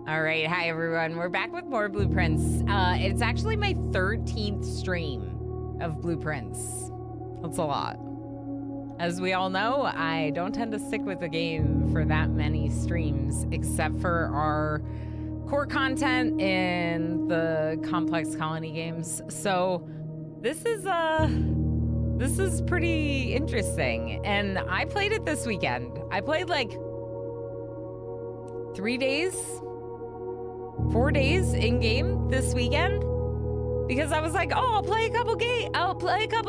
All right, hi everyone. We're back with more Blueprints. It's actually my 13th stream of Blueprints. That's a lot. As we all know, I don't tend to stick with the game for that many streams, except for our core content in the Complex Colony games. So this is pretty interesting. And I played it this weekend. I played like 3 days, 4 days in game this weekend, because I was like, oh, I'll play a couple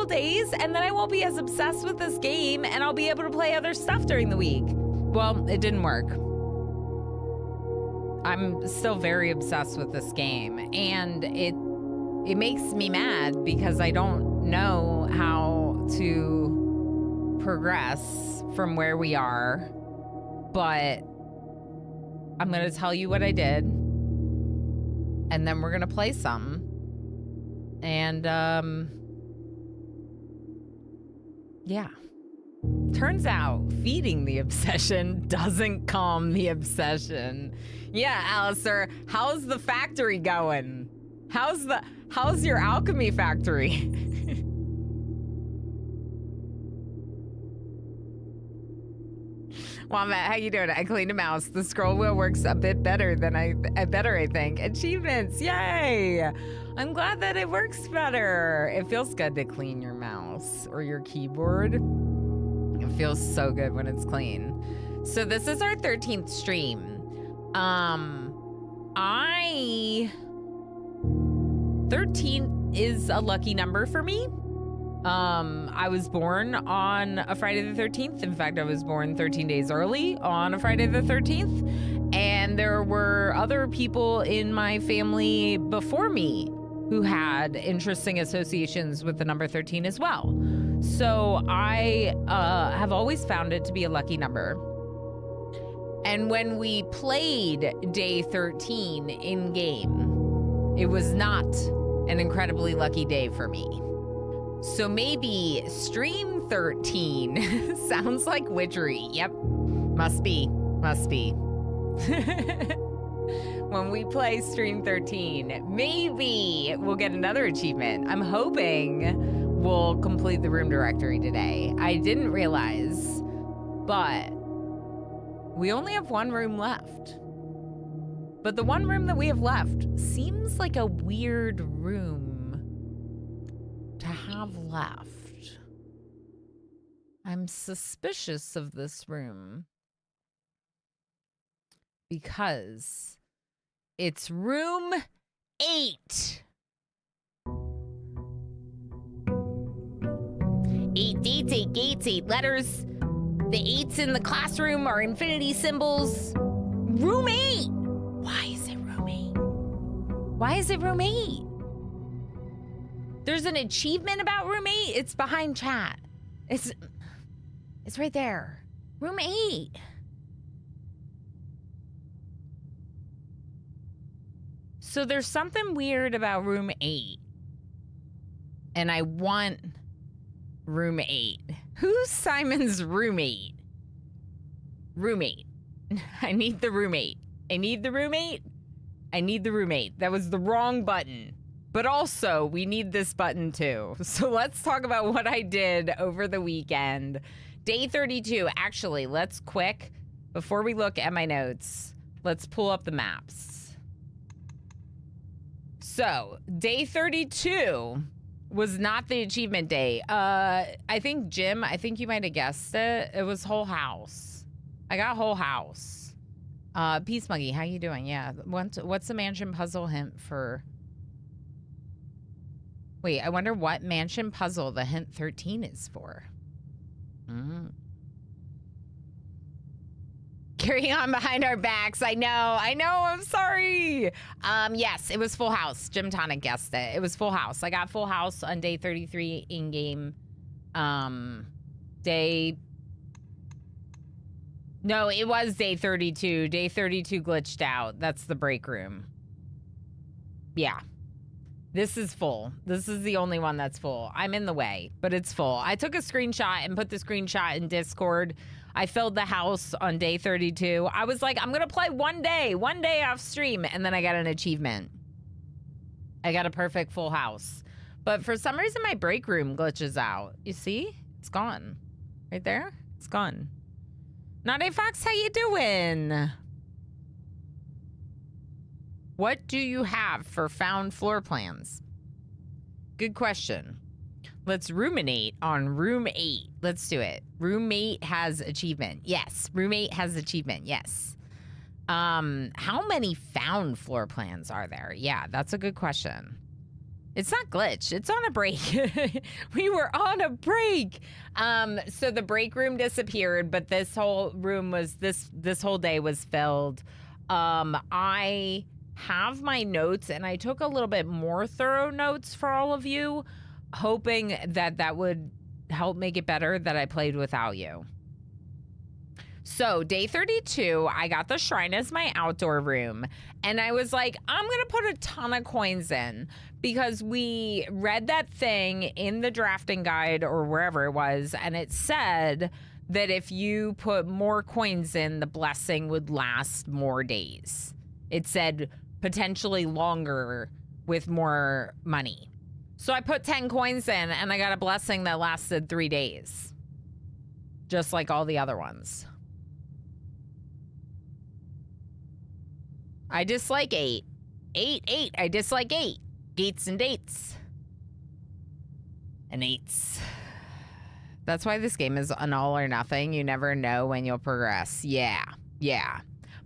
days, and then I won't be as obsessed with this game, and I'll be able to play other stuff during the week. Well, it didn't work. I'm still very obsessed with this game, and it makes me mad because I don't know how to progress from where we are, but I'm gonna tell you what I did, and then we're gonna play some. And, yeah. Turns out feeding the obsession doesn't calm the obsession. Yeah, Alistair, how's the factory going? How's your alchemy factory? Wombat, how you doing? I cleaned a mouse. The scroll wheel works a bit better than I think. Achievements, yay! I'm glad that it works better. It feels good to clean your mouse or your keyboard. It feels so good when it's clean. So this is our 13th stream. 13 is a lucky number for me. I was born on a Friday the 13th. In fact, I was born 13 days early on a Friday the 13th. And there were other people in my family before me who had interesting associations with the number 13 as well. So I have always found it to be a lucky number. And when we played day 13 in game, it was not an incredibly lucky day for me. So maybe stream 13 sounds like witchery. Yep, must be. When we play stream 13, maybe we'll get another achievement. I'm hoping we'll complete the room directory today. I didn't realize, but we only have one room left. But the one room that we have left seems like a weird room to have left. I'm suspicious of this room because it's room 8. 8 dates, 8 gates, 8 letters. The 8s in the classroom are infinity symbols. Room 8. Why is it room 8? Why is it room 8? There's an achievement about room 8. It's behind chat. It's right there. Room 8. So there's something weird about room 8. And I want room 8. Who's Simon's roommate? Roommate. I need the roommate. I need the roommate. I need the roommate. That was the wrong button. But also, we need this button too. So let's talk about what I did over the weekend. Day 32. Actually, let's quick, before we look at my notes, let's pull up the maps. So, day 32 was not the achievement day. I think, Jim, I think you might have guessed it. It was Whole House. I got Whole House. Peace Muggy, how you doing? Yeah, what's the mansion puzzle hint for... Wait, I wonder what mansion puzzle the hint 13 is for. Carrying on behind our backs. I know, I'm sorry. Yes, it was Full House. Jim Tonic guessed it. It was Full House. I got Full House on day 33 in-game. No, it was day 32. Day 32 glitched out. That's the break room. Yeah. This is full. This is the only one that's full. I'm in the way, but it's full. I took a screenshot and put the screenshot in Discord. I filled the house on day 32. I was like, I'm going to play one day off stream. And then I got an achievement. I got a perfect full house. But for some reason, my break room glitches out. You see? It's gone. Right there? It's gone. Naughty Fox, how you doing? What do you have for found floor plans? Good question. Let's ruminate on room 8. Let's do it. Roommate has achievement. Yes. Roommate has achievement. Yes. How many found floor plans are there? Yeah, that's a good question. It's not glitch. It's on a break. We were on a break. So the break room disappeared, but this whole room was this whole day was filled. I have my notes, and I took a little bit more thorough notes for all of you, hoping that would help make it better that I played without you. So day 32, I got the shrine as my outdoor room, and I was like, I'm going to put a ton of coins in, because we read that thing in the drafting guide or wherever it was, and it said that if you put more coins in, the blessing would last more days. It said potentially longer with more money. So I put 10 coins in, and I got a blessing that lasted 3 days, just like all the other ones. I dislike 8. 8. I dislike 8. Gates and dates. And 8s. That's why this game is an all or nothing. You never know when you'll progress. Yeah.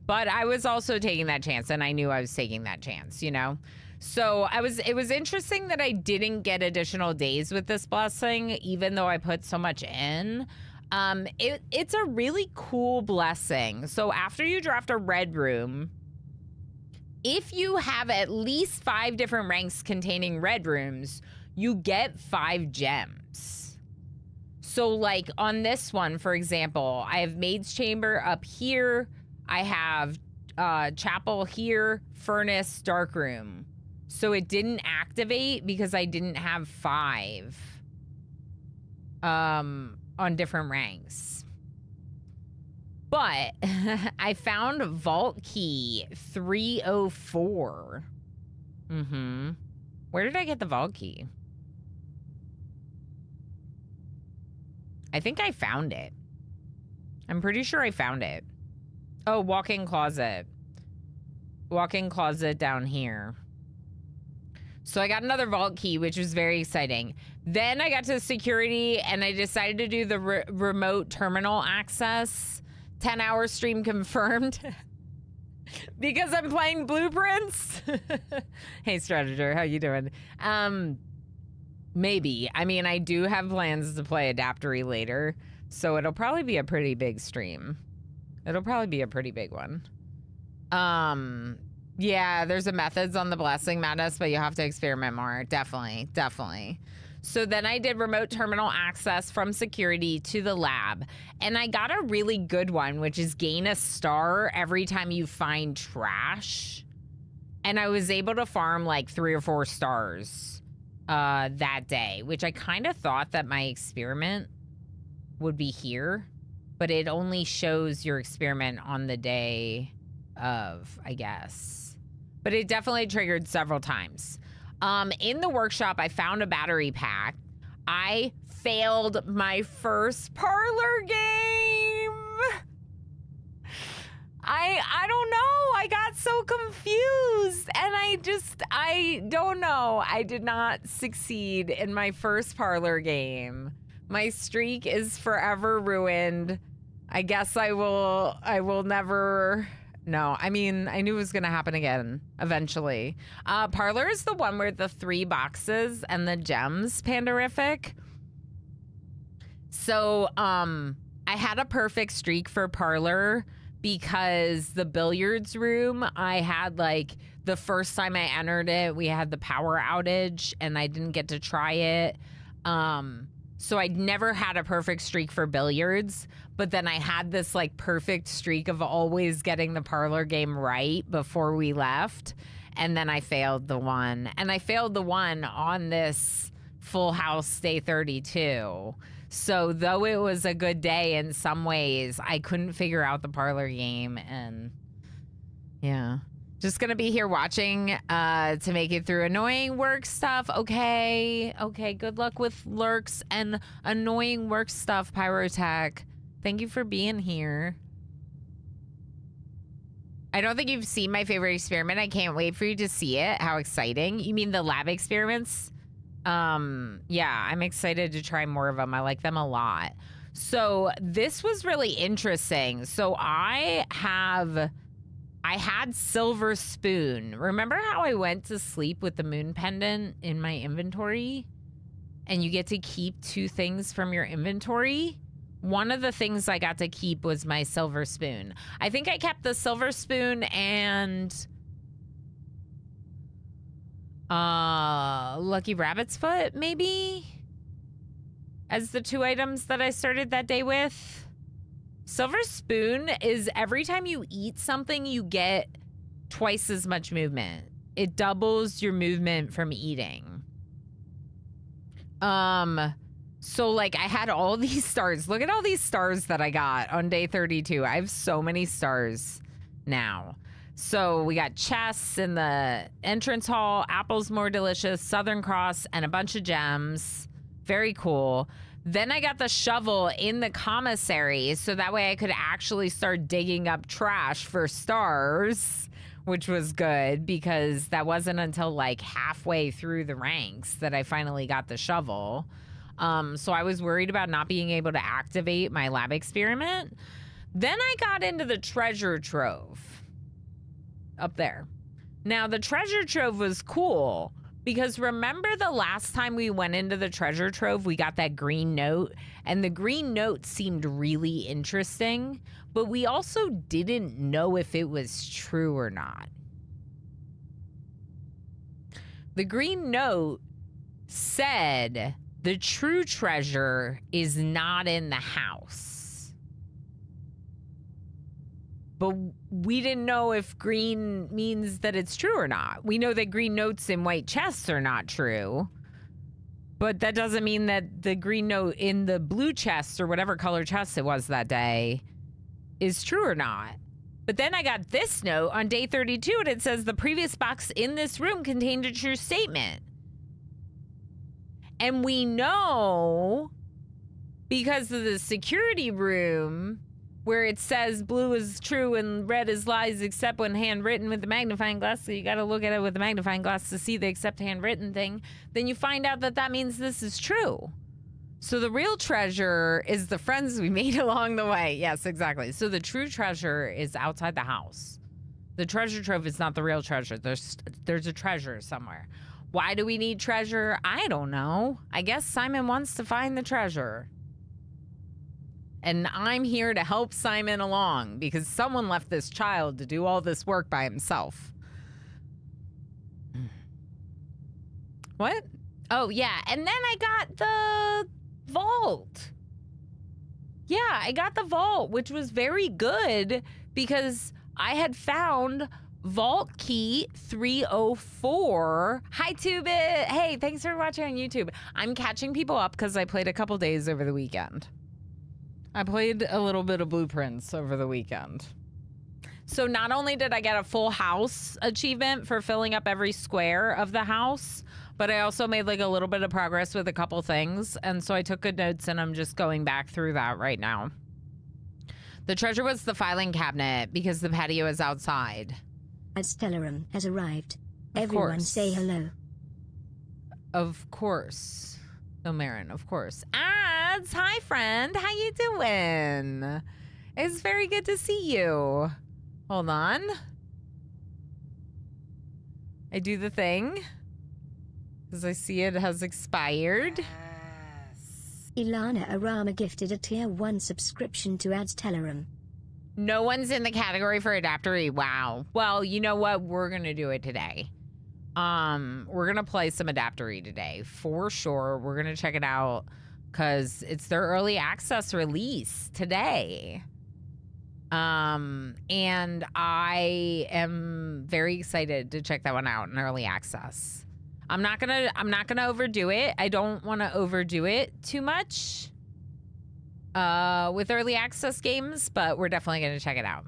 But I was also taking that chance, and I knew I was taking that chance, you know? So it was interesting that I didn't get additional days with this blessing, even though I put so much in. It's a really cool blessing. So after you draft a red room, if you have at least 5 different ranks containing red rooms, you get 5 gems. So like on this one, for example, I have Maid's Chamber up here. I have Chapel here, Furnace, Dark Room. So it didn't activate because I didn't have 5 on different ranks. But I found Vault Key 304. Where did I get the Vault Key? I think I found it. I'm pretty sure I found it. Oh, walk-in closet. Walk-in closet down here. So I got another Vault Key, which was very exciting. Then I got to security, and I decided to do the remote terminal access. 10-hour stream confirmed. Because I'm playing Blueprints. Hey, Strateger, how you doing? Maybe. I mean, I do have plans to play Adaptory later, so it'll probably be a pretty big stream. It'll probably be a pretty big one. Yeah, there's a methods on the blessing, Madness, but you have to experiment more. Definitely. So then I did remote terminal access from security to the lab, and I got a really good one, which is gain a star every time you find trash. And I was able to farm like 3 or 4 stars that day, which I kind of thought that my experiment would be here, but it only shows your experiment on the day of, I guess. But it definitely triggered several times. In the workshop, I found a battery pack. I failed my first parlor game. I don't know. I got so confused, and I don't know. I did not succeed in my first parlor game. My streak is forever ruined. I guess I will never. No, I mean, I knew it was going to happen again eventually. Parlor is the one where the 3 boxes and the gems Pandorific. So I had a perfect streak for Parlor because the billiards room, I had like the first time I entered it, we had the power outage and I didn't get to try it. So I'd never had a perfect streak for billiards, but then I had this like perfect streak of always getting the parlor game right before we left. And then I failed the one. And I failed the one on this Full House Day 32. So though it was a good day in some ways, I couldn't figure out the parlor game, and yeah. Just gonna be here watching to make it through annoying work stuff. Okay, good luck with lurks and annoying work stuff, Pyrotech. Thank you for being here. I don't think you've seen my favorite experiment. I can't wait for you to see it. How exciting. You mean the lab experiments? Yeah, I'm excited to try more of them. I like them a lot. So this was really interesting. So I had Silver Spoon. Remember how I went to sleep with the moon pendant in my inventory? And you get to keep 2 things from your inventory? One of the things I got to keep was my Silver Spoon. I think I kept the Silver Spoon and Lucky Rabbit's Foot, maybe? As the 2 items that I started that day with. Silver Spoon is every time you eat something, you get twice as much movement. It doubles your movement from eating. So like I had all these stars. Look at all these stars that I got on day 32. I have so many stars now. So we got chests in the entrance hall, apples more delicious, Southern Cross, and a bunch of gems. Very cool. Then I got the shovel in the commissary so that way I could actually start digging up trash for stars, which was good because that wasn't until like halfway through the ranks that I finally got the shovel. So I was worried about not being able to activate my lab experiment. Then I got into the treasure trove up there. Now the treasure trove was cool because remember the last time we went into the treasure trove, we got that green note, and the green note seemed really interesting, but we also didn't know if it was true or not. The green note said the true treasure is not in the house. But we didn't know if green means that it's true or not. We know that green notes in white chests are not true. But that doesn't mean that the green note in the blue chest or whatever color chest it was that day is true or not. But then I got this note on day 32 and it says the previous box in this room contained a true statement. And we know because of the security room where it says blue is true and red is lies except when handwritten with the magnifying glass, so you got to look at it with the magnifying glass to see the except handwritten thing, then you find out that that means this is true. So the real treasure is the friends we made along the way. Yes, exactly. So the true treasure is outside the house. The treasure trove is not the real treasure. There's a treasure somewhere. Why do we need treasure? I don't know. I guess Simon wants to find the treasure. And I'm here to help Simon along because someone left this child to do all this work by himself. What? Oh, yeah. And then I got the vault. Yeah, I got the vault, which was very good because I had found Vault Key 304. Hi, Tubit. Hey, thanks for watching on YouTube. I'm catching people up because I played a couple days over the weekend. I played a little bit of Blueprints over the weekend. So not only did I get a full house achievement for filling up every square of the house, but I also made like a little bit of progress with a couple things. And so I took good notes and I'm just going back through that right now. The treasure was the filing cabinet because the patio is outside. Stellarum has arrived. Everyone say hello. Of course. Marin, of course. Ads, hi friend. How you doing? It's very good to see you. Hold on. I do the thing. Because I see it has expired. Yes. Ilana Arama gifted a tier 1 subscription to Adstellarum. No one's in the category for Adaptory. Wow. Well, you know what? We're going to do it today. We're going to play some Adaptory today. For sure. We're going to check it out because it's their early access release today. And I am very excited to check that one out in early access. I'm not gonna overdo it. I don't want to overdo it too much with early access games, but we're definitely going to check it out.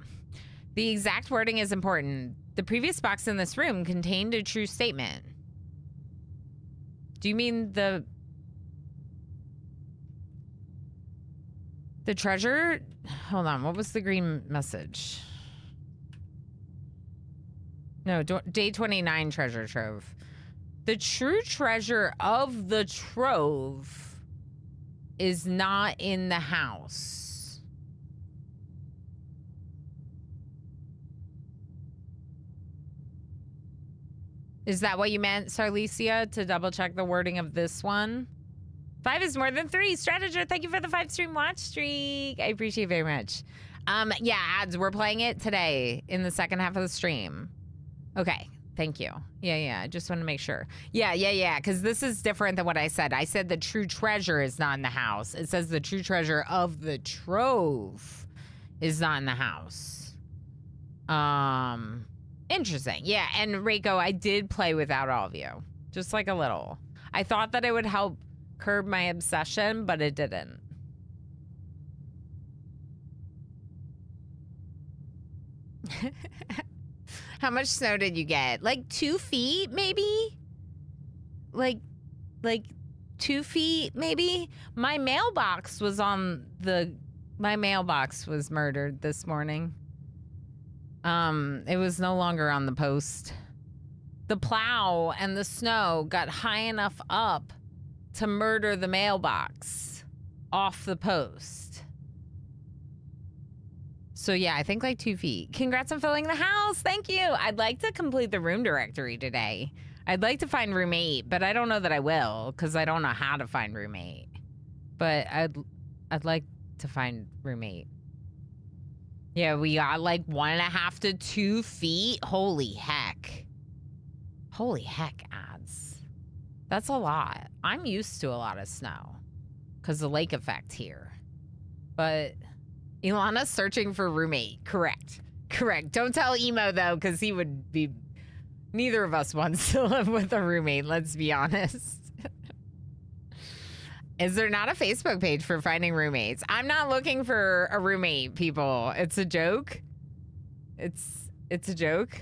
The exact wording is important. The previous box in this room contained a true statement. Do you mean the treasure? Hold on. What was the green message? No, day 29 treasure trove. The true treasure of the trove is not in the house. Is that what you meant, Sarlicia, to double check the wording of this one? 5 is more than 3. Strateger, thank you for the 5-stream watch streak. I appreciate it very much. Yeah, ads, we're playing it today in the second half of the stream. Okay, thank you. Yeah, I just want to make sure. Yeah, because this is different than what I said. I said the true treasure is not in the house. It says the true treasure of the trove is not in the house. Interesting. Yeah, and Reiko, I did play without all of you. Just like a little. I thought that it would help curb my obsession, but it didn't. How much snow did you get? Like 2 feet, maybe? Like 2 feet, maybe? My mailbox was murdered this morning. It was no longer on the post. The plow and the snow got high enough up to murder the mailbox off the post. So yeah, I think like 2 feet. Congrats on filling the house. Thank you. I'd like to complete the room directory today. I'd like to find room 8, but I don't know that I will because I don't know how to find room 8. But I'd like to find room 8. Yeah, we got like 1.5 to 2 feet. Holy heck. Holy heck, ads. That's a lot. I'm used to a lot of snow because the lake effect here. But Ilana's searching for roommate. Correct. Don't tell Emo though, because he would be... Neither of us wants to live with a roommate, let's be honest. Is there not a Facebook page for finding roommates? I'm not looking for a roommate, people. It's a joke. It's a joke.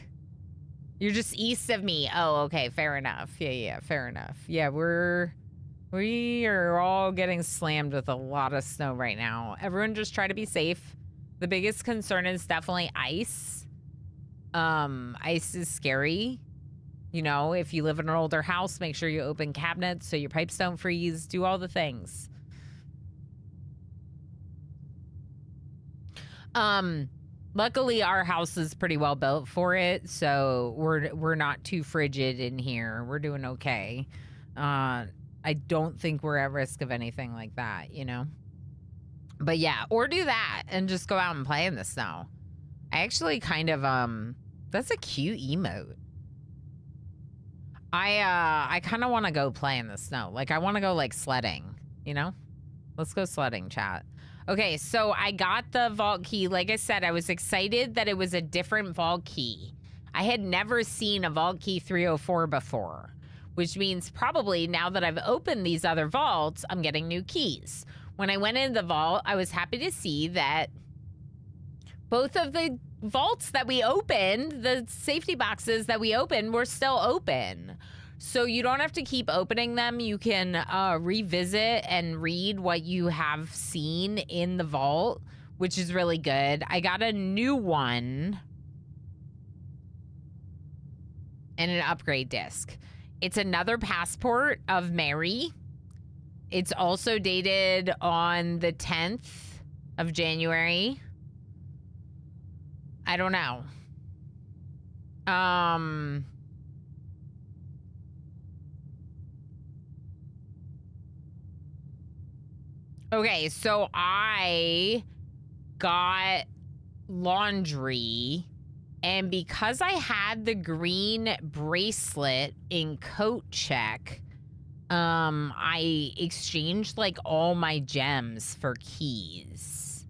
You're just east of me. Oh, okay, fair enough. Yeah, fair enough. Yeah, we are all getting slammed with a lot of snow right now. Everyone just try to be safe. The biggest concern is definitely ice. Ice is scary. You know, if you live in an older house, make sure you open cabinets so your pipes don't freeze. Do all the things. Luckily, our house is pretty well built for it, so we're not too frigid in here. We're doing okay. I don't think we're at risk of anything like that, you know? But yeah, or do that and just go out and play in the snow. I actually kind of, that's a cute emote. I kind of want to go play in the snow. Like, I want to go, like, sledding, you know? Let's go sledding, chat. Okay, so I got the vault key. Like I said, I was excited that it was a different vault key. I had never seen a vault key 304 before, which means probably now that I've opened these other vaults, I'm getting new keys. When I went into the vault, I was happy to see that both of the vaults that we opened, the safety boxes that we opened, were still open. So you don't have to keep opening them. You can revisit and read what you have seen in the vault, which is really good. I got a new one and an upgrade disc. It's another passport of Mary. It's also dated on the 10th of January. I don't know. Okay, so I got laundry, and because I had the green bracelet in coat check, I exchanged like all my gems for keys.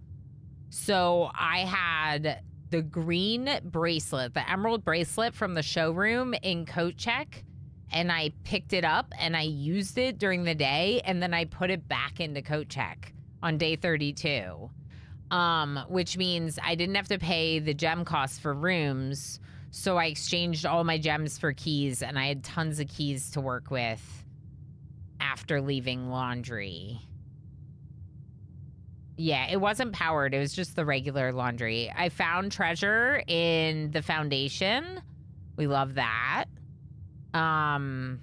So I had the green bracelet, the emerald bracelet from the showroom in coat check, and I picked it up and I used it during the day, and then I put it back into coat check on day 32, which means I didn't have to pay the gem cost for rooms. So I exchanged all my gems for keys, and I had tons of keys to work with after leaving laundry. Yeah, it wasn't powered. It was just the regular laundry. I found treasure in the foundation. We love that. The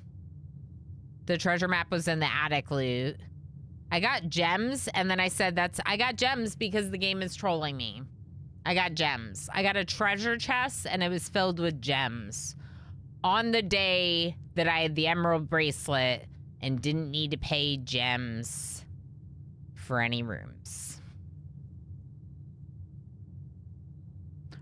treasure map was in the attic loot. I got gems, and then I said I got gems because the game is trolling me. I got gems. I got a treasure chest, and it was filled with gems on the day that I had the emerald bracelet and didn't need to pay gems for any rooms.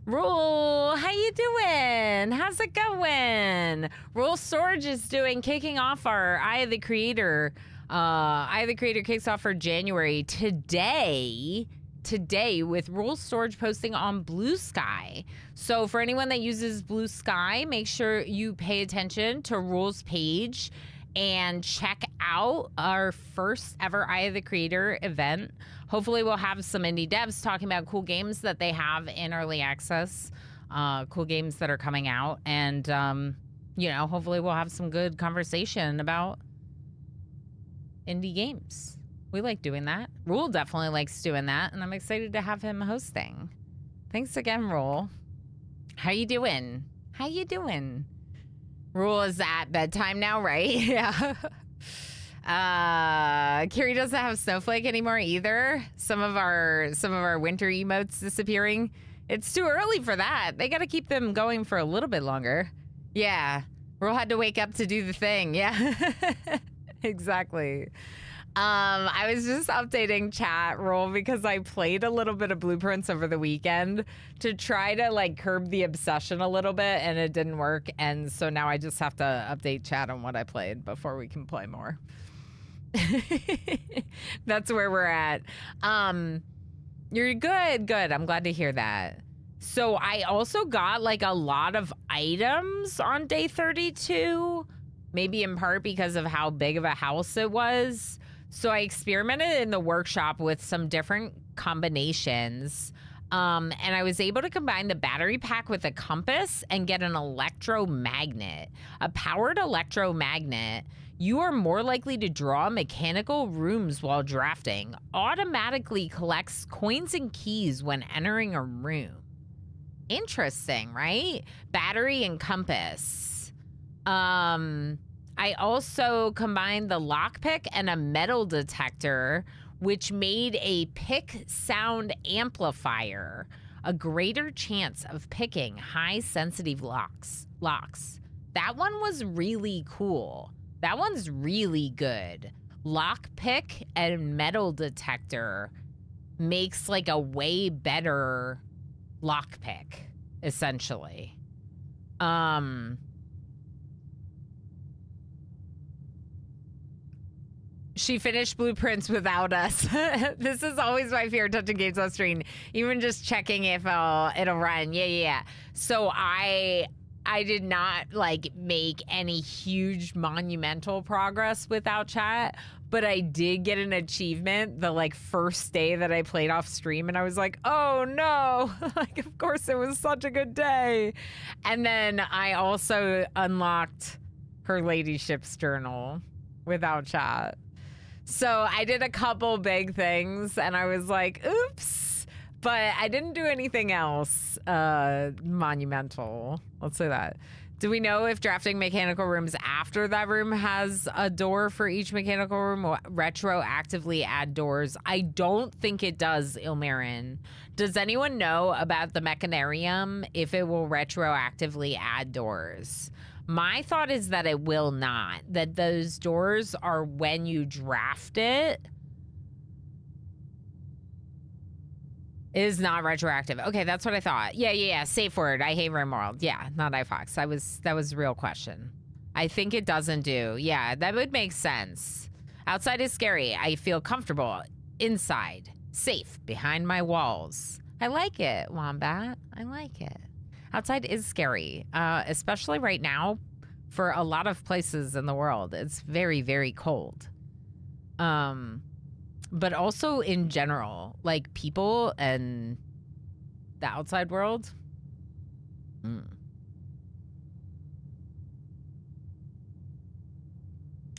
Rule, how you doing? How's it going? Rule Storage is kicking off our Eye of the Creator. Eye of the Creator kicks off for January today with Rule Storage posting on Blue Sky. So for anyone that uses Blue Sky, make sure you pay attention to Rule's page and check out our first ever Eye of the Creator event. Hopefully we'll have some indie devs talking about cool games that they have in early access, cool games that are coming out. And, hopefully we'll have some good conversation about indie games. We like doing that. Rule definitely likes doing that, and I'm excited to have him hosting. Thanks again, Rule. How you doing? Rule is at bedtime now, right? Yeah. Kiri doesn't have Snowflake anymore either. Some of our winter emotes disappearing. It's too early for that. They got to keep them going for a little bit longer. Yeah. Rule had to wake up to do the thing. Yeah. Exactly. I was just updating chat, Rule, because I played a little bit of Blueprints over the weekend to try to curb the obsession a little bit, and it didn't work. And so now I just have to update chat on what I played before we can play more. That's where we're at. You're good. I'm glad to hear that. So I also got a lot of items on day 32, maybe in part because of how big of a house it was. So I experimented in the workshop with some different combinations. And I was able to combine the battery pack with a compass and get an electromagnet. A powered electromagnet, you are more likely to draw mechanical rooms while drafting. Automatically collects coins and keys when entering a room. Interesting, right? Battery and compass. I also combined the lockpick and a metal detector, which made a pick sound amplifier, a greater chance of picking high sensitive locks. That one was really cool. That one's really good. Lockpick and metal detector makes a way better lockpick, essentially. She finished Blueprints without us. This is always my fear touching games on screen. Even just checking if it'll run. Yeah. So I did not make any huge monumental progress without chat, but I did get an achievement the first day that I played off stream, and I was like, oh no, of course it was such a good day. And then I also unlocked her ladyship's journal without chat. So I did a couple big things, and I was like, oops, but I didn't do anything else monumental. Let's say that. Do we know if drafting mechanical rooms after that room has a door for each mechanical room will retroactively add doors? I don't think it does, Ilmarin. Does anyone know about the Mechanarium, if it will retroactively add doors? My thought is that it will not, that those doors are when you draft it. It is not retroactive. Okay, that's what I thought. Yeah. Safe word. I hate RimWorld. Yeah, not iFox. That was a real question. I think it doesn't do. Yeah, that would make sense. Outside is scary. I feel comfortable. Inside, safe behind my walls. I like it, Wombat. I like it. Outside is scary, especially right now for a lot of places in the world. It's very, very cold. but also in general, like people and the outside world.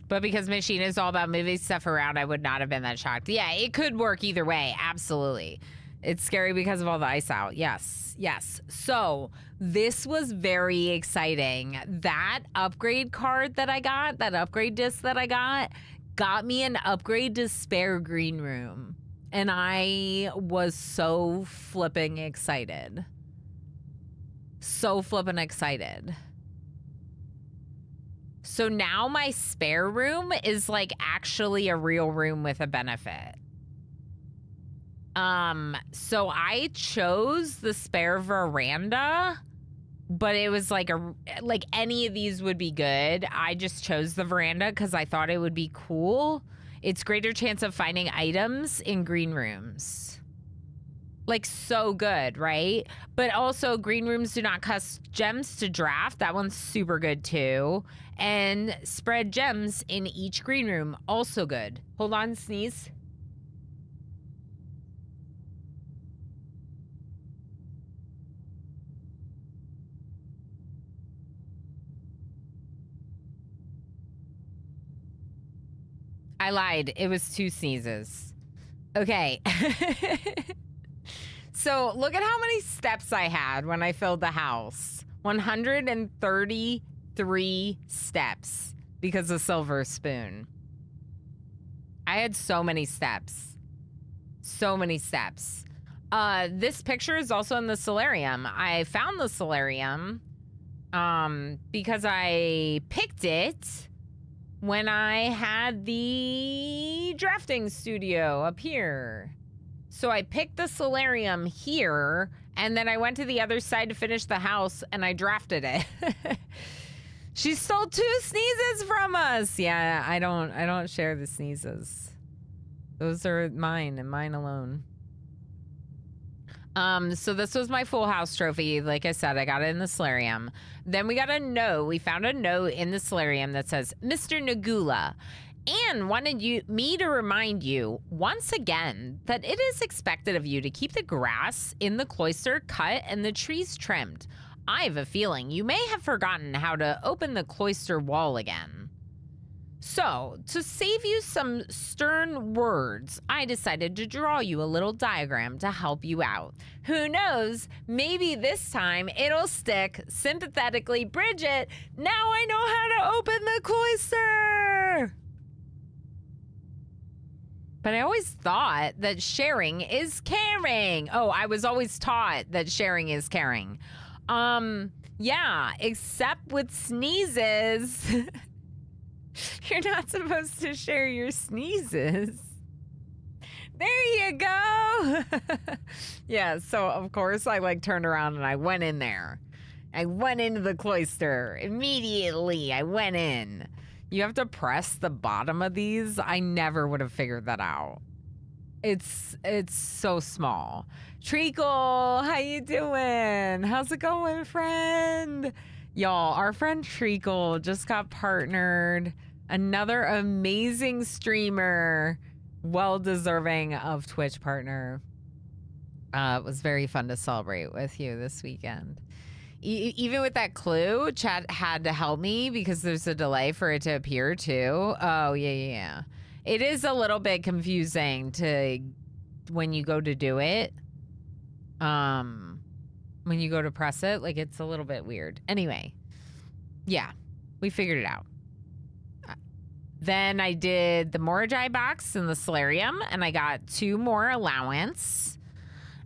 But because Machine is all about moving stuff around, I would not have been that shocked. Yeah, it could work either way. Absolutely. It's scary because of all the ice out. Yes, yes. So this was very exciting. That upgrade card that I got, that upgrade disc that I got me an upgrade to spare green room. And I was so flipping excited. So flipping excited. So now my spare room is like actually a real room with a benefit. So I chose the spare veranda, but it was like any of these would be good. I just chose the veranda because I thought it would be cool. It's greater chance of finding items in green rooms. Like, so good, right? But also, green rooms do not cost gems to draft. That one's super good too. And spread gems in each green room, also good. Hold on, sneeze. I lied. It was 2 sneezes. Okay. So look at how many steps I had when I filled the house. 133 steps because of Silver Spoon. I had so many steps. So many steps. This picture is also in the solarium. I found the solarium because I picked it when I had the drafting studio up here. So I picked the solarium here, and then I went to the other side to finish the house, and I drafted it. She stole 2 sneezes from us. Yeah, I don't share the sneezes. Those are mine and mine alone. So this was my Full House trophy. Like I said, I got it in the solarium. Then we got a note. We found a note in the solarium that says, Mr. Nagula, and wanted me to remind you once again that it is expected of you to keep the grass in the cloister cut and the trees trimmed. I have a feeling you may have forgotten how to open the cloister wall again. So, to save you some stern words, I decided to draw you a little diagram to help you out. Who knows, maybe this time it'll stick. Sympathetically, Bridget, now I know how to open the cloister! But I always thought that sharing is caring. Oh, I was always taught that sharing is caring. Yeah, except with sneezes. You're not supposed to share your sneezes. There you go. Yeah, so of course I turned around and I went in there. I went into the cloister. Immediately, I went in. You have to press the bottom of these. I never would have figured that out. It's so small. Treacle, how you doing? How's it going, friend? Y'all, our friend Treacle just got partnered. Another amazing streamer. Well deserving of Twitch partner. It was very fun to celebrate with you this weekend. Even with that clue, chat had to help me because there's a delay for it to appear too. Oh, yeah. It is a little bit confusing when you go to do it. When you go to press it, it's a little bit weird. Anyway, yeah, we figured it out. Then I did the Moragi box in the solarium, and I got 2 more allowance.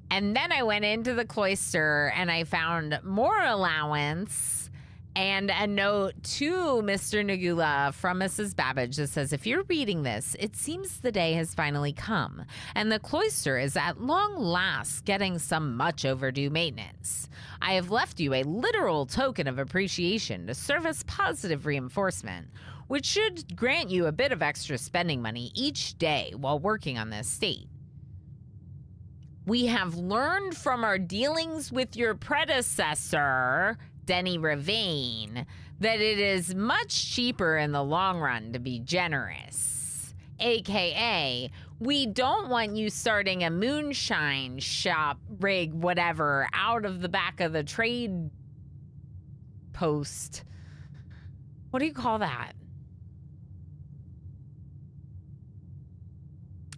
And then I went into the cloister and I found more allowance and a note to Mr. Nagula from Mrs. Babbage that says, if you're reading this, it seems the day has finally come and the cloister is at long last getting some much overdue maintenance. I have left you a literal token of appreciation to serve as positive reinforcement, which should grant you a bit of extra spending money each day while working on the estate. We have learned from our dealings with your predecessor, Denny Ravine, that it is much cheaper in the long run to be generous. AKA, we don't want you starting a moonshine shop, rig, whatever, out of the back of the trade post. What do you call that?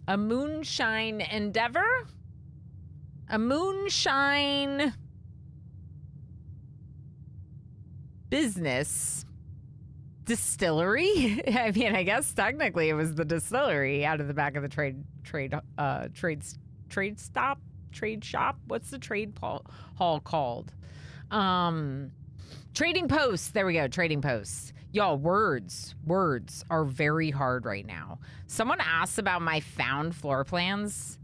A moonshine endeavor? A moonshine business distillery? I mean, I guess technically it was the distillery out of the back of the trade shop. What's the trade hall called? Trading posts. There we go. Trading posts. Y'all, words are very hard right now. Someone asked about my found floor plans.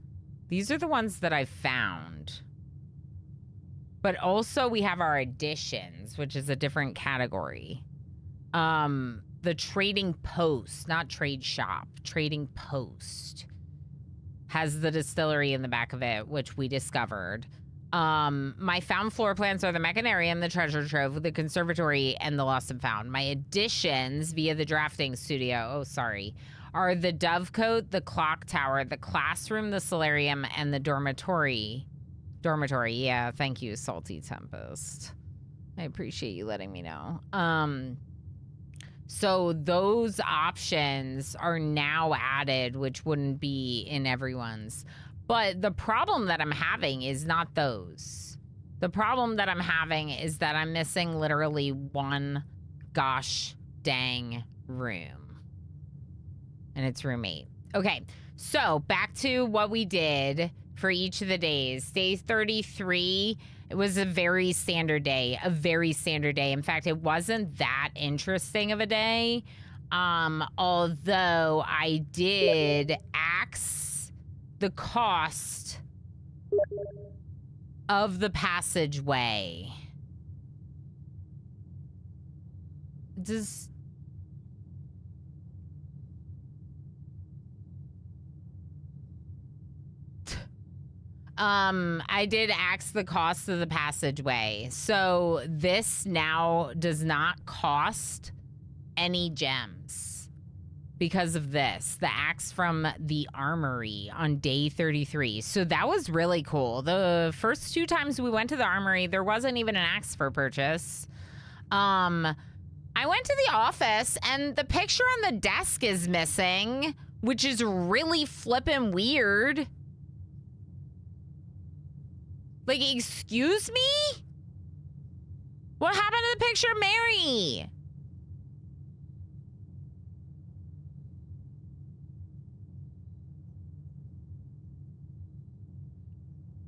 These are the ones that I found. But also we have our additions, which is a different category. The trading post, not trade shop, trading post has the distillery in the back of it, which we discovered. My found floor plans are the Mechanarium, the Treasure Trove, the Conservatory, and the Lost and Found. My additions via the drafting studio, are the Dovecote, the Clock Tower, the Classroom, the Solarium, and the Dormitory. Dormitory, yeah, thank you, Salty Tempest. I appreciate you letting me know. So those options are now added, which wouldn't be in everyone's. But the problem that I'm having is not those. The problem that I'm having is that I'm missing literally one gosh dang room. And it's room 8. Okay, so back to what we did for each of the days. Day 33, it was a very standard day. In fact, it wasn't that interesting of a day. Although I did axe the cost of the passageway. I did axe the cost of the passageway. So this now does not cost any gems because of this. The axe from the armory on day 33. So that was really cool. The first 2 times we went to the armory, there wasn't even an axe for purchase. I went to the office and the picture on the desk is missing, which is really flippin' weird. Like, excuse me? What happened to the picture of Mary?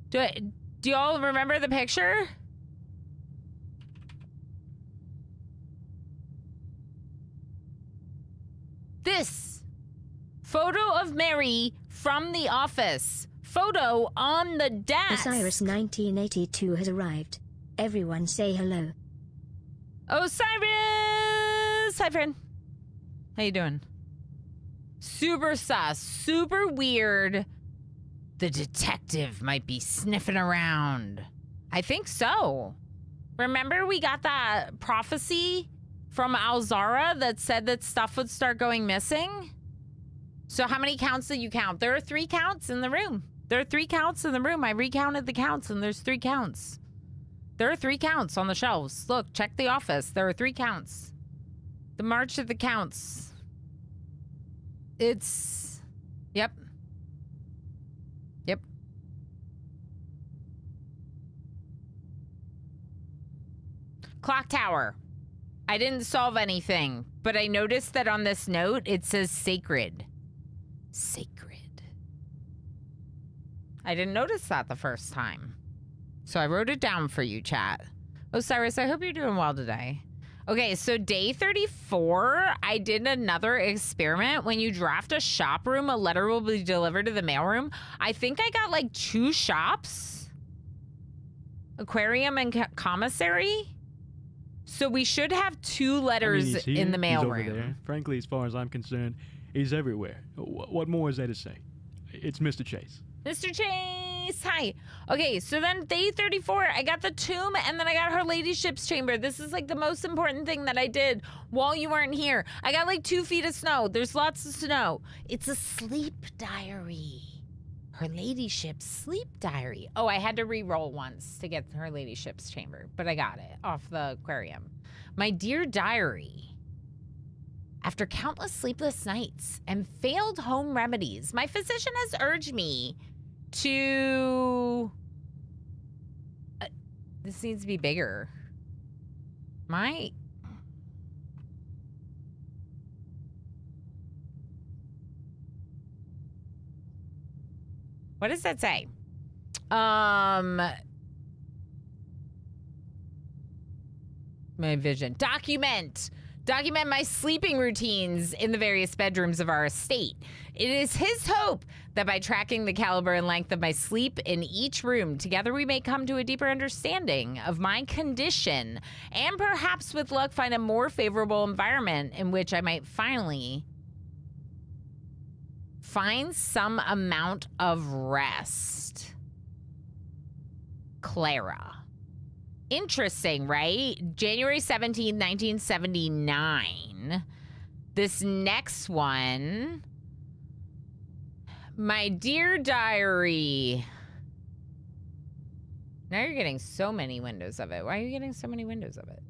Do y'all remember the picture? This photo of Mary from the office. Photo on the desk. Osiris 1982 has arrived. Everyone say hello. Osiris! Hi, friend. How you doing? Super sus. Super weird. The detective might be sniffing around. I think so. Remember we got that prophecy from Alzara that said that stuff would start going missing? So how many counts did you count? There are 3 counts in the room. There are 3 counts in the room. I recounted the counts and there's 3 counts. There are 3 counts on the shelves. Look, check the office. There are 3 counts. The March of the Counts. It's... Yep. Yep. Clock Tower. I didn't solve anything, but I noticed that on this note, it says sacred. Sacred. I didn't notice that the first time. So I wrote it down for you, chat. Osiris, I hope you're doing well today. Okay, so day 34, I did another experiment. When you draft a shop room, a letter will be delivered to the mailroom. I think I got like 2 shops. Aquarium and commissary. So we should have 2 letters in the mailroom. Frankly, as far as I'm concerned, he's everywhere. What more is there to say? It's Mr. Chase. Mr. Chase, hi. Okay, so then day 34, I got the tomb and then I got her ladyship's chamber. This is like the most important thing that I did while you weren't here. I got like 2 feet of snow. There's lots of snow. It's a sleep diary. Her ladyship's sleep diary. Oh, I had to re-roll once to get her ladyship's chamber, but I got it off the aquarium. My dear diary. After countless sleepless nights and failed home remedies, my physician has urged me to... this needs to be bigger. What does that say? My vision. Document my sleeping routines in the various bedrooms of our estate. It is his hope that by tracking the caliber and length of my sleep in each room, together we may come to a deeper understanding of my condition and perhaps with luck find a more favorable environment in which I might finally find some amount of rest. Clara. Interesting, right? January 17, 1979. This next one. My dear diary. Now you're getting so many windows of it. Why are you getting so many windows of it?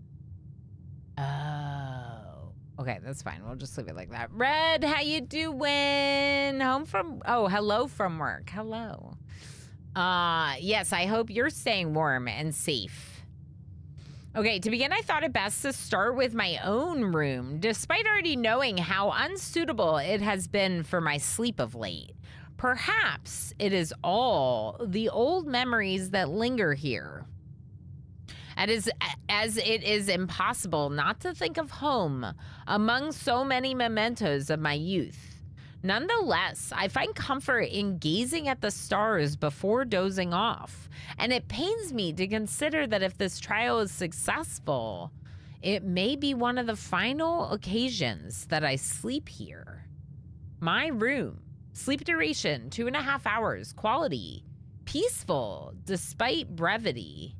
Oh. Okay, that's fine. We'll just leave it like that. Red, how you doing? Hello from work. Hello. Yes, I hope you're staying warm and safe. Okay, to begin, I thought it best to start with my own room, despite already knowing how unsuitable it has been for my sleep of late. Perhaps it is all the old memories that linger here. As it is impossible not to think of home among so many mementos of my youth. Nonetheless, I find comfort in gazing at the stars before dozing off, and it pains me to consider that if this trial is successful, it may be one of the final occasions that I sleep here. My room, sleep duration 2.5 hours, quality, peaceful despite brevity.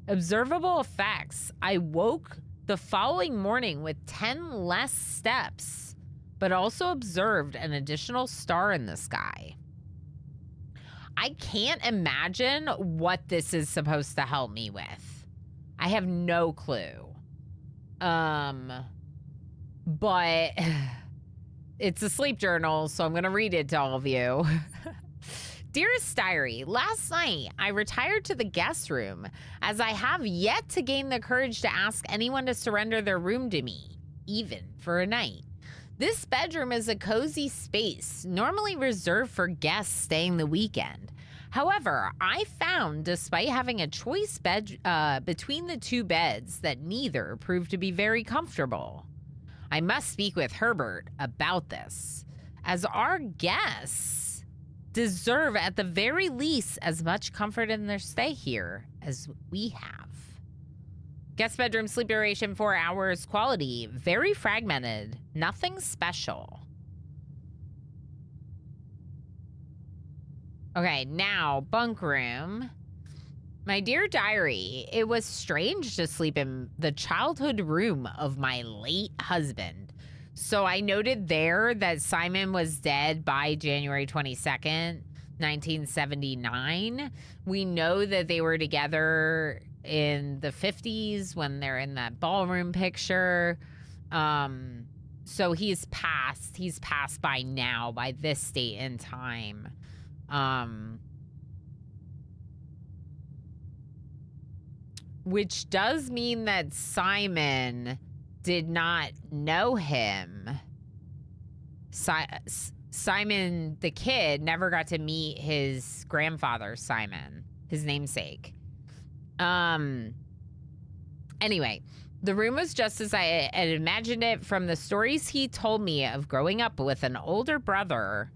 Observable effects, I woke the following morning with 10 less steps, but also observed an additional star in the sky. I can't imagine what this is supposed to help me with. I have no clue. But it's a sleep journal, so I'm gonna read it to all of you. Dearest diary, last night I retired to the guest room as I have yet to gain the courage to ask anyone to surrender their room to me, even for a night. This bedroom is a cozy space, normally reserved for guests staying the weekend. However, I found, despite having a choice bed between the 2 beds, that neither proved to be very comfortable. I must speak with Herbert about this, as our guests deserve at the very least as much comfort in their stay here as we have. Guest bedroom sleep duration 4 hours, quality very fragmented, nothing special. Okay, now bunk room. My dear diary, it was strange to sleep in the childhood room of my late husband. So I noted there that Simon was dead by January 22nd, 1979. We know that they were together in the 50s when they're in that ballroom picture. So he's passed by now, by this date and time. Which does mean that Simon did not know him. Simon, the kid, never got to meet his grandfather, Simon, his namesake. Anyway, the room was just as I had imagined it from the stories he told me of growing up with an older brother.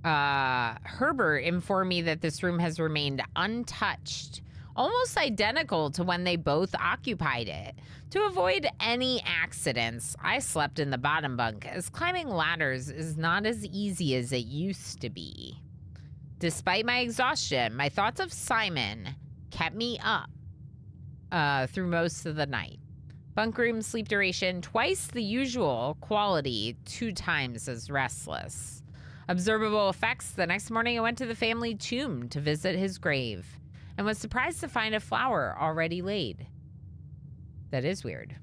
Herbert informed me that this room has remained untouched, almost identical to when they both occupied it. To avoid any accidents, I slept in the bottom bunk, as climbing ladders is not as easy as it used to be. Despite my exhaustion, my thoughts of Simon kept me up through most of the night. Bunk room sleep duration, twice the usual. Quality, 2 times as restless. Observable effects, the next morning I went to the family tomb to visit his grave and was surprised to find a flower already laid. That is weird.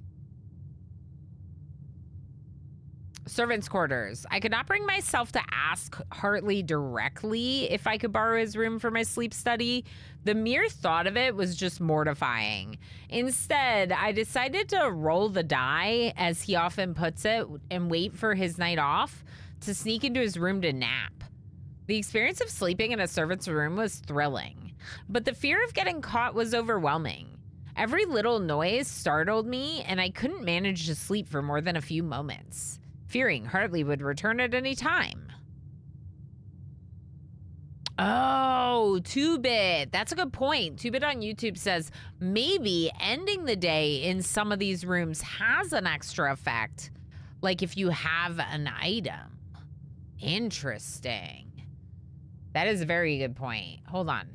Servants' quarters. I could not bring myself to ask Hartley directly if I could borrow his room for my sleep study. The mere thought of it was just mortifying. Instead, I decided to roll the die, as he often puts it, and wait for his night off to sneak into his room to nap. The experience of sleeping in a servant's room was thrilling, but the fear of getting caught was overwhelming. Every little noise startled me, and I couldn't manage to sleep for more than a few moments, fearing Hartley would return at any time. Oh, 2-Bit. That's a good point. 2-Bit on YouTube says maybe ending the day in some of these rooms has an extra effect, like if you have an item. Interesting. That is a very good point. Hold on.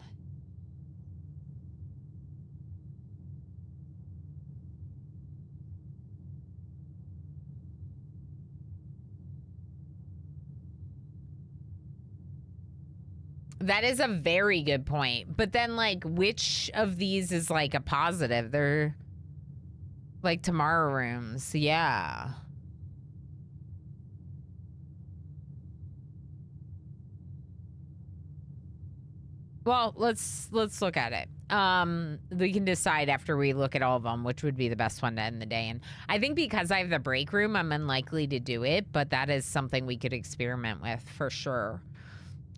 That is a very good point. But then, like, which of these is, like, a positive? They're, like, tomorrow rooms. Yeah. Well, let's look at it. We can decide after we look at all of them which would be the best one to end the day in. I think because I have the break room, I'm unlikely to do it, but that is something we could experiment with for sure.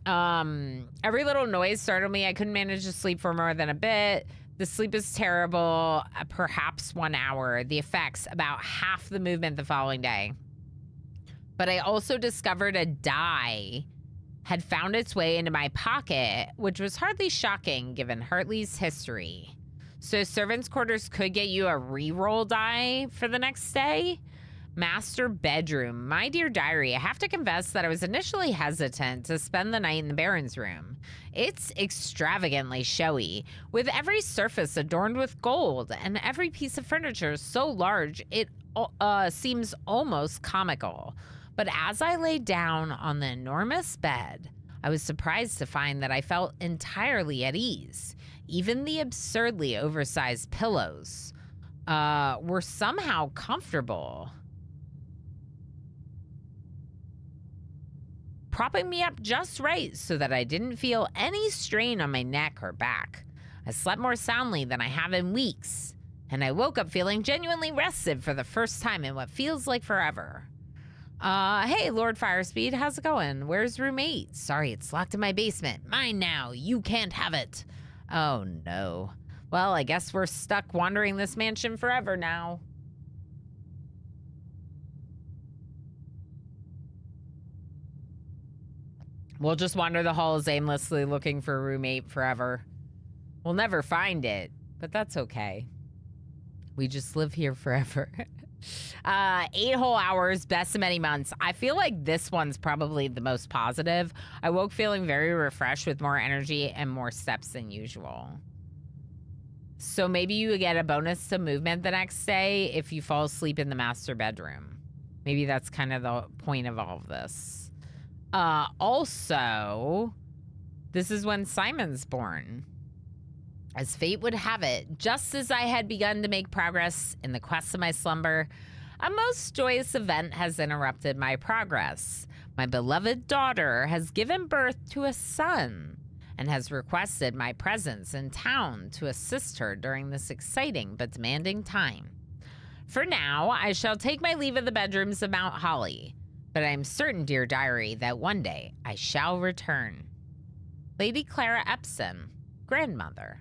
Every little noise startled me. I couldn't manage to sleep for more than a bit. The sleep is terrible, perhaps 1 hour. The effects, about half the movement the following day. But I also discovered a die had found its way into my pocket, which was hardly shocking given Hartley's history. So servants' quarters could get you a reroll die for the next day. Master bedroom. My dear diary, I have to confess that I was initially hesitant to spend the night in the Baron's room. It's extravagantly showy, with every surface adorned with gold and every piece of furniture so large it seems almost comical. But as I lay down on the enormous bed, I was surprised to find that I felt entirely at ease. Even the absurdly oversized pillows were somehow comfortable, propping me up just right so that I didn't feel any strain on my neck or back. I slept more soundly than I have in weeks, and I woke up feeling genuinely rested for the first time in what feels like forever. Hey, Lord Firespeed, how's it going? Where's room 8? Sorry, it's locked in my basement. Mine now. You can't have it. Oh, no. Well, I guess we're stuck wandering this mansion forever now. We'll just wander the halls aimlessly looking for room 8 forever. We'll never find it, but that's okay. We just live here forever. 8 whole hours, best of many months. I feel like this one's probably the most positive. I woke feeling very refreshed with more energy and more steps than usual. So maybe you get a bonus to movement the next day if you fall asleep in the master bedroom. Maybe that's kind of the point of all of this. Also, this is when Simon's born. As fate would have it, just as I had begun to make progress in the quest of my slumber, a most joyous event has interrupted my progress. My beloved daughter has given birth to a son and has requested my presence in town to assist her during this exciting but demanding time. For now, I shall take my leave of the bedrooms of Mount Holly, but I am certain, dear diary, that one day I shall return. Lady Clara Epsom, grandmother.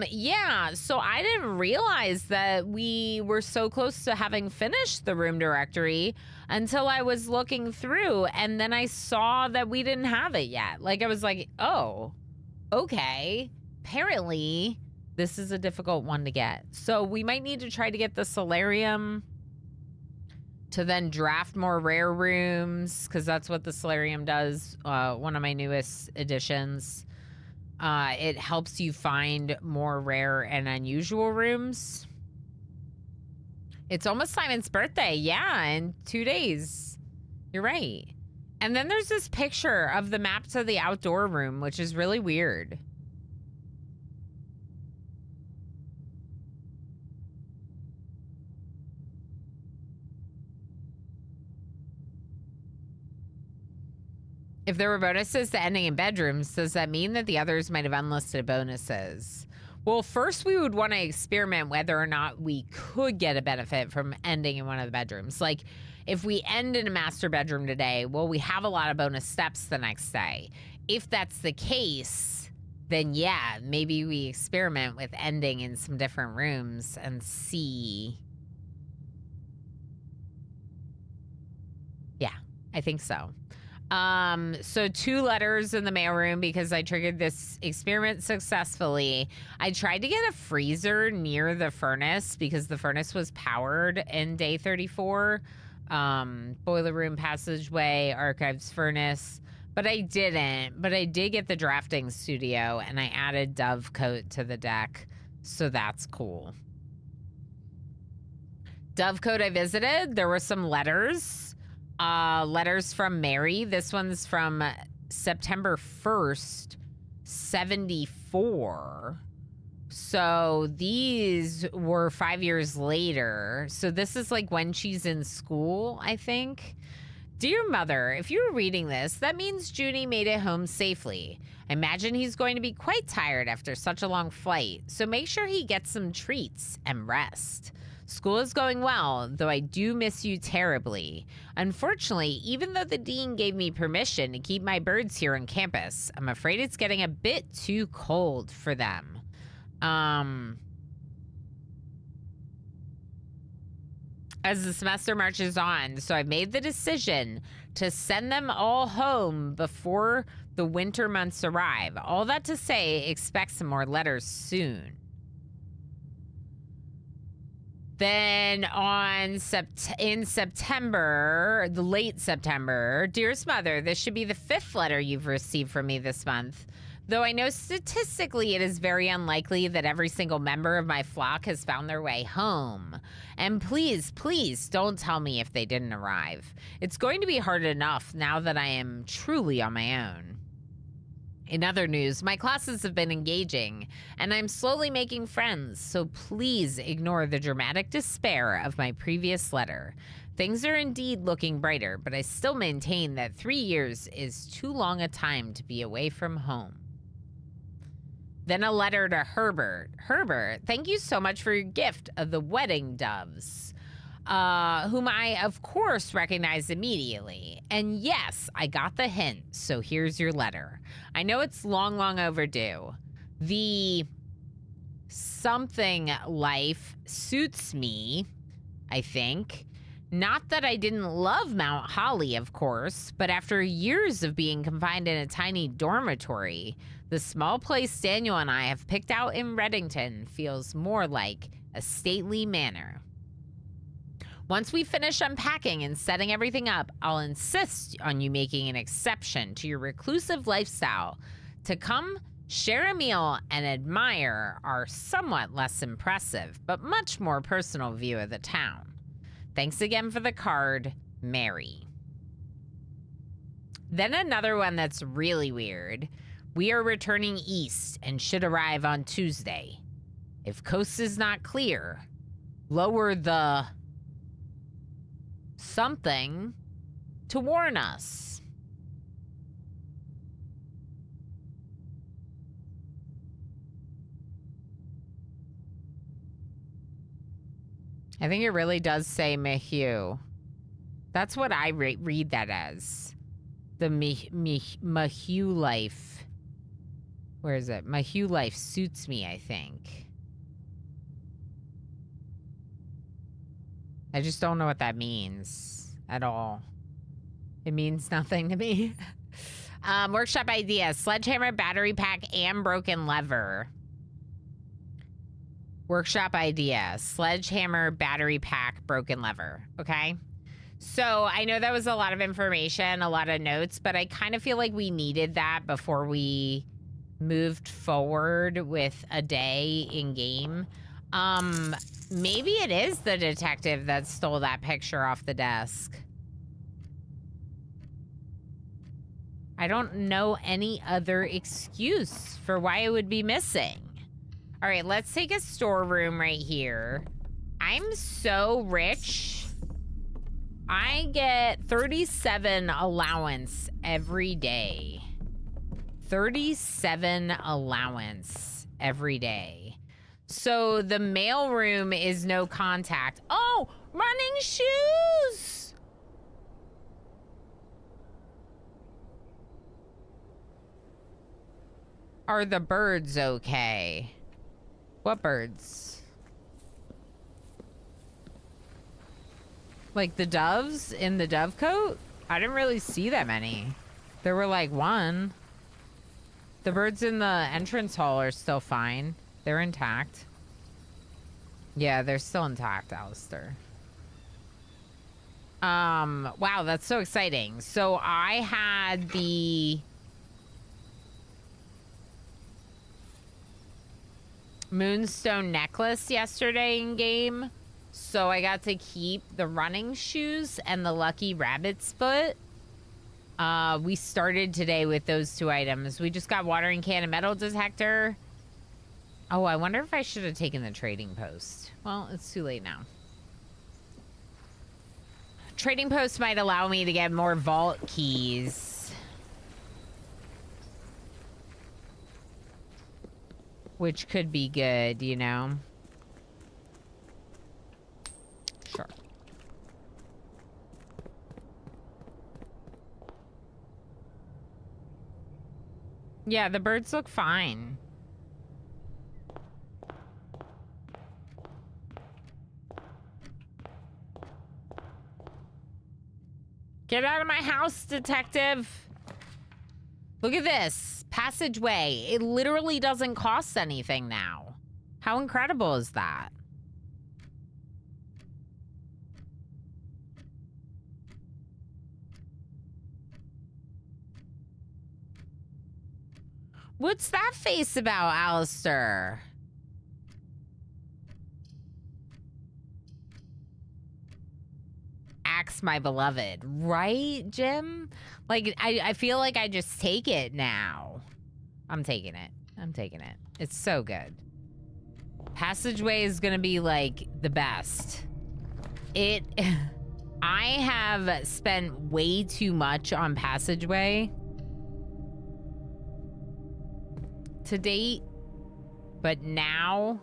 Yeah, so I didn't realize that we were so close to having finished the room directory until I was looking through, and then I saw that we didn't have it yet. Like, I was like, oh, okay. Apparently, this is a difficult one to get. So we might need to try to get the solarium to then draft more rare rooms, because that's what the Solarium does, one of my newest additions. It helps you find more rare and unusual rooms. It's almost Simon's birthday. Yeah, in 2 days. You're right. And then there's this picture of the map to the outdoor room, which is really weird. If there were bonuses to ending in bedrooms, does that mean that the others might have unlisted bonuses? Well, first we would want to experiment whether or not we could get a benefit from ending in one of the bedrooms. Like, if we end in a master bedroom today, well, we have a lot of bonus steps the next day. If that's the case, then yeah, maybe we experiment with ending in some different rooms and see. Yeah, I think so. So 2 letters in the mailroom because I triggered this experiment successfully. I tried to get a freezer near the furnace because the furnace was powered in day 34. Boiler room, passageway, archives, furnace. But I didn't. But I did get the drafting studio and I added Dovecote to the deck. So that's cool. Dovecote I visited. There were some letters. Letters from Mary. This one's from September 1st, 74. So these were 5 years later. So this is like when she's in school, I think. Dear Mother, if you're reading this, that means Junie made it home safely. I imagine he's going to be quite tired after such a long flight, so make sure he gets some treats and rest. School is going well, though I do miss you terribly. Unfortunately, even though the dean gave me permission to keep my birds here on campus, I'm afraid it's getting a bit too cold for them. As the semester marches on, so I've made the decision to send them all home before the winter months arrive. All that to say, expect some more letters soon. Then in September, the late September, Dearest Mother, this should be the 5th letter you've received from me this month. Though I know statistically it is very unlikely that every single member of my flock has found their way home. And please, please don't tell me if they didn't arrive. It's going to be hard enough now that I am truly on my own. In other news, my classes have been engaging, and I'm slowly making friends, so please ignore the dramatic despair of my previous letter. Things are indeed looking brighter, but I still maintain that 3 years is too long a time to be away from home. Then a letter to Herbert. Herbert, thank you so much for your gift of the wedding doves. Whom I, of course, recognized immediately. And yes, I got the hint, so here's your letter. I know it's long, long overdue. The something life suits me, I think. Not that I didn't love Mount Holly, of course, but after years of being confined in a tiny dormitory, the small place Daniel and I have picked out in Reddington feels more like a stately manor. Once we finish unpacking and setting everything up, I'll insist on you making an exception to your reclusive lifestyle to come share a meal and admire our somewhat less impressive but much more personal view of the town. Thanks again for the card, Mary. Then another one that's really weird. We are returning east and should arrive on Tuesday. If coast is not clear, lower the something to warn us. I think it really does say Mayhew. That's what I read that as. The Mayhew life. Where is it? Mayhew life suits me, I think. I just don't know what that means at all. It means nothing to me. Workshop idea. Sledgehammer, battery pack, and broken lever. Workshop idea. Sledgehammer, battery pack, broken lever. Okay? So I know that was a lot of information, a lot of notes, but I kind of feel like we needed that before we moved forward with a day in game. Maybe it is the detective that stole that picture off the desk. I don't know any other excuse for why it would be missing. All right, let's take a storeroom right here. I'm so rich. I get 37 allowance every day. 37 allowance every day. So the mailroom is no contact. Oh, running shoes! Are the birds okay? What birds? Like the doves in the dove coat? I didn't really see that many. There were like one. The birds in the entrance hall are still fine. They're intact. Yeah, they're still intact, Alistair. Wow, that's so exciting. So I had the Moonstone necklace yesterday in game. So I got to keep the running shoes and the lucky rabbit's foot. We started today with those two items. We just got watering can and metal detector. Oh, I wonder if I should have taken the trading post. Well, it's too late now. Trading post might allow me to get more vault keys. Which could be good, you know? Sure. Yeah, the birds look fine. Get out of my house, detective. Look at this. Passageway. It literally doesn't cost anything now. How incredible is that? What's that face about, Alistair? Axe my beloved. Right, Jim? Like, I feel like I just take it now. I'm taking it. I'm taking it. It's so good. Passageway is gonna be, like, the best. I have spent way too much on Passageway to date, but now,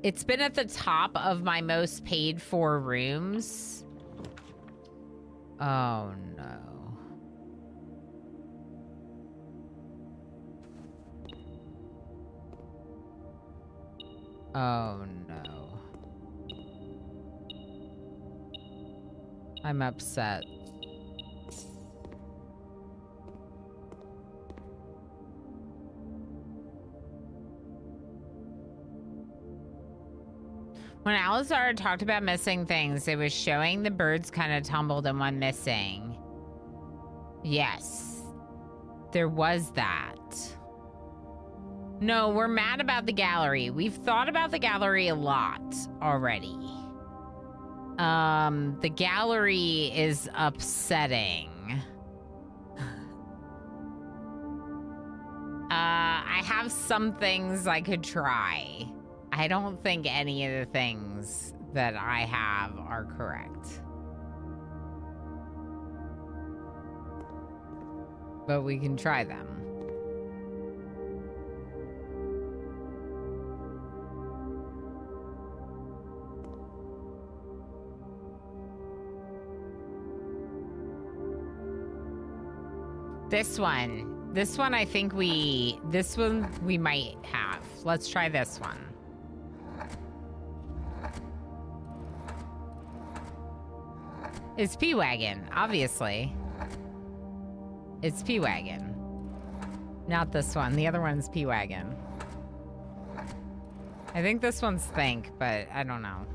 it's been at the top of my most paid for rooms. Oh no. Oh no. I'm upset. When Alizar talked about missing things, it was showing the birds kind of tumbled and one missing. Yes. There was that. No, we're mad about the gallery. We've thought about the gallery a lot already. The gallery is upsetting. I have some things I could try. I don't think any of the things that I have are correct. But we can try them. This one I think this one we might have. Let's try this one. It's P-Wagon, obviously. It's P-Wagon. Not this one. The other one's P-Wagon. I think this one's Think, but I don't know.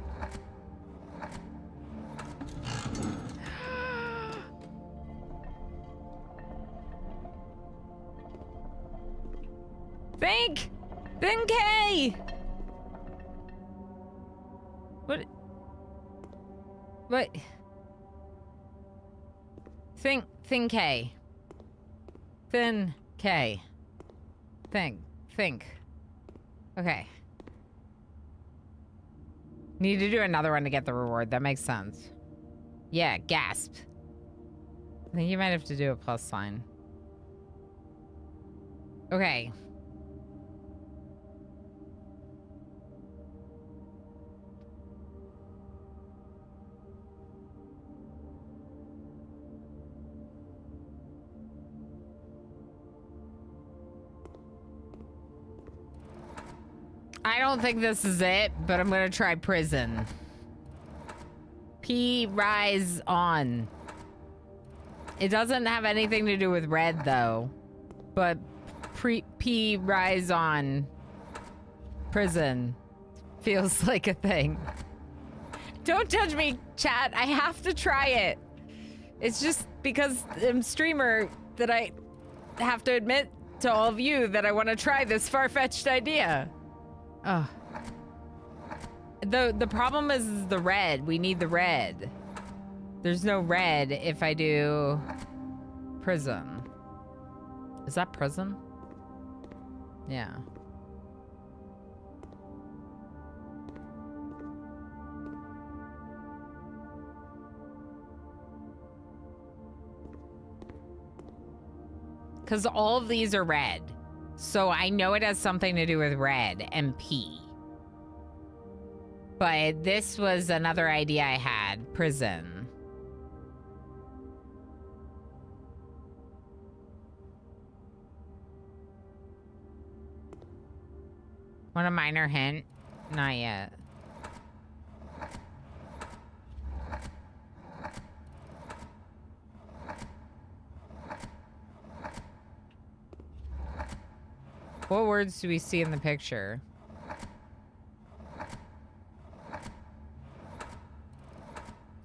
Think! Think K! What? What? Think K. Thin K. Think. Okay. Need to do another one to get the reward. That makes sense. Yeah, gasp. I think you might have to do a plus sign. Okay. I don't think this is it, but I'm gonna try prison. P rise on. It doesn't have anything to do with red though, but P rise on prison feels like a thing. Don't judge me, chat. I have to try it. It's just because I'm streamer that I have to admit to all of you that I want to try this far-fetched idea. Oh. The problem is the red. We need the red. There's no red if I do prison. Is that prison? Yeah. Because all of these are red. So I know it has something to do with red and P. But this was another idea I had. Prison. Want a minor hint? Not yet. What words do we see in the picture?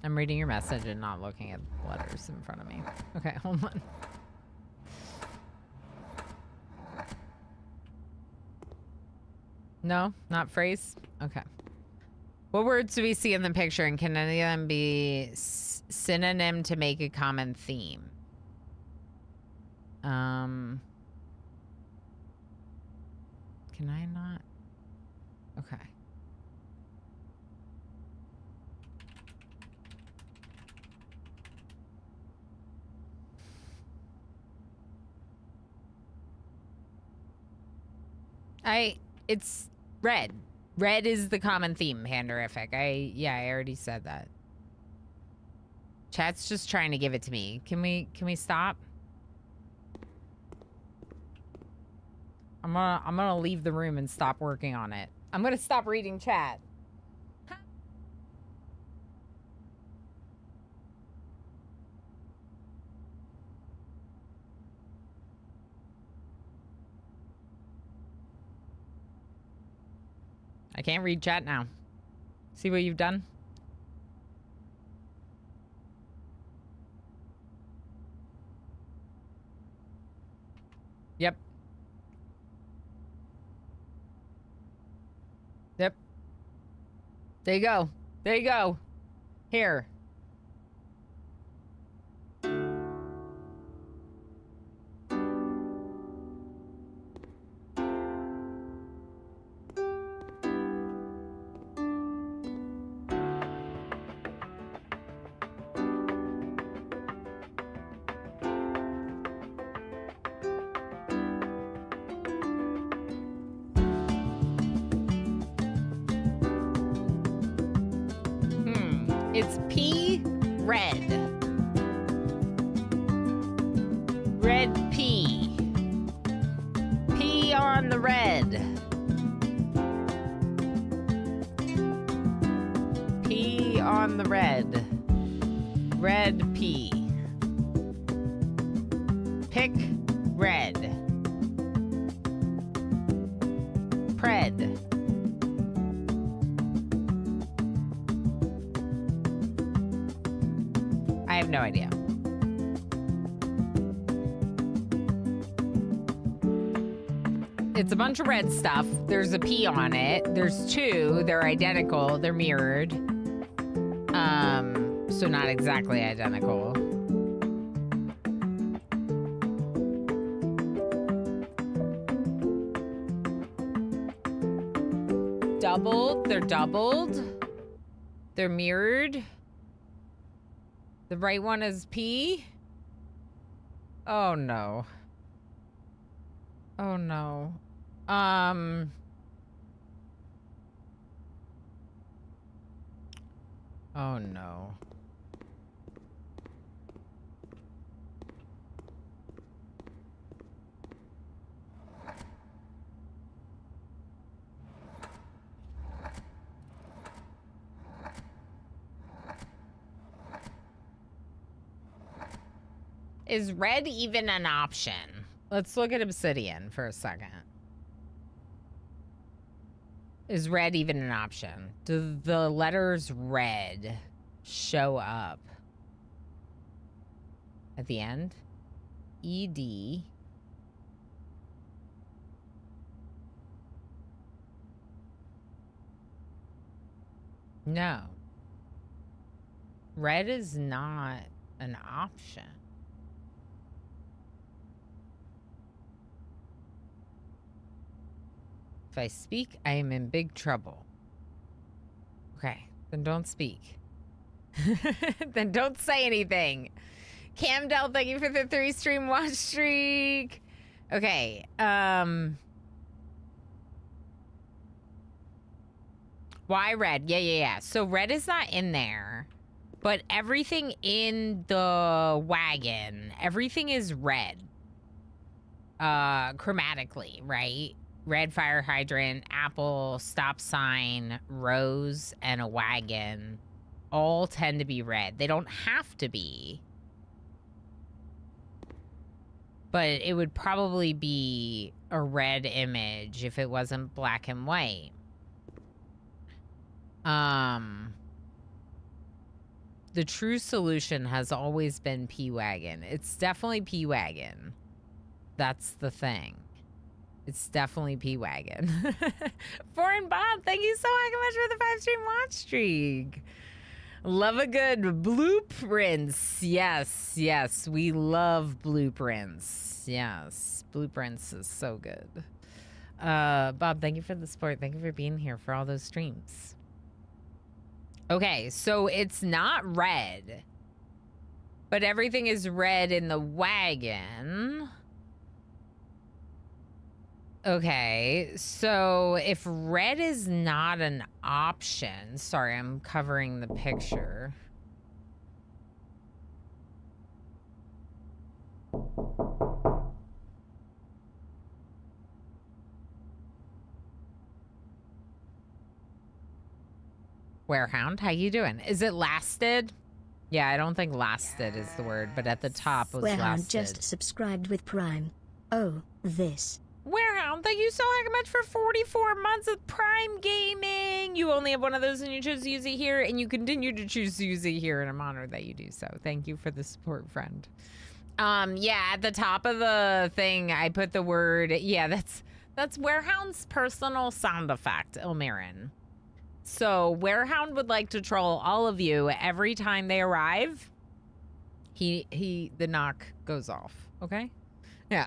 I'm reading your message and not looking at letters in front of me. Okay, hold on. No, not phrase? Okay. What words do we see in the picture, and can any of them be synonym to make a common theme? Can I not? Okay. It's red. Red is the common theme, Panderific. I already said that. Chat's just trying to give it to me. Can we stop? I'm gonna leave the room and stop working on it. I'm gonna stop reading chat. I can't read chat now. See what you've done? Yep. Yep. There you go. There you go. Here. It's P red. Red P. P on the red. P on the red. Red P. Pick red. Pred. I have no idea. It's a bunch of red stuff. There's a P on it. There's two. They're identical. They're mirrored. So not exactly identical. Doubled. They're doubled. They're mirrored. The right one is P. Oh no. Oh no. Oh no. Is red even an option? Let's look at Obsidian for a second. Is red even an option? Do the letters red show up at the end? ED. No. Red is not an option. If I speak, I am in big trouble. Okay, then don't speak. Then don't say anything. Camdell, thank you for the 3-stream watch streak. Okay, why red? Yeah. So red is not in there, but everything in the wagon, everything is red. Chromatically, right? Red fire hydrant, apple, stop sign, rose, and a wagon all tend to be red. They don't have to be. But it would probably be a red image if it wasn't black and white. The true solution has always been P-Wagon. It's definitely P-Wagon. That's the thing. It's definitely P-Wagon. Foreign Bob, thank you so much for the 5-stream watch streak. Love a good blueprints. Yes, we love blueprints. Yes, blueprints is so good. Bob, thank you for the support. Thank you for being here for all those streams. Okay, so it's not red, but everything is red in the wagon. Okay, so if red is not an option, sorry, I'm covering the picture. Warehound, how you doing? Is it lasted? Yeah, I don't think lasted is the word, but at the top was Warehound lasted. just subscribed with Prime. Oh, this. Warehound, thank you so much for 44 months of Prime Gaming. You only have one of those and you chose to use it here, and you continue to choose to use it here, and I'm honored that you do so. Thank you for the support, friend. Yeah, at the top of the thing, I put the word, yeah, that's Warehound's personal sound effect, Ilmarin. So Warehound would like to troll all of you every time they arrive. The knock goes off, okay? Yeah.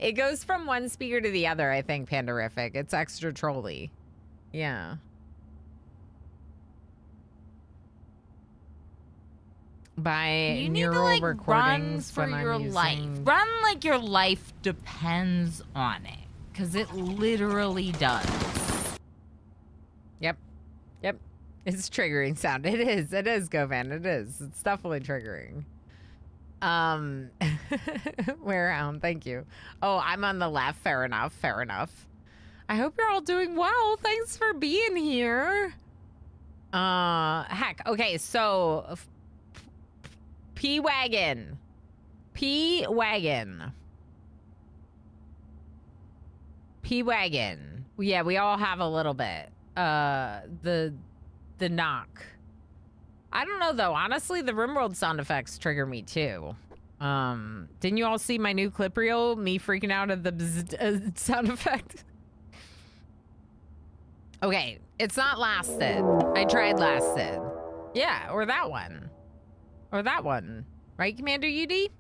It goes from one speaker to the other, I think, Pandarific. It's extra trolly. Yeah. By you need to, neural like, recordings run for when your I'm life. using... Run like your life depends on it. Because it literally does. Yep. It's triggering sound. It is, Govan. It is. It's definitely triggering. Warehound, thank you. Oh, I'm on the left. Fair enough. I hope you're all doing well. Thanks for being here. Heck. Okay, so P-Wagon. Yeah, we all have a little bit. The knock. I don't know, though. Honestly, the RimWorld sound effects trigger me, too. Didn't you all see my new clip reel? Me freaking out at the sound effect? Okay, it's not lasted. I tried lasted. Yeah, or that one. Or that one. Right, Commander UD?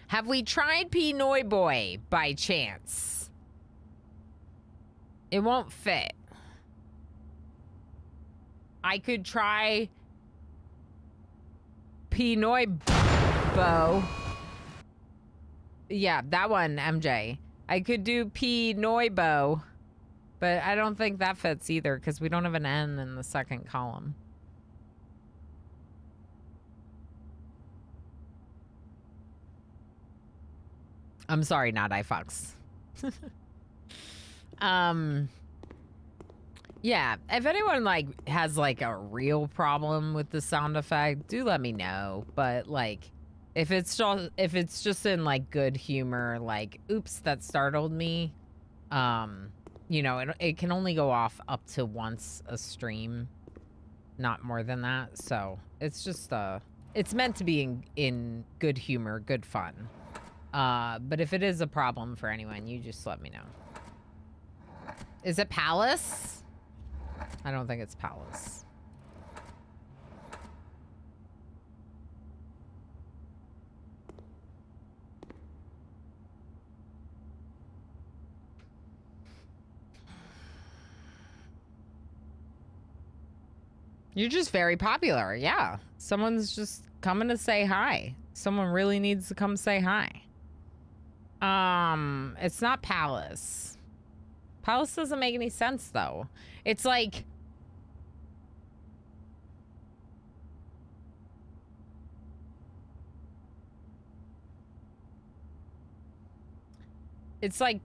Have we tried Pinoy Boy by chance? It won't fit. I could try Pinoy Bo. Yeah, that one, MJ. I could do Pinoy Bo, but I don't think that fits either because we don't have an N in the second column. I'm sorry, not iFox. Yeah, if anyone like has like a real problem with the sound effect, do let me know. But like, if it's just in like good humor, like, oops, that startled me. You know, it can only go off up to once a stream, not more than that. So it's just it's meant to be in good humor, good fun. But if it is a problem for anyone, you just let me know. Is it Palace? I don't think it's Palace. You're just very popular. Yeah. Someone's just coming to say hi. Someone really needs to come say hi. It's not Palace. Palace doesn't make any sense though. It's like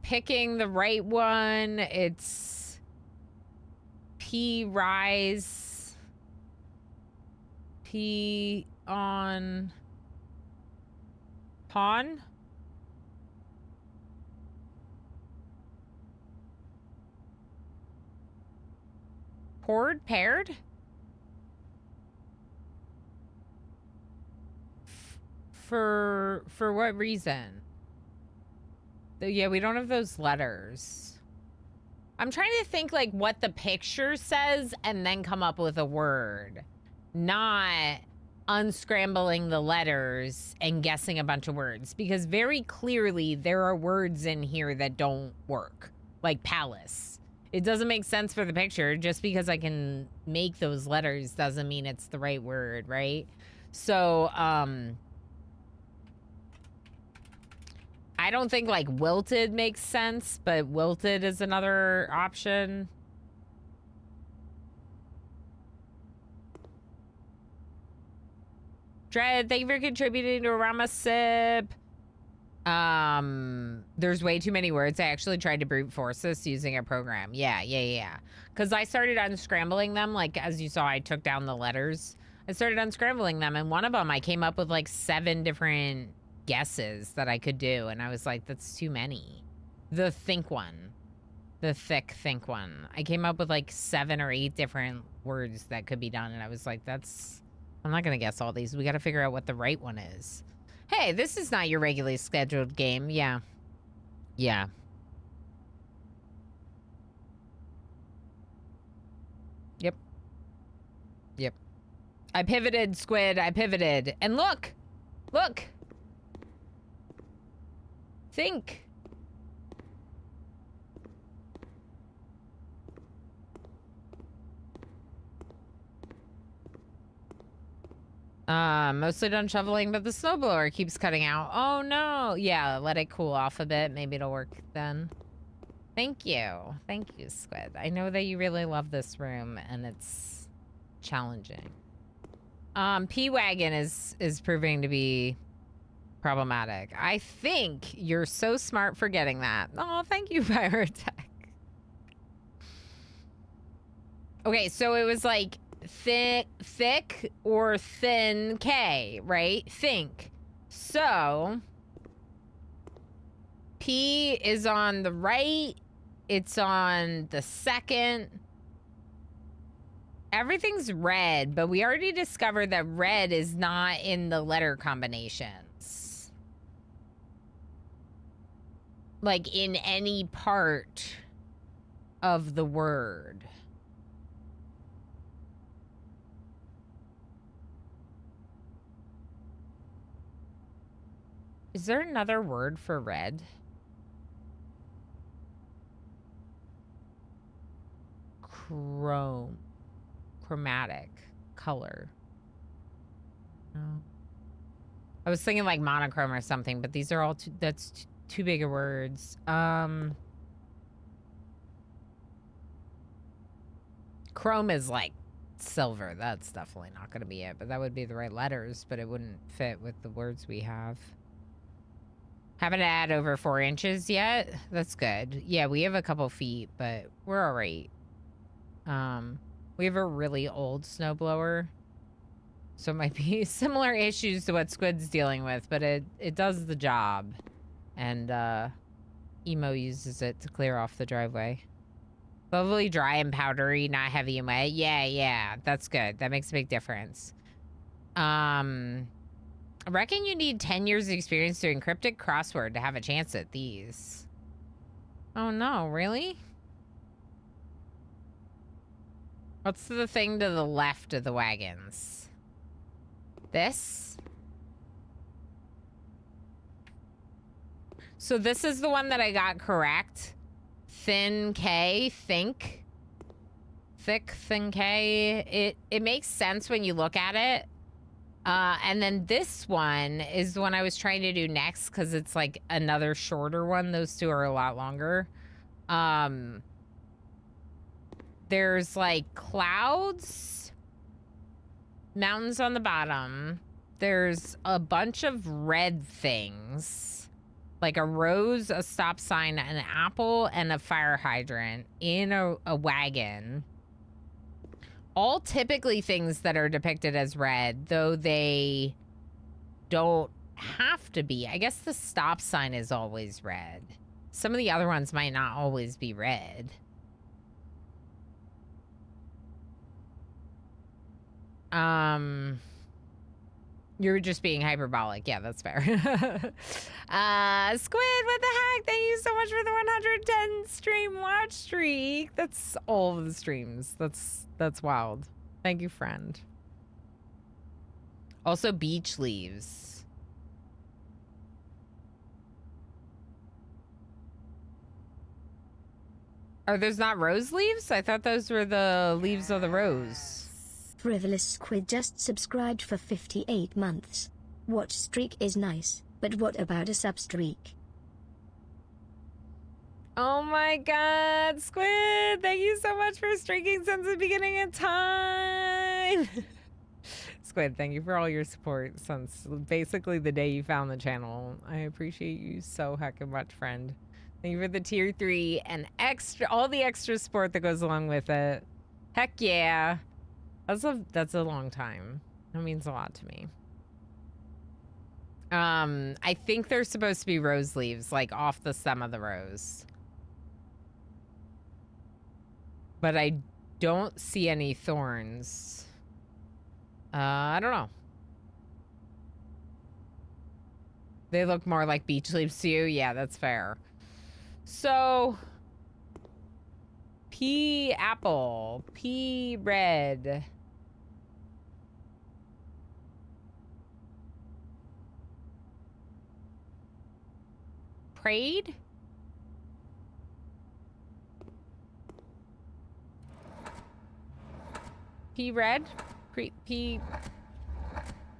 picking the right one. It's P rise. P on pawn. Paired? For what reason? Yeah, we don't have those letters. I'm trying to think like what the picture says and then come up with a word. Not unscrambling the letters and guessing a bunch of words. Because very clearly there are words in here that don't work. Like palace. It doesn't make sense for the picture. Just because I can make those letters doesn't mean it's the right word, right? So, I don't think like wilted makes sense, but wilted is another option. Dread, thank you for contributing to Rama Sip. There's way too many words. I actually tried to brute force this using a program. Yeah. Because I started unscrambling them. Like, as you saw, I took down the letters. I started unscrambling them, and one of them I came up with like 7 different guesses that I could do, and I was like, that's too many. The think one. The thick think one. I came up with like 7 or 8 different words that could be done, and I was like, I'm not gonna guess all these. We gotta figure out what the right one is. Hey, this is not your regularly scheduled game. Yeah. Yep. I pivoted, Squid. I pivoted. And look! Think. Mostly done shoveling, but the snowblower keeps cutting out. Oh no. Yeah, let it cool off a bit. Maybe it'll work then. Thank you, Squid. I know that you really love this room, and it's challenging. P-Wagon is proving to be problematic. I think you're so smart for getting that. Oh, thank you, Pyrotech. Okay, so it was like thick or thin K, right? Think. So P is on the right. It's on the second. Everything's red, but we already discovered that red is not in the letter combinations. Like in any part of the word. Is there another word for red? Chromatic color. No. I was thinking like monochrome or something, but these are all that's too big of words. Chrome is like silver. That's definitely not going to be it, but that would be the right letters, but it wouldn't fit with the words we have. Haven't had over 4 inches yet. That's good. Yeah, we have a couple feet, but we're all right. We have a really old snowblower, so it might be similar issues to what Squid's dealing with, but it does the job. And Emo uses it to clear off the driveway. Lovely, dry and powdery, not heavy and wet. Yeah, that's good. That makes a big difference. I reckon you need 10 years of experience doing cryptic crossword to have a chance at these. Oh no, really? What's the thing to the left of the wagons? This? So this is the one that I got correct. Thin K, think. Thick, thin K. It makes sense when you look at it. And then this one is the one I was trying to do next because it's like another shorter one. Those two are a lot longer. There's like clouds, mountains on the bottom. There's a bunch of red things, like a rose, a stop sign, an apple, and a fire hydrant in a wagon. All typically things that are depicted as red, though they don't have to be. I guess the stop sign is always red. Some of the other ones might not always be red. You're just being hyperbolic. Yeah, that's fair. Squid, what the heck? Thank you so much for the 110 stream watch streak. That's all of the streams. That's wild. Thank you, friend. Also, beach leaves. Are those not rose leaves? I thought those were the leaves of the rose. Frivolous Squid just subscribed for 58 months. Watch streak is nice, but what about a sub streak? Oh my god, Squid! Thank you so much for streaking since the beginning of time! Squid, thank you for all your support since basically the day you found the channel. I appreciate you so heckin' much, friend. Thank you for the tier 3 and all the extra support that goes along with it. Heck yeah! That's a long time. That means a lot to me. I think they're supposed to be rose leaves, like off the stem of the rose. But I don't see any thorns. I don't know. They look more like beach leaves to you? Yeah, that's fair. So, P apple, P red. Prayed? P red? P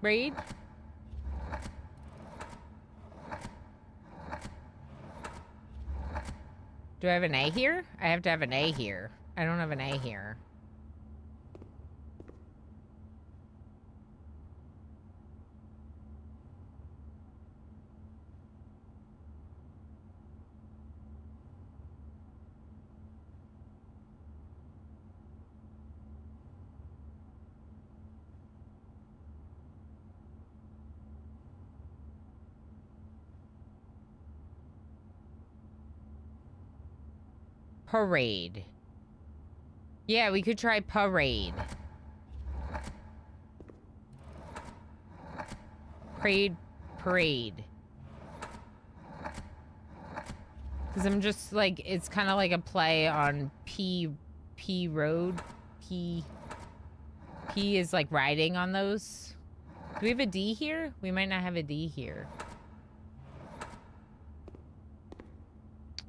raid? Do I have an A here? I have to have an A here. I don't have an A here. Parade. Yeah, we could try parade. Parade. Because I'm just like, it's kind of like a play on P road. P is like riding on those. Do we have a D here? We might not have a D here.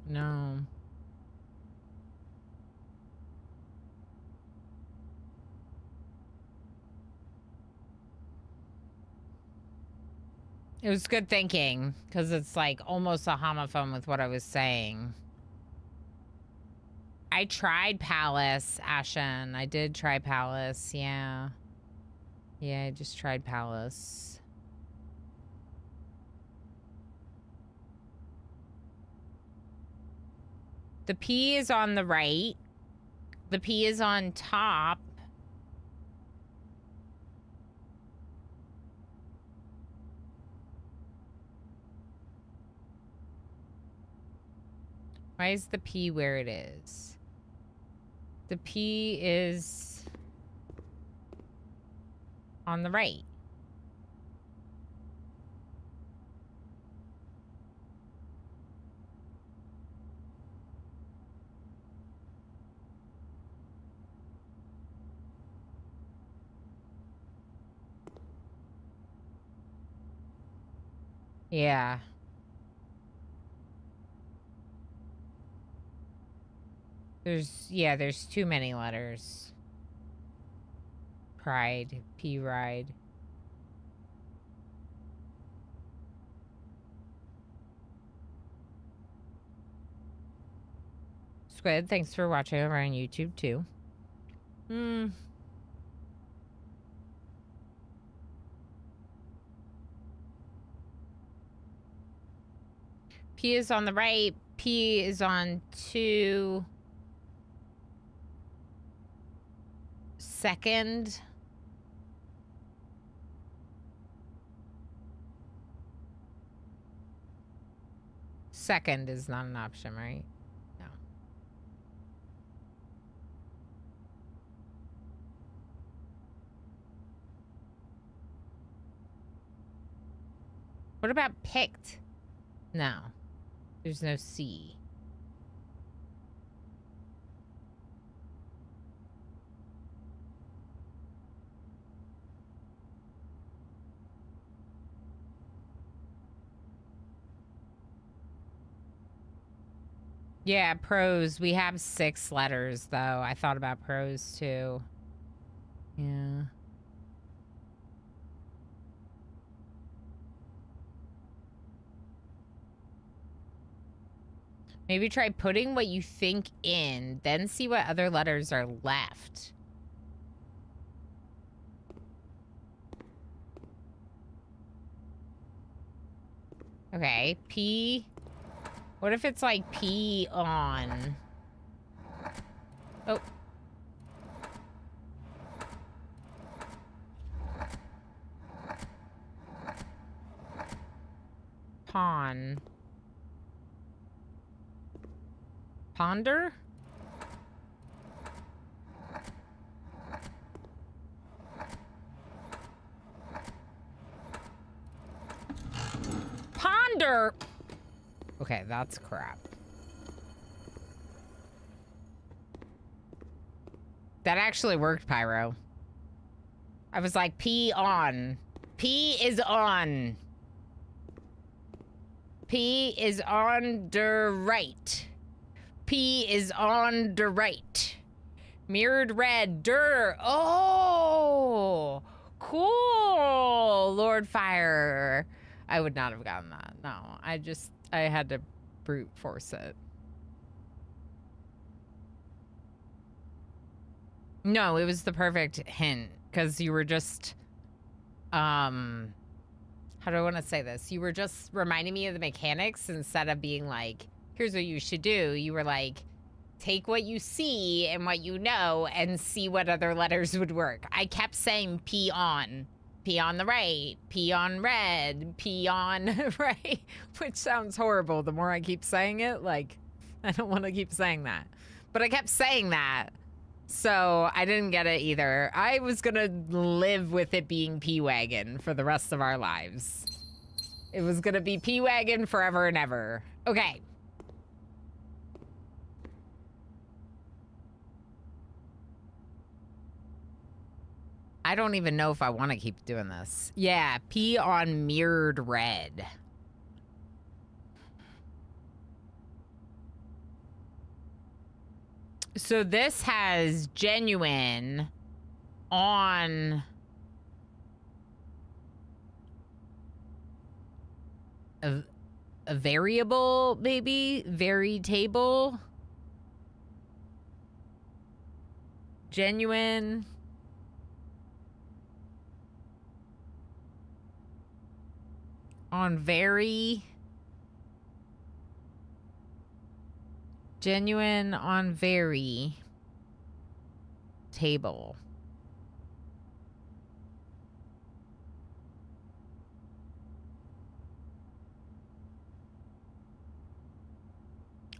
No. It was good thinking, because it's like almost a homophone with what I was saying. I tried Palace, Ashen. I did try Palace, yeah. Yeah, I just tried Palace. The P is on the right. The P is on top. Why is the P where it is? The P is on the right. Yeah. There's too many letters. Pride, P-ride. Squid, thanks for watching over on YouTube too. P is on the right. P is on 2. Second. Second is not an option, right? No. What about picked? No. There's no C. Yeah, prose. We have 6 letters, though. I thought about prose, too. Yeah. Maybe try putting what you think in, then see what other letters are left. Okay, P... What if it's like P on? Oh. Pawn. Ponder? Ponder! Okay, that's crap. That actually worked, Pyro. I was like, P on. P is on. P is on the right. P is on the right. Mirrored red, Oh! Cool! Lord Fire. I would not have gotten that. No, I had to brute force it. No, it was the perfect hint, because you were just, how do I want to say this? You were just reminding me of the mechanics instead of being like, here's what you should do. You were like, take what you see and what you know and see what other letters would work. I kept saying P on the right, P on red, P on right, which sounds horrible the more I keep saying it. Like, I don't want to keep saying that. But I kept saying that. So I didn't get it either. I was going to live with it being P-Wagon for the rest of our lives. It was going to be P-Wagon forever and ever. Okay. I don't even know if I want to keep doing this. Yeah, pee on mirrored red. So this has genuine on a variable, maybe? Veritable. Genuine. On very. Genuine on very. Table.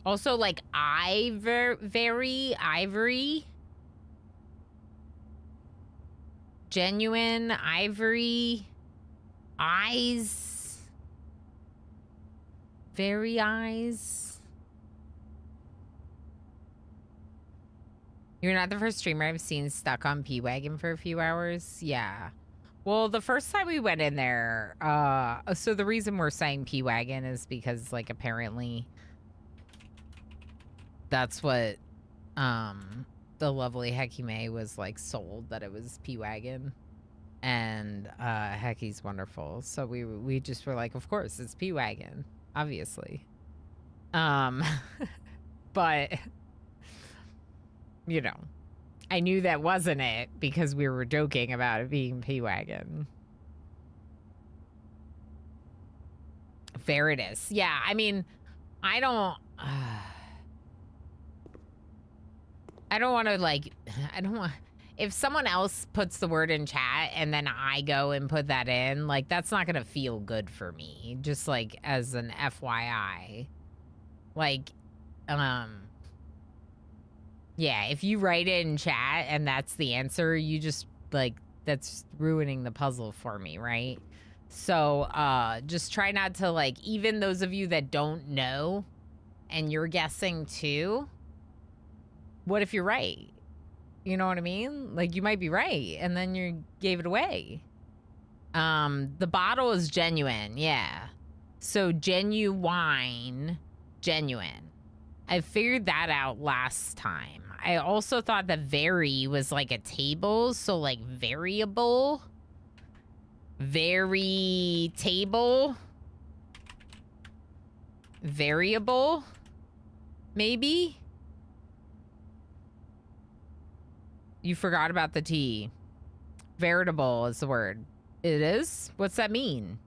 Also, like, ivory. Genuine, ivory. Eyes. Very eyes. You're not the first streamer I've seen stuck on P-Wagon for a few hours. Yeah. Well, the first time we went in there, so the reason we're saying P-Wagon is because, like, apparently that's what the lovely Hekime was, like, sold, that it was P-Wagon. And Heki's wonderful. So we just were like, of course, it's P-Wagon, obviously. But, you know, I knew that wasn't it because we were joking about it being P-Wagon. Veritas. Yeah, I mean, I don't want to, like, if someone else puts the word in chat and then I go and put that in, like, that's not going to feel good for me. Just, like, as an FYI. Like, yeah, if you write it in chat and that's the answer, you just, like, that's ruining the puzzle for me, right? So, just try not to, like, even those of you that don't know and you're guessing too, what if you're right? You know what I mean? Like, you might be right, and then you gave it away. The bottle is genuine, yeah. So, genuine. I figured that out last time. I also thought that very was like a table, so like variable. Very table. Variable. Maybe? You forgot about the T. Veritable is the word. It is? What's that mean?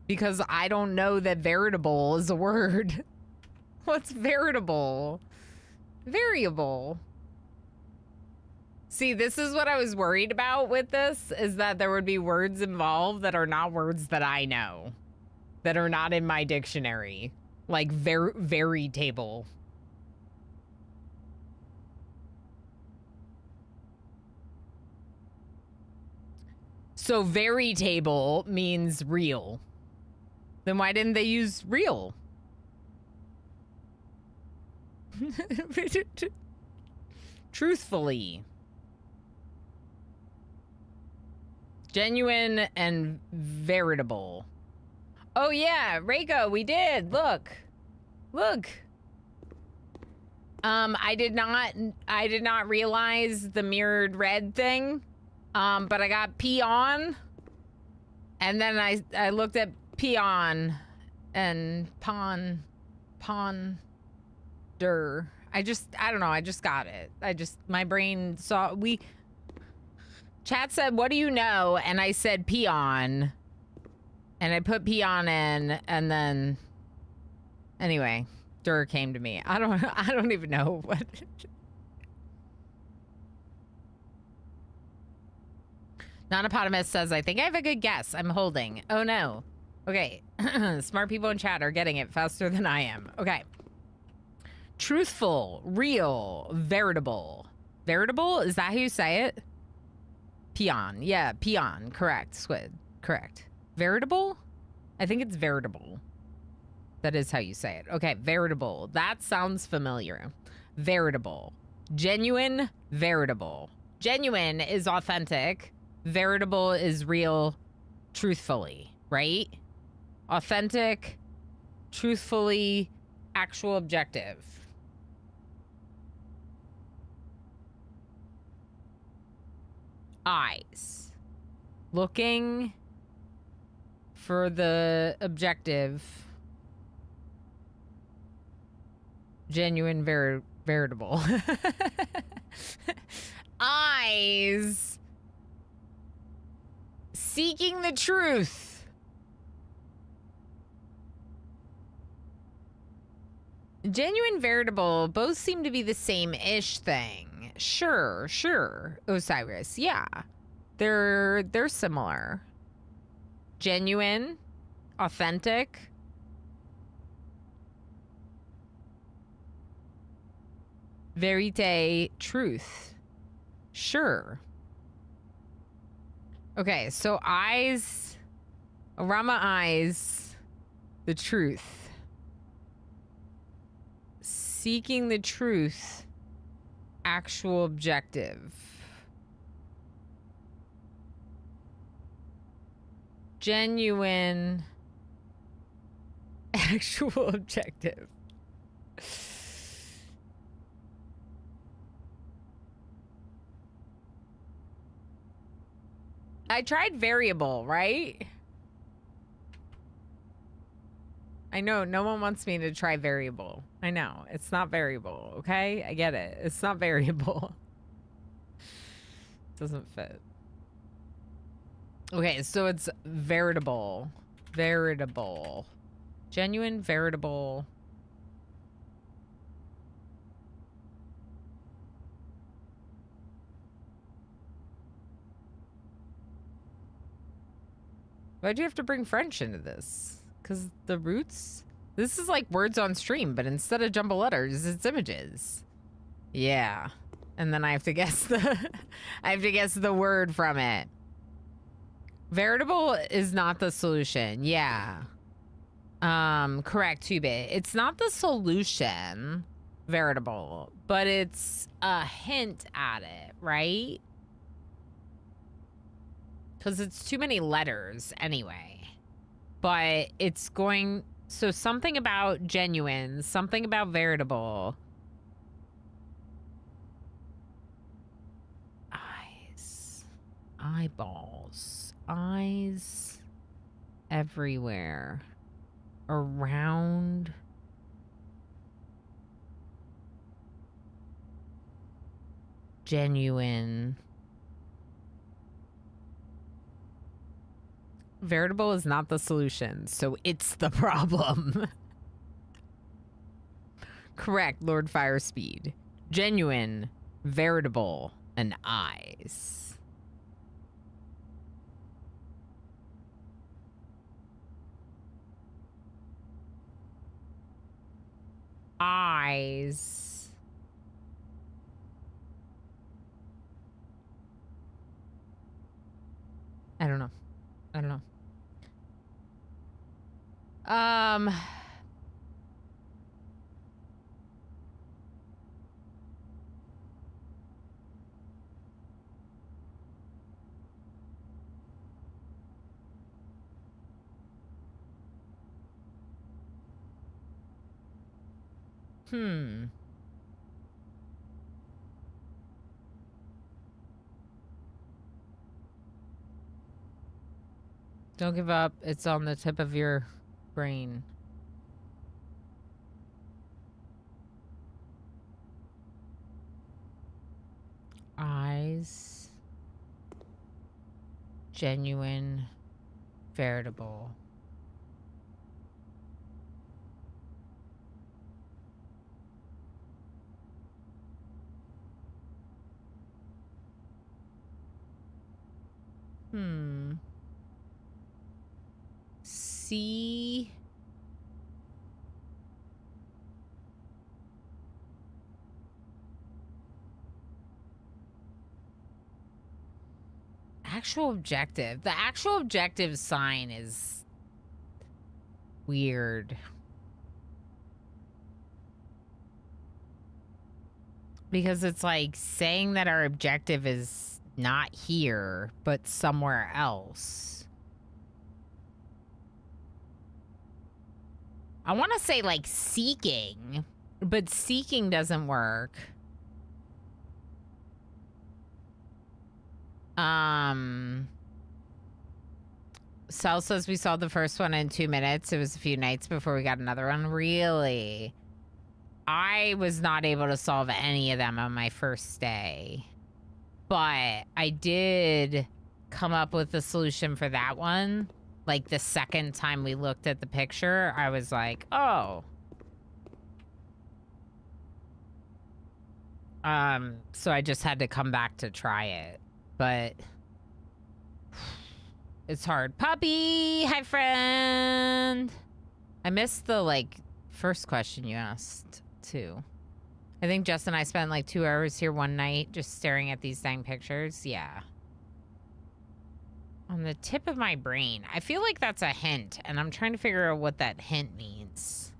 Because I don't know that veritable is a word. What's veritable? Variable. See, this is what I was worried about with this, is that there would be words involved that are not words that I know. That are not in my dictionary. Like very table. So very table means real. Then why didn't they use real? Truthfully. Genuine and veritable. Oh yeah, Reiko, we did. Look. I did not realize the mirrored red thing. But I got peon, and then I looked at peon and ponder. I don't know, I just got it. My brain saw, chat said, what do you know? And I said peon, and I put peon in, and then, anyway, came to me. I don't even know what. Nonopotamus says, I think I have a good guess. I'm holding. Oh, no. Okay. Smart people in chat are getting it faster than I am. Okay. Truthful, real, veritable. Veritable? Is that how you say it? Peon. Yeah, peon. Correct, Squid. Correct. Veritable? I think it's veritable. That is how you say it. Okay, veritable. That sounds familiar. Veritable. Genuine, veritable. Genuine is authentic. Veritable is real, truthfully, right? Authentic, truthfully, actual objective. Eyes. Looking for the objective. Genuine, veritable. Eyes. Seeking the truth. Genuine, veritable both seem to be the same-ish thing. Sure, Osiris. Yeah. They're similar. Genuine, authentic. Verite, truth. Sure. Okay, so eyes, Arama eyes, the truth. Seeking the truth, actual objective. Genuine, actual objective. I tried variable, right? I know, no one wants me to try variable. I know, it's not variable, okay? I get it. It's not variable. Doesn't fit. Okay, so it's veritable. Veritable. Genuine, veritable. Why'd you have to bring French into this? Because the roots? This is like words on stream, but instead of jumble letters, it's images. Yeah. And then I have to guess the word from it. Veritable is not the solution. Yeah. Correct, 2-bit. It's not the solution, veritable, but it's a hint at it, right? Because it's too many letters anyway. But it's going... So something about genuine, something about veritable. Eyes. Eyeballs. Eyes everywhere. Around. Genuine. Veritable is not the solution, so it's the problem. Correct, Lord Firespeed. Genuine, veritable, and eyes. Eyes. I don't know. Don't give up. It's on the tip of your brain. Eyes. Genuine. Veritable. See. Actual objective. The actual objective sign is weird. Because it's like saying that our objective is not here, but somewhere else. I want to say like seeking, but seeking doesn't work. Sal says we saw the first one in 2 minutes. It was a few nights before we got another one. Really? I was not able to solve any of them on my first day. But I did come up with a solution for that one. Like the second time we looked at the picture, I was like, oh. So I just had to come back to try it. But it's hard. Puppy! Hi, friend! I missed the, like, first question you asked, too. I think Jess and I spent, like, 2 hours here one night just staring at these dang pictures. Yeah. On the tip of my brain. I feel like that's a hint, and I'm trying to figure out what that hint means.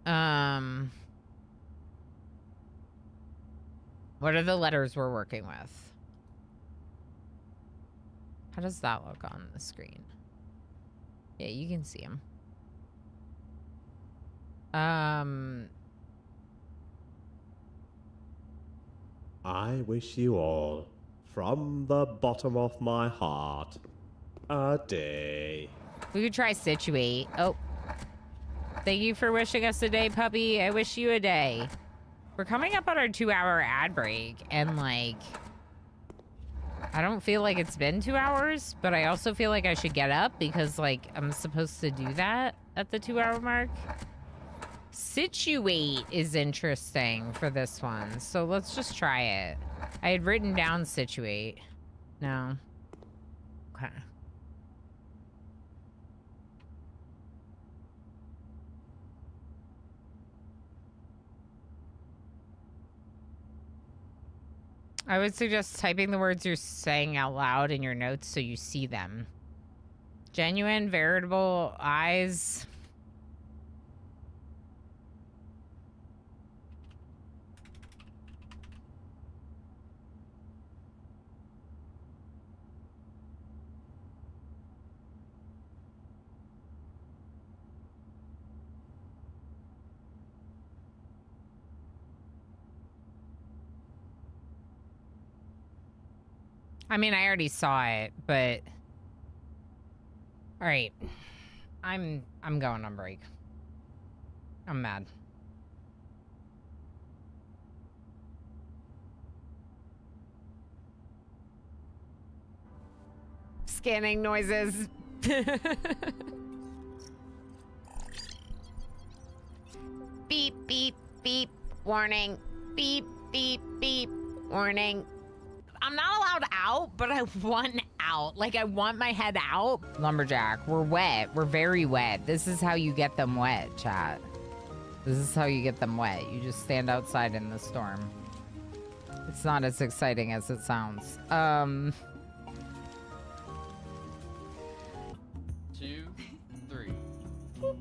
What are the letters we're working with? How does that look on the screen? Yeah, you can see them. I wish you all, from the bottom of my heart, a day. We could try situate. Oh. Thank you for wishing us a day, puppy. I wish you a day. We're coming up on our 2-hour ad break, and, like, I don't feel like it's been 2 hours, but I also feel like I should get up because, like, I'm supposed to do that at the 2-hour mark. Situate is interesting for this one, so let's just try it. I had written down situate. No. Okay. I would suggest typing the words you're saying out loud in your notes so you see them. Genuine, veritable, eyes. I mean, I already saw it, but all right. I'm going on break. I'm mad. Scanning noises. Beep, beep, beep. Warning. Beep, beep, beep. Warning. I'm not allowed out, but I want out. Like, I want my head out. Lumberjack, we're wet. We're very wet. This is how you get them wet, chat. This is how you get them wet. You just stand outside in the storm. It's not as exciting as it sounds. 2, 3. Give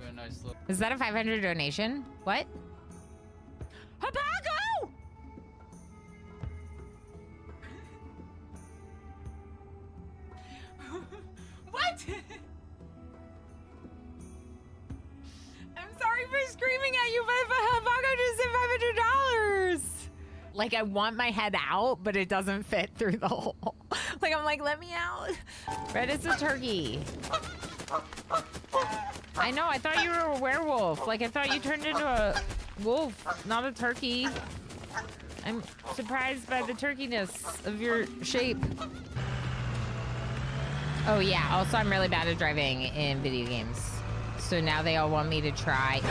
it a nice look. Is that a 500 donation? What? Habago! What? I'm sorry for screaming at you, but Habago just said $500. Like, I want my head out, but it doesn't fit through the hole. Like, I'm like, let me out. Red is a turkey. I know, I thought you were a werewolf. Like, I thought you turned into a wolf, not a turkey. I'm surprised by the turkeyness of your shape. Oh yeah, also I'm really bad at driving in video games. So now they all want me to try.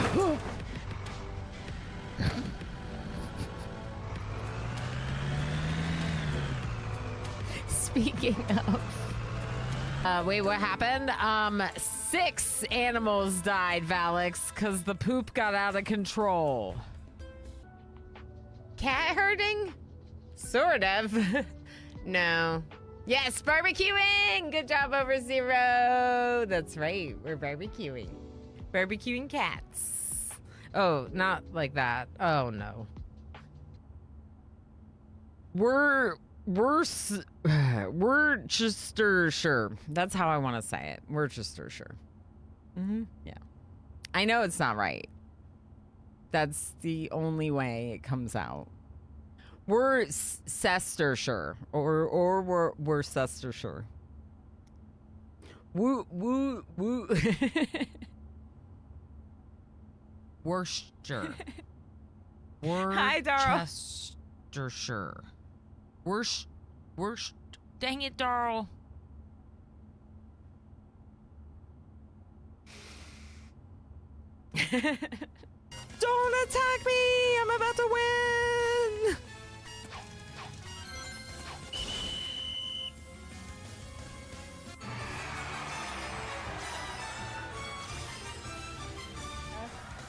Speaking of... wait, what happened? 6 animals died, Valix, because the poop got out of control. Cat herding? Sort of. No. Yes, barbecuing! Good job, Over0. That's right, we're barbecuing. Barbecuing cats. Oh, not like that. Oh, no. Worcestershire. That's how I want to say it. Worcestershire. Yeah. I know it's not right. That's the only way it comes out. Worcestershire or Worcestershire. Woo. Worcester. Hi, Darl. Worcestershire. Worcester. Dang it, Darl. Don't attack me! I'm about to win!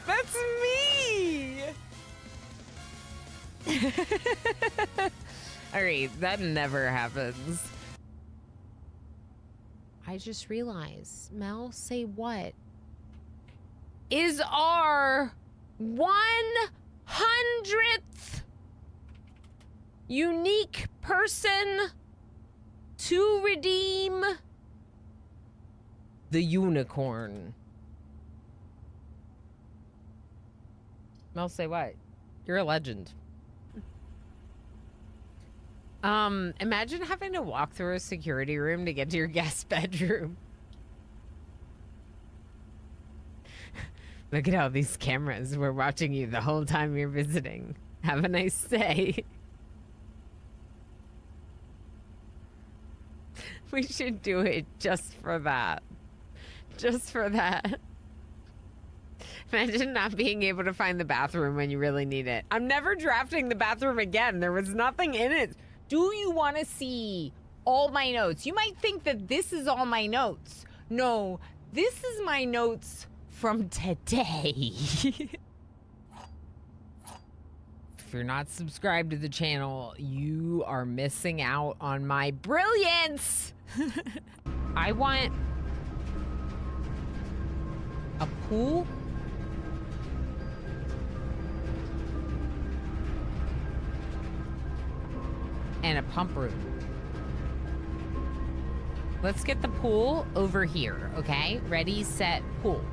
That's me! Alright, that never happens. I just realized. Mel, say what? Is our 100th unique person to redeem the unicorn. Mel, say what? You're a legend. Imagine having to walk through a security room to get to your guest bedroom. Look at all these cameras. We're watching you the whole time you're visiting. Have a nice day. We should do it just for that. Just for that. Imagine not being able to find the bathroom when you really need it. I'm never drafting the bathroom again. There was nothing in it. Do you want to see all my notes? You might think that this is all my notes. No, this is my notes from today. If you're not subscribed to the channel, you are missing out on my brilliance. I want a pool. And a pump room. Let's get the pool over here, okay? Ready, set, pool.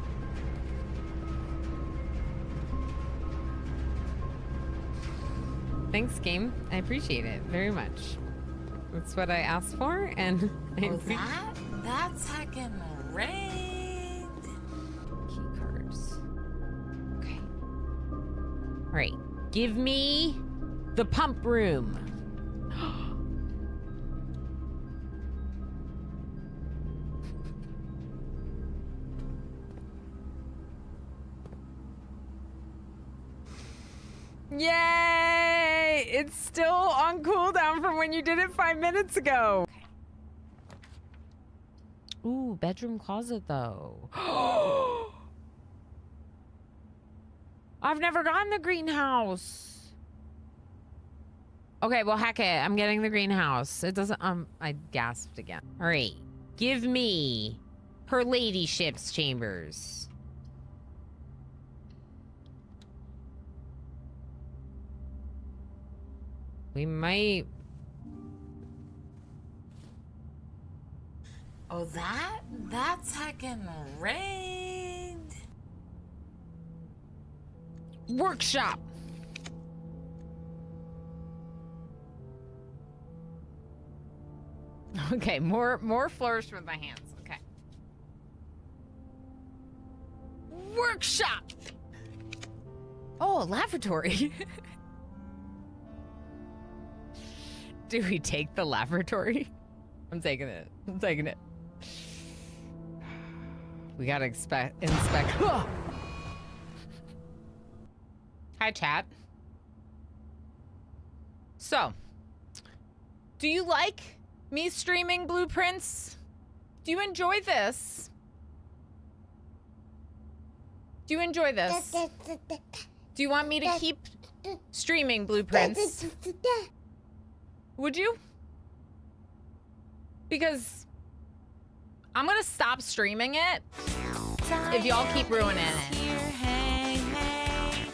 Thanks, game. I appreciate it very much. That's what I asked for, and That's heckin' raid. Key cards. Okay. All right. Give me the pump room. Yay! It's still on cooldown from when you did it 5 minutes ago. Ooh, bedroom closet though. I've never gotten the greenhouse. Okay, well, heck it. I'm getting the greenhouse. It doesn't, I gasped again. All right. Give me her ladyship's chambers. We might. Oh, that's heckin' raid. Workshop. Okay, more flourish with my hands. Okay. Workshop. Oh, a lavatory. Do we take the lavatory? I'm taking it. I'm taking it. We gotta inspect. Hi, chat. So, do you like me streaming blueprints? Do you enjoy this? Do you enjoy this? Do you want me to keep streaming blueprints? Would you? Because I'm gonna stop streaming it if y'all keep ruining it. Here, hey, hey.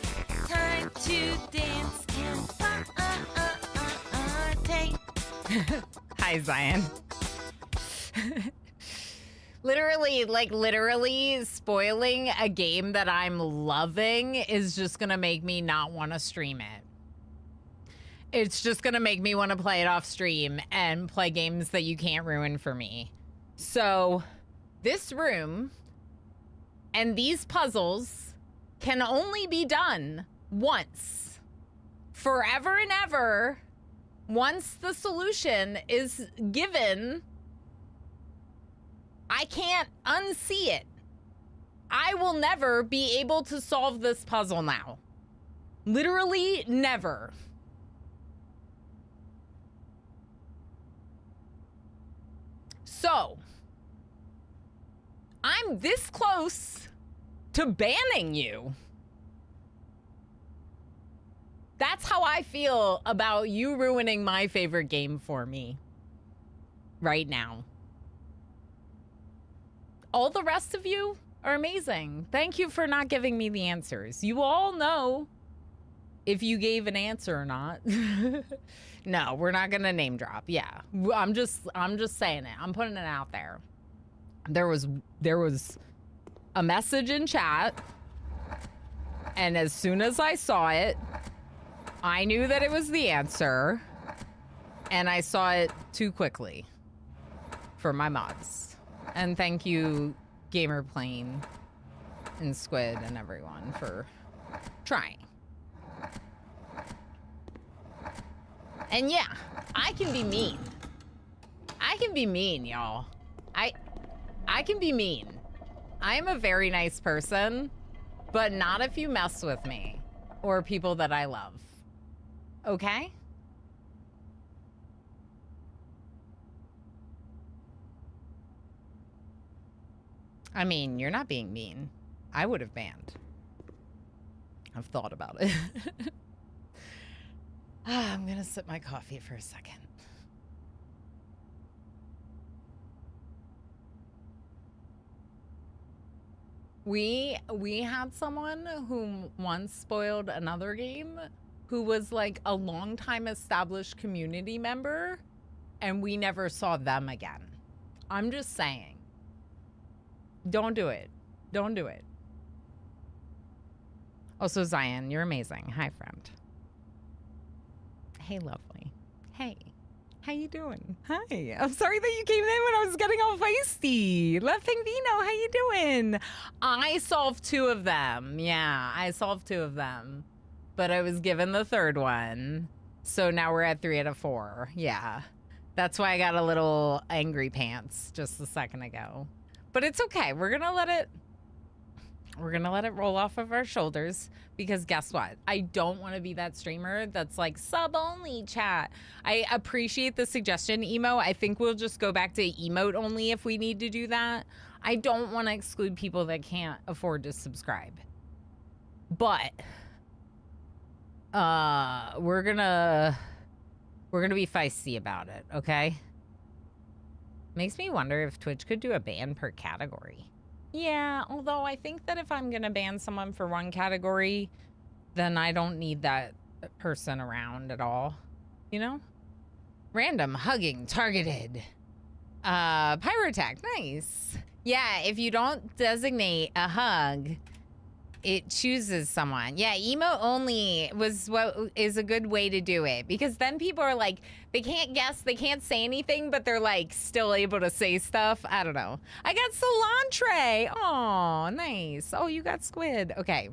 Time to dance and Hi, Zion. Literally spoiling a game that I'm loving is just gonna make me not want to stream it. It's just gonna make me want to play it off stream and play games that you can't ruin for me. So, this room and these puzzles can only be done once. Forever and ever, once the solution is given, I can't unsee it. I will never be able to solve this puzzle now. Literally never. So, I'm this close to banning you. That's how I feel about you ruining my favorite game for me right now. All the rest of you are amazing. Thank you for not giving me the answers. You all know if you gave an answer or not. No, we're not gonna name drop. Yeah, I'm just saying it. I'm putting it out there. There was a message in chat, and as soon as I saw it, I knew that it was the answer, and I saw it too quickly for my mods. And thank you, Gamerplane and Squid and everyone for trying. And yeah, I can be mean. I can be mean, y'all. I can be mean. I am a very nice person, but not if you mess with me or people that I love. Okay? I mean, you're not being mean. I would have banned. I've thought about it. I'm gonna sip my coffee for a second. We had someone who once spoiled another game who was like a longtime established community member, and we never saw them again. I'm just saying. Don't do it. Don't do it. Also, Zion, you're amazing. Hi, friend. Hey, lovely. Hey. How you doing? Hi. I'm sorry that you came in when I was getting all feisty. Left Vino, how you doing? I solved 2 of them. Yeah, I solved 2 of them. But I was given the 3rd one. So now we're at 3 out of 4. Yeah. That's why I got a little angry pants just a second ago. But it's okay. We're gonna let it roll off of our shoulders, because guess what? I don't want to be that streamer that's like sub only chat. I appreciate the suggestion, Emo. I think we'll just go back to emote only if we need to do that. I don't want to exclude people that can't afford to subscribe. But we're gonna be feisty about it, okay? Makes me wonder if Twitch could do a ban per category. Yeah, although I think that if I'm gonna ban someone for one category, then I don't need that person around at all, you know? Random, hugging, targeted. Pyro-attack, nice. Yeah, if you don't designate a hug, it chooses someone. Yeah, emo only was what is a good way to do it, because then people are like, they can't guess, they can't say anything, but they're like still able to say stuff. I don't know. I got cilantro. Oh, nice. Oh, you got squid. Okay.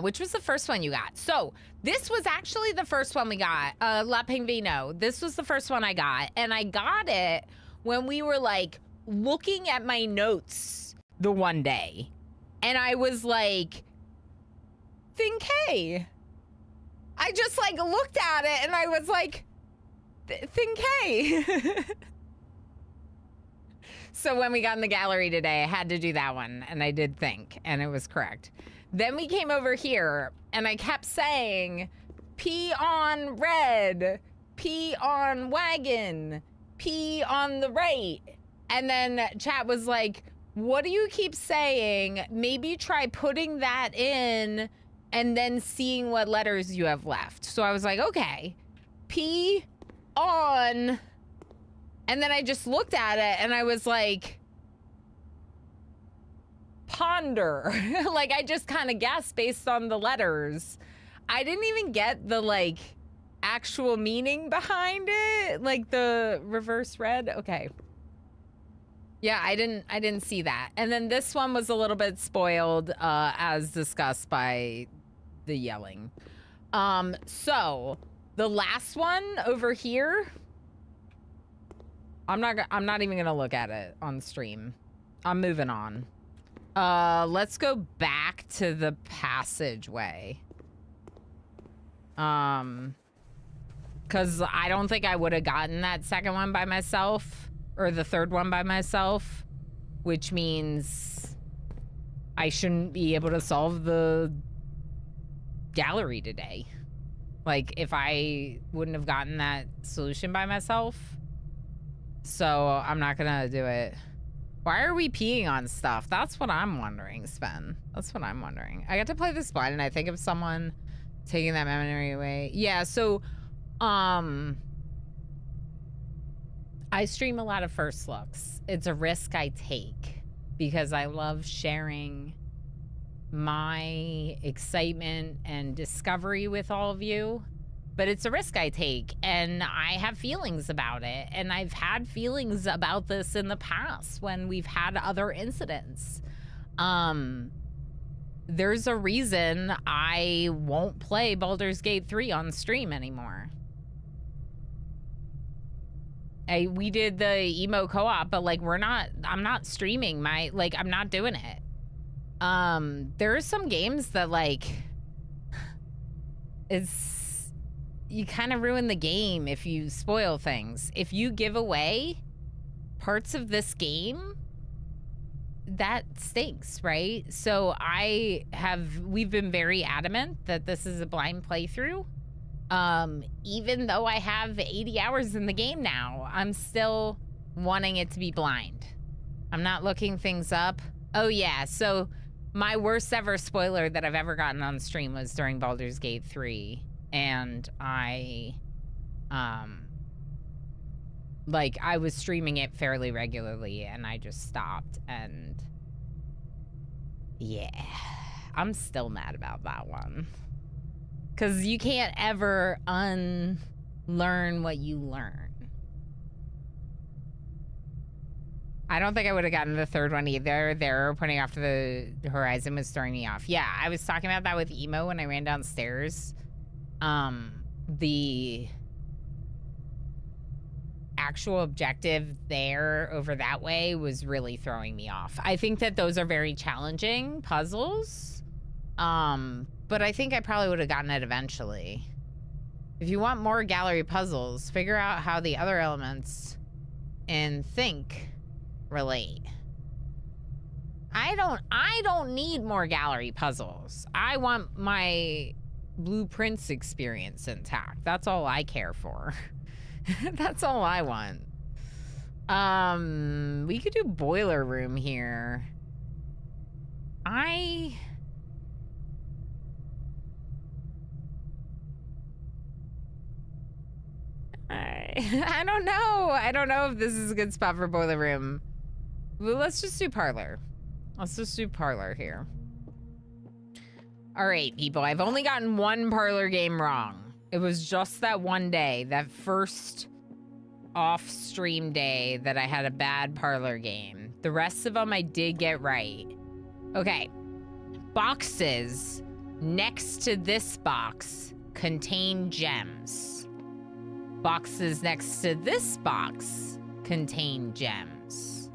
Which was the first one you got? So this was actually the first one we got. La Pingvino. This was the first one I got, and I got it when we were like looking at my notes the one day. And I was like, think, hey. I just like looked at it and I was like, think, hey. So when we got in the gallery today, I had to do that one. And I did think, and it was correct. Then we came over here and I kept saying, P on red, P on wagon, P on the right. And then chat was like, what do you keep saying? Maybe try putting that in and then seeing what letters you have left. So I was like, okay, P on, and then I just looked at it and I was like, ponder. Like, I just kind of guessed based on the letters. I didn't even get the, like, actual meaning behind it, like the reverse red. Okay. Yeah, I didn't see that. And then this one was a little bit spoiled, as discussed by the yelling. So the last one over here, I'm not even gonna look at it on stream. I'm moving on. Let's go back to the passageway. Cause I don't think I would have gotten that second one by myself, or the third one by myself, which means I shouldn't be able to solve the gallery today. Like, if I wouldn't have gotten that solution by myself. So I'm not gonna do it. Why are we peeing on stuff? That's what I'm wondering, Sven. That's what I'm wondering. I got to play this blind and I think of someone taking that memory away. Yeah, so I stream a lot of first looks. It's a risk I take because I love sharing my excitement and discovery with all of you. But it's a risk I take, and I have feelings about it. And I've had feelings about this in the past when we've had other incidents. There's a reason I won't play Baldur's Gate 3 on stream anymore. We did the emo co-op, but like I'm not streaming I'm not doing it. There are some games that like, you kind of ruin the game if you spoil things. If you give away parts of this game, that stinks, right? So we've been very adamant that this is a blind playthrough. Even though I have 80 hours in the game now, I'm still wanting it to be blind. I'm not looking things up. Oh yeah, so my worst ever spoiler that I've ever gotten on stream was during Baldur's Gate 3. And I was streaming it fairly regularly and I just stopped, and yeah, I'm still mad about that one. 'Cause you can't ever unlearn what you learn. I don't think I would have gotten the third one either. Their pointing off to the horizon was throwing me off. Yeah, I was talking about that with Emo when I ran downstairs. The actual objective there over that way was really throwing me off. I think that those are very challenging puzzles. But I think I probably would have gotten it eventually. If you want more gallery puzzles, figure out how the other elements in Think relate. I don't need more gallery puzzles. I want my Blueprints experience intact. That's all I care for. That's all I want. We could do boiler room here. I don't know. I don't know if this is a good spot for boiler room. Well, let's just do parlor. Let's just do parlor here. All right, people, I've only gotten one parlor game wrong. It was just that one day, that first off-stream day that I had a bad parlor game. The rest of them I did get right. Okay, boxes next to this box contain gems. Boxes next to this box contain gems.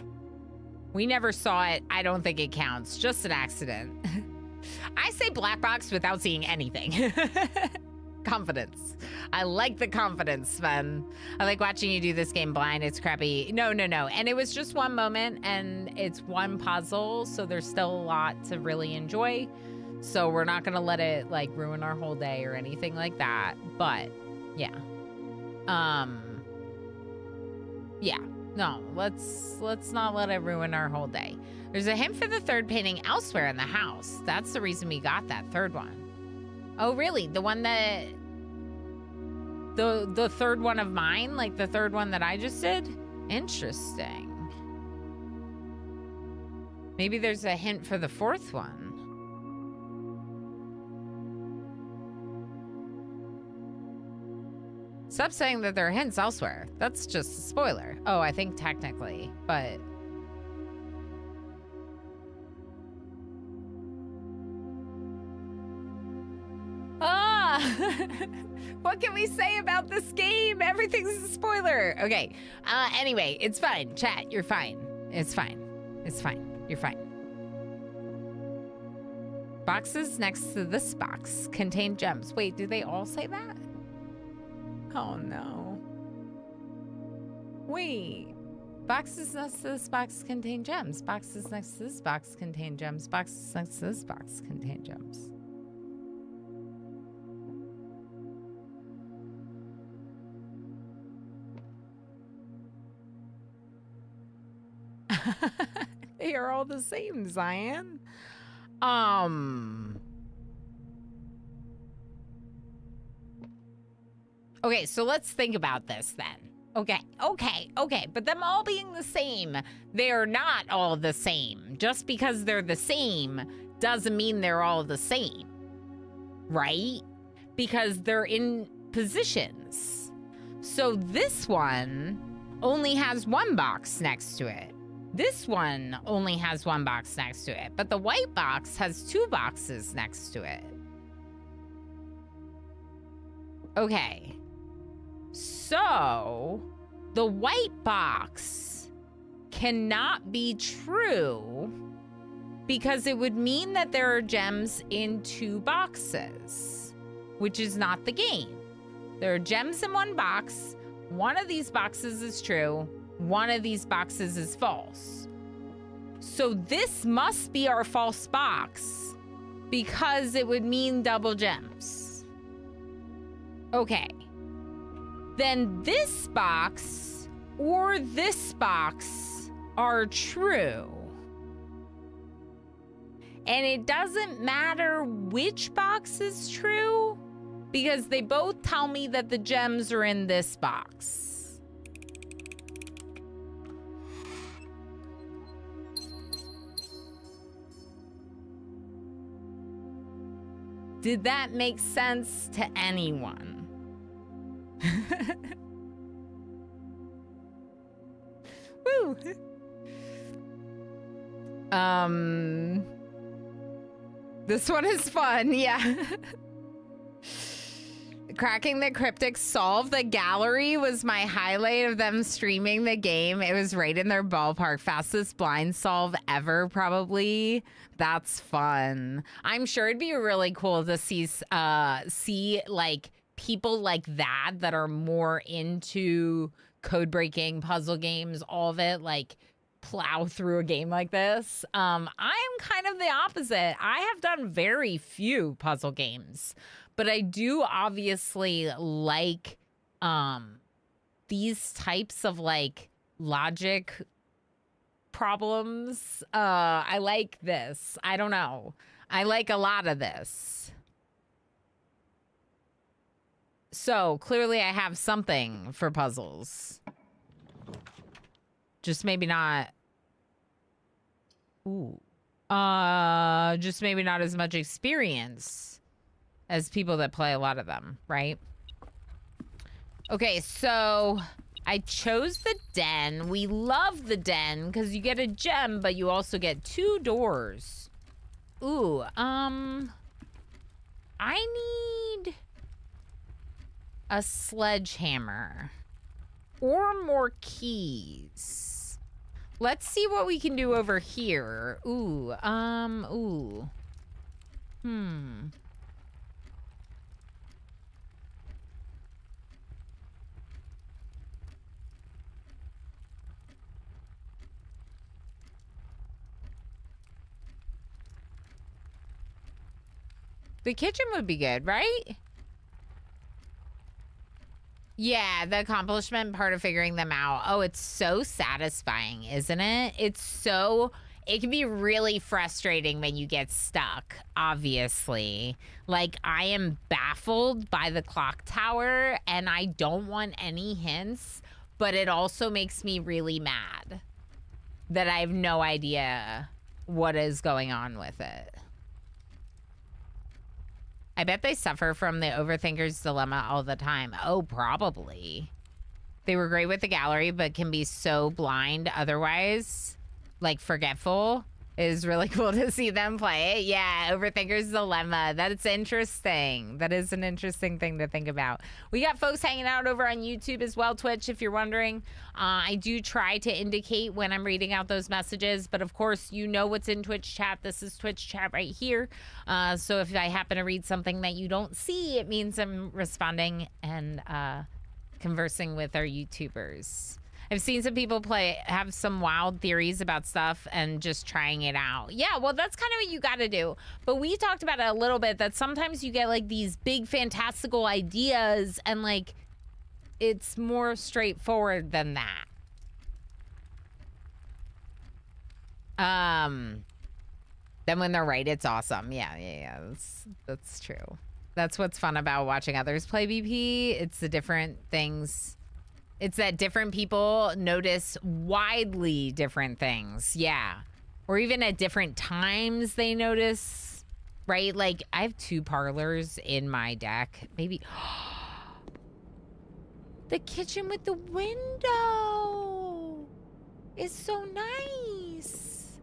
We never saw it. I don't think it counts. Just an accident. I say black box without seeing anything. Confidence. I like the confidence, Sven. I like watching you do this game blind. It's crappy. No. And it was just one moment and it's one puzzle, so there's still a lot to really enjoy. So we're not gonna let it like ruin our whole day or anything like that. But yeah. Yeah. No, let's not let it ruin our whole day. There's a hint for the third painting elsewhere in the house. That's the reason we got that third one. Oh, really? The one that... The third one of mine, like the third one that I just did? Interesting. Maybe there's a hint for the fourth one. Stop saying that there are hints elsewhere. That's just a spoiler. Oh, I think technically, but... What can we say about this game? Everything's a spoiler. Okay. Anyway, it's fine. Chat, you're fine. It's fine. It's fine. You're fine. Boxes next to this box contain gems. Wait, do they all say that? Oh no. Wait. Boxes next to this box contain gems. Boxes next to this box contain gems. Boxes next to this box contain gems. They are all the same, Zion. Okay, so let's think about this then. Okay. But them all being the same, they're not all the same. Just because they're the same doesn't mean they're all the same. Right? Because they're in positions. So this one only has one box next to it. This one only has one box next to it, but the white box has two boxes next to it. Okay. So, the white box cannot be true because it would mean that there are gems in two boxes, which is not the game. There are gems in one box. One of these boxes is true. One of these boxes is false. So this must be our false box because it would mean double gems. Okay. Then this box or this box are true. And it doesn't matter which box is true because they both tell me that the gems are in this box. Did that make sense to anyone? Woo. This one is fun, yeah. Cracking the Cryptic Solve the gallery was my highlight of them streaming the game. It was right in their ballpark. Fastest blind solve ever, probably. That's fun. I'm sure it'd be really cool to see like people like that are more into code breaking, puzzle games, all of it, like plow through a game like this. I am kind of the opposite. I have done very few puzzle games, but I do obviously like these types of like logic problems. I like this. I don't know. I like a lot of this. So clearly I have something for puzzles. Just maybe not. Ooh. Just maybe not as much experience as people that play a lot of them, right? Okay, so I chose the den. We love the den because you get a gem, but you also get 2 doors. Ooh, I need a sledgehammer or more keys. Let's see what we can do over here. Ooh, ooh. The kitchen would be good, right? Yeah, the accomplishment part of figuring them out. Oh, it's so satisfying, isn't it? It's so it can be really frustrating when you get stuck, obviously. Like, I am baffled by the clock tower, and I don't want any hints, but it also makes me really mad that I have no idea what is going on with it. I bet they suffer from the overthinker's dilemma all the time. Oh, probably. They were great with the gallery, but can be so blind otherwise, like forgetful. It is really cool to see them play it. Yeah, overthinker's dilemma. That's interesting. That is an interesting thing to think about. We got folks hanging out over on YouTube as well, Twitch, if you're wondering. I do try to indicate when I'm reading out those messages, but of course, you know what's in Twitch chat. This is Twitch chat right here. So if I happen to read something that you don't see, it means I'm responding and conversing with our YouTubers. I've seen some people have some wild theories about stuff and just trying it out. Yeah, well, that's kind of what you got to do. But we talked about it a little bit, that sometimes you get like these big fantastical ideas and like it's more straightforward than that. Then when they're right, it's awesome. Yeah. That's true. That's what's fun about watching others play BP. It's the different things. It's that different people notice widely different things. Yeah. Or even at different times they notice, right? Like, I have 2 parlors in my deck. Maybe. The kitchen with the window is so nice.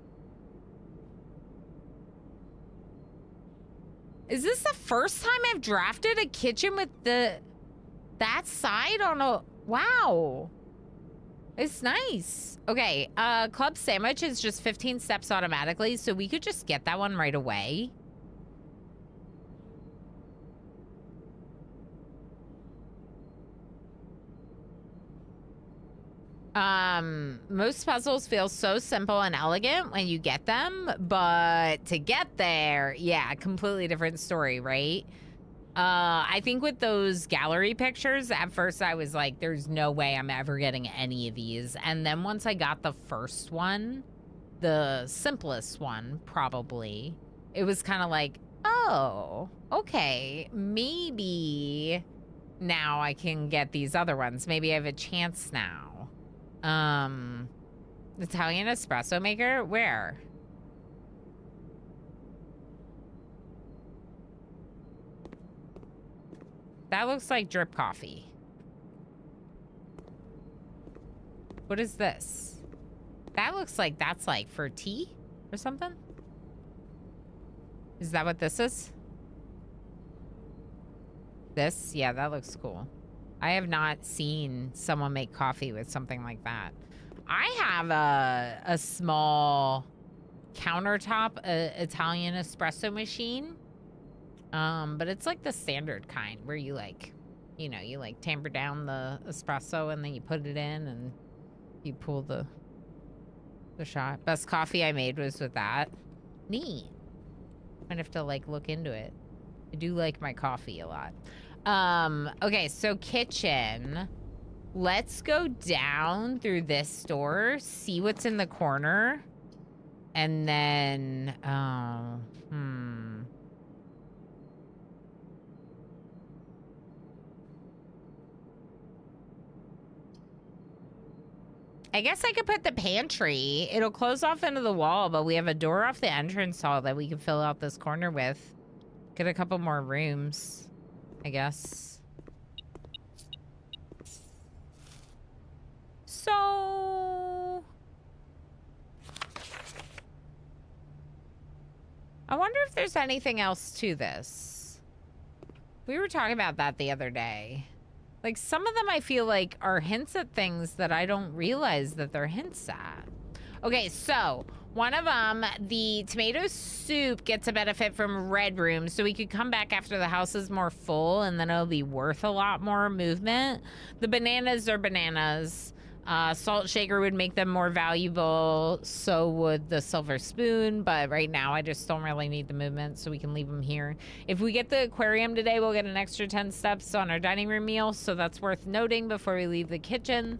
Is this the first time I've drafted a kitchen with that side on a... Wow. It's nice. Okay, Club Sandwich is just 15 steps automatically, so we could just get that one right away. Most puzzles feel so simple and elegant when you get them, but to get there, yeah, completely different story, right? I think with those gallery pictures, at first I was like, there's no way I'm ever getting any of these. And then once I got the first one, the simplest one, probably, it was kind of like, oh, okay, maybe now I can get these other ones. Maybe I have a chance now. Italian espresso maker? Where? That looks like drip coffee. What is this? That looks like that's like for tea or something? Is that what this is? This? Yeah, that looks cool. I have not seen someone make coffee with something like that. I have a small countertop Italian espresso machine. But it's like the standard kind where you like, you know, you like tamper down the espresso and then you put it in and you pull the shot. Best coffee I made was with that. Neat. Might have to like look into it. I do like my coffee a lot. Okay, so kitchen. Let's go down through this door, see what's in the corner, and then, I guess I could put the pantry. It'll close off into the wall, but we have a door off the entrance hall that we can fill out this corner with. Get a couple more rooms, I guess. So... I wonder if there's anything else to this. We were talking about that the other day. Like, some of them I feel like are hints at things that I don't realize that they're hints at. Okay, so one of them, the tomato soup gets a benefit from red room, so we could come back after the house is more full and then it'll be worth a lot more movement. The bananas are bananas. Salt shaker would make them more valuable, so would the silver spoon, but right now I just don't really need the movement, so we can leave them here. If we get the aquarium today, we'll get an extra 10 steps on our dining room meal, so that's worth noting before we leave the kitchen.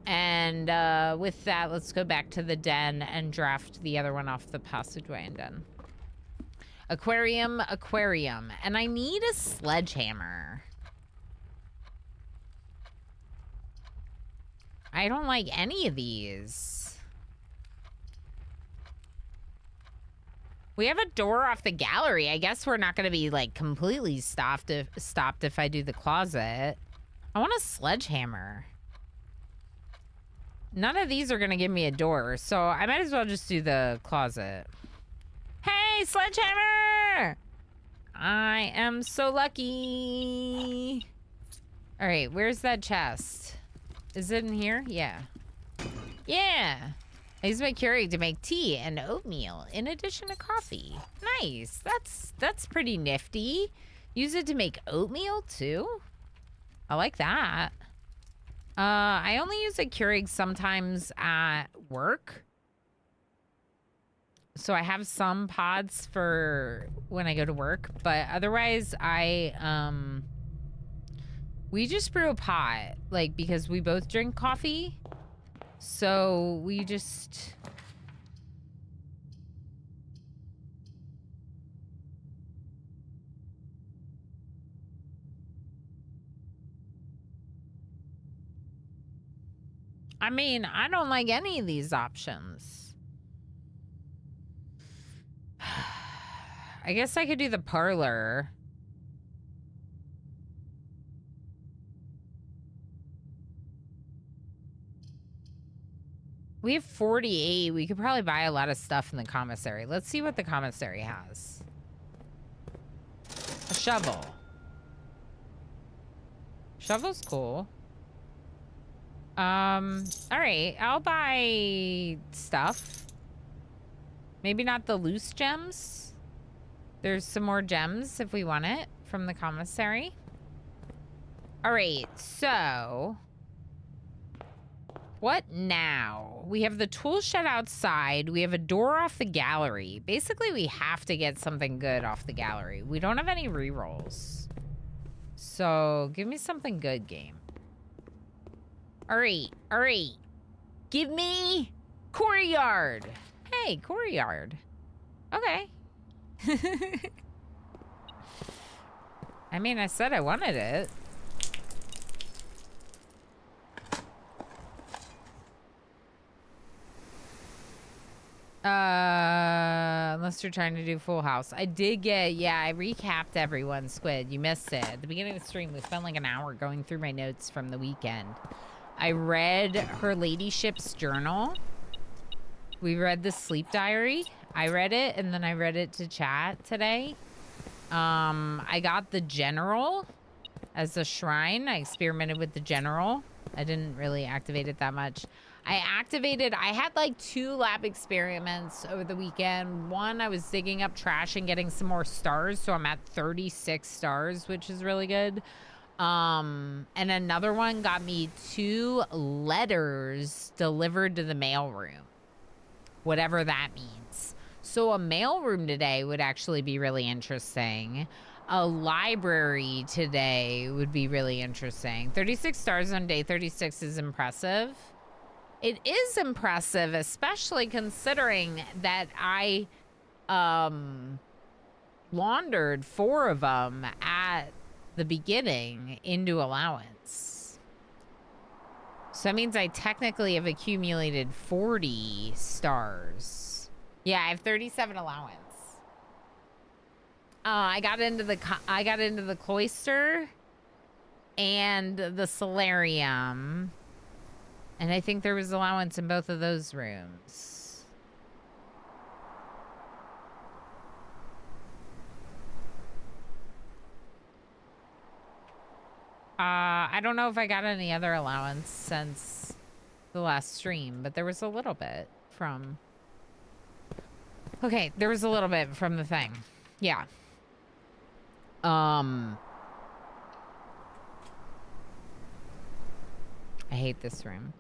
And with that, let's go back to the den and draft the other one off the passageway and den. Aquarium, aquarium. And I need a sledgehammer. I don't like any of these. We have a door off the gallery. I guess we're not going to be, like, completely stopped if I do the closet. I want a sledgehammer. None of these are going to give me a door, so I might as well just do the closet. Hey, sledgehammer! I am so lucky. All right, where's that chest? Is it in here? Yeah. Yeah. I use my Keurig to make tea and oatmeal in addition to coffee. Nice. That's pretty nifty. Use it to make oatmeal too? I like that. I only use a Keurig sometimes at work. So I have some pods for when I go to work, but otherwise we just brew a pot, like, because we both drink coffee. So we just... I mean, I don't like any of these options. I guess I could do the parlor. We have 48. We could probably buy a lot of stuff in the commissary. Let's see what the commissary has. A shovel. Shovel's cool. All right. I'll buy stuff. Maybe not the loose gems. There's some more gems if we want it from the commissary. All right. So... what now? We have the tool shed outside. We have a door off the gallery. Basically, we have to get something good off the gallery. We don't have any rerolls. So, give me something good, game. All right, all right. Give me Courtyard. Hey, Courtyard. Okay. I mean, I said I wanted it. Unless you're trying to do Full House. I did get, yeah, I recapped everyone, Squid. You missed it. At the beginning of the stream, we spent like an hour going through my notes from the weekend. I read Her Ladyship's journal. We read the sleep diary. I read it, and then I read it to chat today. I got the general as a shrine. I experimented with the general. I didn't really activate it that much. I had like 2 lab experiments over the weekend. One, I was digging up trash and getting some more stars, so I'm at 36 stars, which is really good. And another one got me 2 letters delivered to the mailroom, whatever that means. So a mailroom today would actually be really interesting. A library today would be really interesting. 36 stars on day 36 is impressive. It is impressive, especially considering that I laundered 4 of them at the beginning into allowance. So that means I technically have accumulated 40 stars. Yeah, I have 37 allowance. I got into the cloister and the solarium. And I think there was allowance in both of those rooms. I don't know if I got any other allowance since the last stream, but there was a little bit from... Okay, there was a little bit from the thing. Yeah. I hate this room.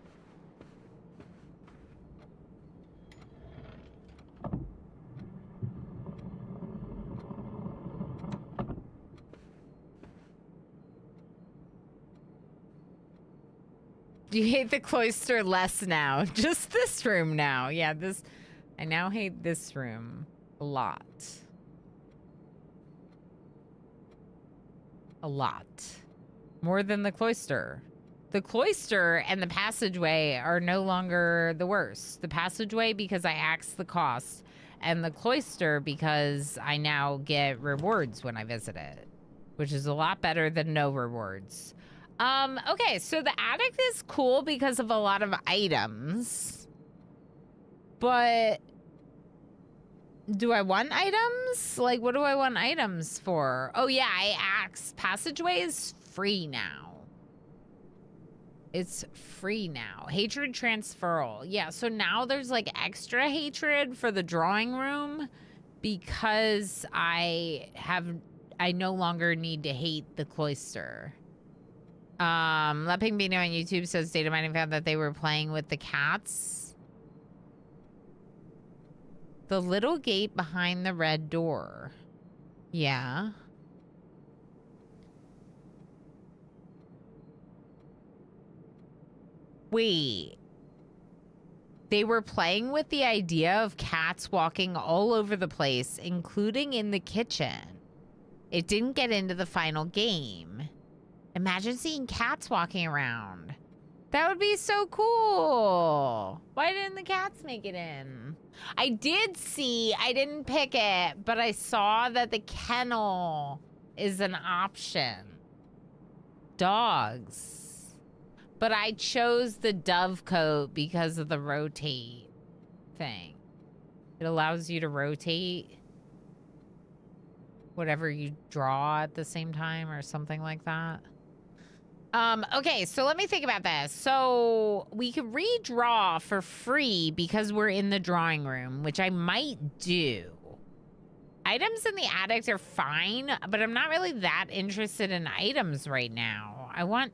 You hate the cloister less now. Just this room now. Yeah, this... I now hate this room a lot. A lot. More than the cloister. The cloister and the passageway are no longer the worst. The passageway because I axed the cost, and the cloister because I now get rewards when I visit it, which is a lot better than no rewards. Okay, so the attic is cool because of a lot of items, but do I want items? Like, what do I want items for? Oh yeah, I axed. Passageway is free now. It's free now. Hatred transferal. Yeah, so now there's like extra hatred for the drawing room because I no longer need to hate the cloister. Lepping Bino on YouTube says data mining found that they were playing with the cats. The little gate behind the red door. Yeah. Wait. They were playing with the idea of cats walking all over the place, including in the kitchen. It didn't get into the final game. Imagine seeing cats walking around. That would be so cool. Why didn't the cats make it in? I did see, I didn't pick it, but I saw that the kennel is an option. Dogs. But I chose the dove coat because of the rotate thing. It allows you to rotate whatever you draw at the same time or something like that. Okay, so let me think about this. So we could redraw for free because we're in the drawing room, which I might do. Items in the attic are fine, but I'm not really that interested in items right now. I want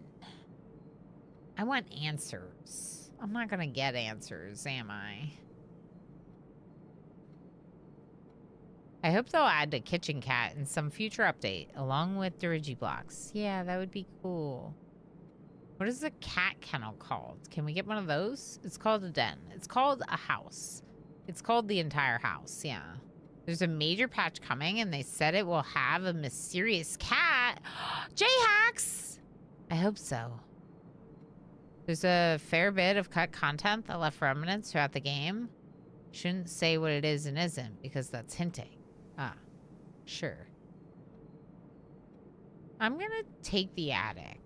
answers. I'm not gonna get answers, am I? I hope they'll add the kitchen cat in some future update, along with Dirigiblocks. Yeah, that would be cool. What is the cat kennel called? Can we get one of those? It's called a den. It's called a house. It's called the entire house, yeah. There's a major patch coming, and they said it will have a mysterious cat. J-Hacks! I hope so. There's a fair bit of cut content that left remnants throughout the game. Shouldn't say what it is and isn't, because that's hinting. Ah, sure. I'm gonna take the attic.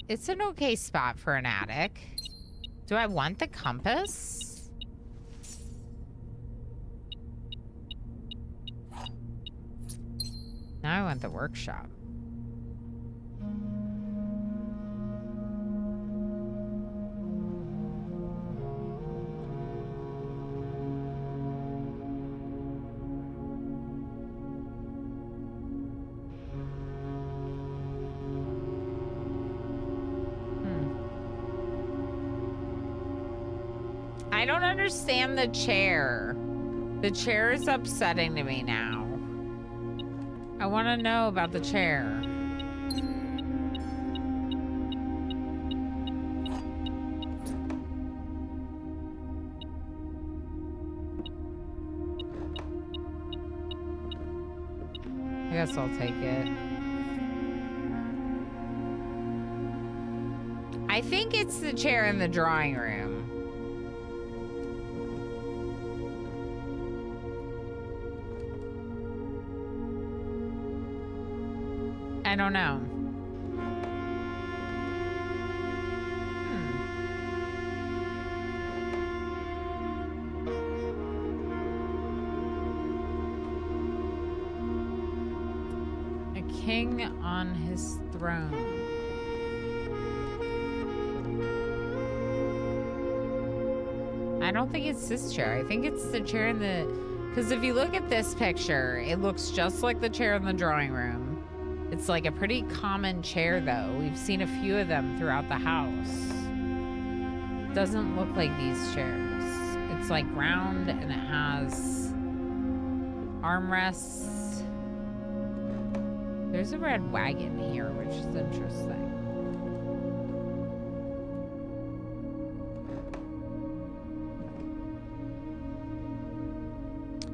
It's an okay spot for an attic. Do I want the compass? Now I want the workshop. I don't understand the chair. The chair is upsetting to me now. I want to know about the chair. I guess I'll take it. I think it's the chair in the drawing room. I don't know. A king on his throne. I don't think it's this chair. I think it's the chair in the... Because if you look at this picture, it looks just like the chair in the drawing room. It's like a pretty common chair, though. We've seen a few of them throughout the house. Doesn't look like these chairs. It's like round and it has armrests. There's a red wagon here, which is interesting.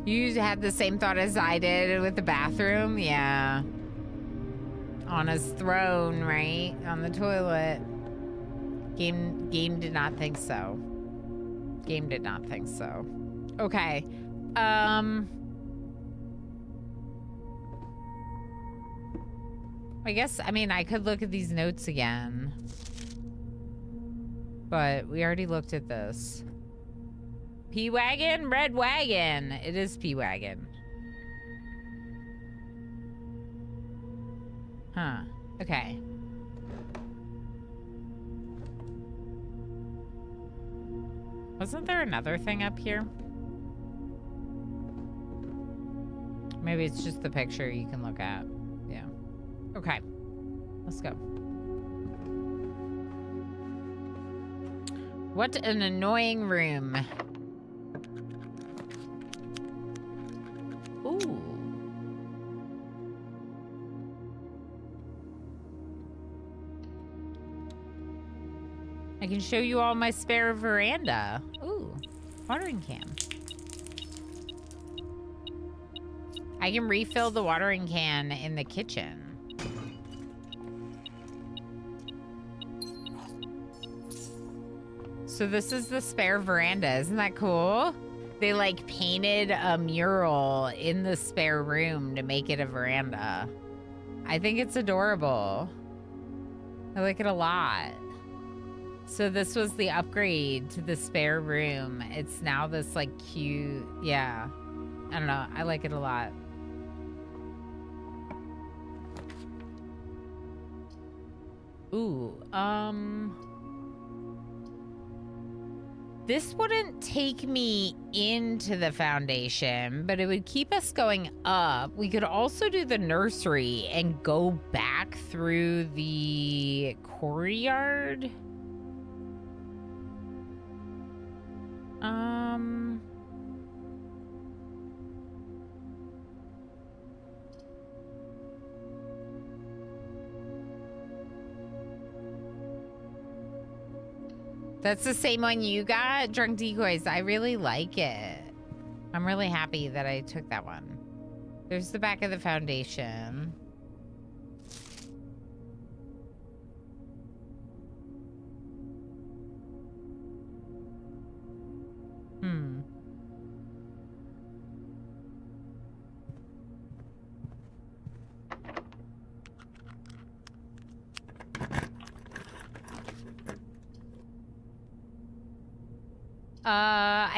You had the same thought as I did with the bathroom? Yeah. On his throne, right? On the toilet. Game did not think so. Game did not think so. Okay. I guess, I mean, I could look at these notes again. But we already looked at this. P-Wagon? Red Wagon. It is P-Wagon. Huh. Okay. Wasn't there another thing up here? Maybe it's just the picture you can look at. Yeah. Okay. Let's go. What an annoying room. Ooh. I can show you all my spare veranda. Ooh, watering can. I can refill the watering can in the kitchen. So this is the spare veranda. Isn't that cool? They like painted a mural in the spare room to make it a veranda. I think it's adorable. I like it a lot. So this was the upgrade to the spare room. It's now this like cute, yeah. I don't know, I like it a lot. Ooh, this wouldn't take me into the foundation, but it would keep us going up. We could also do the nursery and go back through the courtyard. That's the same one you got? Drunk Decoys. I really like it. I'm really happy that I took that one. There's the back of the foundation.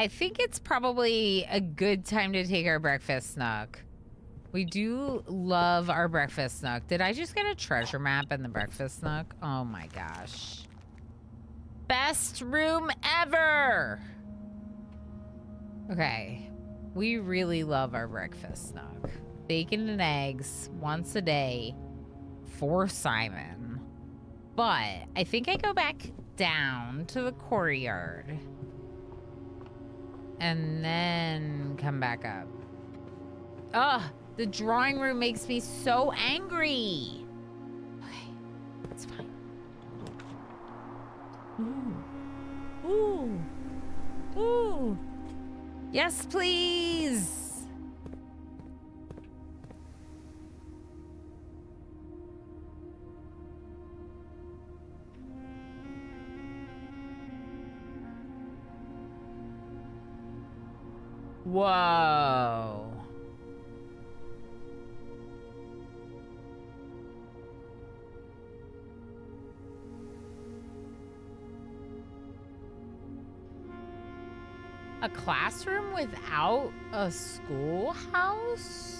I think it's probably a good time to take our breakfast snook. We do love our breakfast snook. Did I just get a treasure map in the breakfast snook? Oh my gosh. Best room ever! Okay. We really love our breakfast snook. Bacon and eggs once a day for Simon. But I think I go back down to the courtyard. And then come back up. Ugh, the drawing room makes me so angry. Okay, it's fine. Ooh. Ooh. Ooh. Yes, please. Whoa. A classroom without a schoolhouse?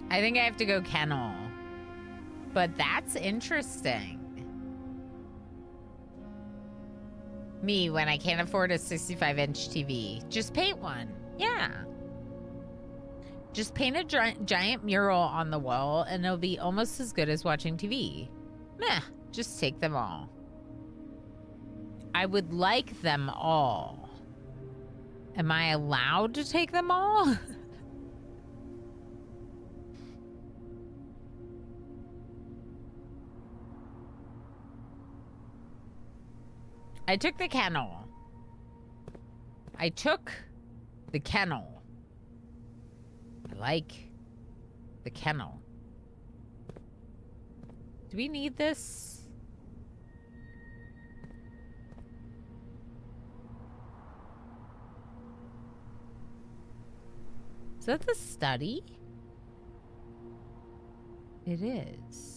I think I have to go kennel. But that's interesting. Me, when I can't afford a 65-inch TV, just paint one. Yeah. Just paint a giant mural on the wall, and it'll be almost as good as watching TV. Meh, just take them all. I would like them all. Am I allowed to take them all? I took the kennel. I took the kennel. I like the kennel. Do we need this? Is that the study? It is.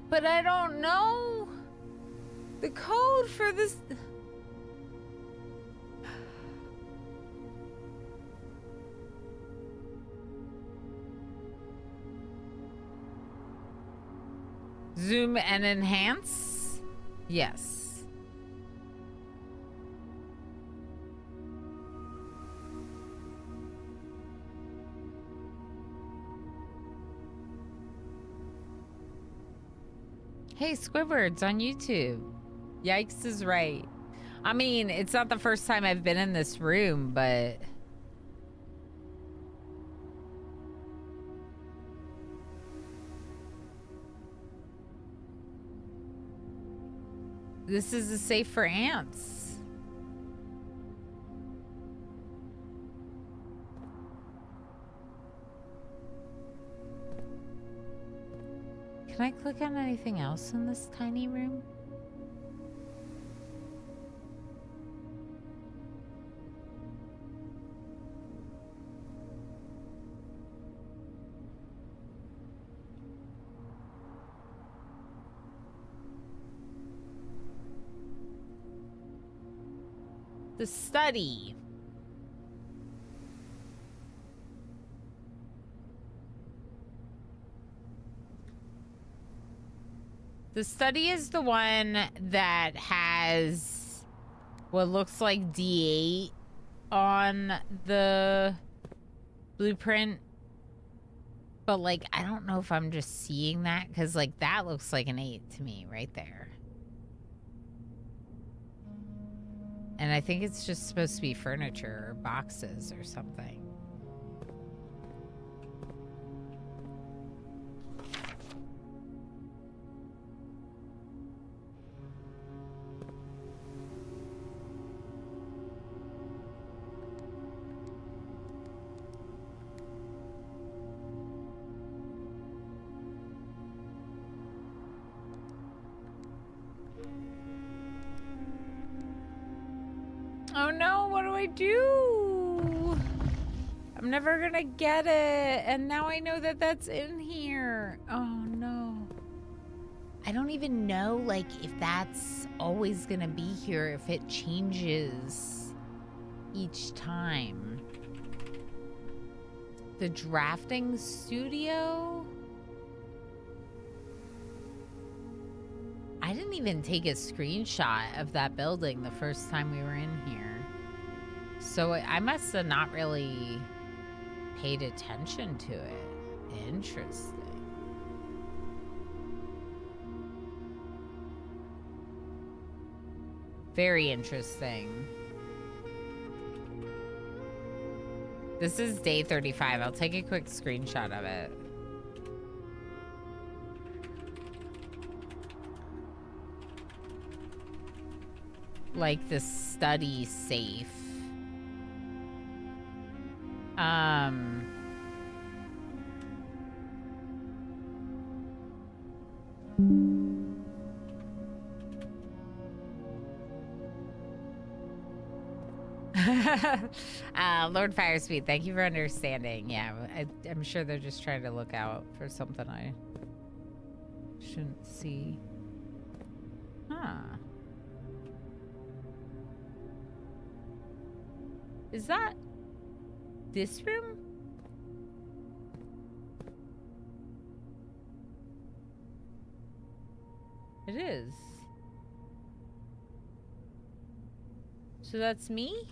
But I don't know the code for this. Zoom and enhance? Yes. Hey, Squidward's on YouTube. Yikes is right. I mean, it's not the first time I've been in this room, but... This is a safe for ants. Can I click on anything else in this tiny room? The study. The study is the one that has what looks like D8 on the blueprint. But, like, I don't know if I'm just seeing that, because, like, that looks like an 8 to me right there. And I think it's just supposed to be furniture or boxes or something. Oh no, what do I do? I'm never gonna get it. And now I know that that's in here. Oh no. I don't even know, like, if that's always gonna be here, if it changes each time. The drafting studio? I didn't even take a screenshot of that building the first time we were in here. So I must have not really paid attention to it. Interesting. Very interesting. This is day 35. I'll take a quick screenshot of it. Like the study safe. Lord Firespeed, thank you for understanding. Yeah, I'm sure they're just trying to look out for something I shouldn't see. Huh. Is that this room? It is. So that's me?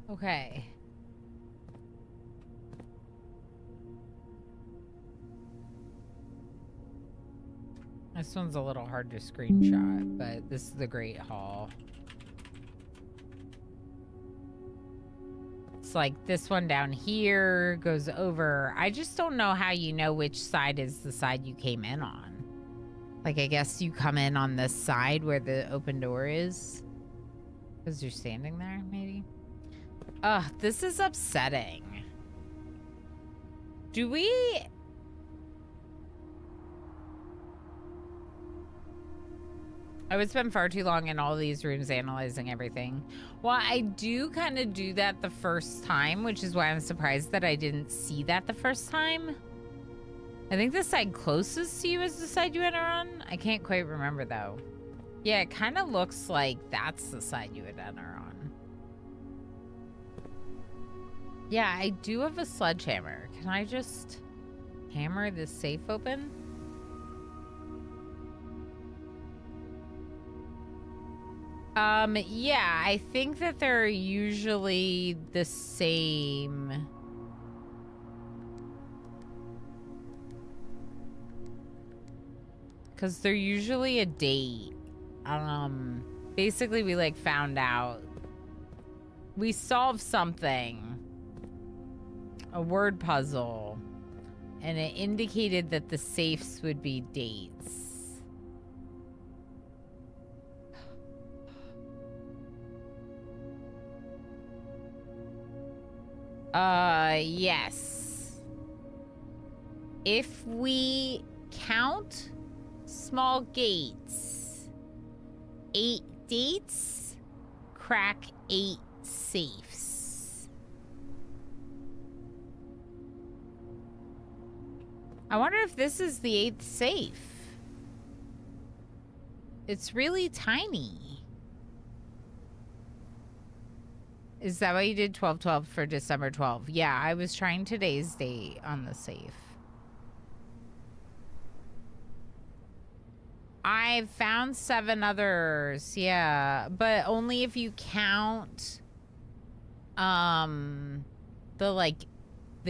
Okay. This one's a little hard to screenshot, but this is the Great Hall. It's like this one down here goes over. I just don't know how you know which side is the side you came in on. Like, I guess you come in on this side where the open door is. Because you're standing there, maybe? Ugh, this is upsetting. Do we... I would spend far too long in all these rooms analyzing everything. Well, I do kind of do that the first time, which is why I'm surprised that I didn't see that the first time. I think the side closest to you is the side you enter on. I can't quite remember, though. Yeah, it kind of looks like that's the side you would enter on. Yeah, I do have a sledgehammer. Can I just hammer this safe open? Yeah, I think that they're usually the same. Because they're usually a date. Basically, we, like, found out. We solved something. A word puzzle. And it indicated that the safes would be dates. Yes. If we count small gates, 8 dates, crack 8 safes. I wonder if this is the 8th safe. It's really tiny. Is that why you did 12/12 for December 12? Yeah, I was trying today's date on the safe. I've found 7 others, yeah, but only if you count the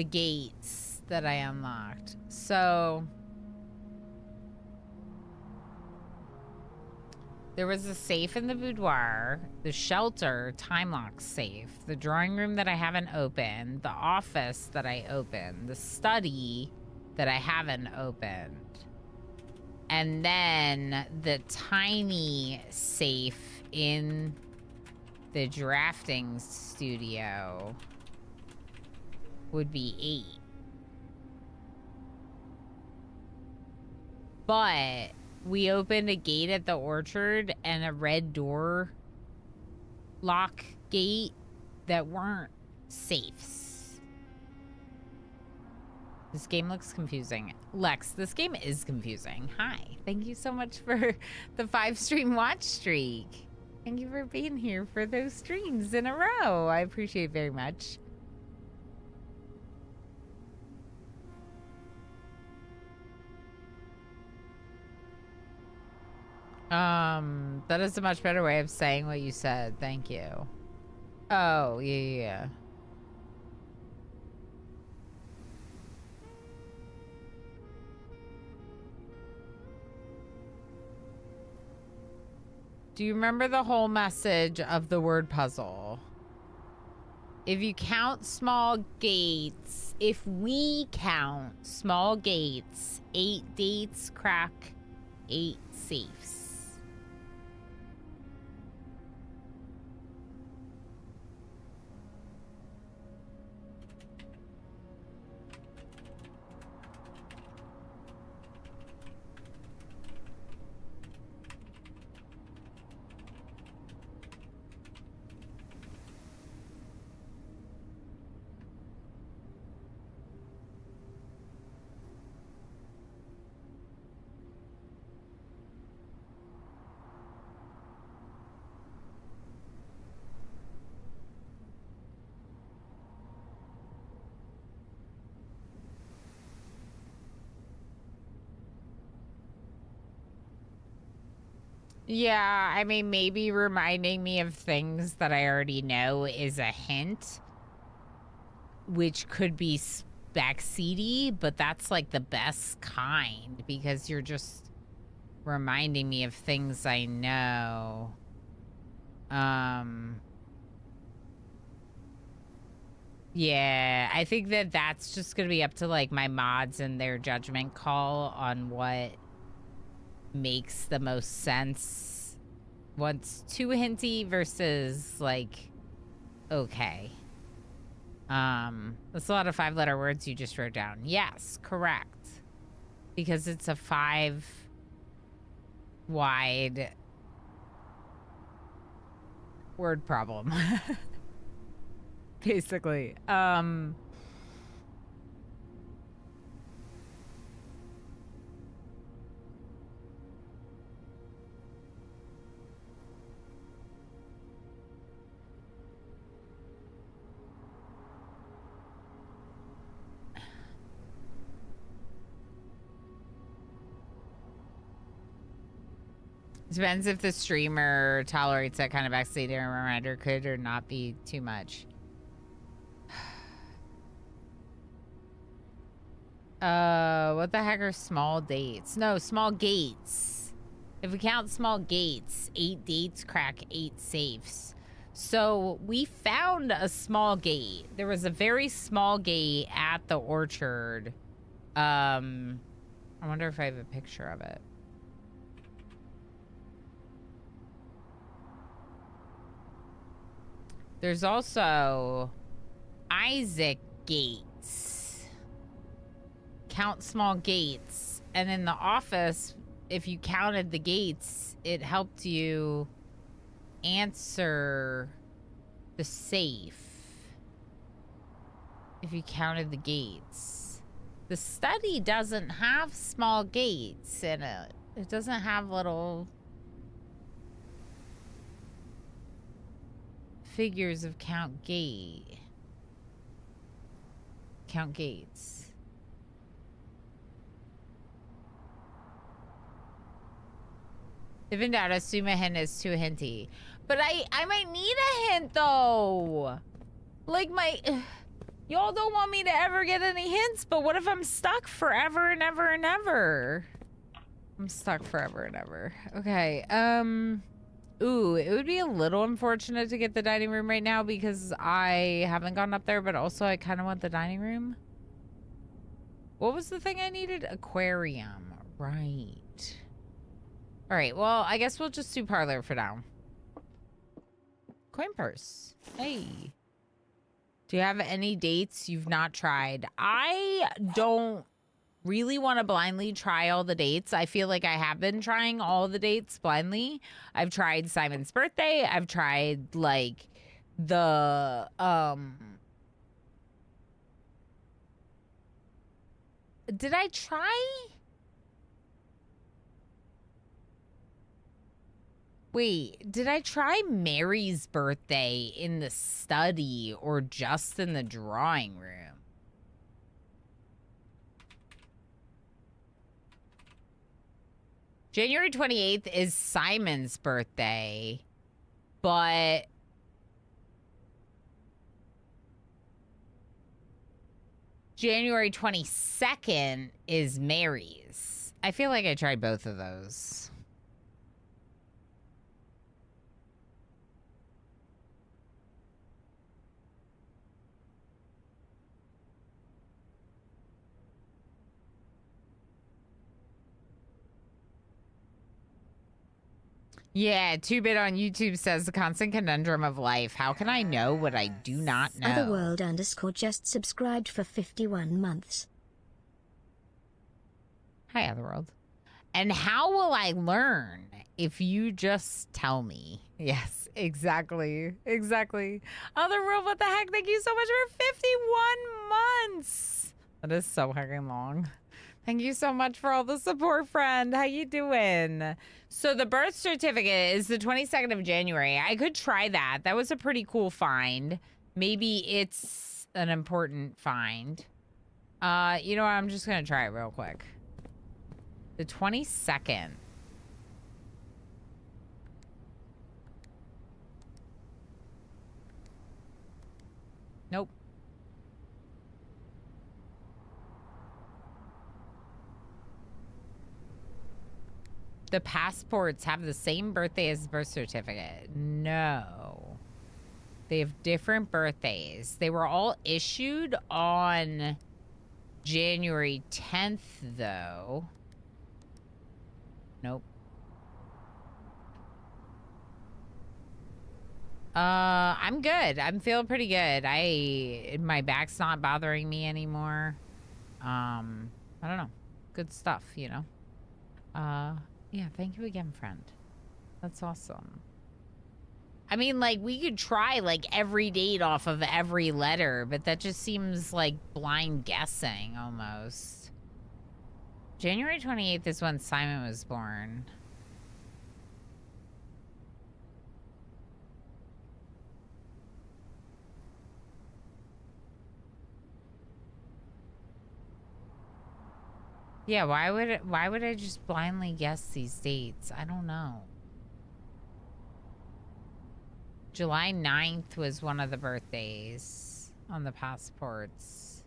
gates that I unlocked. So there was a safe in the boudoir, the shelter, time lock safe, the drawing room that I haven't opened, the office that I opened, the study that I haven't opened, and then the tiny safe in the drafting studio would be 8. But we opened a gate at the orchard and a red door lock gate that weren't safes. This game looks confusing. Lex, this game is confusing. Hi. Thank you so much for the 5-stream watch streak. Thank you for being here for those streams in a row. I appreciate it very much. That is a much better way of saying what you said. Thank you. Oh, yeah. Do you remember the whole message of the word puzzle? If you count small gates, if we count small gates, 8 dates crack 8 safes. Yeah, I mean, maybe reminding me of things that I already know is a hint, which could be backseaty, but that's like the best kind because you're just reminding me of things I know. Yeah, I think that that's just gonna be up to like my mods and their judgment call on what makes the most sense. What's too hinty versus like okay. That's a lot of 5-letter words you just wrote down. Yes, correct. Because it's a 5 wide word problem. Basically. Depends if the streamer tolerates that kind of backseating reminder. Could or not be too much. What the heck are small dates? No, small gates. If we count small gates, 8 dates crack 8 safes. So we found a small gate. There was a very small gate at the orchard. I wonder if I have a picture of it. There's also Isaac Gates. Count small gates. And in the office, if you counted the gates, it helped you answer the safe. If you counted the gates. The study doesn't have small gates in it. It doesn't have little figures of count gates. If in doubt, assume a hint is too hinty. But I might need a hint though. Like y'all don't want me to ever get any hints, but what if I'm stuck forever and ever and ever? I'm stuck forever and ever. Okay, ooh, it would be a little unfortunate to get the dining room right now because I haven't gone up there, but also I kind of want the dining room. What was the thing I needed? Aquarium. Right. All right, well, I guess we'll just do parlor for now. Coin purse. Hey. Do you have any dates you've not tried? I don't really want to blindly try all the dates. I feel like I have been trying all the dates blindly. I've tried Simon's birthday. I've tried like the did I try? Wait, did I try Mary's birthday in the study or just in the drawing room? January 28th is Simon's birthday, but January 22nd is Mary's. I feel like I tried both of those. Yeah, 2-Bit on YouTube says the constant conundrum of life. How can I know what I do not know? Otherworld _ just subscribed for 51 months. Hi, Otherworld. And how will I learn if you just tell me? Yes, exactly. Exactly. Otherworld, what the heck? Thank you so much for 51 months. That is so fucking long. Thank you so much for all the support, friend. How you doing? So the birth certificate is the 22nd of January. I could try that. That was a pretty cool find. Maybe it's an important find. You know what? I'm just going to try it real quick. The 22nd. Nope. The passports have the same birthday as the birth certificate. No. They have different birthdays. They were all issued on January 10th, though. Nope. I'm good. I'm feeling pretty good. My back's not bothering me anymore. I don't know. Good stuff, you know. Yeah, thank you again, friend. That's awesome. I mean, like, we could try, like, every date off of every letter, but that just seems like blind guessing, almost. January 28th is when Simon was born. Yeah, why would I just blindly guess these dates? I don't know. July 9th was one of the birthdays on the passports.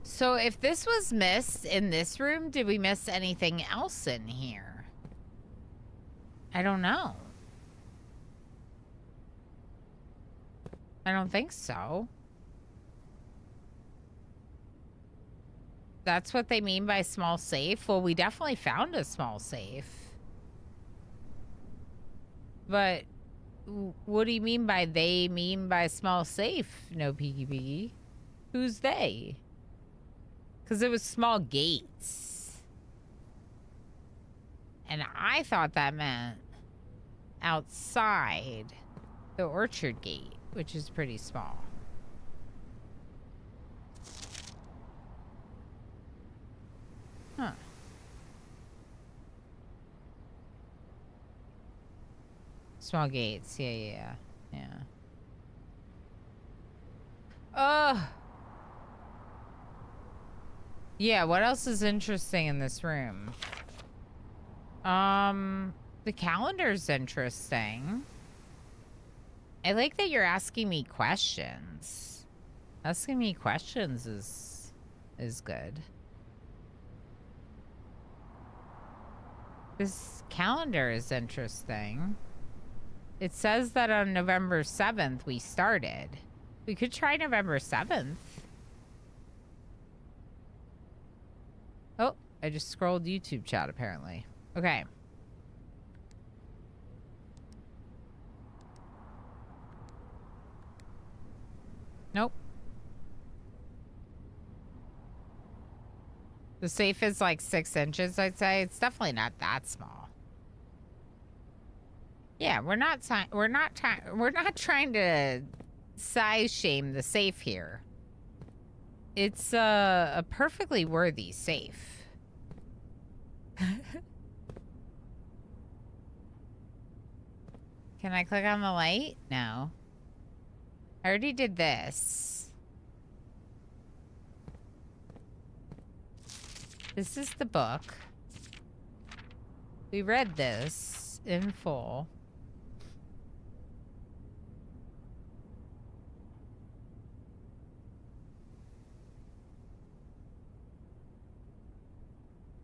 So if this was missed in this room, did we miss anything else in here? I don't know. I don't think so. That's what they mean by small safe? Well, we definitely found a small safe. But what do you mean by they mean by small safe? No peeky peeky. Who's they? Because it was small gates. And I thought that meant outside the orchard gate, which is pretty small. Huh. Small gates. Yeah. Yeah, what else is interesting in this room? The calendar's interesting. I like that you're asking me questions. Asking me questions is good. This calendar is interesting. It says that on November 7th we started. We could try November 7th. Oh, I just scrolled YouTube chat apparently. Okay. Nope. The safe is like 6 inches, I'd say. It's definitely not that small. Yeah, we're not trying to size shame the safe here. It's a perfectly worthy safe. Can I click on the light? No. I already did this. This is the book. We read this in full.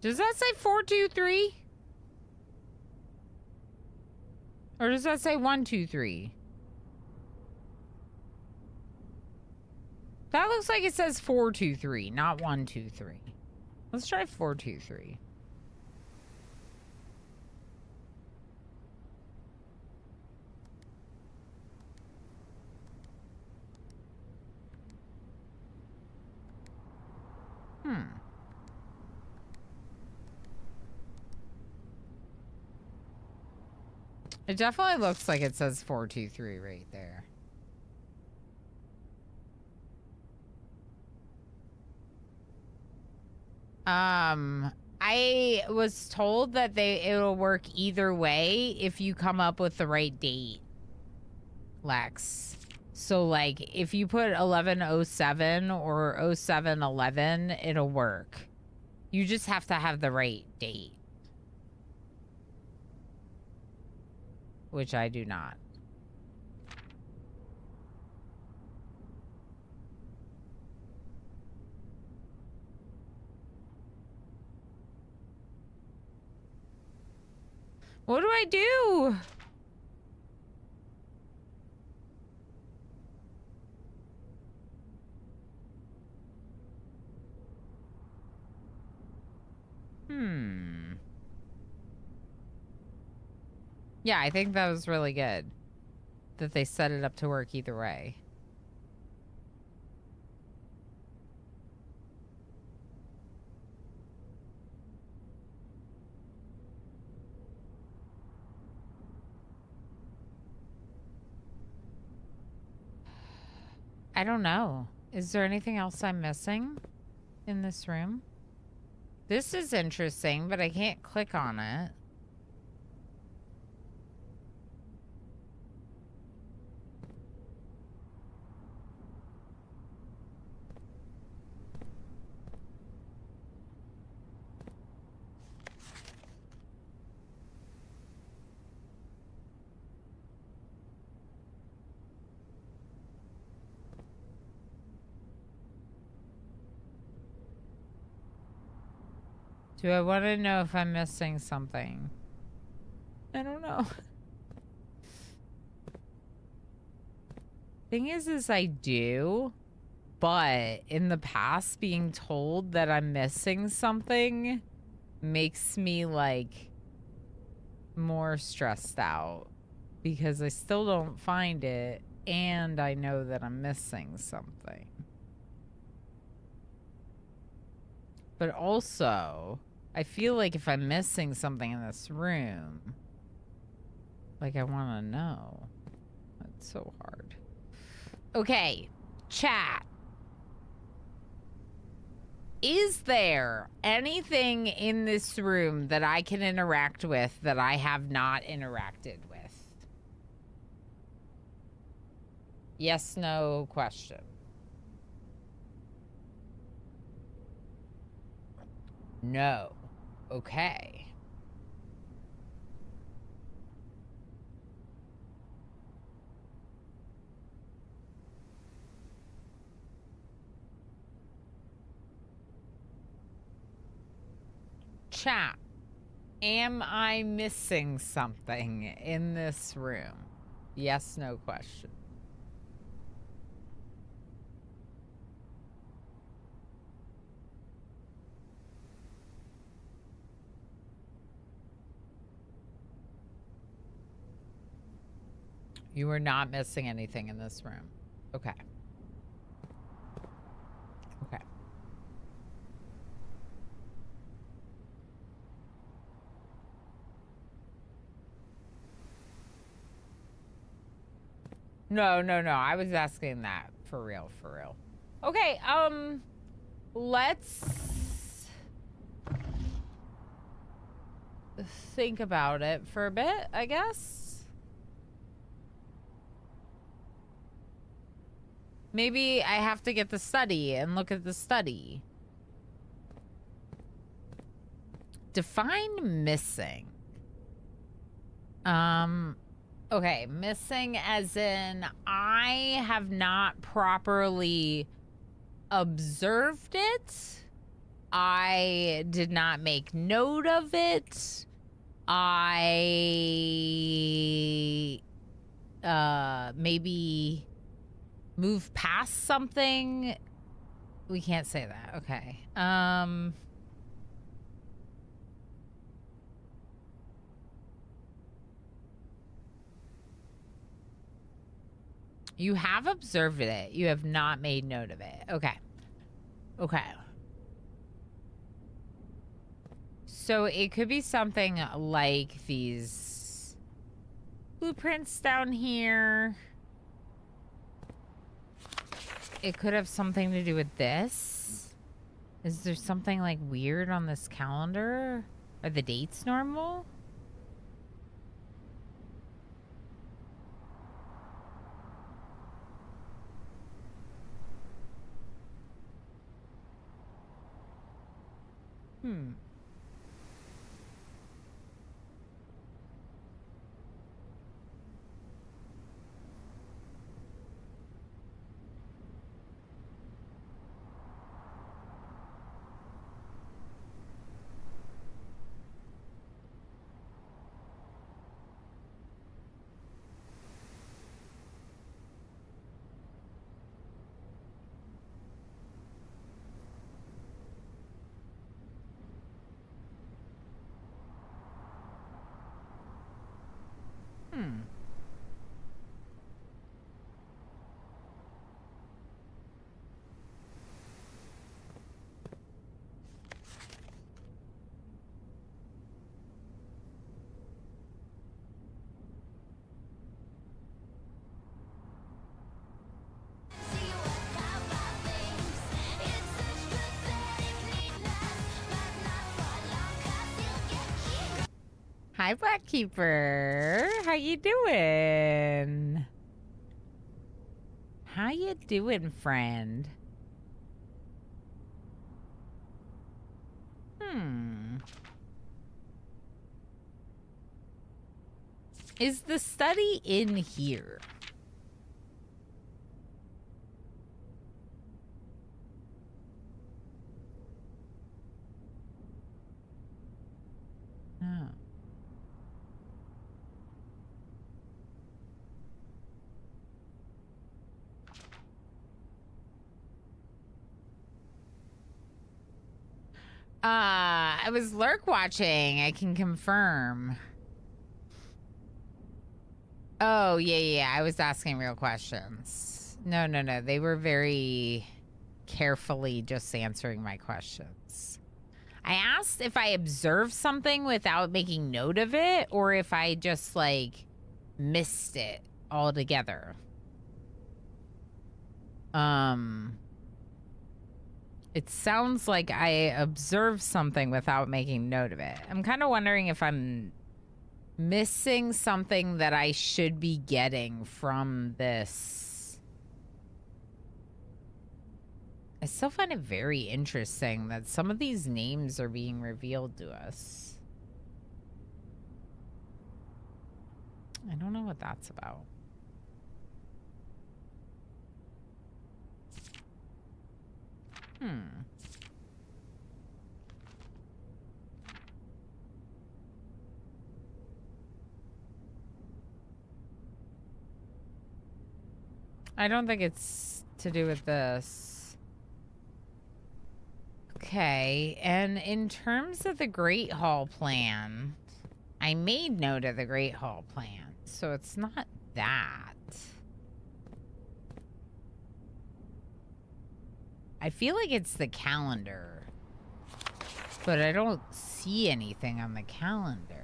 Does that say 423? Or does that say 123? That looks like it says 423, not 123. Let's try 423. It definitely looks like it says 423 right there. I was told that it'll work either way if you come up with the right date, Lex. So like if you put 1107 or 0711, it'll work. You just have to have the right date. Which I do not. What do I do? Yeah, I think that was really good. That they set it up to work either way. I don't know. Is there anything else I'm missing in this room? This is interesting, but I can't click on it. Do I want to know if I'm missing something? I don't know. Thing is I do, but in the past being told that I'm missing something makes me like more stressed out because I still don't find it and I know that I'm missing something. But also, I feel like if I'm missing something in this room, like I want to know. That's so hard. Okay, chat. Is there anything in this room that I can interact with that I have not interacted with? Yes, no question. No. Okay. Chat. Am I missing something in this room? Yes, no question. You are not missing anything in this room. Okay. Okay. No. I was asking that for real. Okay, let's think about it for a bit, I guess. Maybe I have to get the study and look at the study. Define missing. Okay, missing as in I have not properly observed it. I did not make note of it. I maybe move past something. We can't say that. Okay. You have observed it. You have not made note of it. Okay. Okay. So it could be something like these blueprints down here. It could have something to do with this. Is there something like weird on this calendar? Are the dates normal? Hmm. Hmm. Hi, Black Keeper. How you doing? How you doing, friend? Is the study in here? Oh. I was lurk watching. I can confirm. Oh, yeah. I was asking real questions. No. They were very carefully just answering my questions. I asked if I observed something without making note of it or if I just, like, missed it altogether. It sounds like I observed something without making note of it. I'm kind of wondering if I'm missing something that I should be getting from this. I still find it very interesting that some of these names are being revealed to us. I don't know what that's about. I don't think it's to do with this. Okay, and in terms of the Great Hall plan, I made note of the Great Hall plan, so it's not that. I feel like it's the calendar, but I don't see anything on the calendar.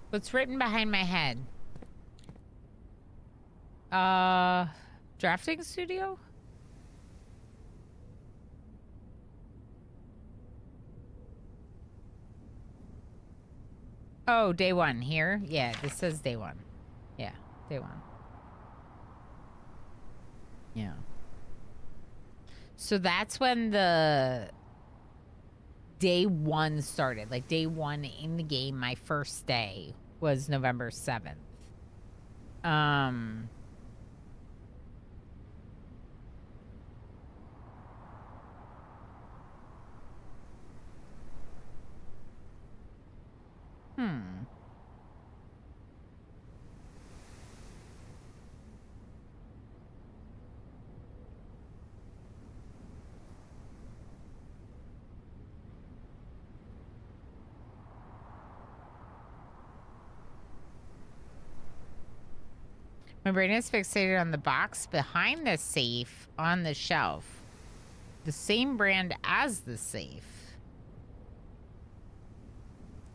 What's written behind my head? Drafting studio? Oh, day one here? Yeah, this says day one. Yeah, day one. Yeah. So that's when the day one started. Like day one in the game, my first day was November 7th. Um. Hmm. My brain is fixated on the box behind the safe on the shelf. The same brand as the safe.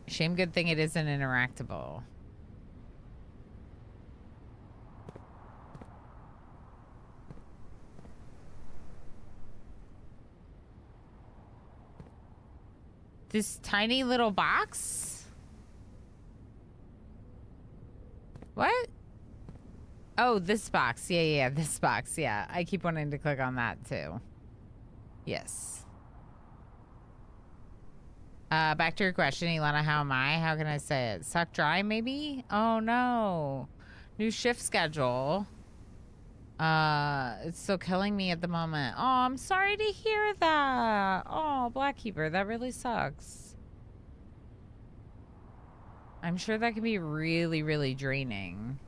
Shame good thing it isn't interactable. This tiny little box? What? Oh, this box. Yeah, this box. Yeah, I keep wanting to click on that too. Yes. Back to your question, Ilana, how am I? How can I say it? Suck dry, maybe? Oh, no. New shift schedule. It's still killing me at the moment. Oh, I'm sorry to hear that. Oh, Blackkeeper, that really sucks. I'm sure that can be really, really draining.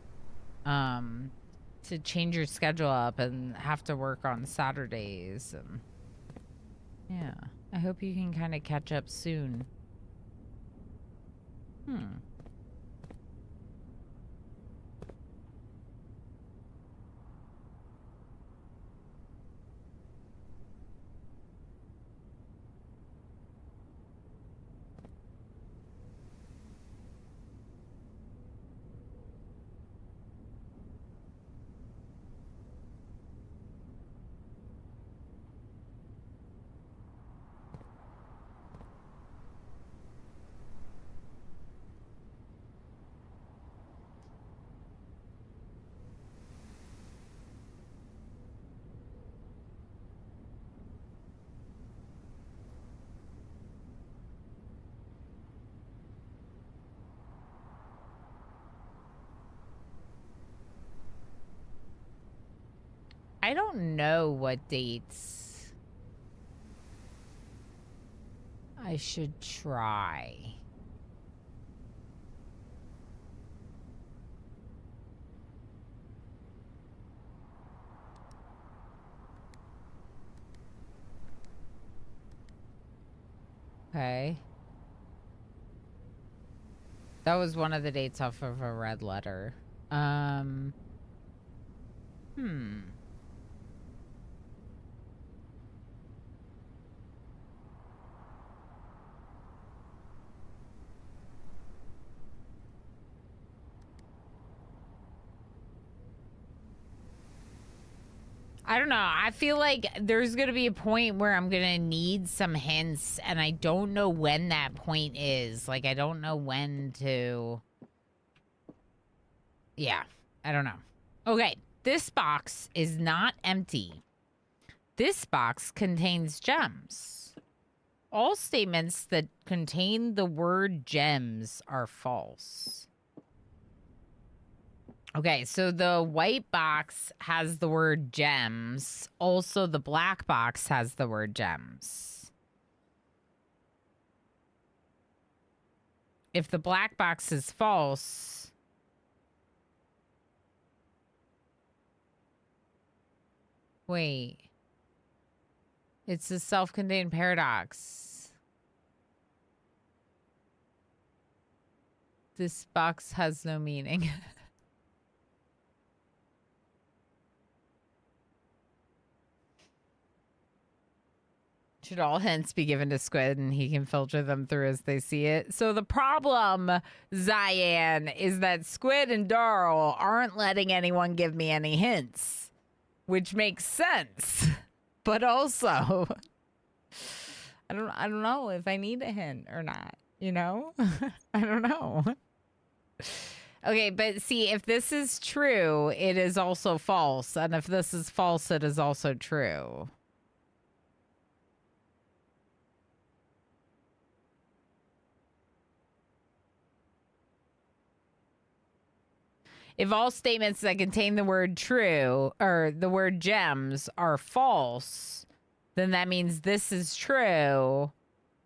To change your schedule up and have to work on Saturdays. And yeah, I hope you can kind of catch up soon. I don't know what dates I should try. Okay. That was one of the dates off of a red letter. I don't know. I feel like there's going to be a point where I'm going to need some hints, and I don't know when that point is. Like, I don't know when to... Yeah, I don't know. Okay, this box is not empty. This box contains gems. All statements that contain the word gems are false. Okay, so the white box has the word gems. Also, the black box has the word gems. If the black box is false... Wait. It's a self-contained paradox. This box has no meaning. Should all hints be given to Squid and he can filter them through as they see it? So the problem, Zyan, is that Squid and Darl aren't letting anyone give me any hints, which makes sense. But also, I don't know if I need a hint or not, you know? I don't know. Okay, but see, if this is true, it is also false. And if this is false, it is also true. If all statements that contain the word true or the word gems are false, then that means this is true,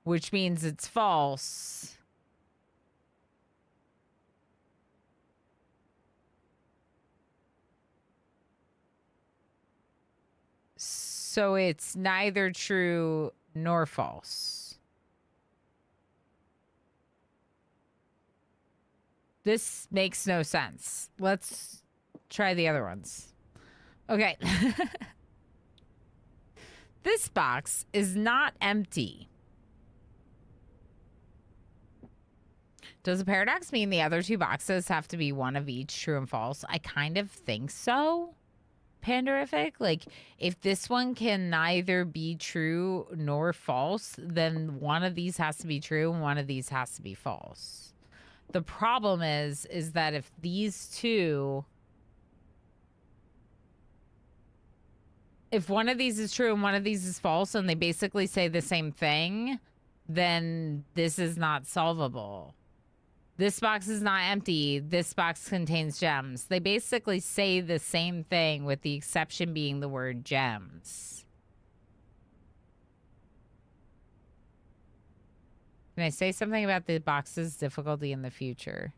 which means it's false. So it's neither true nor false. This makes no sense. Let's try the other ones. Okay. This box is not empty. Does a paradox mean the other two boxes have to be one of each, true and false? I kind of think so. Panderific, like if this one can neither be true nor false, then one of these has to be true and one of these has to be false. The problem is that if these two, if one of these is true and one of these is false and they basically say the same thing, then this is not solvable. This box is not empty. This box contains gems. They basically say the same thing with the exception being the word gems. Can I say something about the box's difficulty in the future?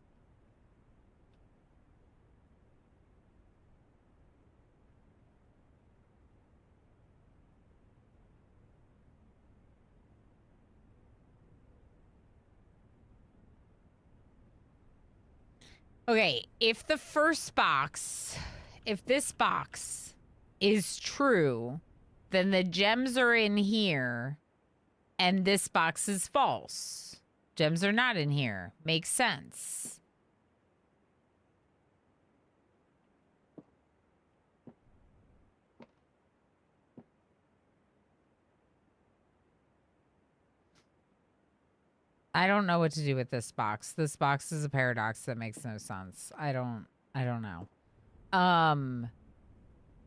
Okay, if the first box, if this box is true, then the gems are in here and this box is false. Gems are not in here. Makes sense. I don't know what to do with this box. This box is a paradox that makes no sense. I don't know.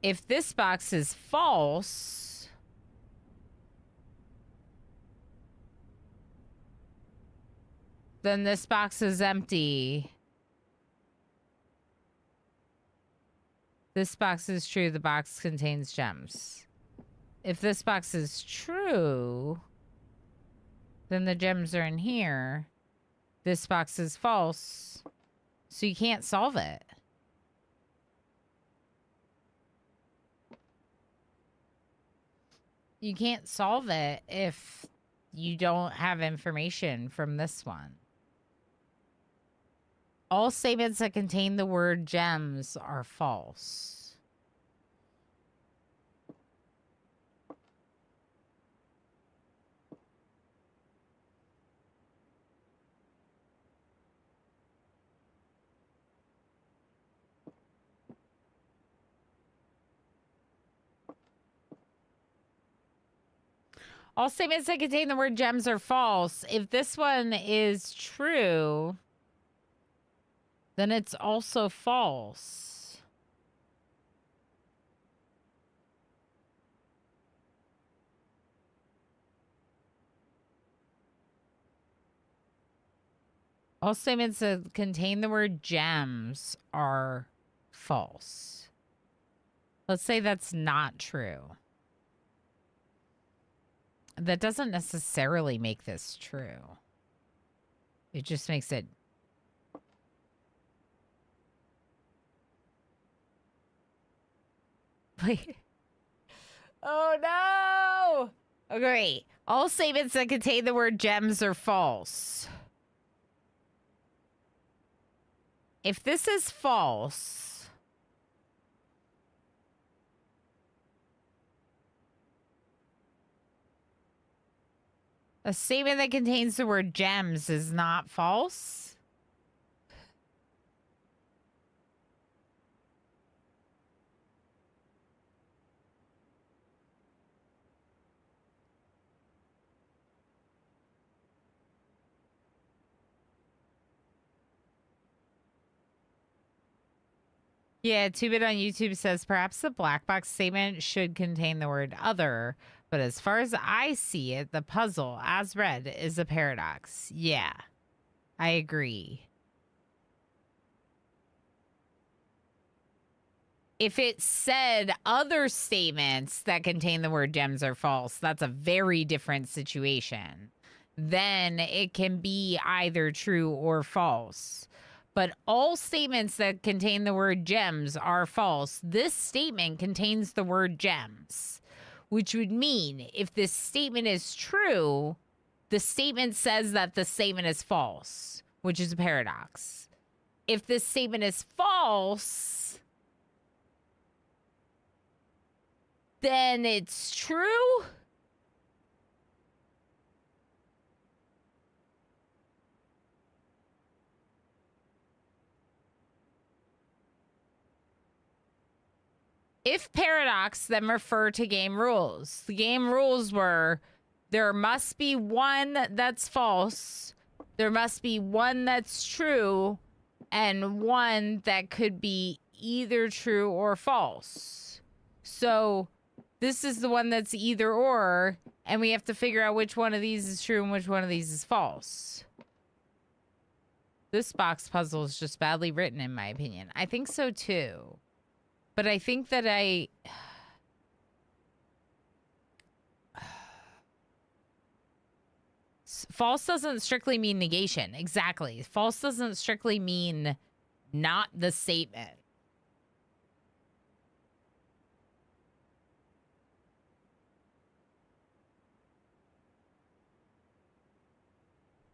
If this box is false, then this box is empty. This box is true. The box contains gems. If this box is true, then the gems are in here. This box is false. So you can't solve it. You can't solve it if you don't have information from this one. All statements that contain the word gems are false. All statements that contain the word gems are false. If this one is true, then it's also false. All statements that contain the word gems are false. Let's say that's not true. That doesn't necessarily make this true. It just makes it... Wait. Oh, no! Okay, all statements that contain the word gems are false. If this is false... A statement that contains the word gems is not false? Yeah, 2-Bit on YouTube says perhaps the black box statement should contain the word other. But as far as I see it, the puzzle, as read, is a paradox. Yeah, I agree. If it said other statements that contain the word gems are false, that's a very different situation. Then it can be either true or false. But all statements that contain the word gems are false. This statement contains the word gems, which would mean if this statement is true, the statement says that the statement is false, which is a paradox. If this statement is false, then it's true. If paradox, then refer to game rules. The game rules were there must be one that's false, there must be one that's true, and one that could be either true or false. So this is the one that's either or, and we have to figure out which one of these is true and which one of these is false. This box puzzle is just badly written, in my opinion. I think so, too. But I think that false doesn't strictly mean negation. Exactly. False doesn't strictly mean not the statement.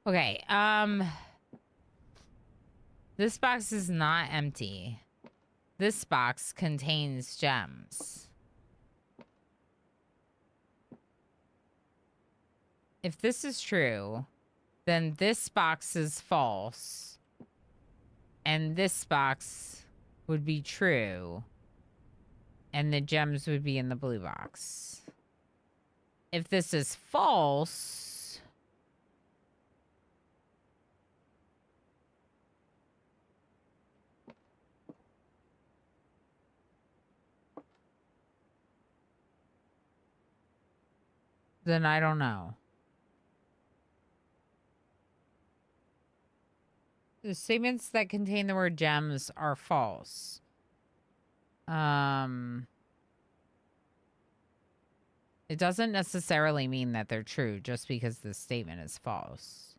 Okay, this box is not empty. This box contains gems. If this is true, then this box is false. And this box would be true. And the gems would be in the blue box. If this is false, then I don't know. The statements that contain the word gems are false. It doesn't necessarily mean that they're true just because the statement is false.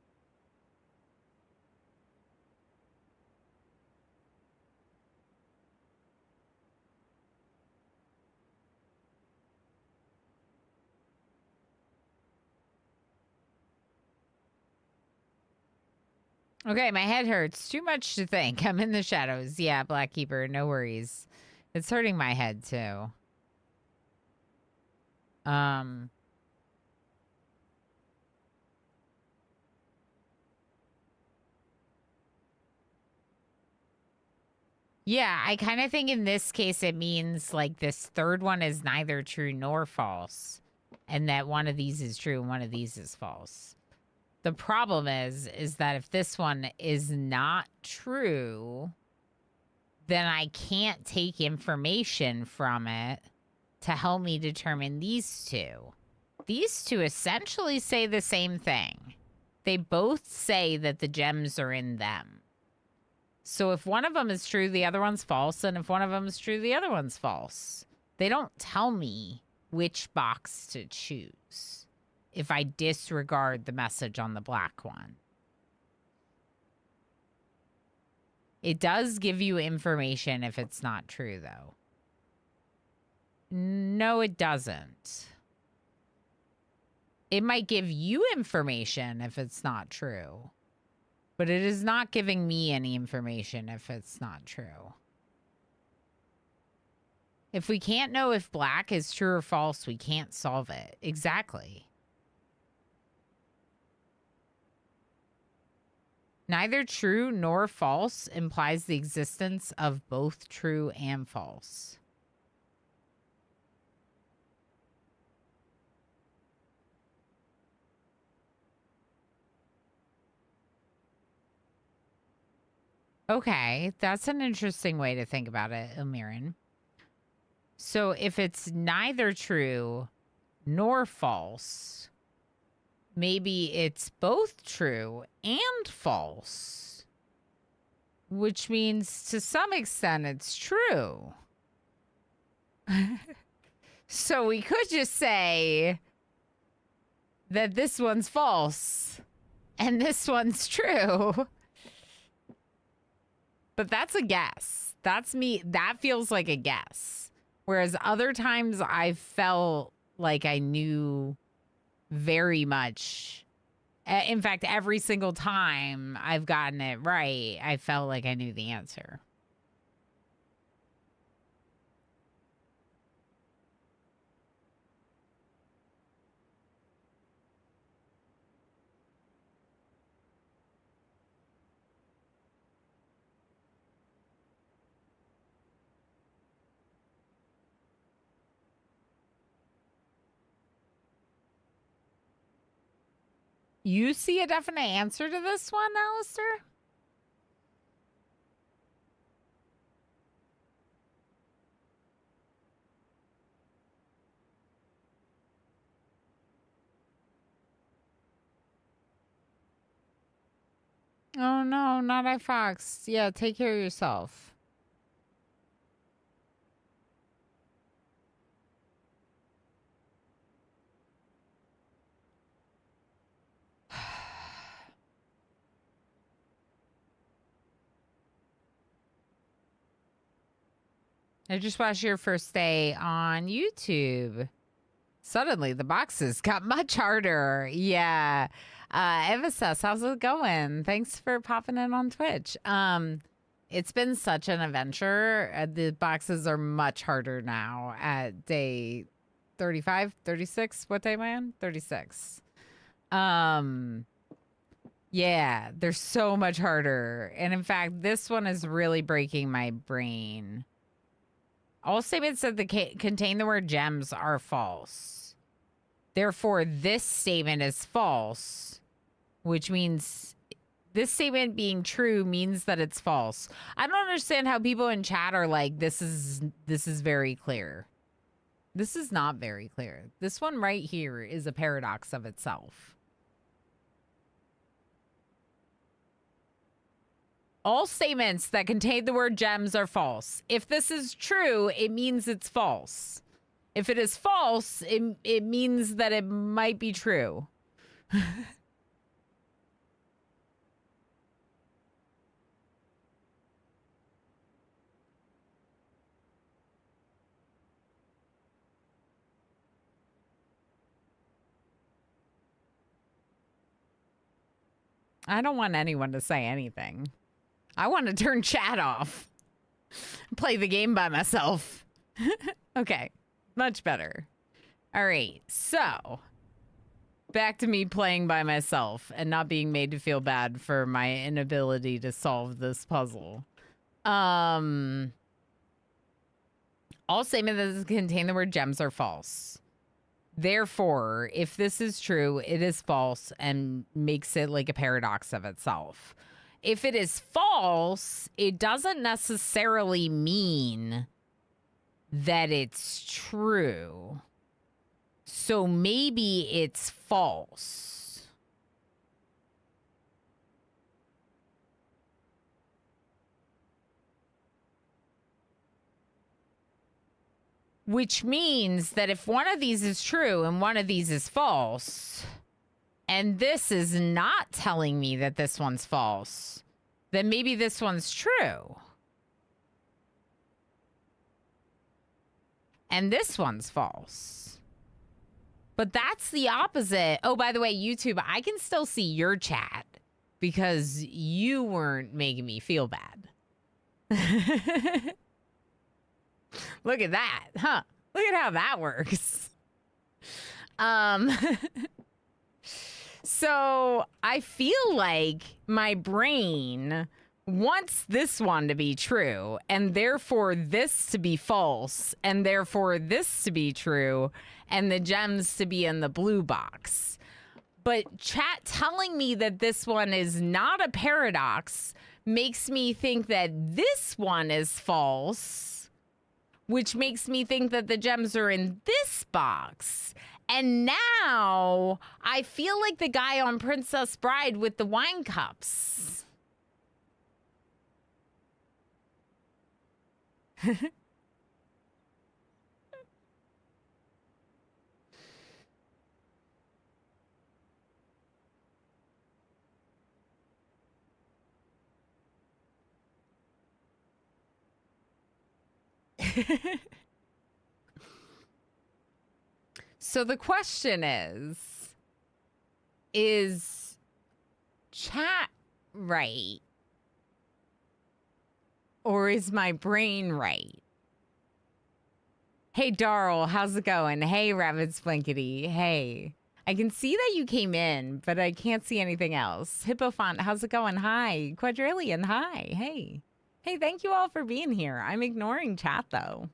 Okay, my head hurts. Too much to think. I'm in the shadows. Yeah, Blackkeeper, no worries. It's hurting my head, too. Yeah, I kind of think in this case it means like this third one is neither true nor false. And that one of these is true and one of these is false. The problem is that if this one is not true, then I can't take information from it to help me determine these two. These two essentially say the same thing. They both say that the gems are in them. So if one of them is true, the other one's false. And if one of them is true, the other one's false. They don't tell me which box to choose if I disregard the message on the black one. It does give you information if it's not true, though. No, it doesn't. It might give you information if it's not true, but it is not giving me any information if it's not true. If we can't know if black is true or false, we can't solve it. Exactly. Neither true nor false implies the existence of both true and false. Okay, that's an interesting way to think about it, Ilmirin. So if it's neither true nor false, maybe it's both true and false, which means to some extent it's true. So we could just say that this one's false and this one's true. But that's a guess. That's me. That feels like a guess. Whereas other times I felt like I knew very much. In fact, every single time I've gotten it right, I felt like I knew the answer. You see a definite answer to this one, Alistair? Oh no, not iFox. Yeah, take care of yourself. I just watched your first day on YouTube. Suddenly, the boxes got much harder. Yeah. Evasus, how's it going? Thanks for popping in on Twitch. It's been such an adventure. The boxes are much harder now at day 35, 36. What day am I on? 36. Yeah, they're so much harder. And in fact, this one is really breaking my brain. All statements that contain the word gems are false. Therefore, this statement is false, which means this statement being true means that it's false. I don't understand how people in chat are like, this is very clear. This is not very clear. This one right here is a paradox of itself. All statements that contain the word gems are false. If this is true, it means it's false. If it is false, it means that it might be true. I don't want anyone to say anything. I want to turn chat off. Play the game by myself. Okay, much better. All right, so back to me playing by myself and not being made to feel bad for my inability to solve this puzzle. All statements that contain the word gems are false. Therefore, if this is true, it is false and makes it like a paradox of itself. If it is false, it doesn't necessarily mean that it's true. So maybe it's false. Which means that if one of these is true and one of these is false, and this is not telling me that this one's false, then maybe this one's true. And this one's false. But that's the opposite. Oh, by the way, YouTube, I can still see your chat because you weren't making me feel bad. Look at that, huh? Look at how that works. So I feel like my brain wants this one to be true, and therefore this to be false, and therefore this to be true, and the gems to be in the blue box. But chat telling me that this one is not a paradox makes me think that this one is false, which makes me think that the gems are in this box. And now I feel like the guy on Princess Bride with the wine cups. So the question is chat right? Or is my brain right? Hey, Darl, how's it going? Hey, Rabbit Splinkety. Hey. I can see that you came in, but I can't see anything else. Hippofont, how's it going? Hi. Quadrillion, hi. Hey. Hey, thank you all for being here. I'm ignoring chat, though.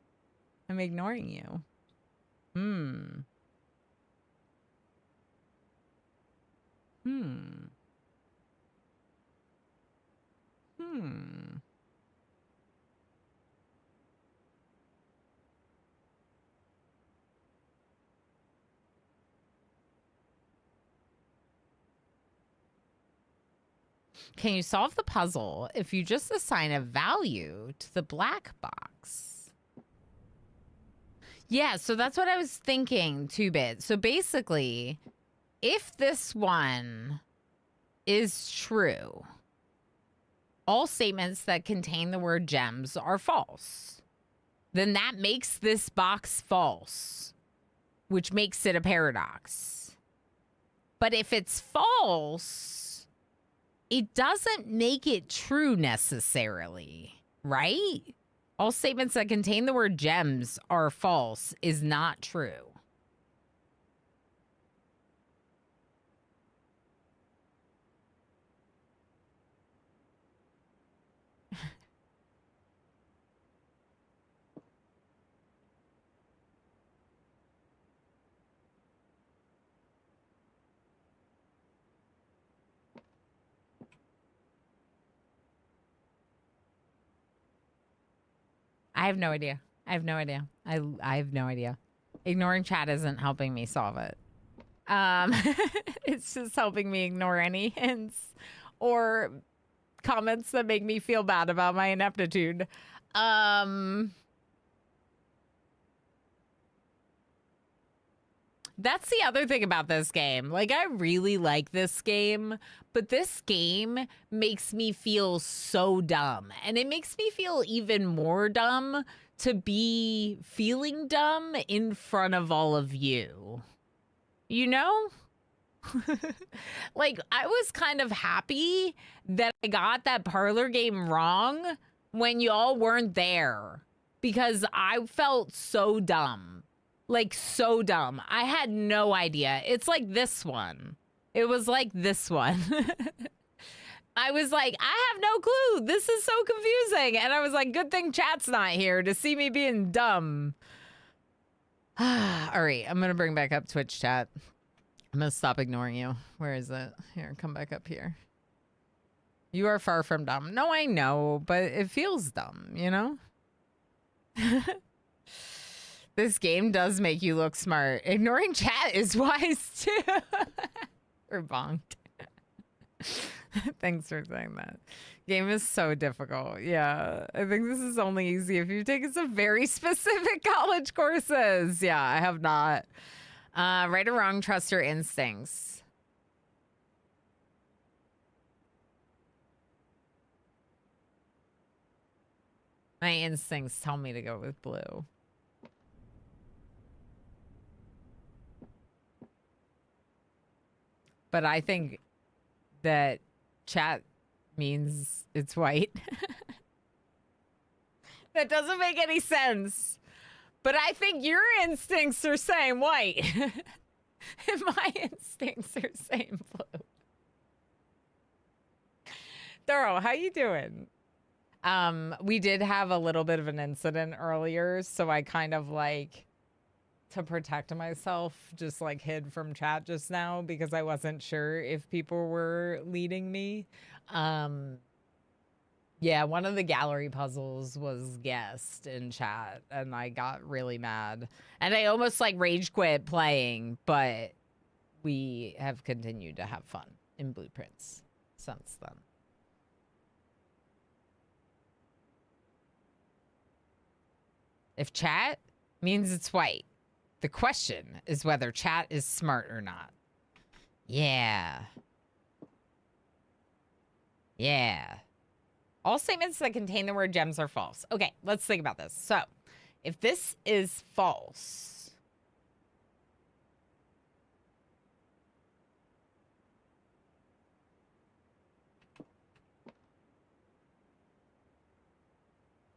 I'm ignoring you. Hmm. Can you solve the puzzle if you just assign a value to the black box? Yeah, so that's what I was thinking, 2-bit. So basically, if this one is true, all statements that contain the word gems are false. Then that makes this box false, which makes it a paradox. But if it's false, it doesn't make it true necessarily, right? All statements that contain the word gems are false is not true. I have no idea. I have no idea. I have no idea. Ignoring chat isn't helping me solve it. It's just helping me ignore any hints or comments that make me feel bad about my ineptitude. That's the other thing about this game. Like, I really like this game, but this game makes me feel so dumb. And it makes me feel even more dumb to be feeling dumb in front of all of you. You know? Like, I was kind of happy that I got that parlor game wrong when y'all weren't there, because I felt so dumb. Like, so dumb. I had no idea. It's like this one. It was like this one. I was like, I have no clue. This is so confusing. And I was like, good thing chat's not here to see me being dumb. All right, I'm going to bring back up Twitch chat. I'm going to stop ignoring you. Where is it? Here, come back up here. You are far from dumb. No, I know, but it feels dumb, you know? This game does make you look smart. Ignoring chat is wise too. Or bonked. Thanks for saying that. Game is so difficult. Yeah, I think this is only easy if you've taken some very specific college courses. Yeah, I have not. Right or wrong, trust your instincts. My instincts tell me to go with blue. But I think that chat means it's white. That doesn't make any sense. But I think your instincts are saying white. And my instincts are saying blue. Doro, how you doing? We did have a little bit of an incident earlier, so I kind of like, to protect myself, just like hid from chat just now because I wasn't sure if people were leading me. Yeah, one of the gallery puzzles was guessed in chat and I got really mad. And I almost like rage quit playing, but we have continued to have fun in Blueprints since then. If chat means it's white, the question is whether chat is smart or not. Yeah. Yeah. All statements that contain the word gems are false. Okay, let's think about this. So, If this is false,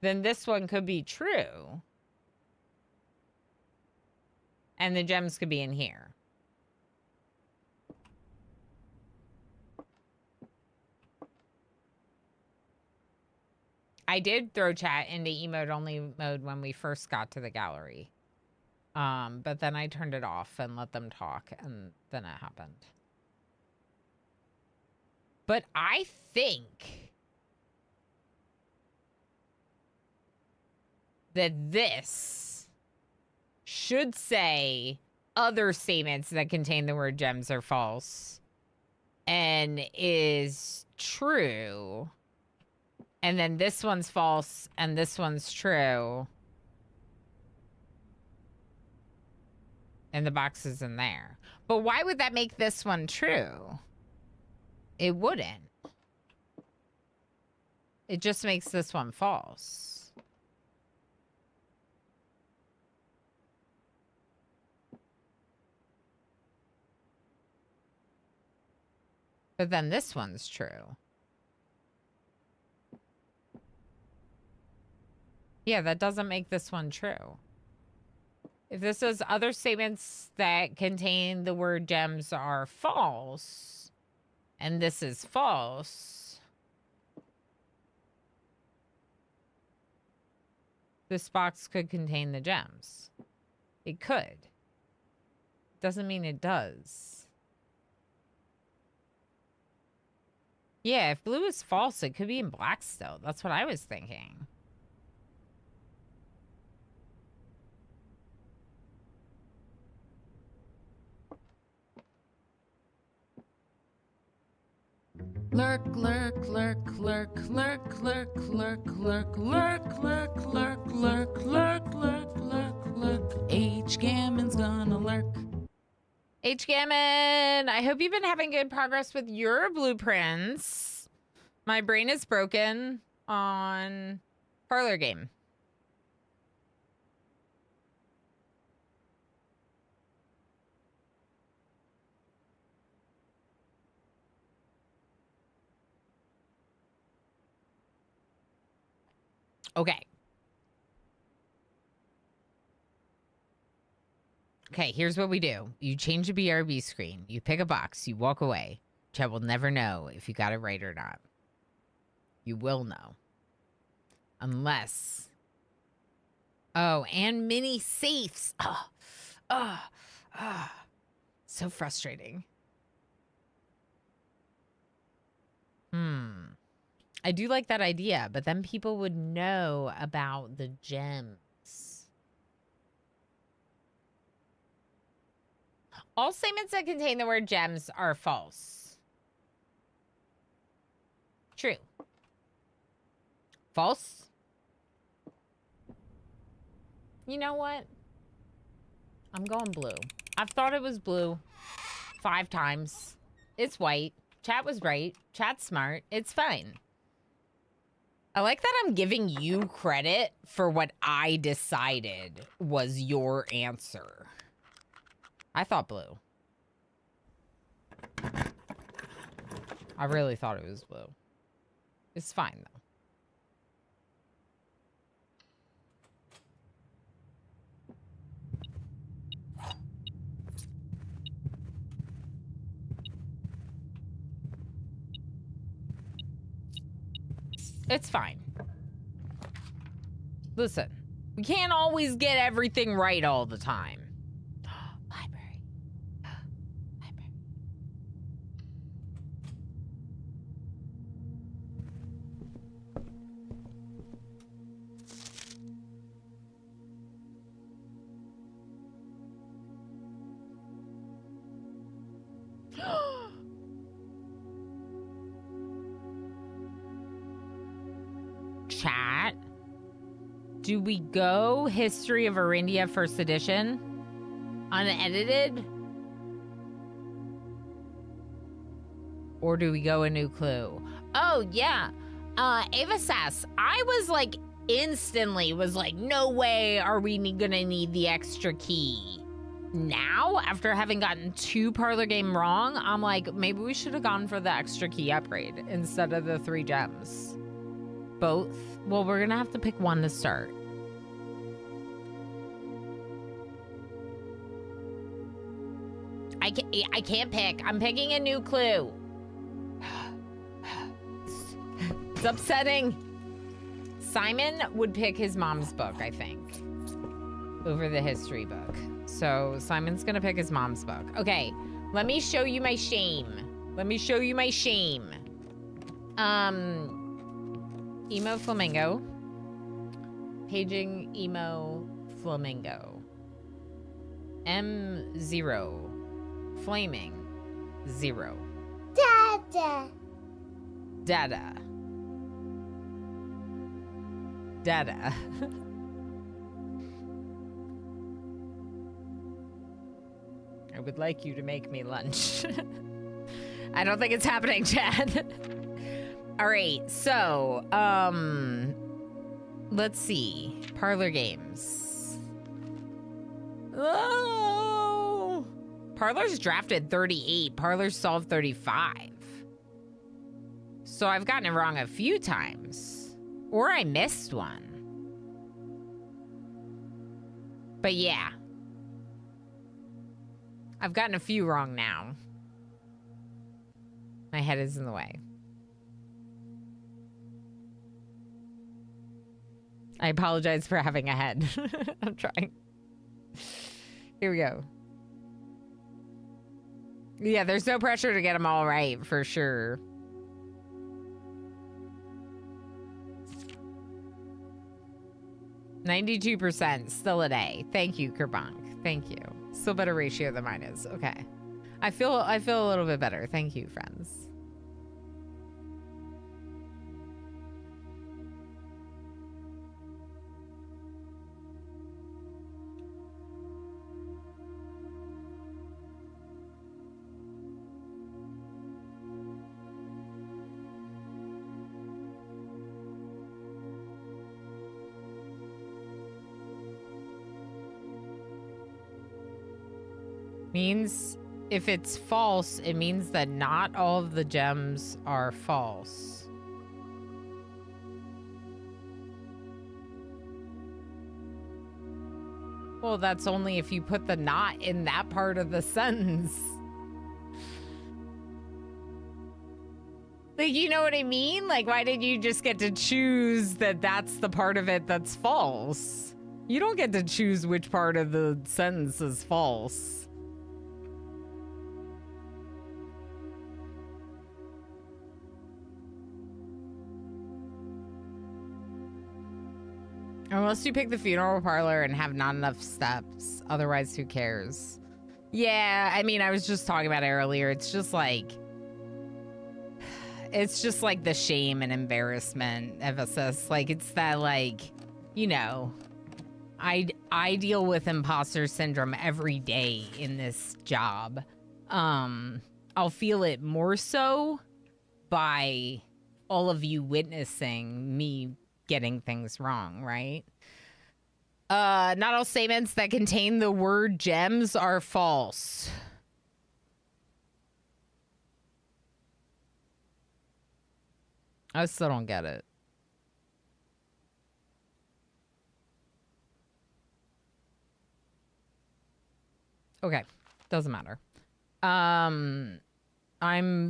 then this one could be true. And the gems could be in here. I did throw chat into emote only mode when we first got to the gallery. But then I turned it off and let them talk, and then it happened. But I think that this should say other statements that contain the word gems are false and is true. And then this one's false and this one's true. And the box is in there. But why would that make this one true? It wouldn't. It just makes this one false. But then this one's true. Yeah, that doesn't make this one true. If this is other statements that contain the word gems are false, and this is false, this box could contain the gems. It could. Doesn't mean it does. Yeah, if blue is false, it could be in black still. That's what I was thinking. Lurk, lurk, lurk, lurk, lurk, lurk, lurk, lurk, lurk, lurk, lurk, lurk, lurk, lurk, lurk, lurk. H. Gammon's gonna lurk. H. Gammon, I hope you've been having good progress with your blueprints. My brain is broken on parlor game. Okay. Okay, here's what we do. You change the BRB screen. You pick a box. You walk away. Chat will never know if you got it right or not. You will know. Unless... Oh, and mini safes. So frustrating. I do like that idea, but then people would know about the gems. All statements that contain the word gems are false. True. False. You know what? I'm going blue. I've thought it was blue 5 times. It's white. Chat was right. Chat's smart. It's fine. I like that I'm giving you credit for what I decided was your answer. I thought blue. I really thought it was blue. It's fine, though. It's fine. Listen, we can't always get everything right all the time. Library. Library. Chat, do we go History of Arindia First Edition? Unedited? Or do we go A New Clue? Oh, yeah. Ava Sass, I was like instantly was like, no way are we gonna need the extra key. Now, after having gotten 2 parlor game wrong, I'm like, maybe we should have gone for the extra key upgrade instead of the 3 gems. Both? Well, we're gonna have to pick one to start. I can't pick. I'm picking a new clue. It's upsetting. Simon would pick his mom's book, I think, over the history book. So Simon's gonna pick his mom's book. Okay, let me show you my shame. Let me show you my shame. Emo Flamingo. Paging Emo Flamingo. M0. Flaming 0. Dada. Dada. Dada. I would like you to make me lunch. I don't think it's happening, Chad. All right, so, let's see. Parlor games. Oh! Parlor's drafted 38. Parlor's solved 35. So I've gotten it wrong a few times. Or I missed one. But yeah. I've gotten a few wrong now. My head is in the way. I apologize for having a head. I'm trying. Here we go. Yeah, there's no pressure to get them all right, for sure. %, still a day. Thank you, Kerbank. Thank you. Still better ratio than mine is. Okay. I feel a little bit better. Thank you, friends. Means if it's false, it means that not all of the gems are false. Well, that's only if you put the not in that part of the sentence. Like, you know what I mean? Like, why did you just get to choose that that's the part of it that's false? You don't get to choose which part of the sentence is false. Unless you pick the funeral parlor and have not enough steps. Otherwise, who cares? Yeah, I mean, I was just talking about it earlier. It's just like the shame and embarrassment emphasis. Like, it's that, like, you know, I deal with imposter syndrome every day in this job. I'll feel it more so by all of you witnessing me getting things wrong, right? Not all statements that contain the word gems are false. I still don't get it. Okay, doesn't matter. I'm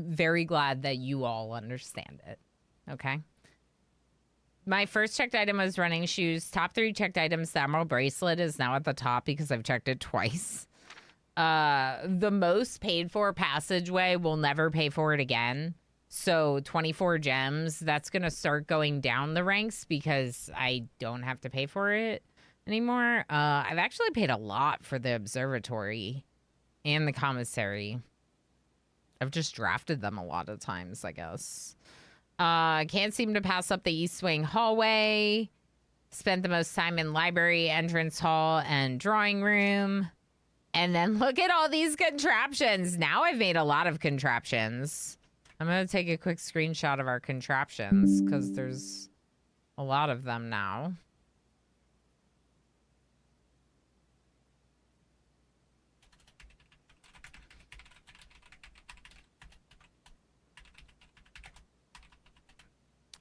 very glad that you all understand it. Okay. My first checked item was running shoes. Top 3 checked items, the emerald bracelet is now at the top because I've checked it twice. The most paid for passageway will never pay for it again. So 24 gems, that's going to start going down the ranks because I don't have to pay for it anymore. I've actually paid a lot for the observatory and the commissary. I've just drafted them a lot of times, I guess. Can't seem to pass up the East Wing hallway. Spent the most time in library, entrance hall, and drawing room. And then look at all these contraptions. Now I've made a lot of contraptions. I'm going to take a quick screenshot of our contraptions because there's A lot of them now.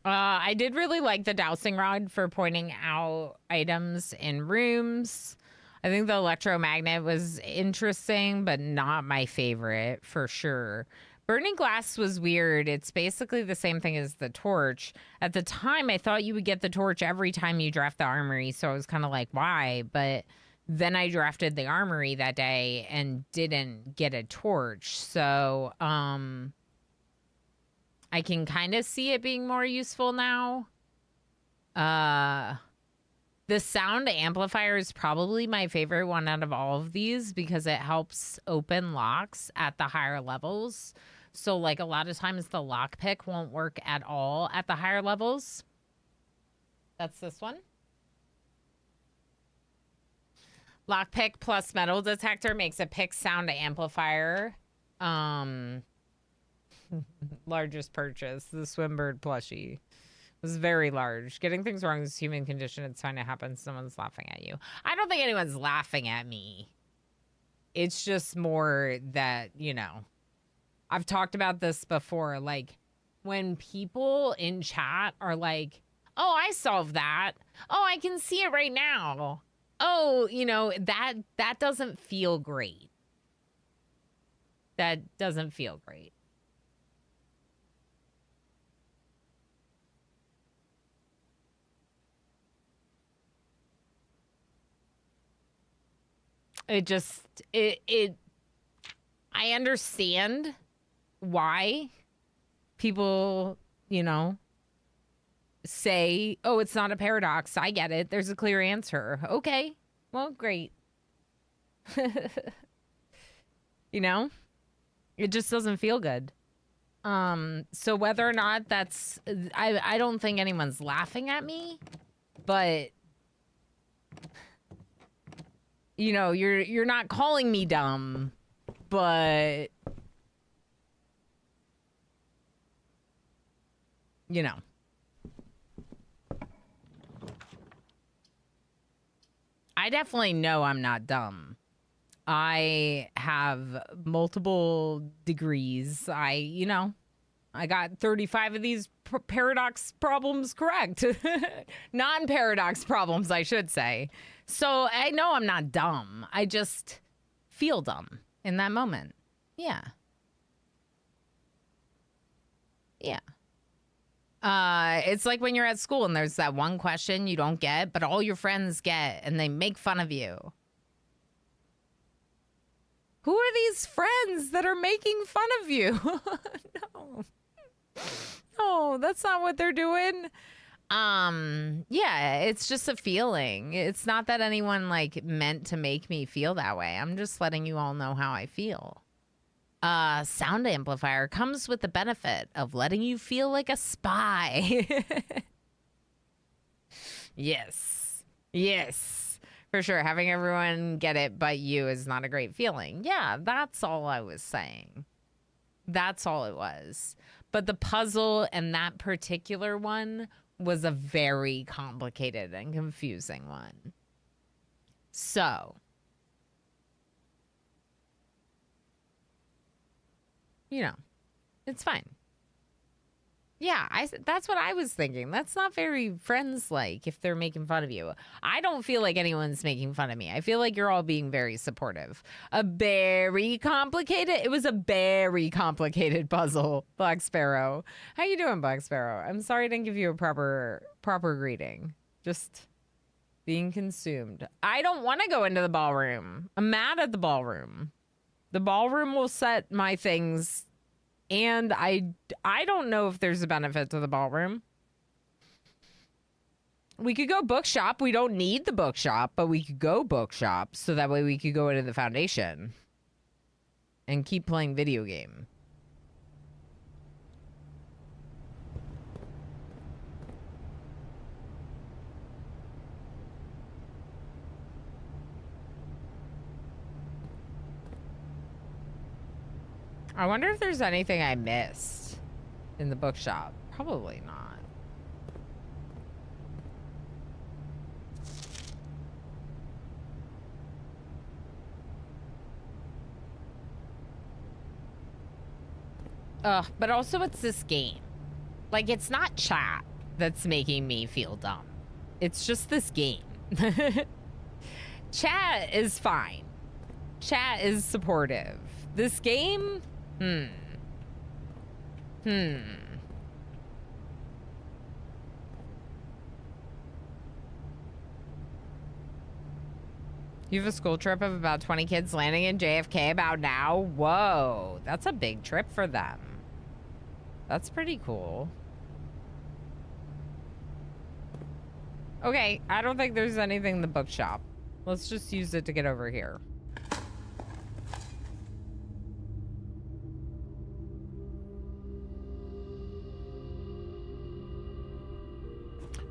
I did really like the dowsing rod for pointing out items in rooms. I think the electromagnet was interesting, but not my favorite for sure. Burning glass was weird. It's basically the same thing as the torch. At the time, I thought you would get the torch every time you draft the armory, so I was kind of like, why? But then I drafted the armory that day and didn't get a torch. So, I can kind of see it being more useful now. The sound amplifier is probably my favorite one out of all of these because it helps open locks at the higher levels. So, like, a lot of times the lockpick won't work at all at the higher levels. That's this one. Lockpick plus metal detector makes a pick sound amplifier. Largest purchase, the Swimbird plushie. It was very large. Getting things wrong is human condition. It's fine to happen. Someone's laughing at you. I don't think anyone's laughing at me. It's just more that, you know, I've talked about this before. Like, when people in chat are like, oh, I solved that. Oh, I can see it right now. Oh, you know, that doesn't feel great. That doesn't feel great. It just, I understand why people, you know, say, oh, it's not a paradox. I get it. There's a clear answer. Okay. Well, great. You know, it just doesn't feel good. So whether or not that's, I don't think anyone's laughing at me, but you know, you're not calling me dumb, but you know. I definitely know I'm not dumb. I have multiple degrees. You know, I got 35 of these paradox problems correct. Non-paradox problems, I should say. So I know I'm not dumb. I just feel dumb in that moment. Yeah. Yeah. It's like when you're at school and there's that one question you don't get, but all your friends get, and they make fun of you. Who are these friends that are making fun of you? No. No, that's not what they're doing. Yeah, it's just a feeling. It's not that anyone like meant to make me feel that way. I'm just letting you all know how I feel. Sound amplifier comes with the benefit of letting you feel like a spy. Yes. Yes. For sure. Having everyone get it but you is not a great feeling. Yeah, that's all I was saying. That's all it was. But the puzzle and that particular one was a very complicated and confusing one. So, you know, it's fine. Yeah, that's what I was thinking. That's not very friends-like if they're making fun of you. I don't feel like anyone's making fun of me. I feel like you're all being very supportive. It was a very complicated puzzle, Black Sparrow. How you doing, Black Sparrow? I'm sorry I didn't give you a proper greeting. Just being consumed. I don't want to go into the ballroom. I'm mad at the ballroom. The ballroom will set my things. And I don't know if there's a benefit to the ballroom. We could go bookshop. We don't need the bookshop, but we could go bookshop so that way we could go into the foundation and keep playing video game. I wonder if there's anything I missed in the bookshop. Probably not. Ugh, but also it's this game. Like, it's not chat that's making me feel dumb. It's just this game. Chat is fine. Chat is supportive. This game? You have a school trip of about 20 kids landing in JFK about now? Whoa, that's a big trip for them. That's pretty cool. Okay, I don't think there's anything in the bookshop. Let's just use it to get over here.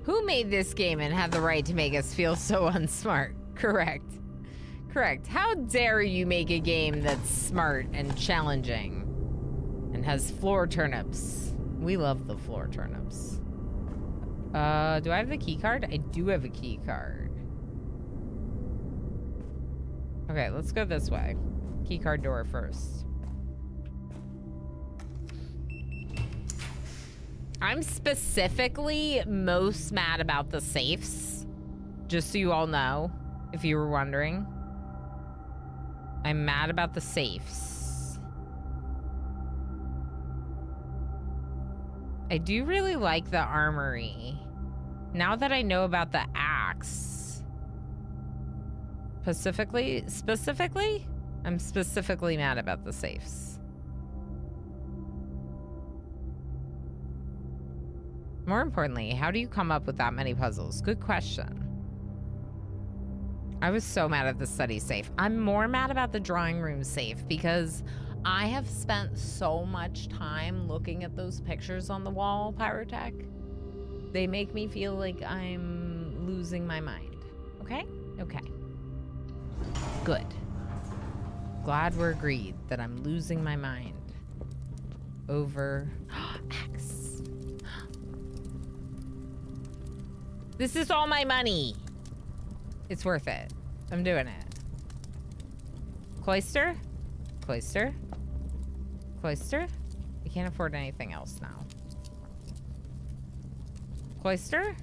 Who made this game and had the right to make us feel so unsmart? Correct. Correct. How dare you make a game that's smart and challenging and has floor turnips? We love the floor turnips. Do I have the key card? I do have a key card. Okay, let's go this way. Key card door first. I'm specifically most mad about the safes. Just so you all know, if you were wondering. I'm mad about the safes. I do really like the armory. Now that I know about the axe. Specifically, I'm specifically mad about the safes. More importantly, how do you come up with that many puzzles? Good question. I was so mad at the study safe. I'm more mad about the drawing room safe because I have spent so much time looking at those pictures on the wall, Pyrotech. They make me feel like I'm losing my mind. Okay? Okay. Good. Glad we're agreed that I'm losing my mind over X. This is all my money. It's worth it. I'm doing it. Cloister? Cloister? Cloister? I can't afford anything else now. Cloister?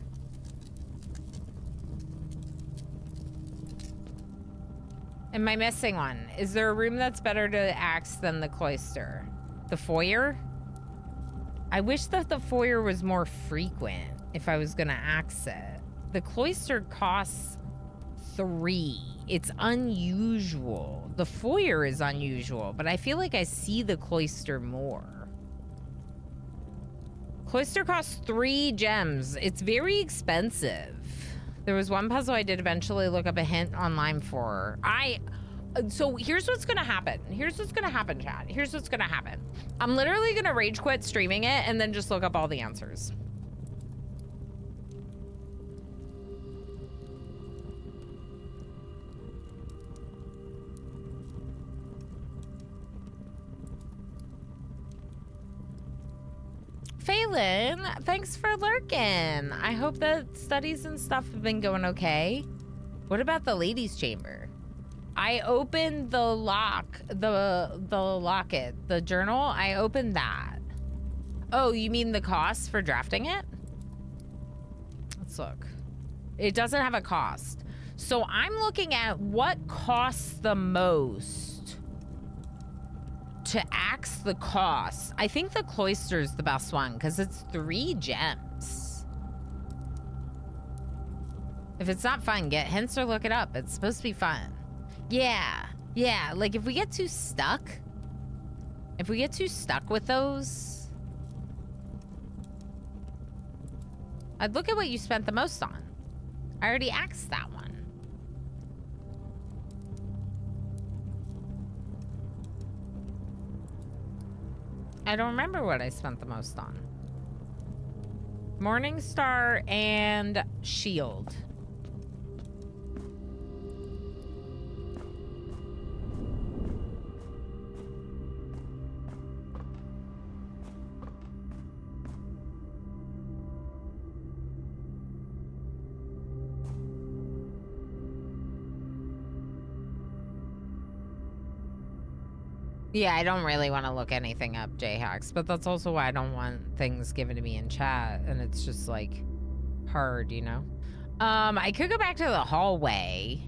Am I missing one? Is there a room that's better to axe than the cloister? The foyer? I wish that the foyer was more frequent if I was gonna axe it. The cloister costs 3. It's unusual. The foyer is unusual, but I feel like I see the cloister more. Cloister costs 3 gems. It's very expensive. There was one puzzle I did eventually look up a hint online for. So here's what's gonna happen. Here's what's gonna happen, chat. Here's what's gonna happen. I'm literally gonna rage quit streaming it and then just look up all the answers. Phelan, thanks for lurking. I hope that studies and stuff have been going okay. What about the ladies' chamber? I opened the locket, the journal. I opened that. Oh, you mean the cost for drafting it? Let's look. It doesn't have a cost. So I'm looking at what costs the most to axe the cost. I think the cloister is the best one because it's 3 gems. If it's not fun, get hints or look it up. It's supposed to be fun. Yeah, like if we get too stuck with those, I'd look at what you spent the most on. I already axed that one. I don't remember what I spent the most on. Morningstar and Shield. Yeah, I don't really want to look anything up, J-Hacks, but that's also why I don't want things given to me in chat, and it's just, like, hard, you know? I could go back to the hallway.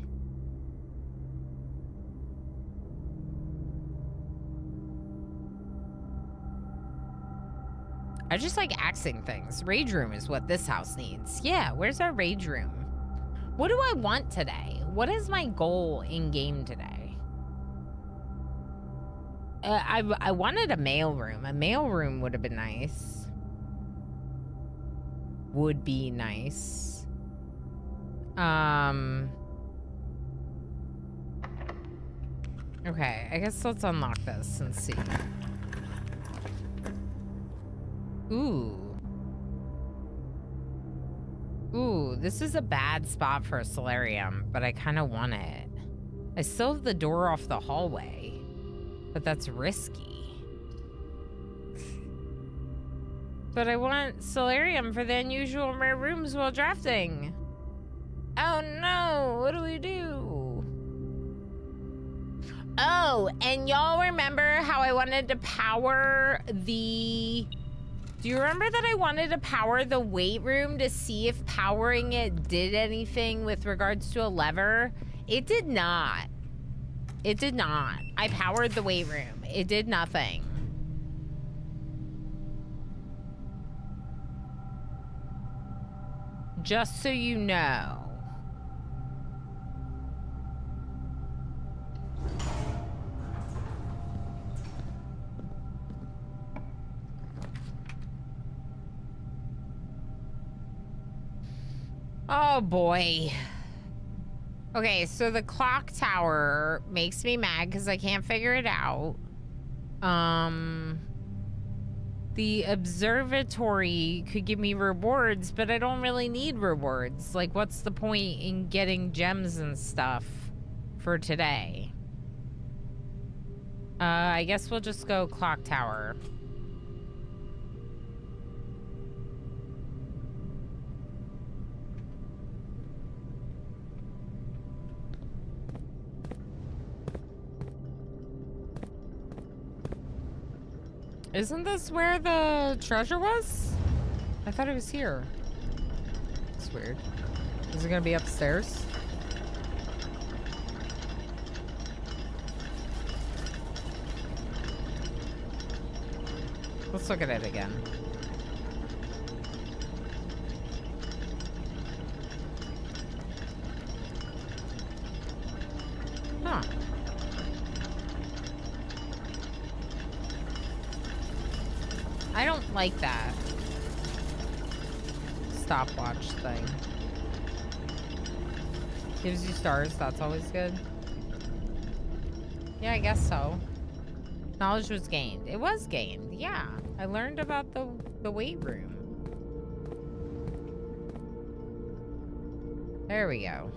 I just like axing things. Rage room is what this house needs. Yeah, where's our rage room? What do I want today? What is my goal in game today? I wanted a mail room. A mail room would have been nice. Would be nice. Okay, I guess let's unlock this and see. Ooh. Ooh, this is a bad spot for a solarium, but I kind of want it. I still have the door off the hallway, but that's risky. But I want solarium for the unusual rare rooms while drafting. Oh no, what do we do? Oh, and y'all remember how I wanted to power the... Do you remember that I wanted to power the weight room to see if powering it did anything with regards to a lever? It did not. It did not. I powered the weight room. It did nothing. Just so you know. Oh boy. Okay, so the clock tower makes me mad because I can't figure it out. The observatory could give me rewards, but I don't really need rewards. Like, what's the point in getting gems and stuff for today? I guess we'll just go clock tower. Isn't this where the treasure was? I thought it was here. It's weird. Is it gonna be upstairs? Let's look at it again. Huh. I don't like that stopwatch thing. Gives you stars, that's always good. Yeah, I guess so. Knowledge was gained. It was gained, yeah. I learned about the weight room. There we go.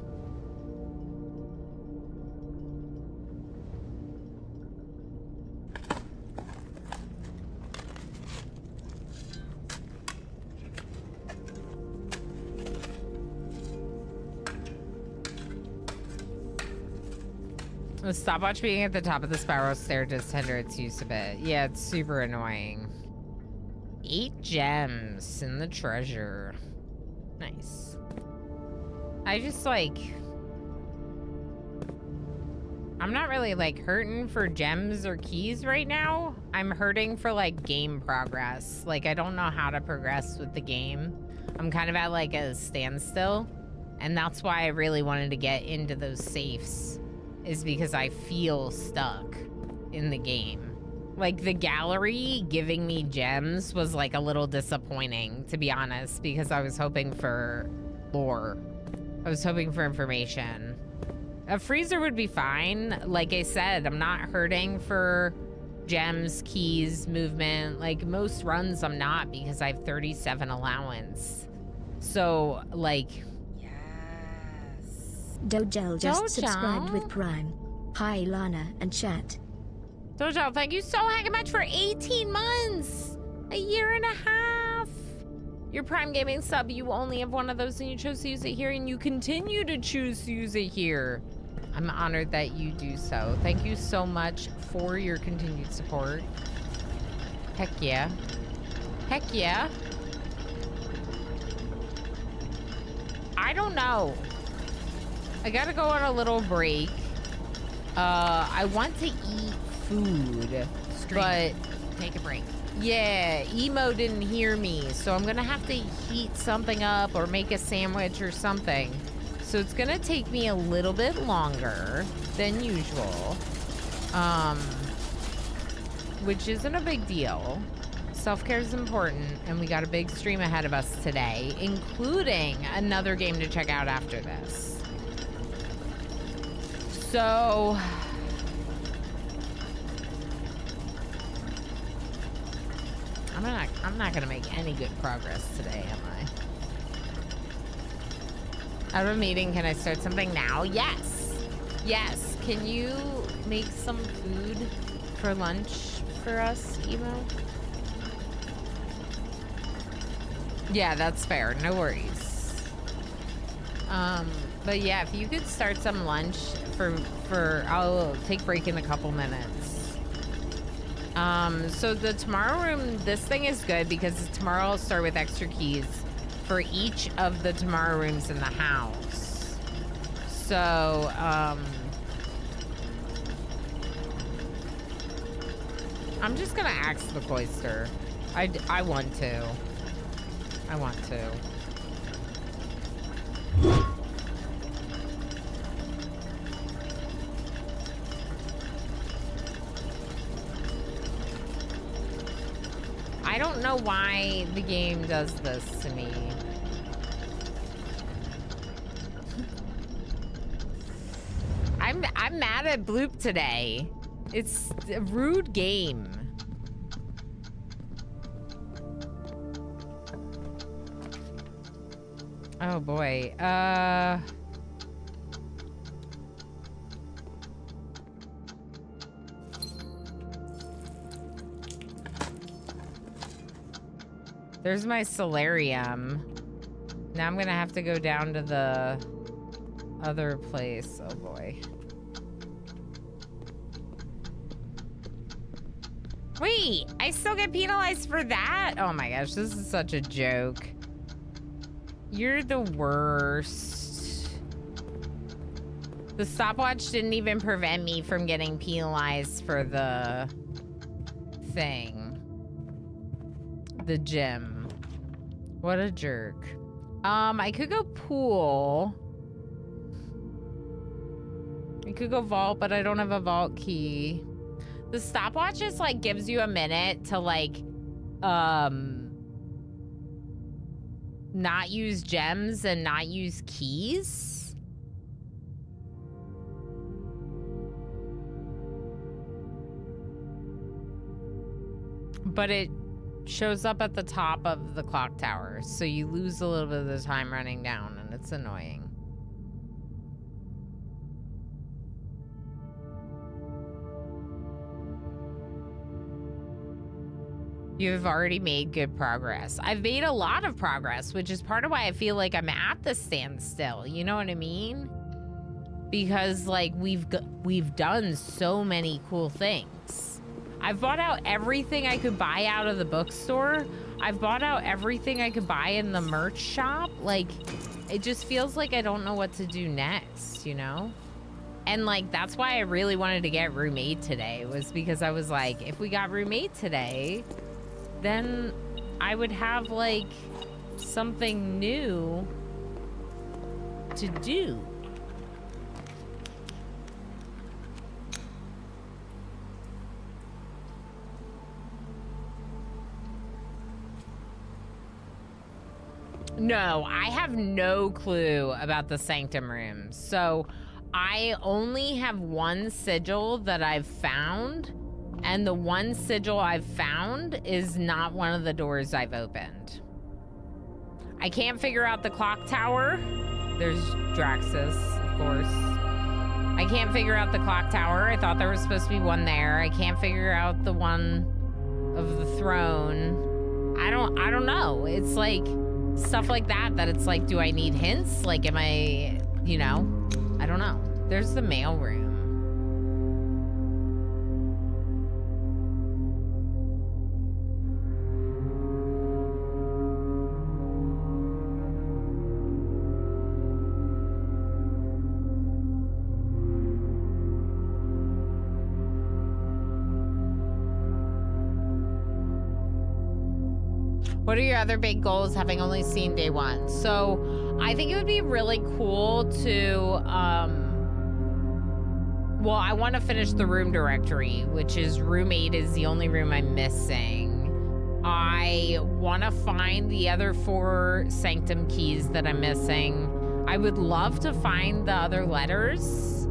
The stopwatch being at the top of the spiral stair does hinder its use a bit. Yeah, it's super annoying. 8 gems in the treasure. Nice. I just like... I'm not really like hurting for gems or keys right now. I'm hurting for like game progress. Like I don't know how to progress with the game. I'm kind of at like a standstill. And that's why I really wanted to get into those safes. Is because I feel stuck in the game. Like the gallery giving me gems was like a little disappointing, to be honest, because I was hoping for lore. I was hoping for information. A freezer would be fine. Like I said, I'm not hurting for gems, keys, movement. Like most runs I'm not because I have 37 allowance. So like... Dojel just subscribed with Prime. Hi Lana and chat. Dojel, thank you so heckin' much for 18 months! A year and a half! Your Prime Gaming sub, you only have one of those and you chose to use it here and you continue to choose to use it here. I'm honored that you do so. Thank you so much for your continued support. Heck yeah. Heck yeah. I don't know. I gotta go on a little break. I want to eat food, but Take a break. yeah, Emo didn't hear me, so I'm gonna have to heat something up or make a sandwich or something. So it's gonna take me a little bit longer than usual, which isn't a big deal. Self-care is important, and we got a big stream ahead of us today, including another game to check out after this. So I'm not gonna make any good progress today, am I? Out of a meeting, can I start something now? Yes. Yes. Can you make some food for lunch for us, Emo? Yeah, that's fair. No worries. But yeah, if you could start some lunch for I'll take break in a couple minutes. So the tomorrow room, this thing is good because tomorrow I'll start with extra keys for each of the tomorrow rooms in the house. So, I'm just gonna axe the cloister. I want to. I want to. I don't know why the game does this to me. I'm mad at Bloop today. It's a rude game. Oh boy. There's my solarium. Now I'm gonna have to go down to the other place. Oh boy. Wait, I still get penalized for that? Oh my gosh, this is such a joke. You're the worst. The stopwatch didn't even prevent me from getting penalized for the thing. The gym. What a jerk. I could go pool. I could go vault, but I don't have a vault key. The stopwatch just like gives you a minute to like not use gems and not use keys. But it shows up at the top of the clock tower, so you lose a little bit of the time running down, and it's annoying. You've already made good progress. I've made a lot of progress, which is part of why I feel like I'm at the standstill. You know what I mean? Because like we've done so many cool things. I've bought out everything I could buy out of the bookstore. I've bought out everything I could buy in the merch shop. Like, it just feels like I don't know what to do next, you know? And like, that's why I really wanted to get roommate today, was because I was like, if we got roommate today, then I would have like something new to do. No, I have no clue about the sanctum rooms. So I only have one sigil that I've found, and the one sigil I've found is not one of the doors I've opened. I can't figure out the clock tower. There's Draxus, of course. I can't figure out the clock tower. I thought there was supposed to be one there. I can't figure out the one of the throne. I don't know. It's like stuff like that it's like, do I need hints? Like, am I, you know? I don't know. There's the mail room. What are your other big goals, having only seen day one? So I think it would be really cool to, well, I want to finish the room directory, which is room 8 is the only room I'm missing. I want to find the other 4 sanctum keys that I'm missing. I would love to find the other letters.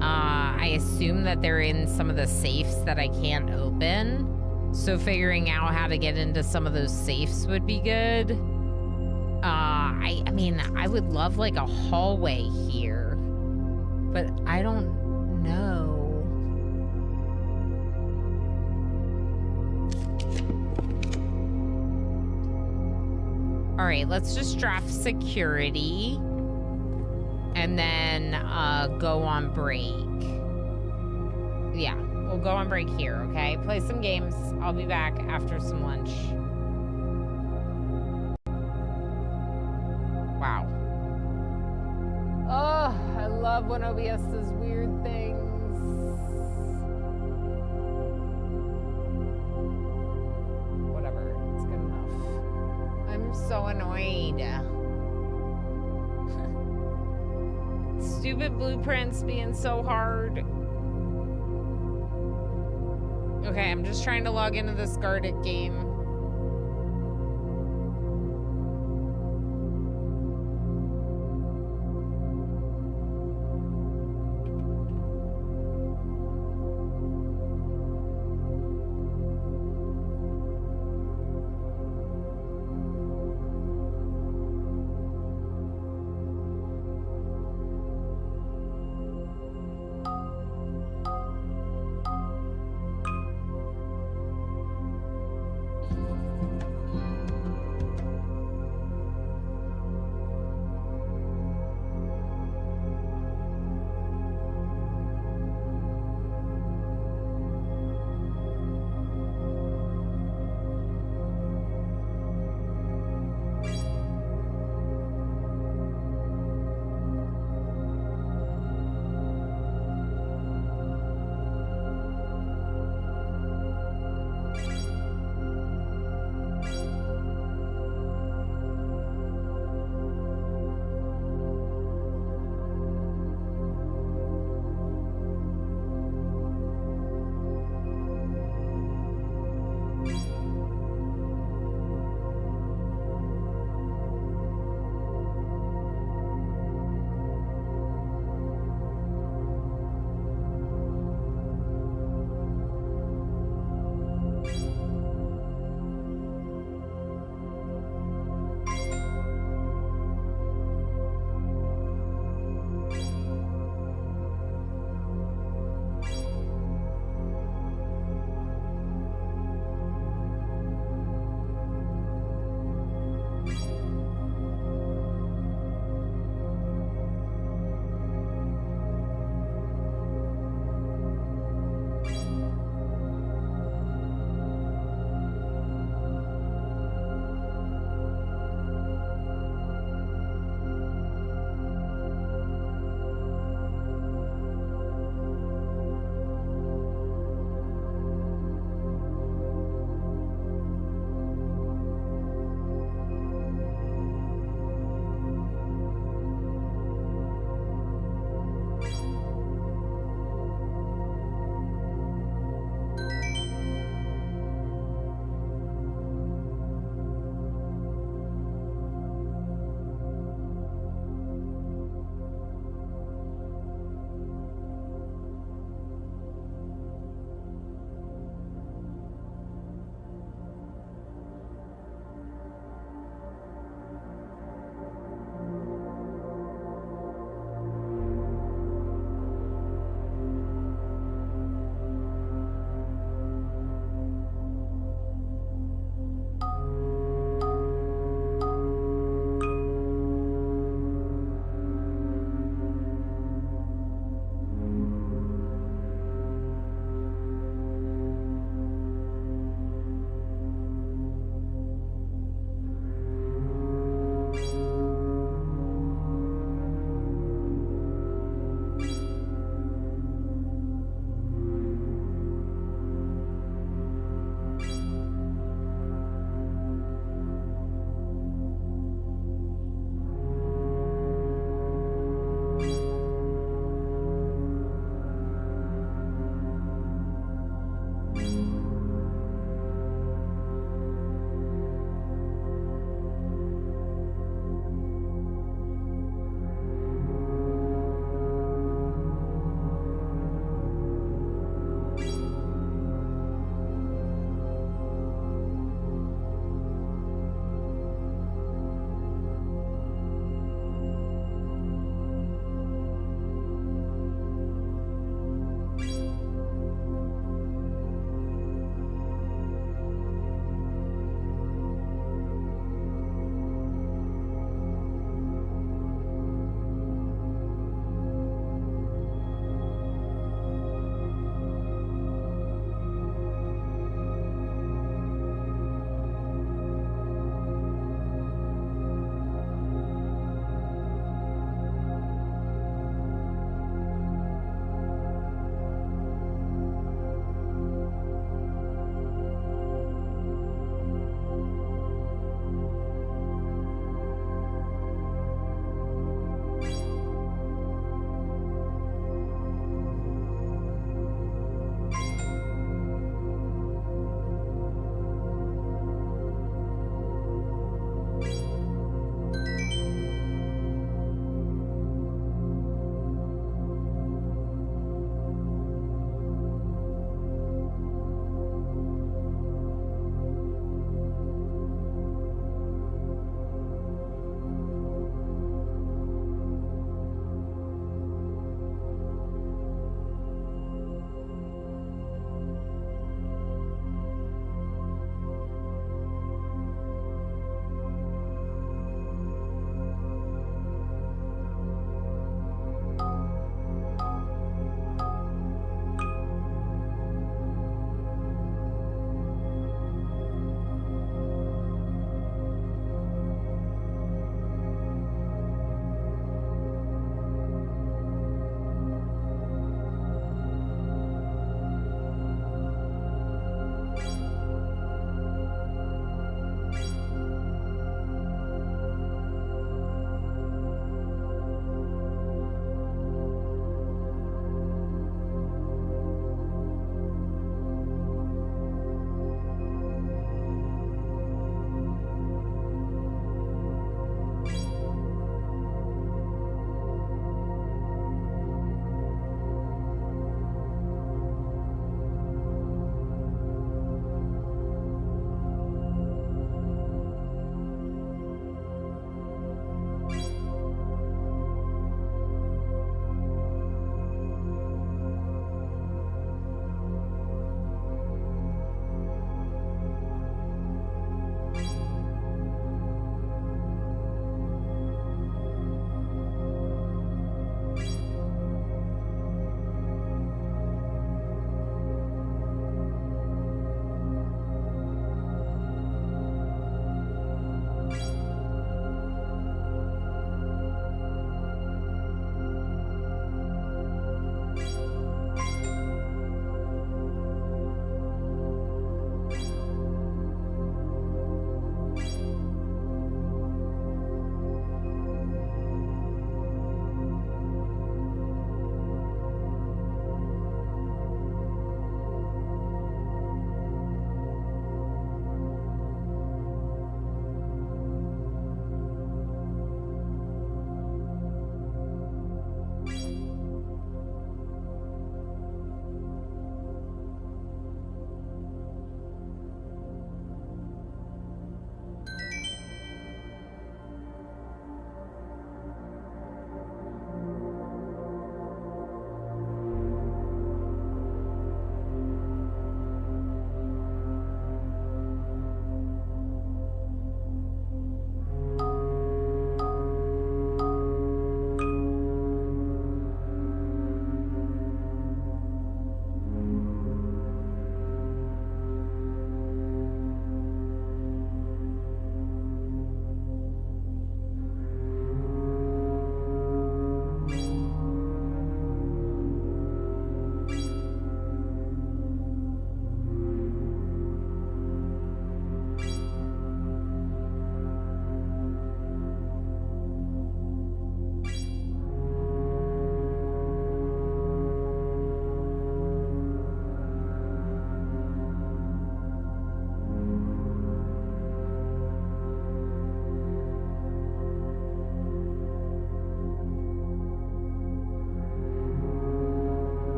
I assume that they're in some of the safes that I can't open. So figuring out how to get into some of those safes would be good. I mean, I would love like a hallway here, but I don't know. All right, let's just draft security and then go on break. Yeah. We'll go on break here, okay? Play some games. I'll be back after some lunch. Wow. Oh, I love when OBS does weird things. Whatever, it's good enough. I'm so annoyed. Stupid blueprints being so hard. Okay, I'm just trying to log into this Guarded game.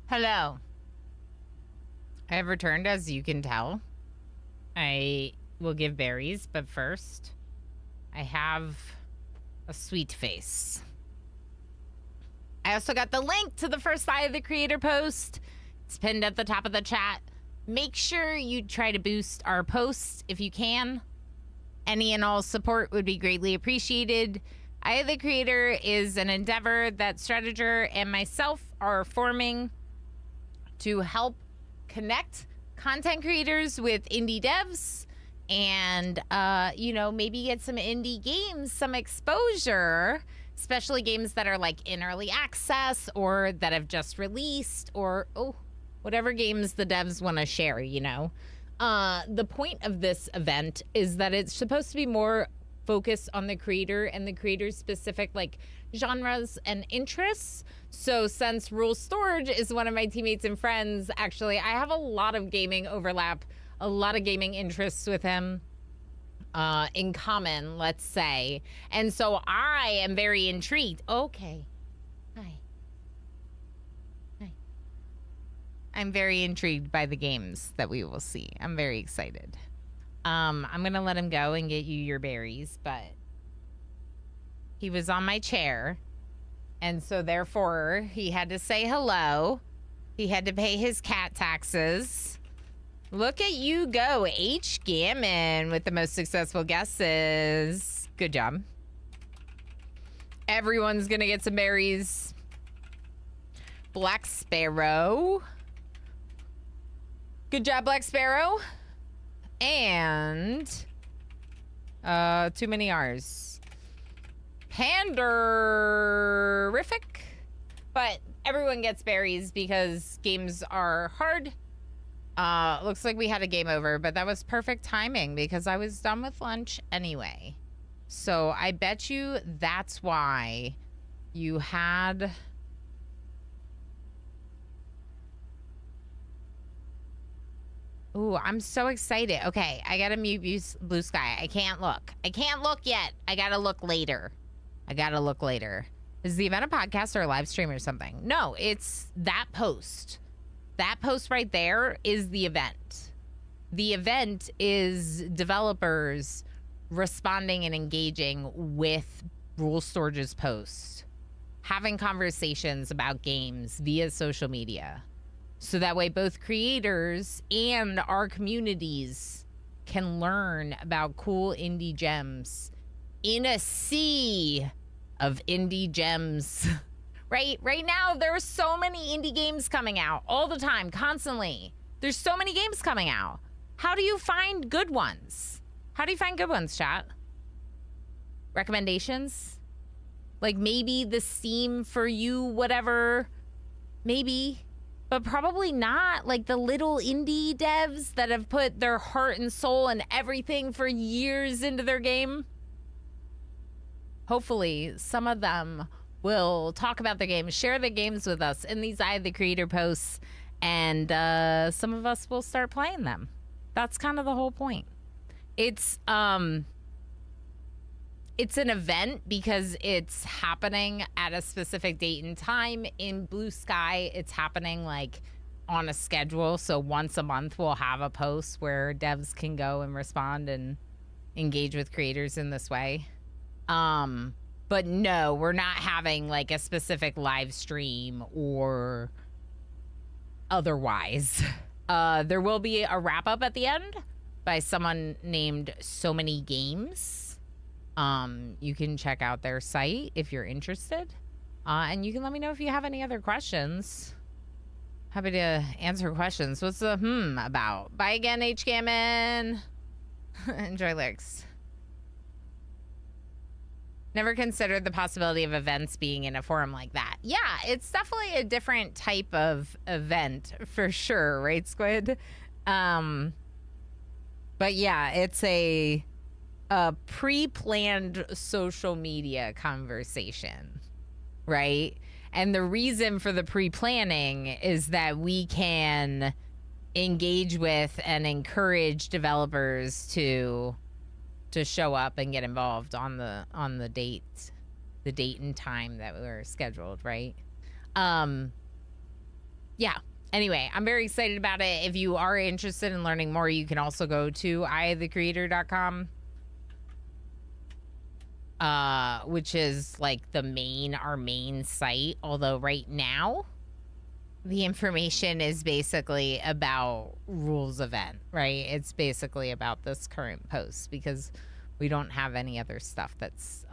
Hello. I have returned, as you can tell. I will give berries, but first, I have a sweet face. I also got the link to the first Eye of the Creator post. It's pinned at the top of the chat. Make sure you try to boost our posts if you can. Any and all support would be greatly appreciated. Eye of the Creator is an endeavor that Strateger and myself are forming to help connect content creators with indie devs and, maybe get some indie games, some exposure, especially games that are like in early access or that have just released or, whatever games the devs want to share, The point of this event is that it's supposed to be more focused on the creator and the creator's specific genres and interests. So since Rule Storage is one of my teammates and friends, actually, I have a lot of gaming overlap, a lot of gaming interests with him in common, let's say. And so I am very intrigued. Okay. Hi. I'm very intrigued by the games that we will see. I'm very excited. I'm going to let him go and get you your berries, but he was on my chair. And so therefore, he had to say hello. He had to pay his cat taxes. Look at you go, H. Gammon, with the most successful guesses. Good job. Everyone's going to get some berries. Black Sparrow. Good job, Black Sparrow. And too many R's. Panderific. But everyone gets berries because games are hard. Looks like we had a game over, but that was perfect timing because I was done with lunch anyway. So I bet you that's why you had... Ooh, I'm so excited. Okay, I gotta mute Blue Sky. I can't look. I can't look yet. I gotta look later. Is the event a podcast or a live stream or something? No, it's that post. That post right there is the event. The event is developers responding and engaging with Rule Storage's post, having conversations about games via social media. So that way both creators and our communities can learn about cool indie gems in a sea of indie gems. Right now, there are so many indie games coming out all the time, constantly. There's so many games coming out. How do you find good ones? Chat? Recommendations? Like maybe the Steam for you, whatever. Maybe. But probably not. Like the little indie devs that have put their heart and soul and everything for years into their game. Hopefully, some of them will talk about their games, share their games with us in these Eye of the Creator posts, and some of us will start playing them. That's kind of the whole point. It's an event because it's happening at a specific date and time. In Blue Sky, it's happening like on a schedule. So once a month, we'll have a post where devs can go and respond and engage with creators in this way. But no, we're not having like a specific live stream or otherwise. There will be a wrap up at the end by someone named So Many Games. You can check out their site if you're interested. And you can let me know if you have any other questions. Happy to answer questions. What's the about? Bye again, H. Gammon. Enjoy lyrics. Never considered the possibility of events being in a forum like that. Yeah, it's definitely a different type of event for sure, right, Squid? But yeah, it's a pre-planned social media conversation, right? And the reason for the pre-planning is that we can engage with and encourage developers to show up and get involved on the date and time that were scheduled, right? Yeah. Anyway, I'm very excited about it. If you are interested in learning more, you can also go to eyeofthecreator.com, which is like our main site. Although right now, the information is basically about rules event, right? It's basically about this current post because we don't have any other stuff that's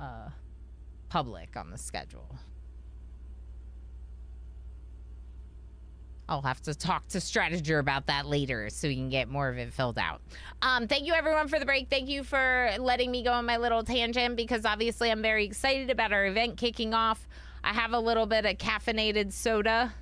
public on the schedule. I'll have to talk to Stratager about that later so we can get more of it filled out. Thank you everyone for the break. Thank you for letting me go on my little tangent because obviously I'm very excited about our event kicking off. I have a little bit of caffeinated soda.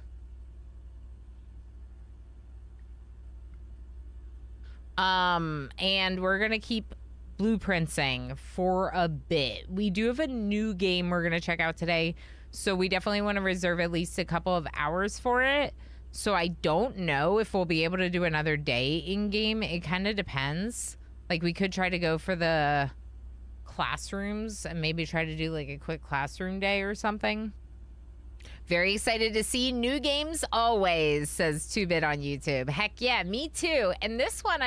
And we're gonna keep blueprinting for a bit. We do have a new game we're gonna check out today, so we definitely want to reserve at least a couple of hours for it. So I don't know if we'll be able to do another day in game. It kind of depends. Like we could try to go for the classrooms and maybe try to do like a quick classroom day or something. Very excited to see new games always, says 2-Bit on YouTube. Heck yeah, me too. And this one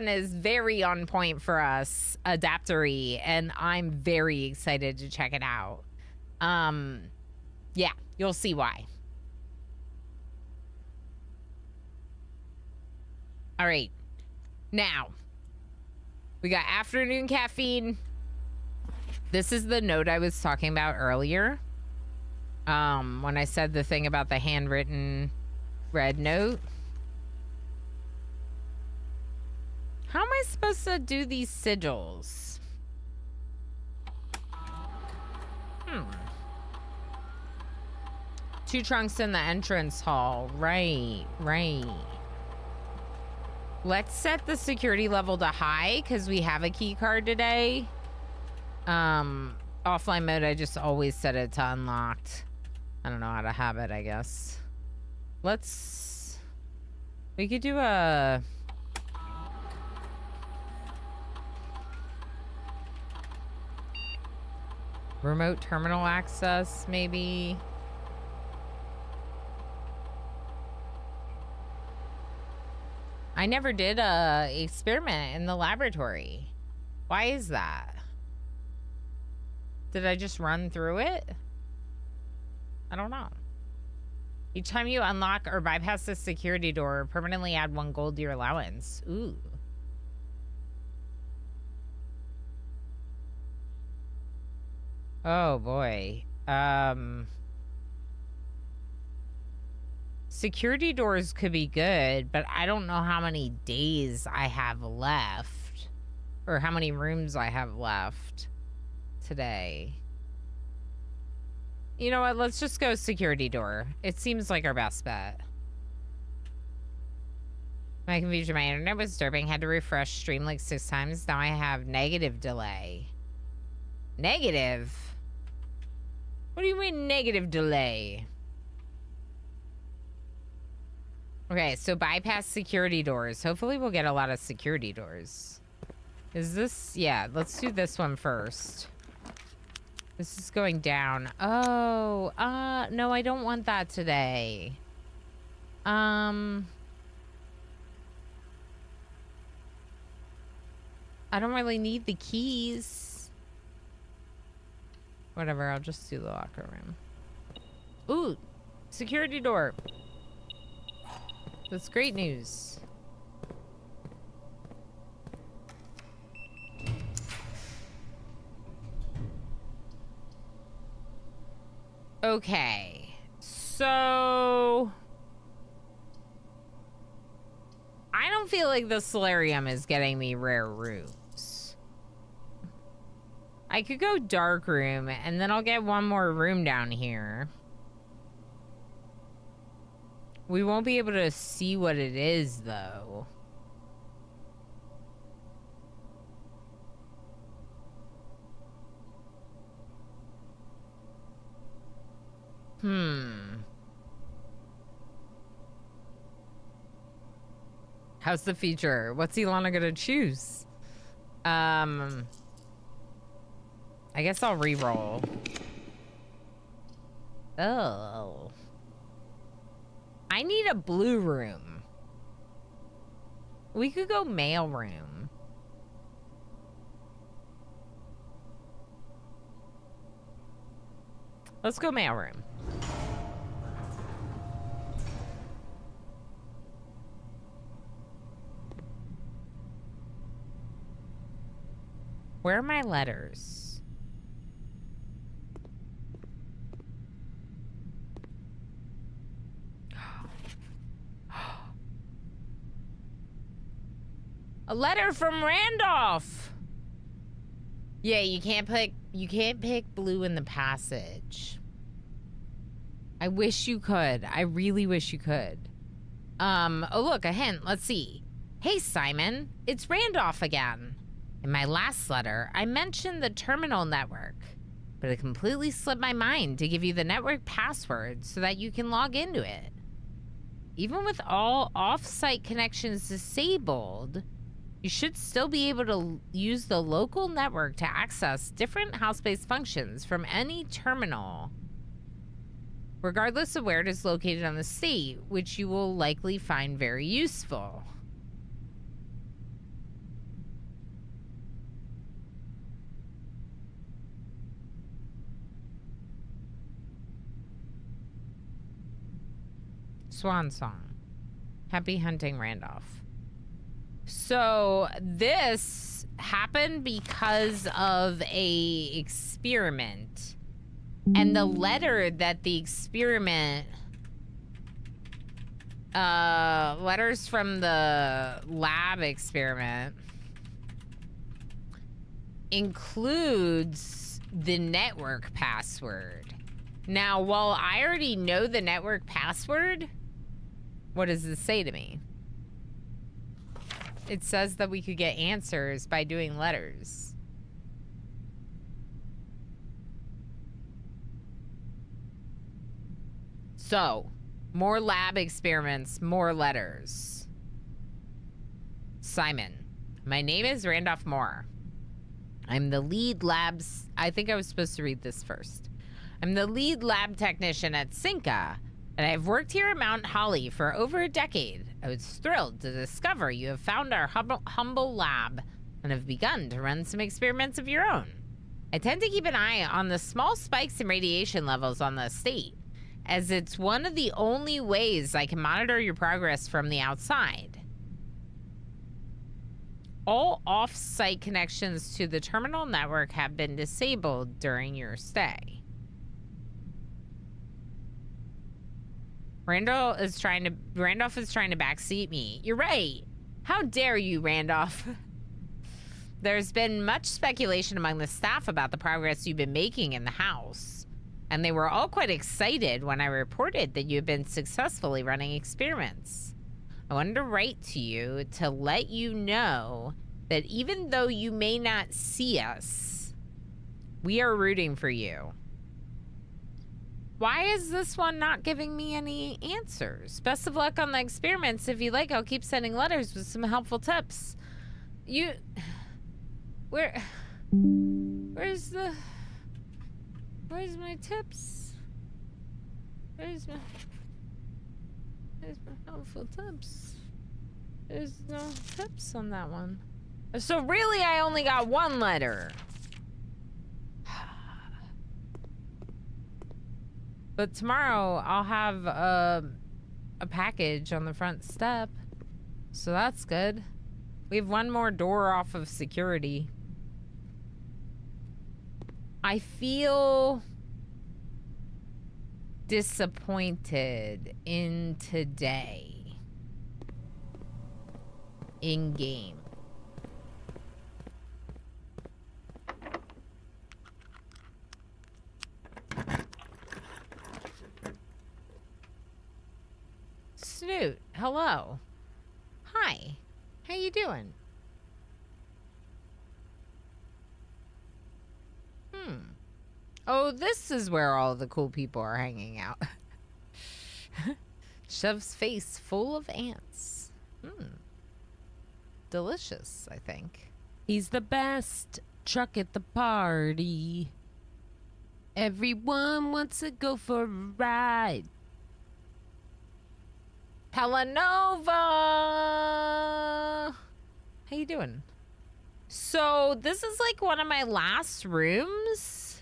is very on point for us, Adaptory, and I'm very excited to check it out. Yeah, you'll see why. All right, now we got afternoon caffeine. This is the note I was talking about earlier. When I said the thing about the handwritten red note. How am I supposed to do these sigils? 2 trunks in the entrance hall. Right. Let's set the security level to high because we have a key card today. Offline mode, I just always set it to unlocked. I don't know how to have it, I guess. We could do a... remote terminal access, maybe. I never did a experiment in the laboratory. Why is that? Did I just run through it? I don't know. Each time you unlock or bypass the security door, permanently add 1 gold to your allowance. Ooh. Oh boy. Security doors could be good, but I don't know how many days I have left or how many rooms I have left today. You know what? Let's just go security door. It seems like our best bet. My computer, my internet was disturbing. Had to refresh stream like 6 times. Now I have negative delay. Negative? What do you mean negative delay? Okay, so bypass security doors. Hopefully we'll get a lot of security doors. Is this... yeah, let's do this one first. This is going down. Oh, no, I don't want that today. I don't really need the keys. Whatever, I'll just do the locker room. Ooh, security door. That's great news. Okay, so I don't feel like the solarium is getting me rare rooms. I could go dark room and then I'll get one more room down here. We won't be able to see what it is though. How's the feature? What's Ilana gonna choose? I guess I'll re-roll. Oh. I need a blue room. We could go mail room. Let's go mail room. Where are my letters? A letter from Randolph. Yeah, you can't pick blue in the passage. I wish you could. I really wish you could. Oh look, a hint. Let's see. Hey Simon, it's Randolph again. In my last letter, I mentioned the terminal network, but it completely slipped my mind to give you the network password so that you can log into it. Even with all off-site connections disabled, you should still be able to use the local network to access different house-based functions from any terminal, regardless of where it is located on the state, which you will likely find very useful. Swan song. Happy hunting, Randolph. So this happened because of a experiment, and the letter that the experiment, letters from the lab experiment includes the network password. Now, while I already know the network password, what does this say to me? It says that we could get answers by doing letters. So, more lab experiments, more letters. Simon, my name is Randolph Moore. I'm the lead labs... I think I was supposed to read this first. I'm the lead lab technician at Cinca, and I've worked here at Mount Holly for over a decade. I was thrilled to discover you have found our humble lab and have begun to run some experiments of your own. I tend to keep an eye on the small spikes in radiation levels on the estate, as it's one of the only ways I can monitor your progress from the outside. All off-site connections to the terminal network have been disabled during your stay. Randolph is trying to backseat me. You're right. How dare you, Randolph? There's been much speculation among the staff about the progress you've been making in the house, and they were all quite excited when I reported that you had been successfully running experiments. I wanted to write to you to let you know that even though you may not see us, we are rooting for you. Why is this one not giving me any answers? Best of luck on the experiments. If you like, I'll keep sending letters with some helpful tips. Where's my tips? Where's my helpful tips? There's no tips on that one. So really, I only got one letter. But tomorrow, I'll have a package on the front step. So that's good. We have one more door off of security. I feel disappointed in today. In game. Snoot, hello. Hi. How you doing? Oh, this is where all the cool people are hanging out. Shev's face full of ants. delicious, I think. He's the best truck at the party. Everyone wants to go for a ride. Pelanova! How you doing? So this is like one of my last rooms.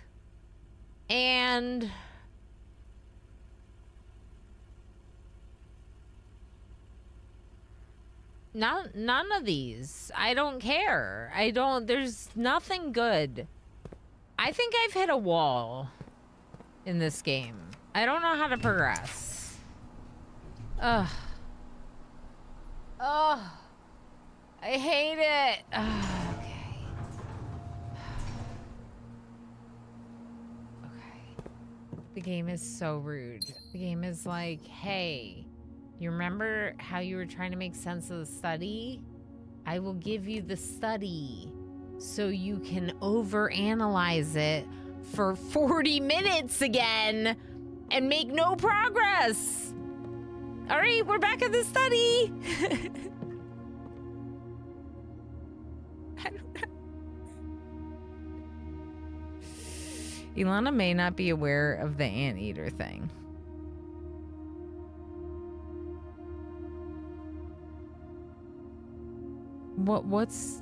And none of these. I don't care. There's nothing good. I think I've hit a wall in this game. I don't know how to progress. Ugh. Ugh. I hate it. Ugh, okay. Okay. The game is so rude. The game is like, hey, you remember how you were trying to make sense of the study? I will give you the study so you can overanalyze it for 40 minutes again and make no progress. All right, we're back at the study. I don't know. Ilana may not be aware of the anteater thing. What's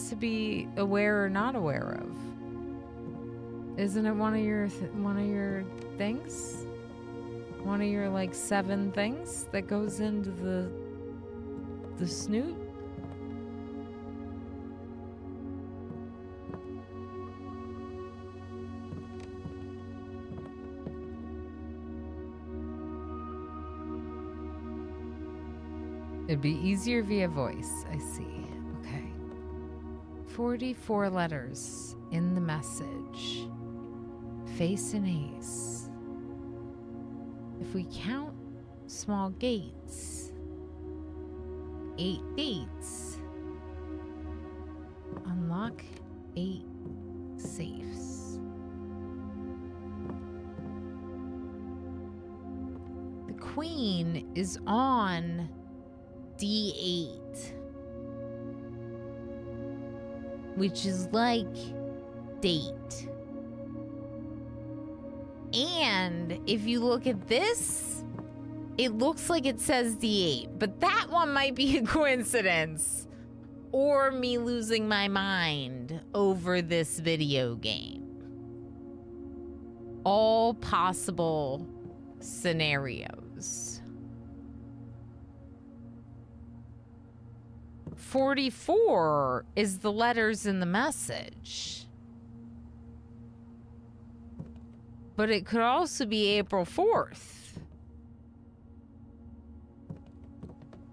to be aware or not aware of? Isn't it one of your things? One of your like 7 things that goes into the snoot? It'd be easier via voice, I see. Okay. 44 letters in the message. Face an ace. If we count small gates, 8 gates. Unlock 8 safes. The queen is on D8, which is like date. And if you look at this, it looks like it says D8, but that one might be a coincidence or me losing my mind over this video game. All possible scenarios. 44 is the letters in the message. But it could also be April 4th.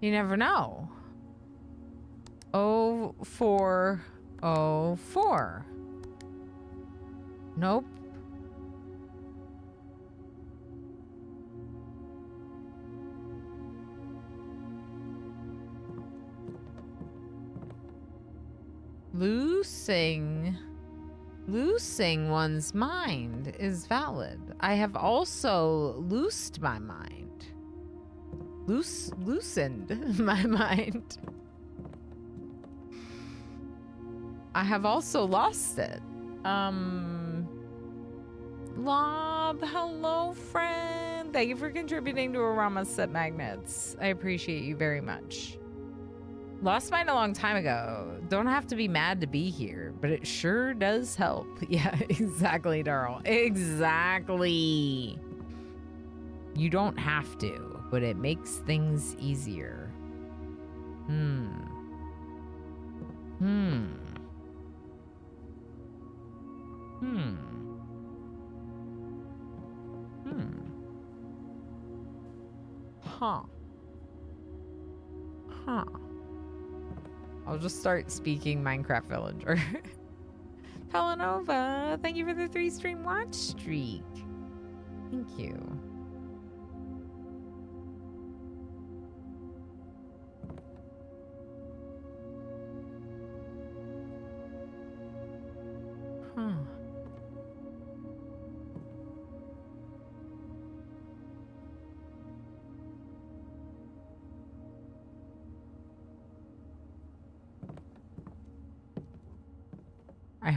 You never know. 0404. Nope. Loosing one's mind is valid. I have also loosed my mind. Loosened my mind. I have also lost it. Lob, hello friend. Thank you for contributing to Arama Set Magnets. I appreciate you very much. Lost mine a long time ago. Don't have to be mad to be here, but it sure does help. Yeah, exactly, Darl. Exactly. You don't have to, but it makes things easier. Huh. I'll just start speaking Minecraft Villager. Pelanova, thank you for the 3-stream watch streak. Thank you. Huh.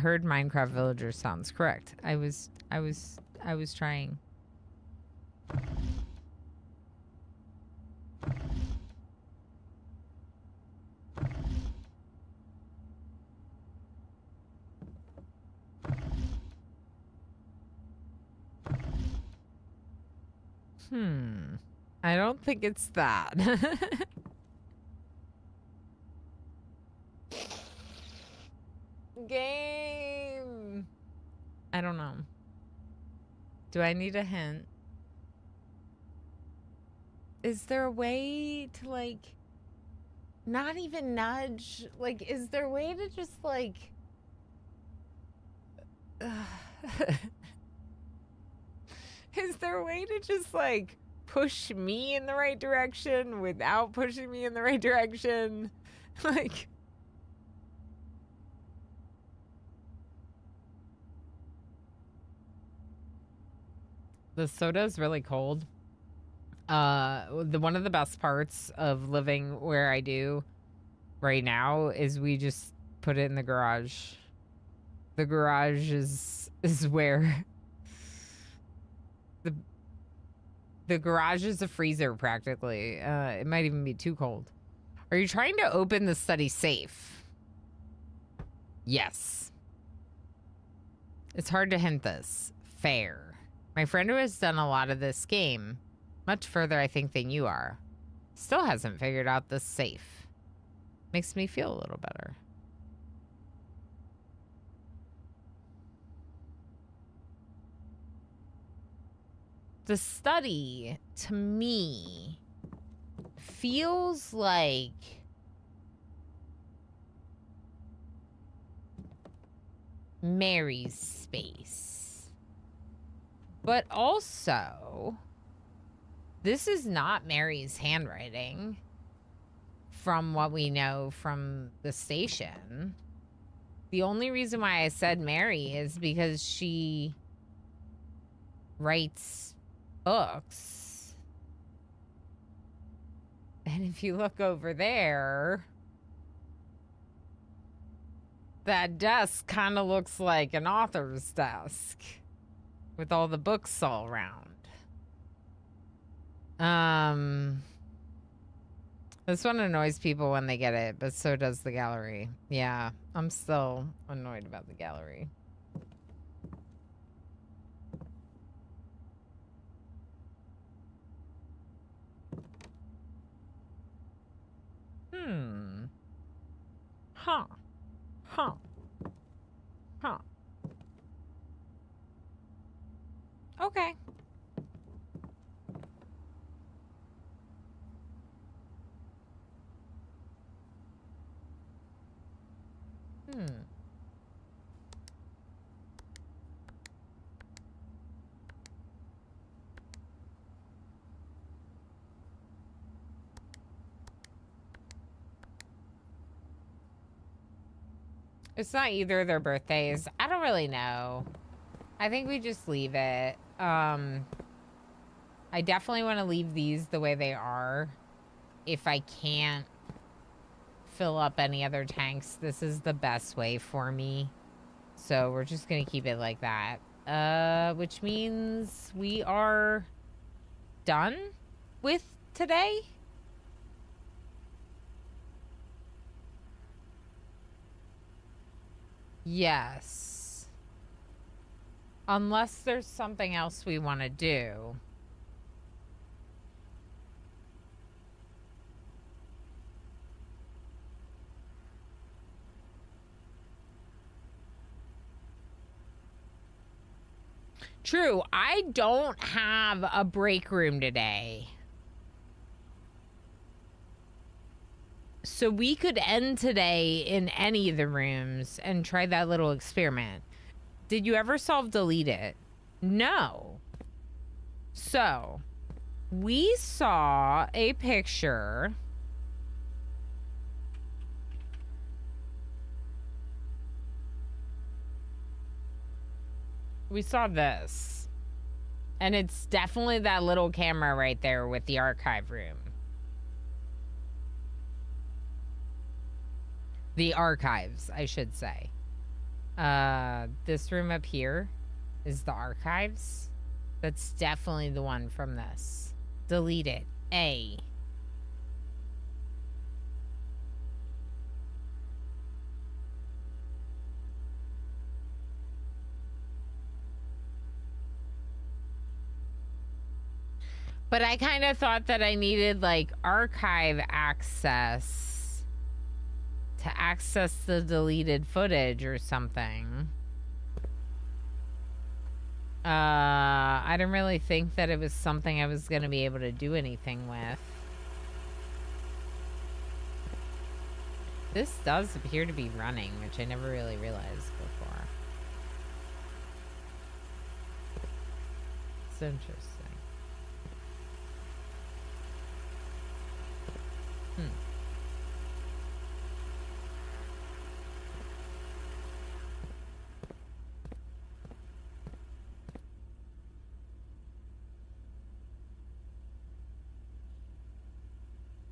heard Minecraft Villager sounds correct. I was trying. I don't think it's that. Game. I don't know. Do I need a hint? Is there a way to, like, not even nudge? Like, is there a way to just, like... Is there a way to just, like, push me in the right direction without pushing me in the right direction? Like... The soda is really cold. One of the best parts of living where I do right now is we just put it in the garage. The garage is where the garage is a freezer practically. It might even be too cold. Are you trying to open the study safe? Yes. It's hard to hint this. Fair. My friend who has done a lot of this game, much further I think than you are, still hasn't figured out this safe. Makes me feel a little better. The study, to me, feels like Mary's space. But also, this is not Mary's handwriting from what we know from the station. The only reason why I said Mary is because she writes books. And if you look over there, that desk kind of looks like an author's desk with all the books all around. This one annoys people when they get it, but so does the gallery. Yeah, I'm still annoyed about the gallery. Huh. Okay. It's not either of their birthdays. I don't really know. I think we just leave it. I definitely want to leave these the way they are. If I can't fill up any other tanks, this is the best way for me. So we're just going to keep it like that. Which means we are done with today. Yes. Unless there's something else we want to do. True, I don't have a break room today. So we could end today in any of the rooms and try that little experiment. Did you ever solve delete it? No. So, we saw a picture. We saw this. And it's definitely that little camera right there with the archive room. The archives, I should say. This room up here is the archives. That's definitely the one from this. Delete it. A. But I kind of thought that I needed like archive access to access the deleted footage or something. I didn't really think that it was something I was going to be able to do anything with. This does appear to be running, which I never really realized before. It's interesting.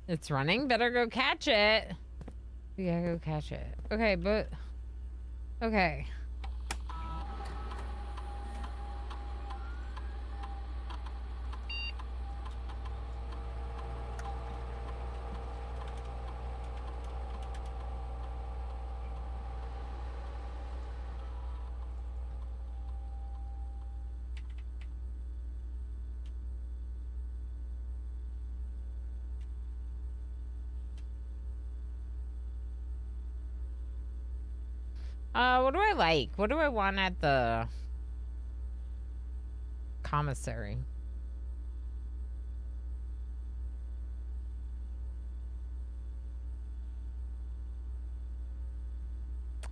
It's running. Better go catch it. We gotta go catch it. Okay, but... Okay. What do I like? What do I want at the commissary?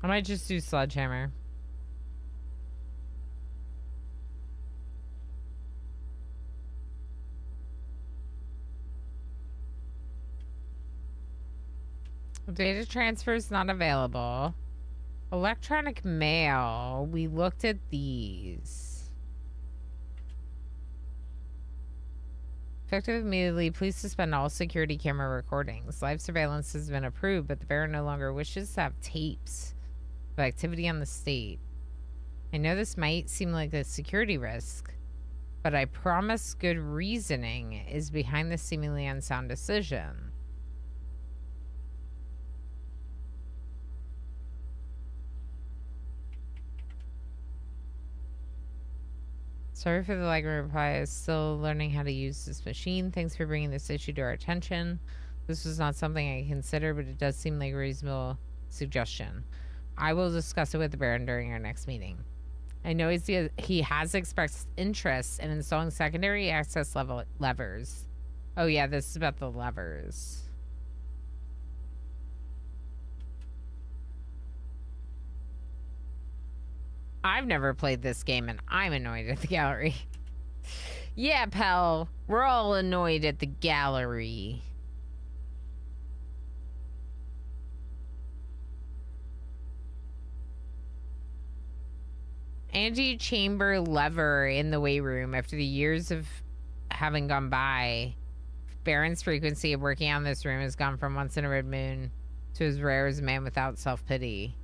I might just do Sledgehammer. Data transfer is not available. Electronic mail. We looked at these. Effective immediately, please suspend all security camera recordings. Live surveillance has been approved, but the Baron no longer wishes to have tapes of activity on the state. I know this might seem like a security risk, but I promise good reasoning is behind this seemingly unsound decision. Sorry for the lag reply. I was still learning how to use this machine. Thanks for bringing this issue to our attention. This was not something I considered, but it does seem like a reasonable suggestion. I will discuss it with the Baron during our next meeting. I know he has expressed interest in installing secondary access levers. Oh yeah, this is about the levers. I've never played this game and I'm annoyed at the gallery. Yeah, pal. We're all annoyed at the gallery. Anti-chamber lever in the weight room. After the years of having gone by, Baron's frequency of working on this room has gone from once in a red moon to as rare as a man without self-pity.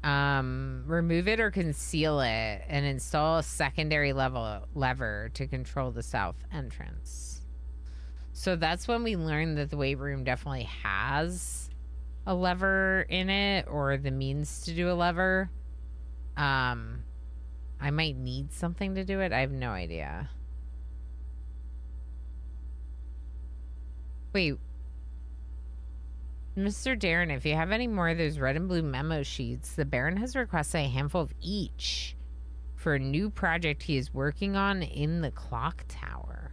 Remove it or conceal it and install a secondary lever to control the south entrance. So that's when we learned that the weight room definitely has a lever in it, or the means to do a lever. I might need something to do it. I have no idea. Wait. Mr. Darren, if you have any more of those red and blue memo sheets, the Baron has requested a handful of each for a new project he is working on in the clock tower.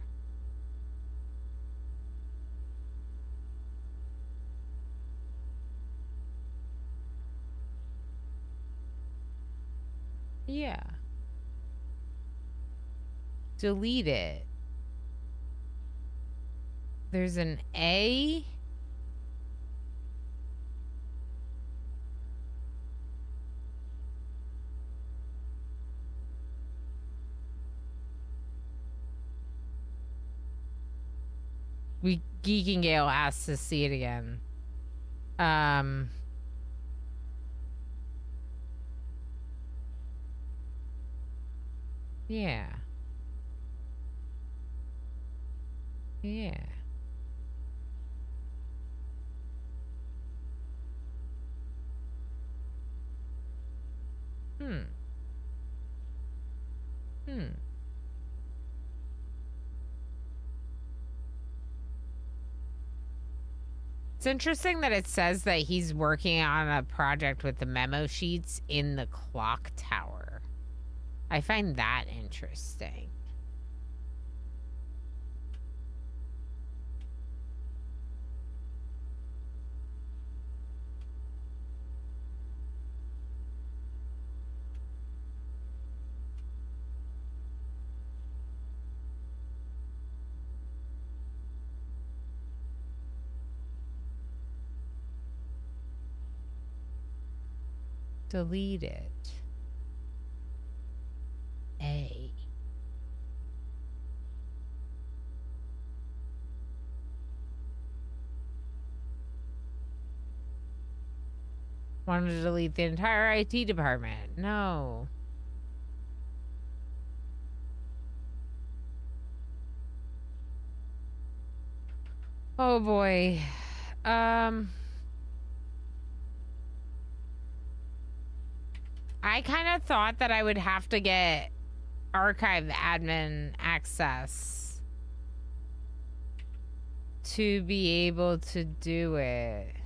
Yeah. Delete it. There's an A. Geeking Gale asked to see it again. Yeah. Yeah. Hmm. It's interesting that it says that he's working on a project with the memo sheets in the clock tower. I find that interesting. Delete it. A. Wanted to delete the entire IT department. No. Oh boy. I kind of thought that I would have to get archive admin access to be able to do it.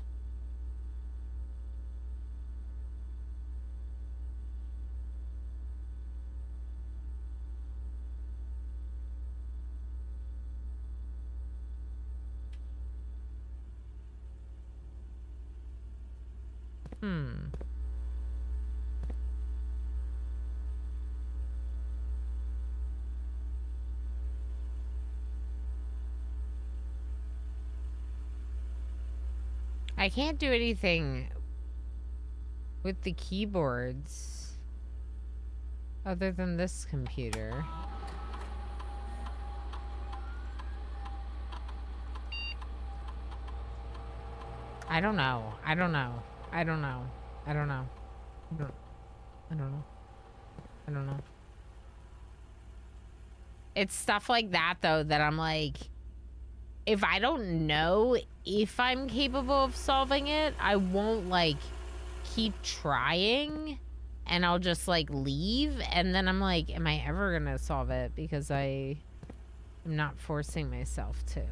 I can't do anything with the keyboards other than this computer. I don't know. I don't know. I don't know. I don't know. I don't know. I don't know. It's stuff like that, though, that I'm like, if I don't know if I'm capable of solving it, I won't, like, keep trying, and I'll just, like, leave, and then I'm like, am I ever gonna solve it? Because I am not forcing myself to.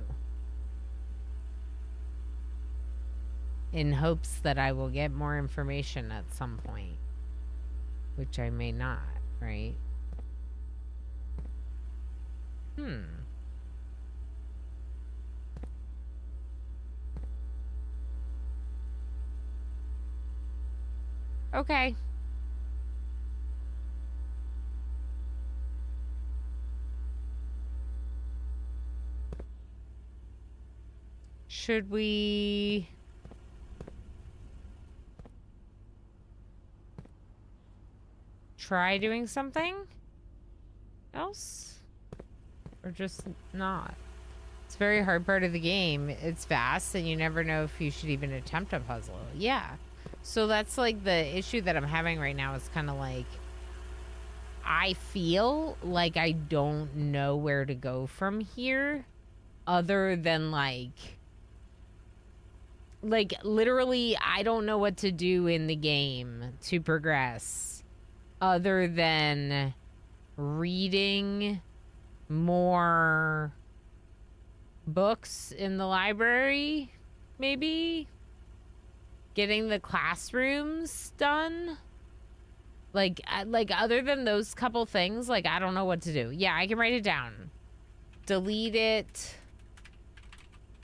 In hopes that I will get more information at some point. Which I may not, right? Okay. Should we try doing something else? Or just not? It's a very hard part of the game. It's vast and you never know if you should even attempt a puzzle. Yeah. So that's like the issue that I'm having right now is kind of like, I feel like I don't know where to go from here other than like literally I don't know what to do in the game to progress other than reading more books in the library, maybe getting the classrooms done. Like other than those couple things, like I don't know what to do. Yeah, I can write it down. Delete it.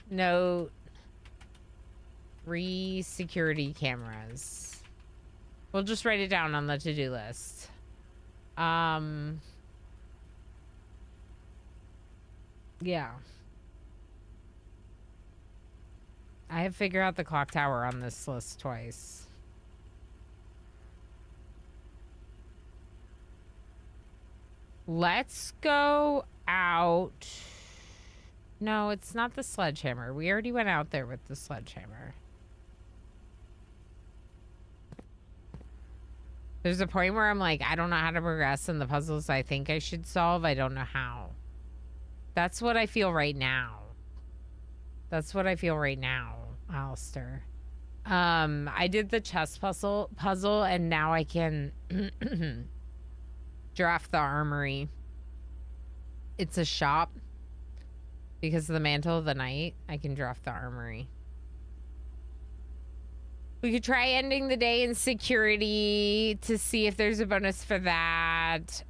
Note. Security cameras. We'll just write it down on the to-do list. Yeah. I have figured out the clock tower on this list twice. Let's go out. No, it's not the sledgehammer. We already went out there with the sledgehammer. There's a point where I'm like, I don't know how to progress in the puzzles I think I should solve. I don't know how. That's what I feel right now. That's what I feel right now, Alistair. I did the chess puzzle, and now I can draft the armory. It's a shop. Because of the Mantle of the Night, I can draft the armory. We could try ending the day in security to see if there's a bonus for that.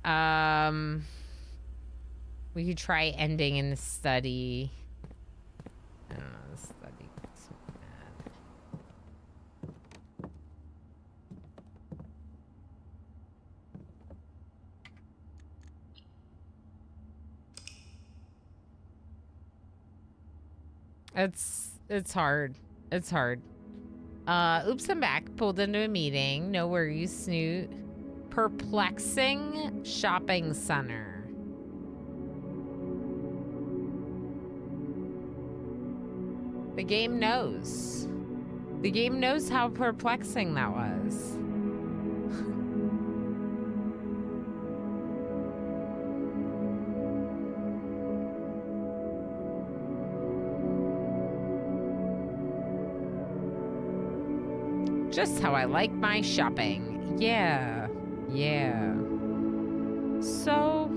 We could try ending in the study. I don't know, the study makes me mad. It's hard. It's hard. Oops, I'm back. Pulled into a meeting. No worries, Snoot. Perplexing shopping center. The game knows. The game knows how perplexing that was. Just how I like my shopping. Yeah. Yeah. So...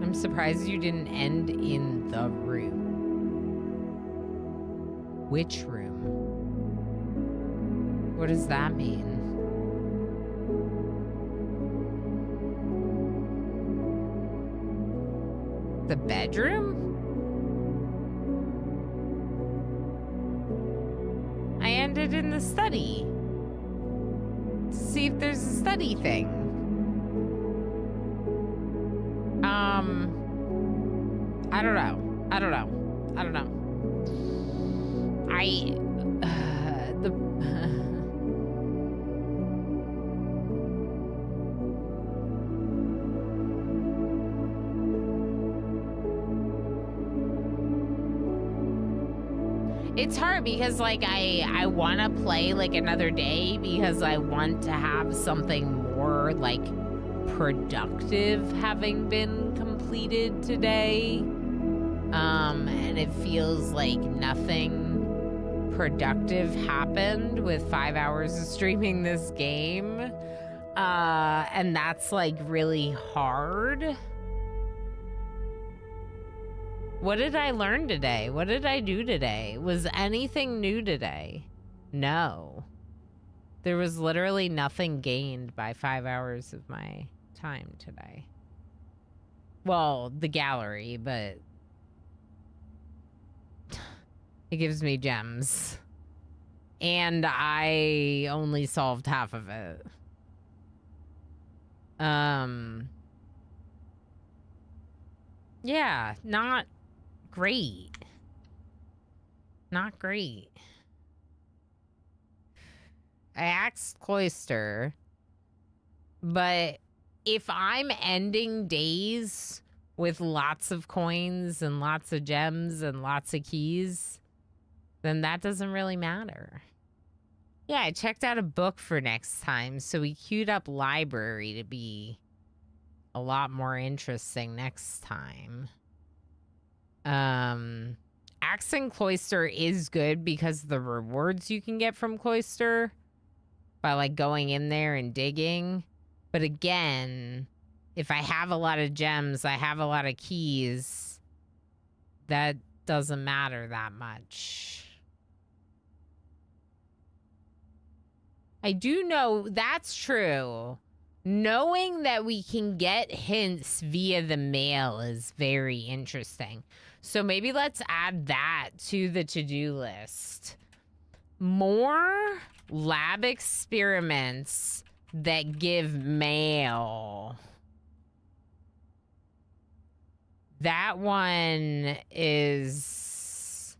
I'm surprised you didn't end in the room. Which room? What does that mean? The bedroom? I ended in the study. To see if there's a study thing. I don't know. I don't know. I don't know. It's hard because, like, I want to play, like, another day because I want to have something more, like, productive having been completed today. And it feels like nothing productive happened with 5 hours of streaming this game. And that's, like, really hard. What did I learn today? What did I do today? Was anything new today? No. There was literally nothing gained by 5 hours of my time today. Well, the gallery, but it gives me gems. And I only solved half of it. Yeah, not great. Not great. I asked Cloister, but if I'm ending days with lots of coins and lots of gems and lots of keys, then that doesn't really matter. Yeah, I checked out a book for next time, so we queued up library to be a lot more interesting next time. Axing Cloister is good because the rewards you can get from Cloister by, like, going in there and digging. But again, if I have a lot of gems, I have a lot of keys, that doesn't matter that much. I do know that's true. Knowing that we can get hints via the mail is very interesting. So maybe let's add that to the to-do list. More lab experiments that give mail. That one is...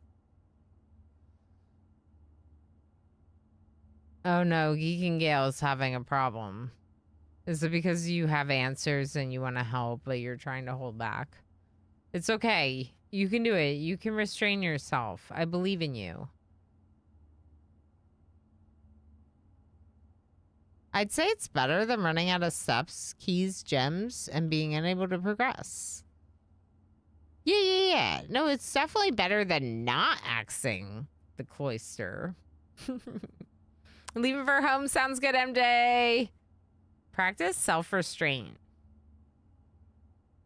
Oh no, Geek and Gale's having a problem. Is it because you have answers and you want to help, but you're trying to hold back? It's okay. You can do it. You can restrain yourself. I believe in you. I'd say it's better than running out of steps, keys, gems, and being unable to progress. Yeah. No, it's definitely better than not axing the cloister. Leaving for home sounds good, MJ. Practice self-restraint.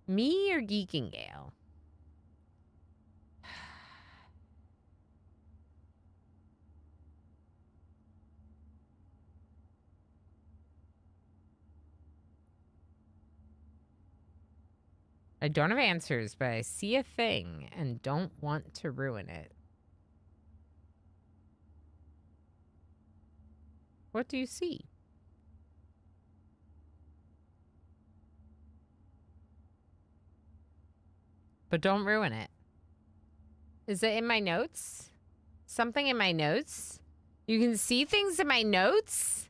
Me or Geek and Gale? I don't have answers, but I see a thing and don't want to ruin it. What do you see? But don't ruin it. Is it in my notes? Something in my notes? You can see things in my notes?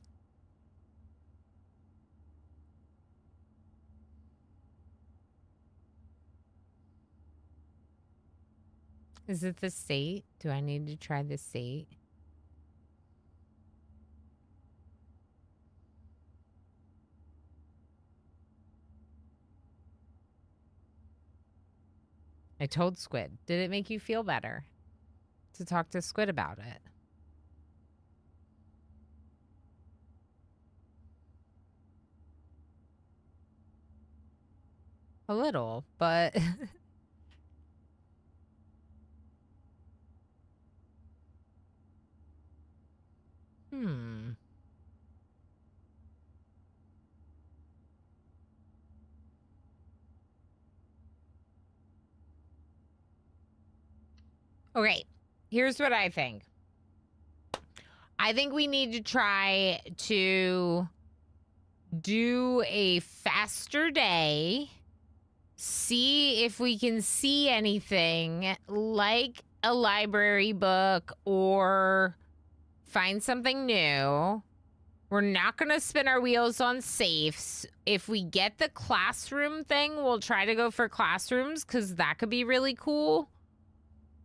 Is it the state? Do I need to try the state? I told Squid. Did it make you feel better to talk to Squid about it? A little, but... Okay, here's what I think. I think we need to try to do a faster day, see if we can see anything like a library book or find something new. We're not going to spin our wheels on safes. If we get the classroom thing, we'll try to go for classrooms because that could be really cool.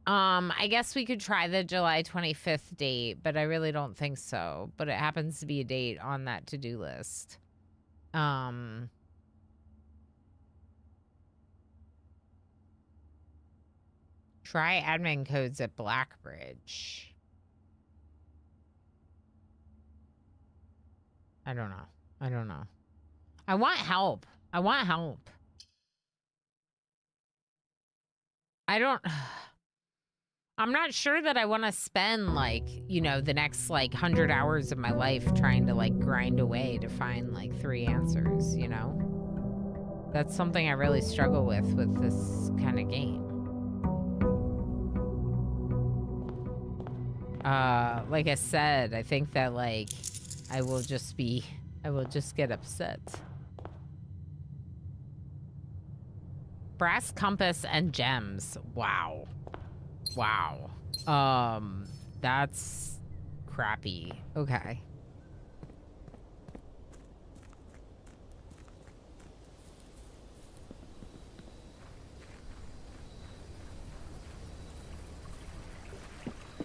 I guess we could try the July 25th date, but I really don't think so. But it happens to be a date on that to-do list. Try admin codes at Blackbridge. I don't know. I want help. I'm not sure that I want to spend, like, you know, the next, like, 100 hours of my life trying to, like, grind away to find, like, 3 answers, you know? That's something I really struggle with this kind of game. Like I said, I think that, like, I will just get upset. Brass compass and gems. Wow. That's crappy. Okay.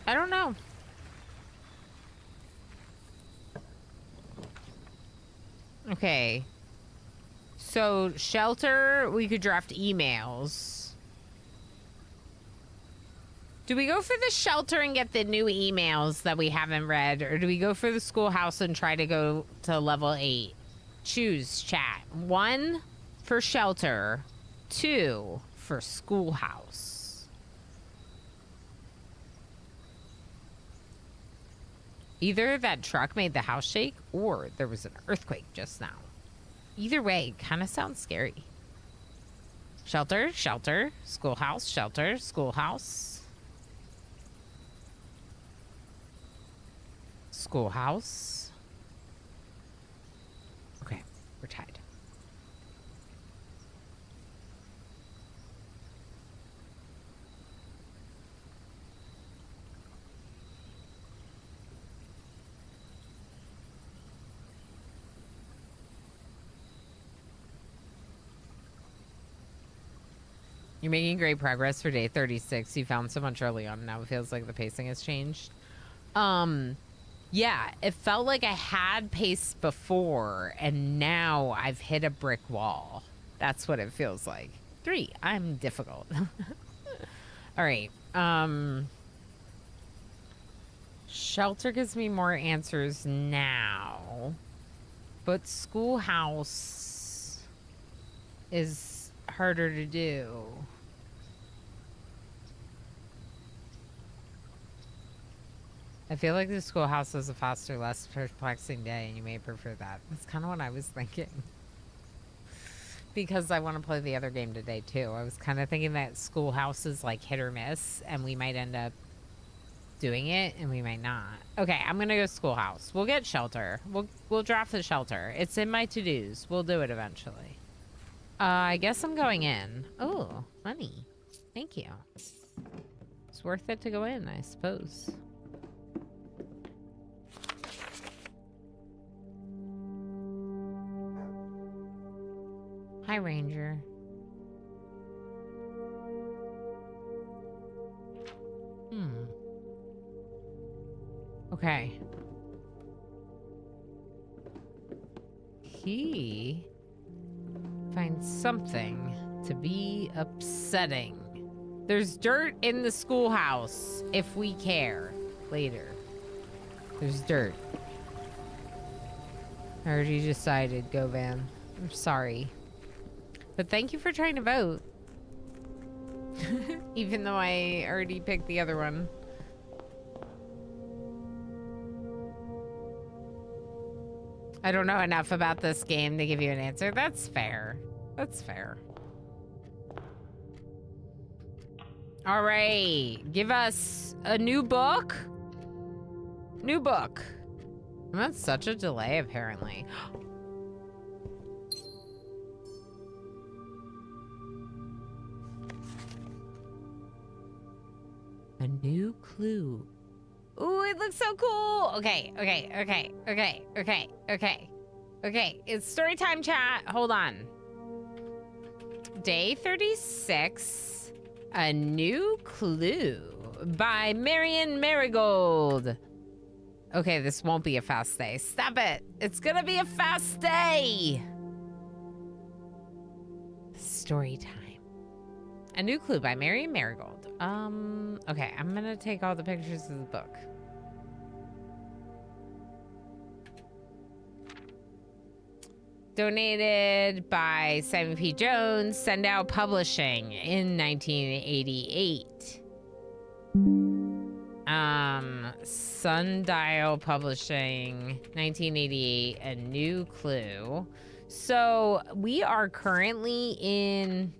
I don't know. Okay. So, shelter, we could draft emails. Do we go for the shelter and get the new emails that we haven't read, or do we go for the schoolhouse and try to go to level 8? Choose, chat. 1 for shelter, 2 for schoolhouse. Either that truck made the house shake, or there was an earthquake just now. Either way, kind of sounds scary. Shelter, shelter, schoolhouse, shelter, schoolhouse. Schoolhouse. Okay, we're tied. You're making great progress for day 36. You found so much early on. Now it feels like the pacing has changed. Yeah, it felt like I had pace before, and now I've hit a brick wall. That's what it feels like. 3, I'm difficult. All right. Shelter gives me more answers now, but schoolhouse is harder to do. I feel like the schoolhouse is a faster, less perplexing day, and you may prefer that. That's kind of what I was thinking. Because I want to play the other game today, too. I was kind of thinking that schoolhouse is like hit or miss, and we might end up doing it, and we might not. Okay, I'm going to go schoolhouse. We'll get shelter. We'll draft the shelter. It's in my to-dos. We'll do it eventually. I guess I'm going in. Oh, money. Thank you. It's worth it to go in, I suppose. Hi, Ranger. Okay. He finds something to be upsetting. There's dirt in the schoolhouse if we care later. There's dirt. I already decided, go Van. I'm sorry. But thank you for trying to vote. Even though I already picked the other one. I don't know enough about this game to give you an answer. That's fair. That's fair. All right. Give us a new book. New book. That's such a delay, apparently. A new clue. Ooh, it looks so cool. Okay. It's story time, chat. Hold on. Day 36. A new clue by Marion Marigold. Okay, this won't be a fast day. Stop it. It's gonna be a fast day. Story time. A new clue by Marion Marigold. Okay, I'm gonna take all the pictures of the book. Donated by Simon P. Jones, Send Out Publishing in 1988. Sundial Publishing, 1988, A New Clue. So we are currently in...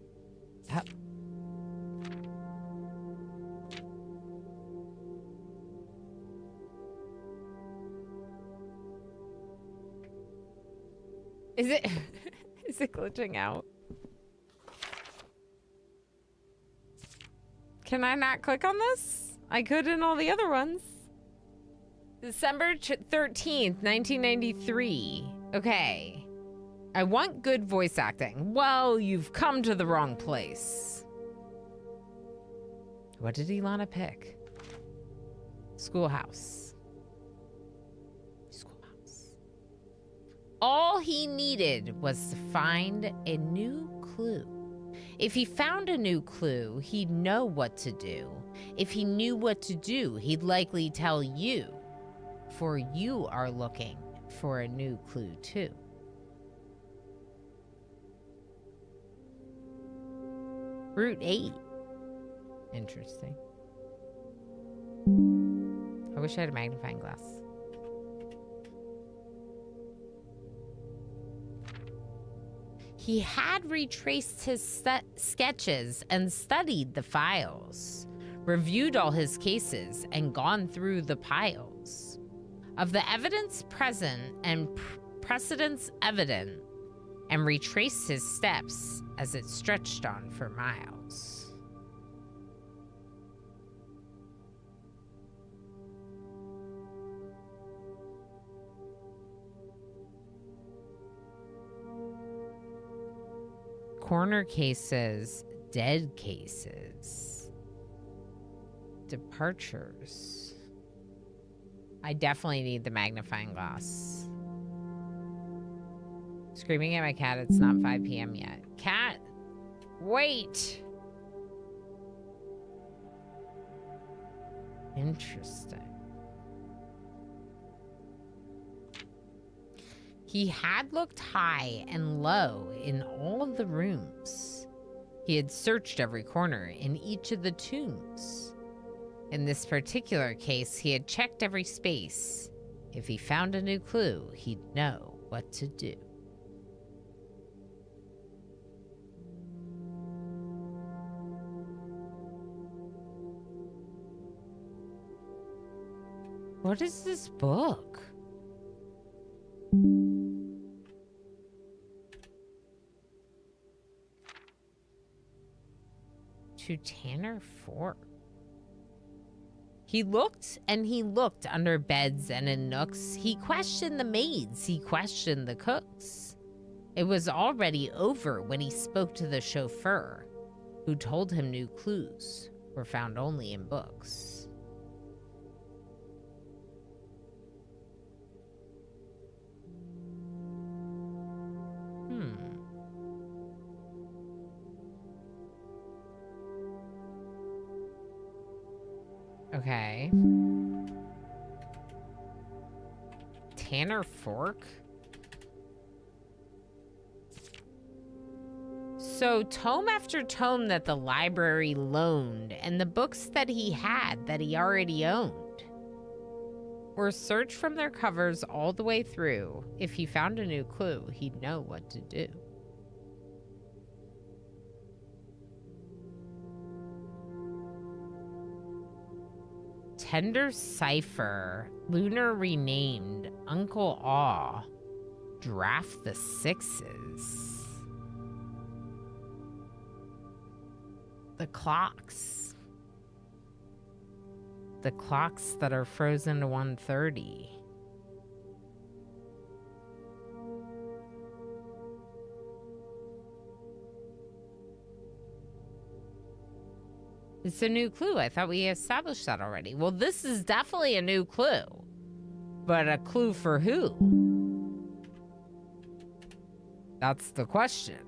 Is it glitching out? Can I not click on this? I could in all the other ones. December 13th, 1993. Okay. I want good voice acting. Well, you've come to the wrong place. What did Ilana pick? Schoolhouse. All he needed was to find a new clue. If he found a new clue, he'd know what to do. If he knew what to do, he'd likely tell you. For you are looking for a new clue too. Route 8. Interesting. I wish I had a magnifying glass. He had retraced his sketches and studied the files, reviewed all his cases, and gone through the piles. Of the evidence present and precedents evident, and retraced his steps as it stretched on for miles. Corner cases Dead cases. Departures. I definitely need the magnifying glass. Screaming at my cat. It's not 5 p.m. yet. Cat, wait. Interesting. He had looked high and low in all of the rooms. He had searched every corner in each of the tombs. In this particular case, he had checked every space. If he found a new clue, he'd know what to do. What is this book? To Tanner Fork. He looked and he looked under beds and in nooks. He questioned the maids. He questioned the cooks. It was already over when he spoke to the chauffeur, who told him new clues were found only in books. Okay. Tanner Fork? So, tome after tome that the library loaned, and the books that he had that he already owned, were searched from their covers all the way through. If he found a new clue, he'd know what to do. Tender Cipher, Lunar Renamed, Uncle Aw, Draft the Sixes. The clocks. The clocks that are frozen to 1:30. It's a new clue. I thought we established that already. Well, this is definitely a new clue. But a clue for who? That's the question.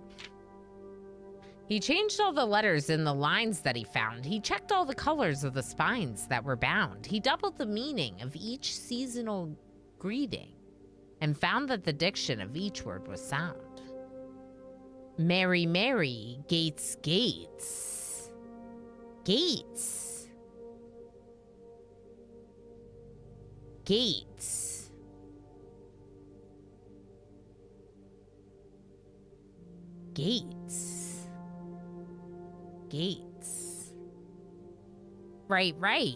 He changed all the letters in the lines that he found. He checked all the colors of the spines that were bound. He doubled the meaning of each seasonal greeting and found that the diction of each word was sound. Mary, Mary, Gates, Gates. Gates. Gates. Gates. Gates. Right, right.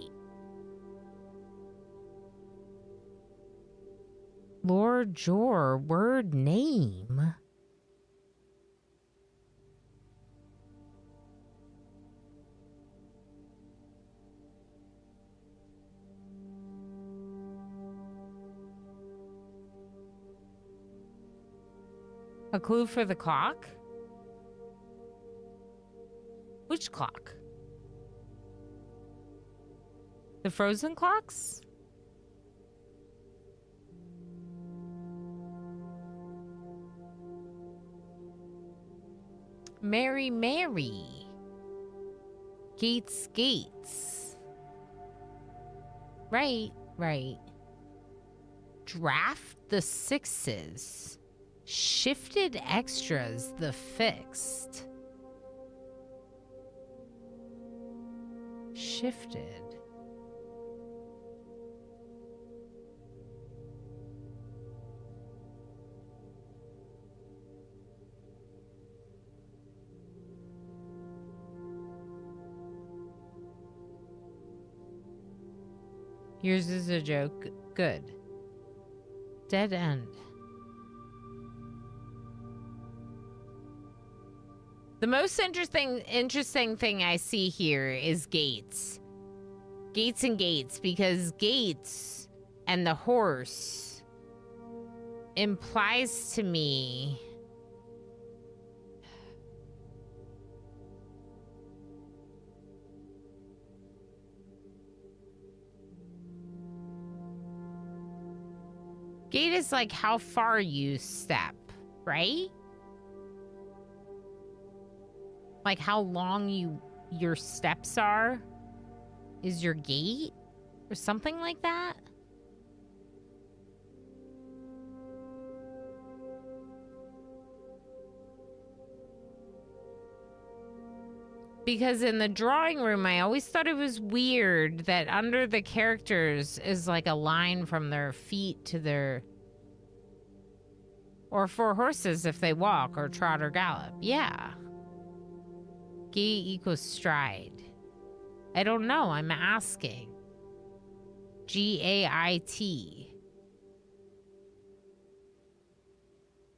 Lord Jor, word name. A clue for the clock? Which clock? The frozen clocks? Mary, Mary. Gates, Gates. Right, right. Draft the sixes. Shifted extras, the fixed. Shifted. Yours is a joke. Good. Dead end. The most interesting thing I see here is Gates. Gates and Gates, because Gates and the horse implies to me Gait is like how far you step, right? Like how long your steps are is your gait or something like that. Because in the drawing room, I always thought it was weird that under the characters is like a line from their feet to their... Or for horses if they walk or trot or gallop. Yeah. Gait equals stride. I don't know. I'm asking. G-A-I-T.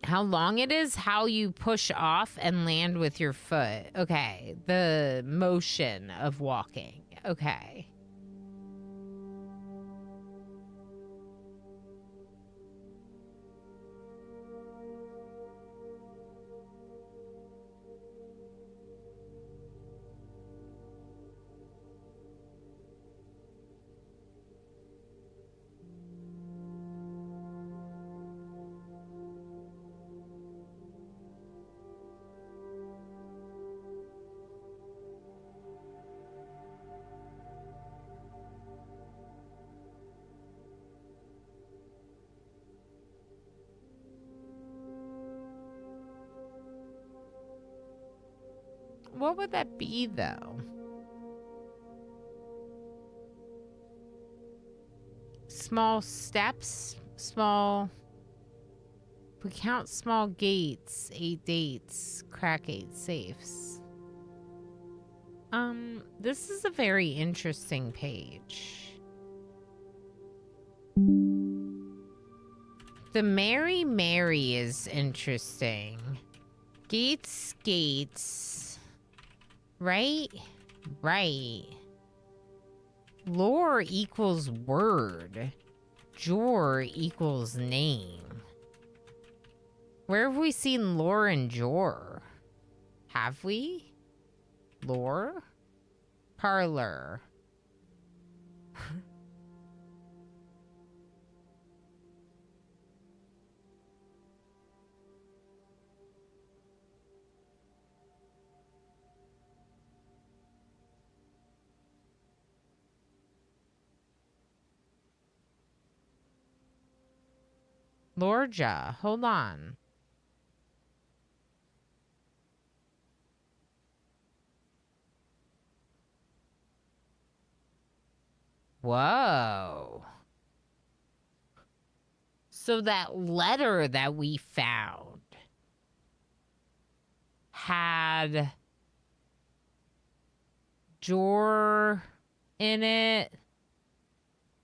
How long it is, how you push off and land with your foot. Okay. The motion of walking. Okay. What would that be, though? Small steps, small... We count small gates, 8 dates, crack 8 safes. This is a very interesting page. The Mary Mary is interesting. Gates, gates. Right? Right. Lore equals word. Jor equals name. Where have we seen lore and Jor? Have we? Lore? Parlor. Lorja, hold on. Whoa. So that letter that we found had Jor in it.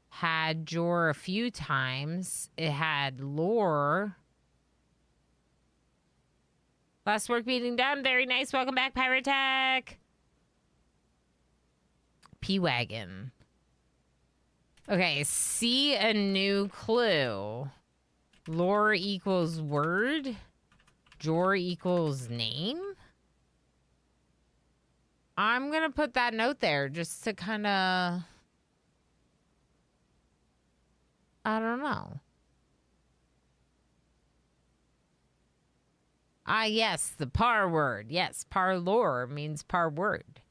Had Jor a few times. It had lore. Last work meeting done. Very nice. Welcome back, Pirate Tech. P-Wagon. Okay, see a new clue. Lore equals word. Jor equals name. I'm gonna put that note there just to kind of... I don't know. Ah, yes, the par word. Yes, parlor means par word.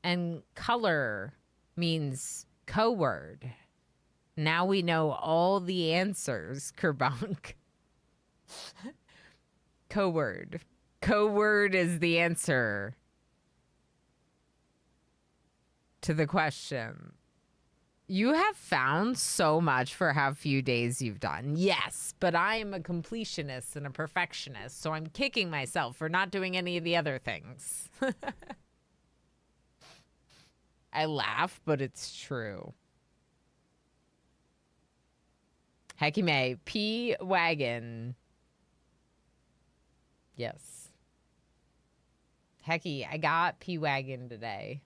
And color means co-word. Now we know all the answers, Kerbank. Co-word. Co-word is the answer to the question. You have found so much for how few days you've done. Yes, but I am a completionist and a perfectionist, so I'm kicking myself for not doing any of the other things. I laugh, but it's true. Hekime, P-Wagon. Yes. Hecky, I got P-Wagon today.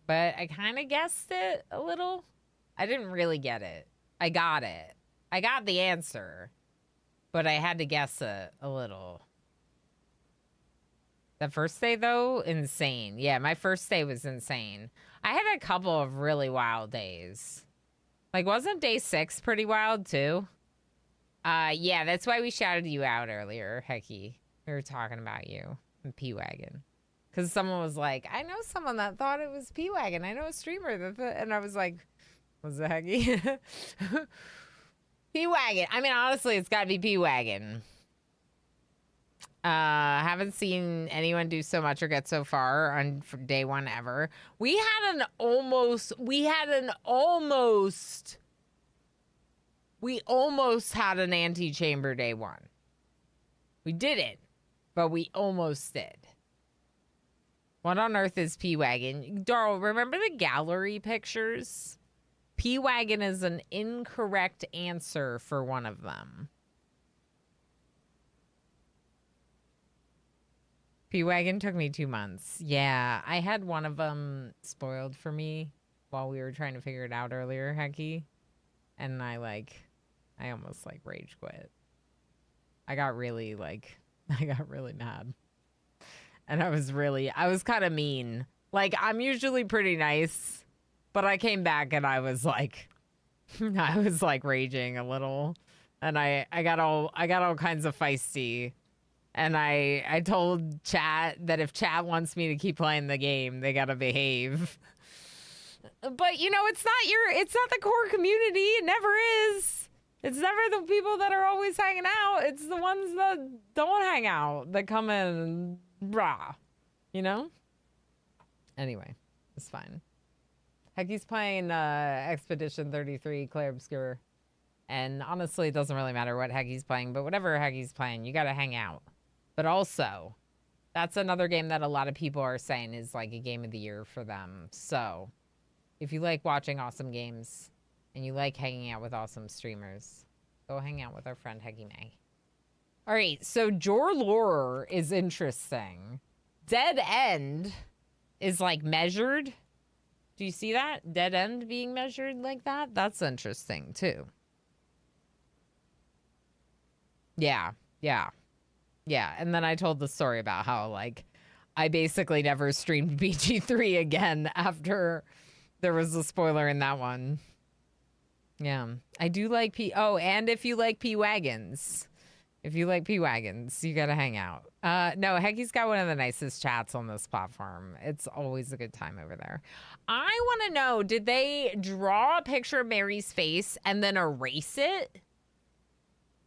But I kind of guessed it a little. I didn't really get it. I got it. I got the answer. But I had to guess it a little. The first day, though, insane. Yeah, my first day was insane. I had a couple of really wild days. Like, wasn't day 6 pretty wild, too? Yeah, that's why we shouted you out earlier, Hecky. We were talking about you and P-Wagon. Because someone was like, I know someone that thought it was P-Wagon. I know a streamer and I was like, was it Hecky? P-Wagon. I mean, honestly, it's got to be P-Wagon. Haven't seen anyone do so much or get so far on day one ever. We almost had an anti-chamber day one. We didn't, but we almost did. What on earth is P-Wagon? Darl, remember the gallery pictures? P-Wagon is an incorrect answer for one of them. P-Wagon took me 2 months. Yeah, I had one of them spoiled for me while we were trying to figure it out earlier, Hecky. And I almost rage quit. I got really mad. And I was kind of mean. Like, I'm usually pretty nice, but I came back and I was raging a little. And I got all kinds of feisty. And I told chat that if chat wants me to keep playing the game, they gotta behave. But it's not the core community. It never is. It's never the people that are always hanging out. It's the ones that don't hang out that come in and rah, Anyway, it's fine. Hecky's playing Expedition 33 Clair Obscur. And honestly, it doesn't really matter what Hecky's playing, but whatever Hecky's playing, you gotta hang out. But also, that's another game that a lot of people are saying is like a game of the year for them. So, if you like watching awesome games and you like hanging out with awesome streamers, go hang out with our friend Hecky May. All right, so Jor Lore is interesting. Dead End is measured. Do you see that? Dead End being measured like that? That's interesting too. Yeah. And then I told the story about how I basically never streamed BG3 again after there was a spoiler in that one. Yeah. I do like and if you like P-Wagons. If you like P-Wagons, you gotta hang out. No, Hecky's got one of the nicest chats on this platform. It's always a good time over there. I want to know, did they draw a picture of Mary's face and then erase it?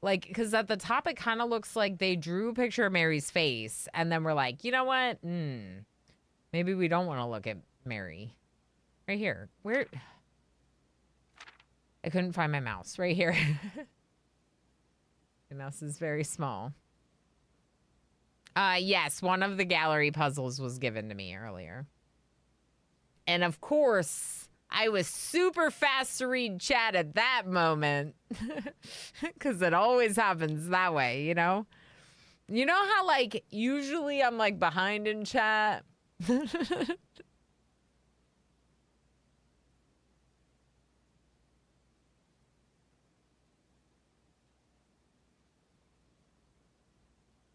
Because at the top, it kind of looks like they drew a picture of Mary's face and then we're like, you know what? Maybe we don't want to look at Mary. Right here. Where? I couldn't find my mouse. Right here. The mouse is very small. Yes, one of the gallery puzzles was given to me earlier. And of course, I was super fast to read chat at that moment. Because it always happens that way, You know how, usually I'm, behind in chat?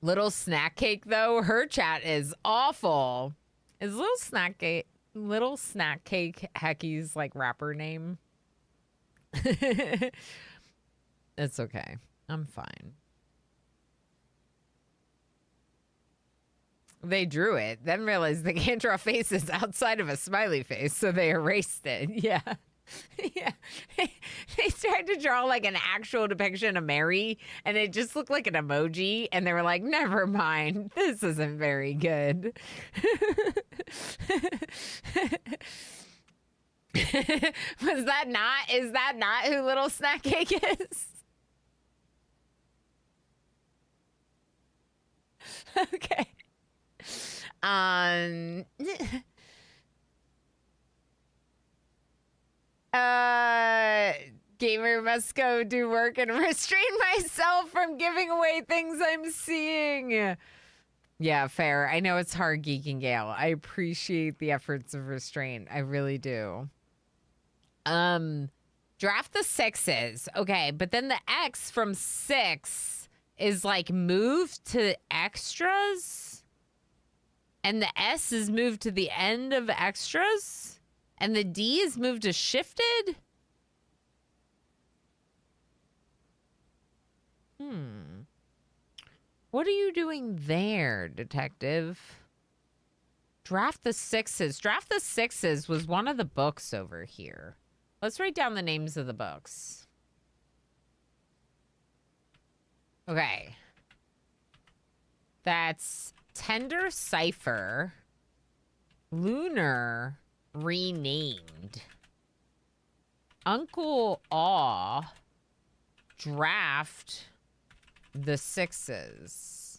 Little Snack Cake, though, her chat is awful. Is Little Snack Cake Hecky's rapper name? It's okay. I'm fine. They drew it, then realized they can't draw faces outside of a smiley face, so they erased it. Yeah. Yeah. They tried to draw an actual depiction of Mary, and it just looked like an emoji, and they were like, never mind, this isn't very good. Is that not who Little Snack Cake is? Okay. Gamer must go do work and restrain myself from giving away things I'm seeing. Yeah, fair. I know it's hard, Geeking Gale. I appreciate the efforts of restraint. I really do. Draft the 6s. Okay, but then the X from 6 is moved to extras. And the S is moved to the end of extras. And the D is moved to shifted. What are you doing there, detective? Draft the Sixes. Draft the Sixes was one of the books over here. Let's write down the names of the books. Okay. That's Tender Cipher, Lunar Renamed, Uncle Aw, Draft the Sixes.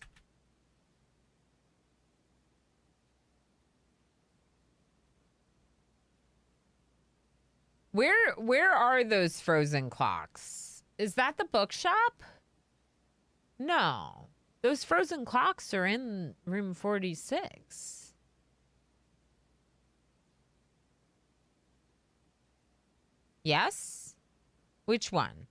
Where are those frozen clocks? Is that the bookshop? No. Those frozen clocks are in room 46. Yes? Which one?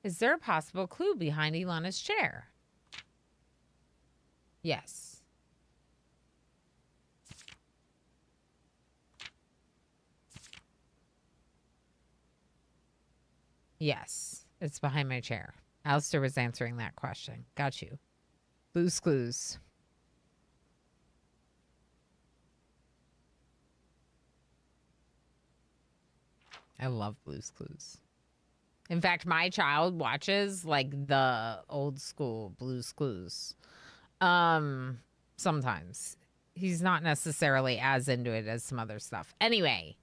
Is there a possible clue behind Ilana's chair? Yes. Yes, it's behind my chair. Alistair was answering that question. Got you. Blue's Clues. I love Blue's Clues. In fact, my child watches like the old school Blue's Clues. Sometimes. He's not necessarily as into it as some other stuff. Anyway,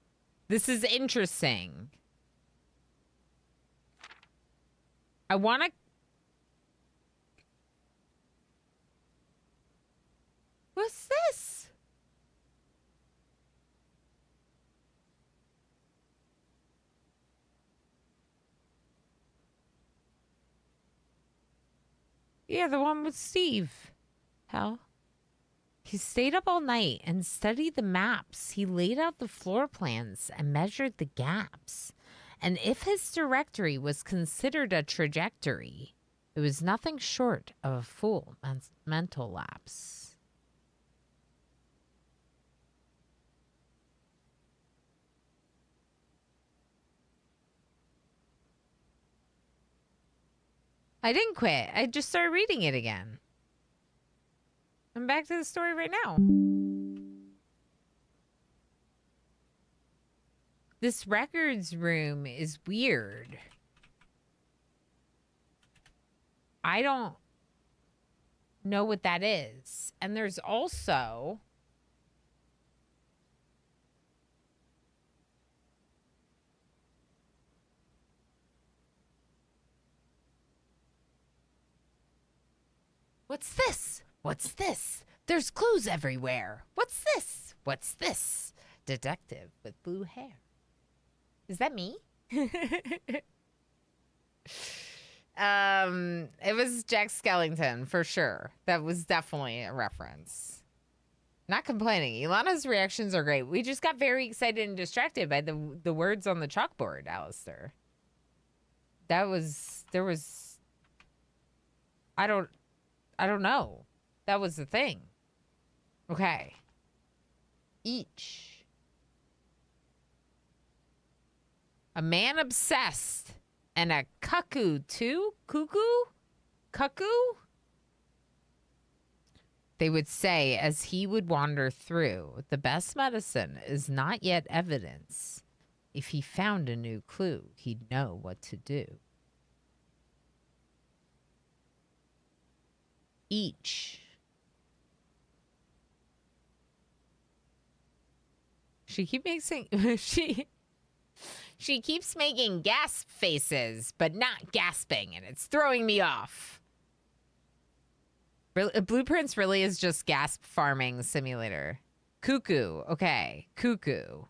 this is interesting. I want to... What's this? Yeah, the one with Steve. Hell. He stayed up all night and studied the maps. He laid out the floor plans and measured the gaps. And if his directory was considered a trajectory, it was nothing short of a full mental lapse. I didn't quit. I just started reading it again. I'm back to the story right now. This records room is weird. I don't know what that is. And there's also... What's this? What's this? There's clues everywhere. What's this? What's this? Detective with blue hair. Is that me? It was Jack Skellington for sure. That was definitely a reference. Not complaining. Ilana's reactions are great. We just got very excited and distracted by the words on the chalkboard, Alistair. There was I don't know. That was the thing. Okay. Each. A man obsessed and a cuckoo too? Cuckoo? They would say as he would wander through, the best medicine is not yet evidence. If he found a new clue, he'd know what to do. Each. She keeps making gasp faces, but not gasping, and it's throwing me off. Blueprints really is just gasp farming simulator. Cuckoo. Okay. Cuckoo.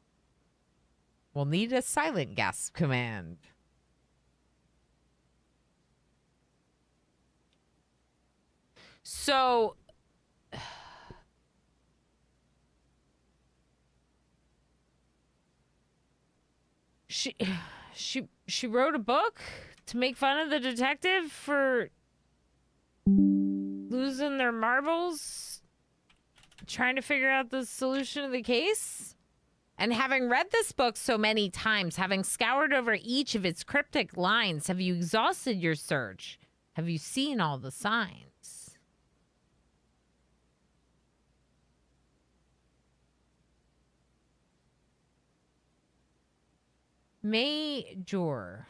We'll need a silent gasp command. So... She wrote a book to make fun of the detective for losing their marbles, trying to figure out the solution of the case. And having read this book so many times, having scoured over each of its cryptic lines, have you exhausted your search? Have you seen all the signs? Major.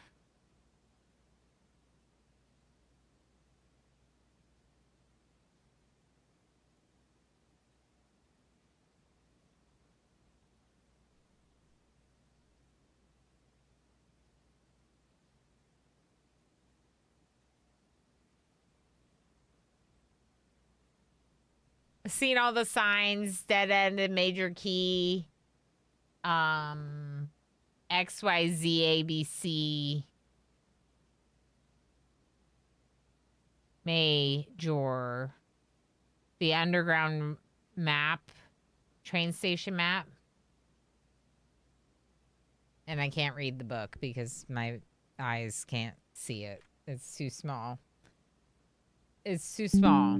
Seen all the signs, dead end and major key. XYZ ABC. Major. The underground map. Train station map. And I can't read the book because my eyes can't see it. It's too small. It's too small.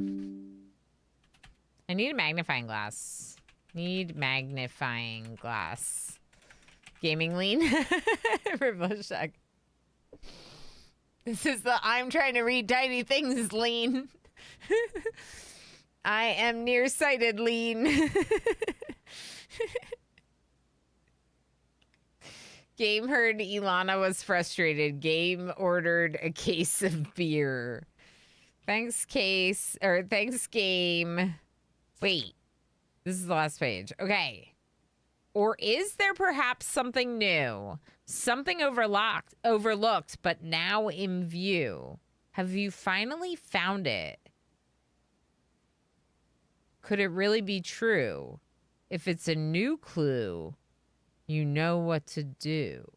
I need a magnifying glass. Need magnifying glass. Gaming lean. Revolution. This is the I'm trying to read tiny things lean. I am nearsighted lean. Game heard Ilana was frustrated. Game ordered a case of beer. Thanks, game. Wait, this is the last page. Okay. Or is there perhaps something new? Something overlooked, but now in view. Have you finally found it? Could it really be true? If it's a new clue, you know what to do.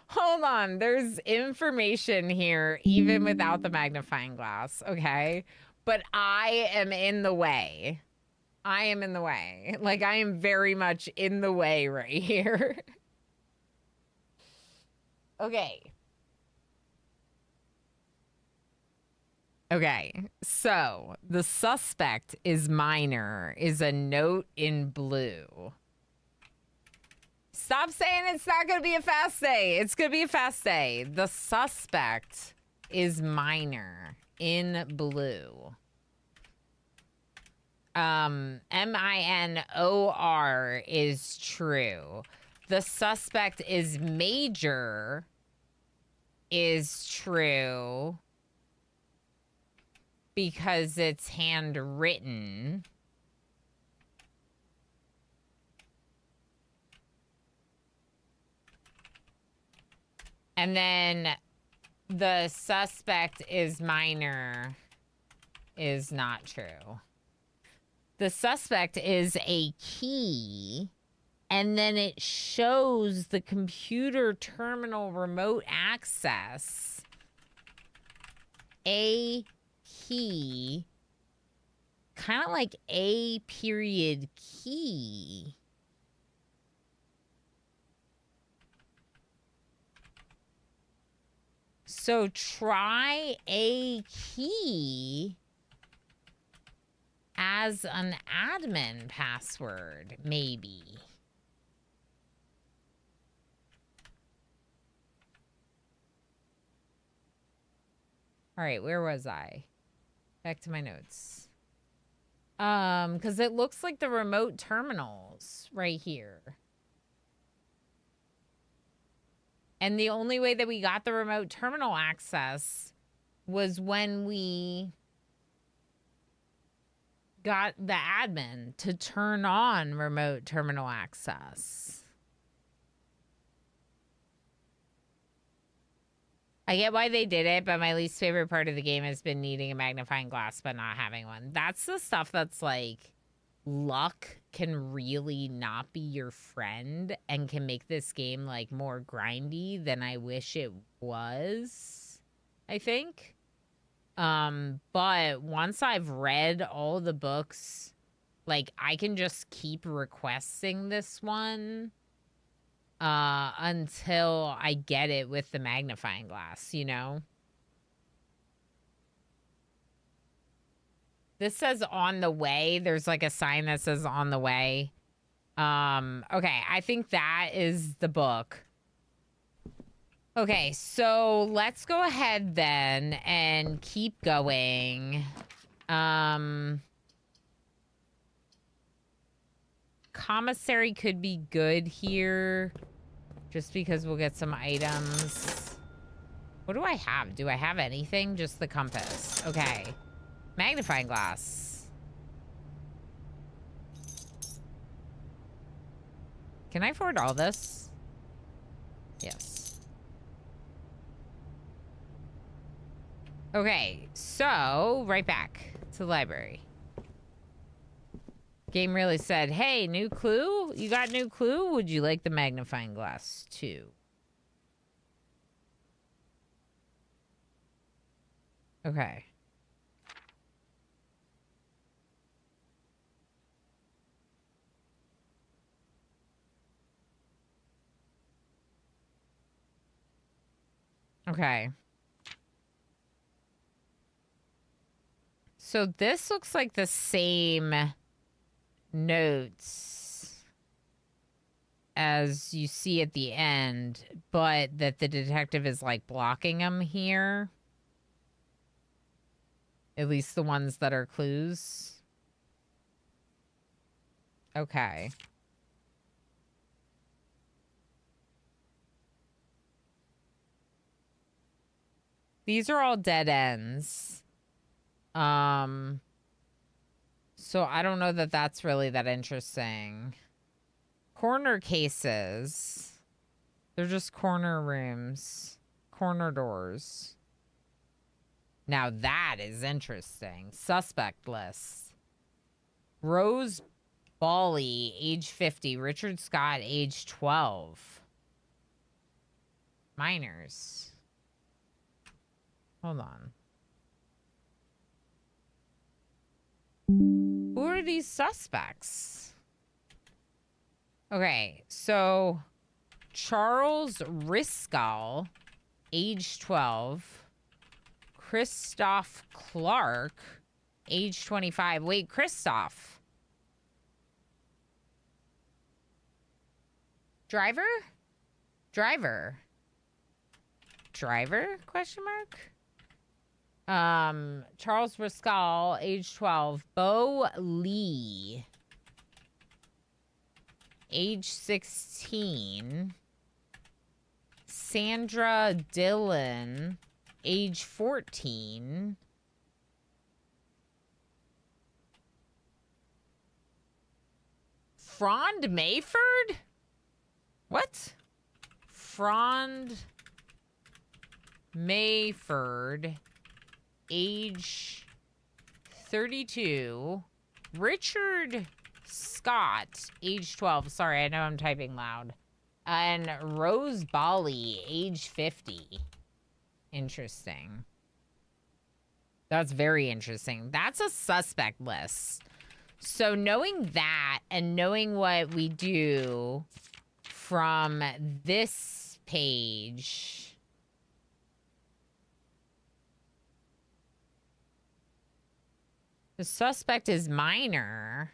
Hold on. There's information here, even without the magnifying glass, okay? But I am in the way. Like, I am very much in the way right here. Okay. So, the suspect is minor, is a note in blue. Stop saying it's not going to be a fast day. It's going to be a fast day. The suspect is minor in blue. MINOR is true. The suspect is major is true because it's handwritten. And then the suspect is minor is not true. The suspect is a key, and then it shows the computer terminal remote access. A key, kind of like a period key. So try a key as an admin password, maybe. All right, where was I? Back to my notes. Because it looks like the remote terminals right here. And the only way that we got the remote terminal access was when we got the admin to turn on remote terminal access. I get why they did it, but my least favorite part of the game has been needing a magnifying glass but not having one. That's the stuff that's like luck can really not be your friend and can make this game like more grindy than I wish it was, I think. But once I've read all the books, like I can just keep requesting this one until I get it with the magnifying glass, you know? This says on the way. There's like a sign that says on the way. Okay, I think that is the book. Okay, so let's go ahead then and keep going. Commissary could be good here just because we'll get some items. What do I have? Do I have anything? Just the compass. Okay. Magnifying glass. Can I afford all this? Yes. Okay, so right back to the library. Game really said, hey, new clue? You got new clue? Would you like the magnifying glass too? Okay. Okay. So this looks like the same notes as you see at the end, but that the detective is like blocking them here. At least the ones that are clues. Okay. These are all dead ends. So I don't know that that's really that interesting. Corner cases. They're just corner rooms. Corner doors. Now that is interesting. Suspect list. Rose Bawley, age 50. Richard Scott, age 12. Minors. Hold on. Who are these suspects? Okay, so Charles Riscal, age 12. Christoph Clark, age 25. Wait, Christoph. Driver? Driver? Question mark? Charles Riscal, age 12. Bo Lee, age 16. Sandra Dillon, age 14. Frond Mayford? What? Frond Mayford, age 32. Richard Scott, age 12. Sorry, I know I'm typing loud. And Rose Bawley, age 50. Interesting. That's very interesting. That's a suspect list. So knowing that and knowing what we do from this page, the suspect is minor,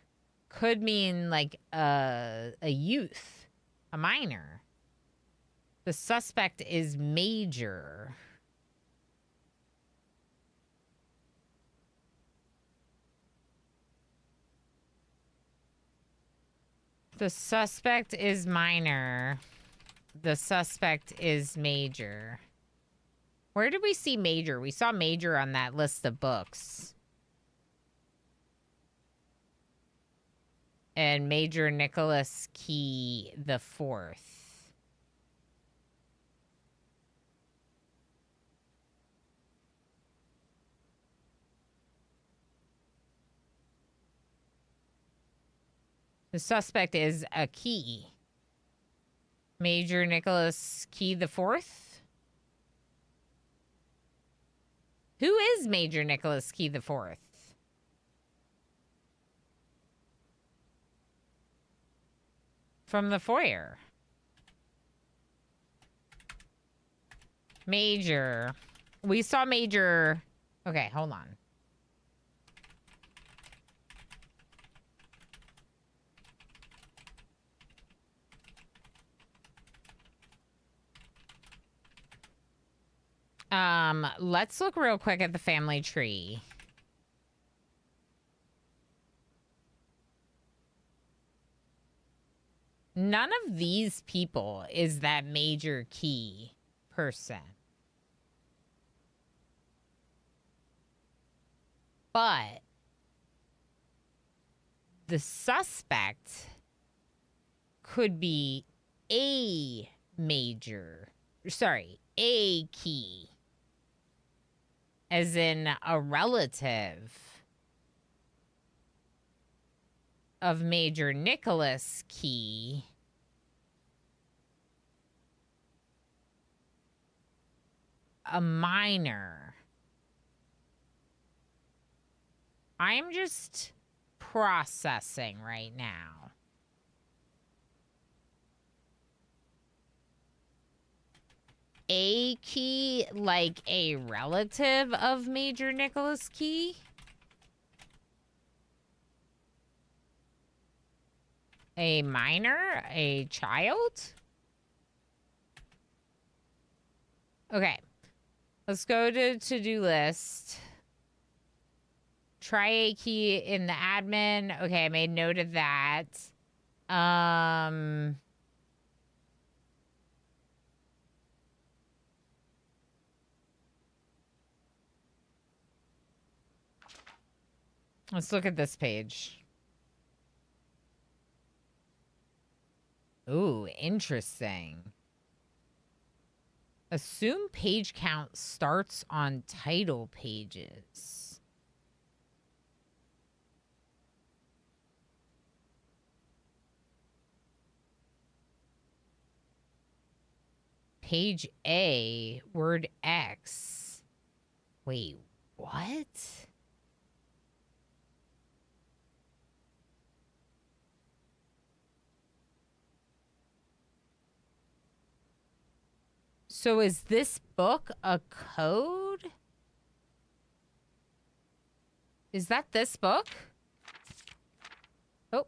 could mean like a youth, a minor. The suspect is major. The suspect is minor. The suspect is major. Where did we see major? We saw major on that list of books. And Major Nicholas Key the Fourth. The suspect is a Key. Major Nicholas Key the Fourth? Who is Major Nicholas Key the Fourth? From the foyer. Major. We saw Major. Okay, hold on. Let's look real quick at the family tree. None of these people is that Major Key person. But the suspect could be a Key. As in a relative of Major Nicholas Key. A minor. I'm just processing right now. A Key, like a relative of Major Nicholas Key? A minor? A child? Okay. Let's go to to-do list. Try A Key in the admin. Okay, I made note of that. Let's look at this page. Ooh, interesting. Assume page count starts on title pages. Page A, word X. Wait, what? So is this book a code? Is that this book? Oh.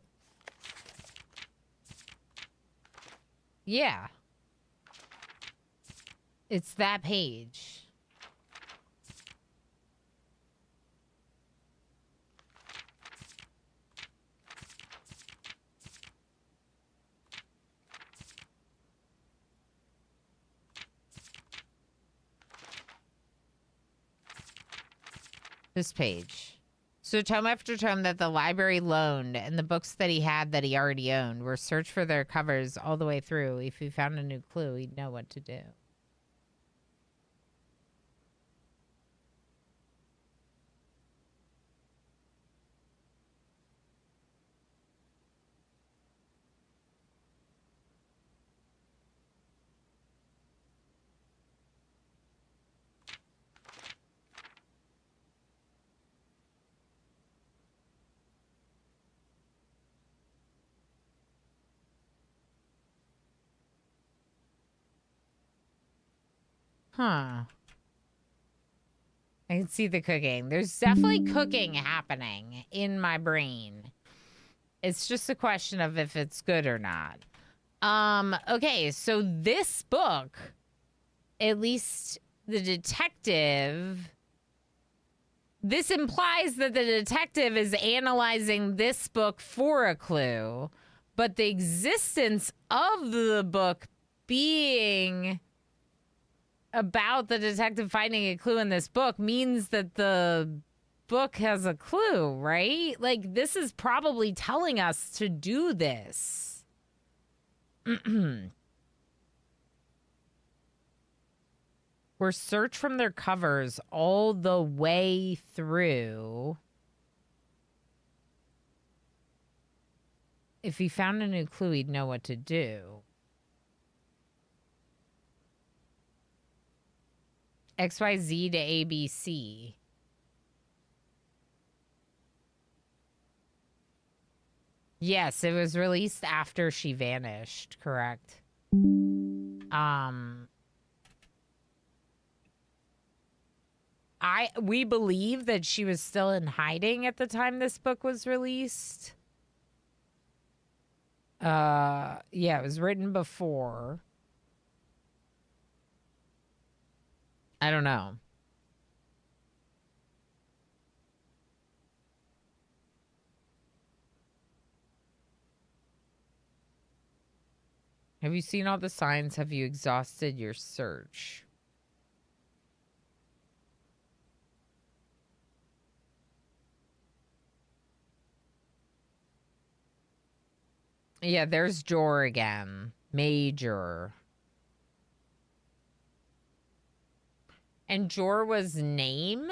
Yeah. It's that page. This page. So tome after tome that the library loaned and the books that he had that he already owned were searched for their covers all the way through. If he found a new clue, he'd know what to do. Huh. I can see the cooking. There's definitely cooking happening in my brain. It's just a question of if it's good or not. Okay, so this book, at least the detective, this implies that the detective is analyzing this book for a clue, but the existence of the book being about the detective finding a clue in this book means that the book has a clue, right? Like, this is probably telling us to do this. We're searched from their covers all the way through. If he found a new clue, he'd know what to do. XYZ to ABC. Yes, it was released after she vanished, correct? We believe that she was still in hiding at the time this book was released. Yeah, it was written before. I don't know. Have you seen all the signs? Have you exhausted your search? Yeah, there's Jor again. Major. And Jor was name?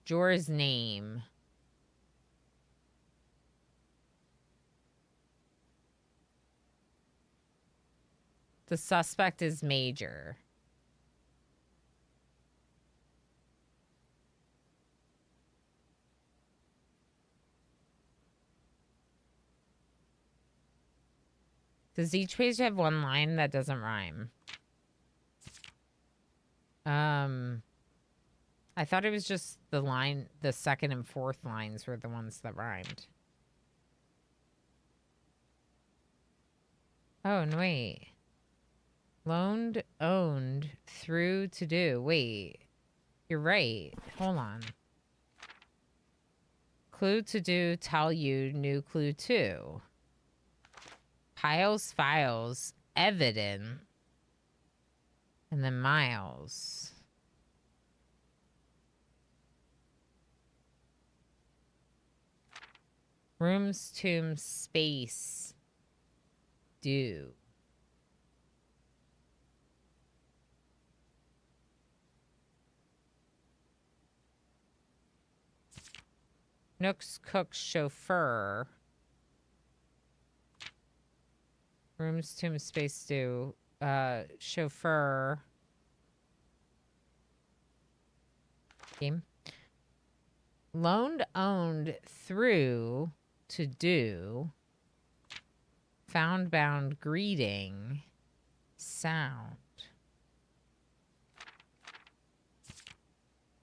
Jor's name. The suspect is Major. Does each page have one line that doesn't rhyme? I thought it was just the second and fourth lines were the ones that rhymed. Oh, no, wait. Loaned, owned, through, to do. Wait. You're right. Hold on. Clue to do, tell you, new clue to. Piles, files, evident. And then miles. Rooms, tombs, space, do. Nooks, cook, chauffeur. Rooms, tombs, space, do. Chauffeur. Game. Loaned, owned, through, to do. Found, bound, greeting, sound.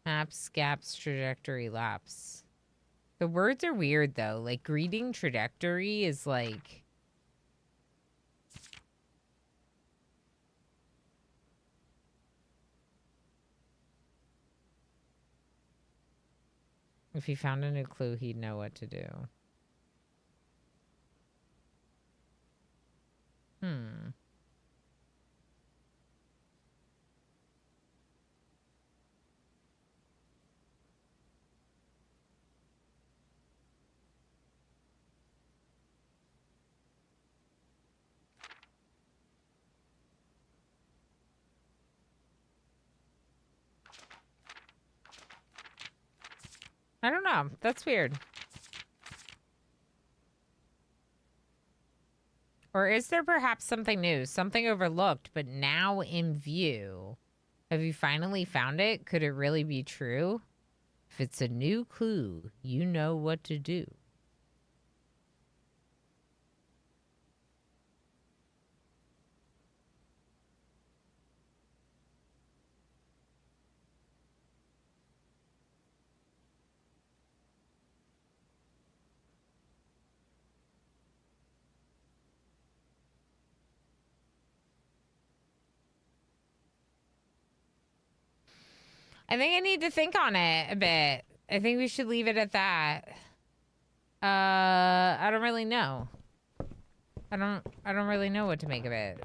Maps, gaps, trajectory, lapse. The words are weird though. Like greeting trajectory is like. If he found a new clue, he'd know what to do. I don't know. That's weird. Or is there perhaps something new, something overlooked, but now in view? Have you finally found it? Could it really be true? If it's a new clue, you know what to do. I think I need to think on it a bit. I think we should leave it at that. I don't really know. I don't really know what to make of it.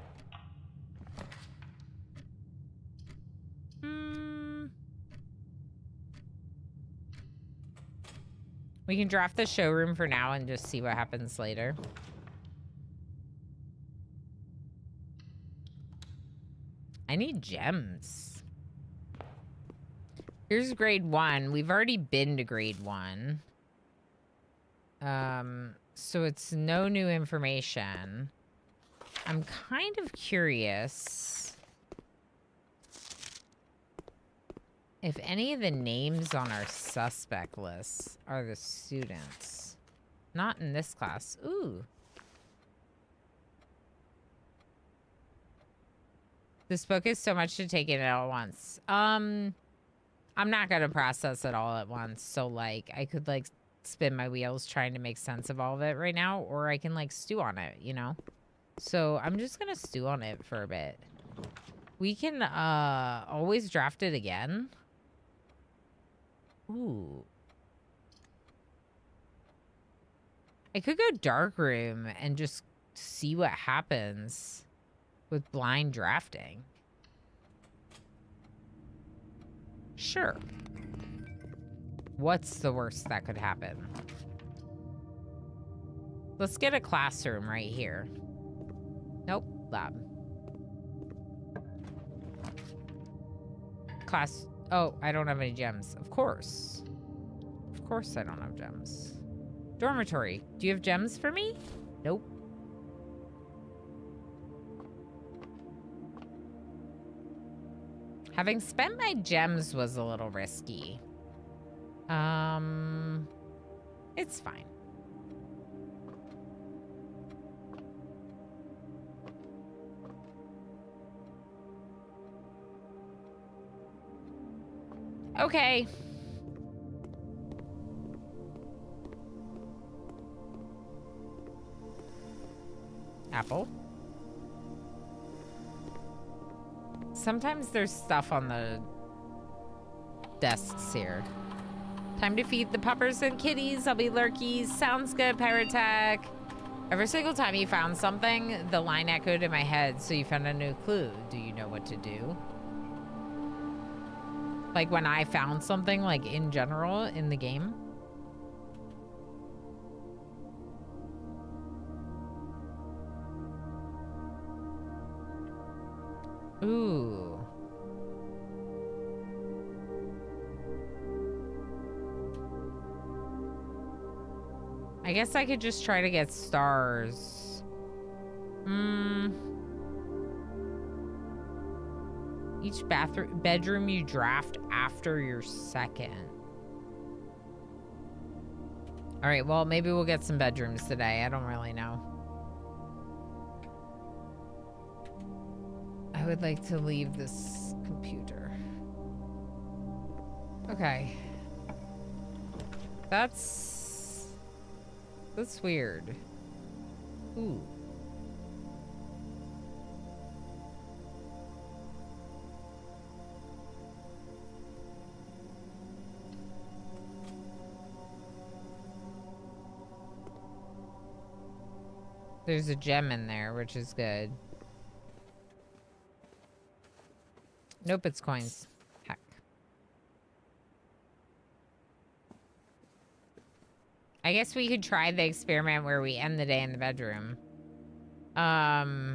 We can draft the showroom for now and just see what happens later. I need gems. Here's grade 1. We've already been to grade 1. So it's no new information. I'm kind of curious if any of the names on our suspect list are the students. Not in this class. Ooh. This book is so much to take in all at once. I'm not gonna process it all at once. So like I could like spin my wheels trying to make sense of all of it right now, or I can like stew on it, you know? So I'm just gonna stew on it for a bit. We can always draft it again. Ooh. I could go dark room and just see what happens with blind drafting. Sure. What's the worst that could happen? Let's get a classroom right here. Nope, lab. Class. Oh, I don't have any gems. Of course. Of course I don't have gems. Dormitory. Do you have gems for me? Nope. Having spent my gems was a little risky. It's fine. Okay. Apple. Sometimes there's stuff on the desks here. Time to feed the puppers and kitties. I'll be lurkies. Sounds good, Paratech. Every single time you found something, the line echoed in my head, so you found a new clue. Do you know what to do? Like when I found something, like in general, in the game. Ooh. I guess I could just try to get stars. Each bedroom you draft after your second. All right, well, maybe we'll get some bedrooms today. I don't really know. I would like to leave this computer. Okay. That's weird. Ooh. There's a gem in there, which is good. Nope, it's coins. Heck. I guess we could try the experiment where we end the day in the bedroom. I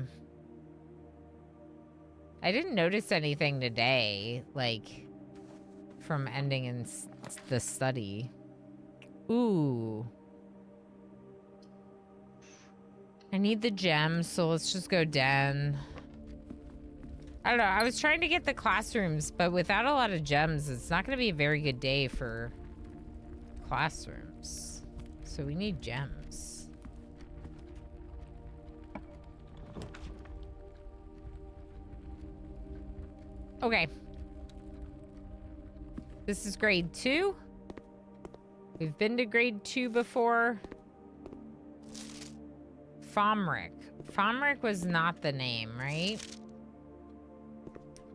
didn't notice anything today, like, from ending in the study. Ooh. I need the gems, so let's just go den. I don't know. I was trying to get the classrooms, but without a lot of gems, it's not going to be a very good day for classrooms. So we need gems. Okay. This is grade 2. We've been to grade 2 before. Fomric. Fomric was not the name, right?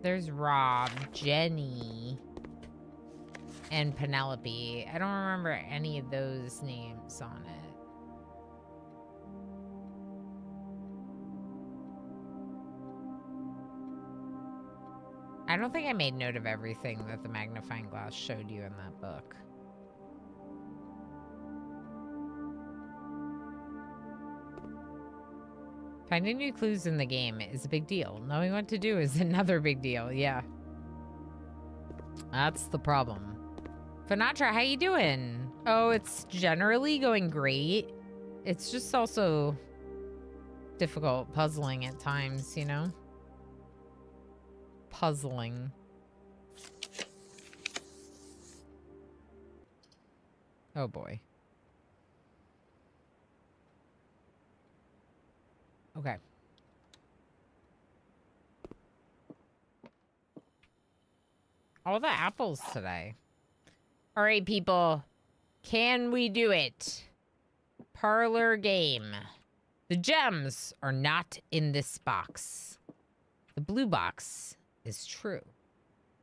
There's Rob, Jenny, and Penelope. I don't remember any of those names on it. I don't think I made note of everything that the magnifying glass showed you in that book. Finding new clues in the game is a big deal. Knowing what to do is another big deal, yeah. That's the problem. Finatra, how you doing? Oh, it's generally going great. It's just also difficult puzzling at times, you know? Puzzling. Oh boy. Okay. All the apples today. All right, people. Can we do it? Parlor game. The gems are not in this box. The blue box is true.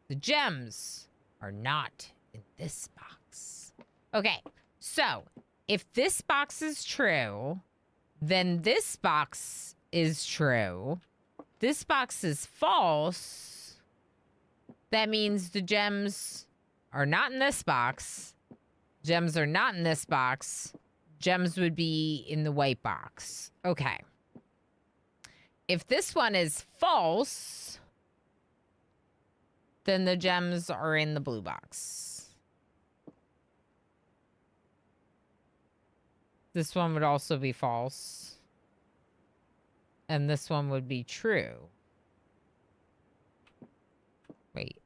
The gems are not in this box. Okay, so if this box is true, then this box is true. This box is false. That means the gems are not in this box. Gems are not in this box. Gems would be in the white box. Okay. If this one is false, then the gems are in the blue box. This one would also be false. And this one would be true. Wait.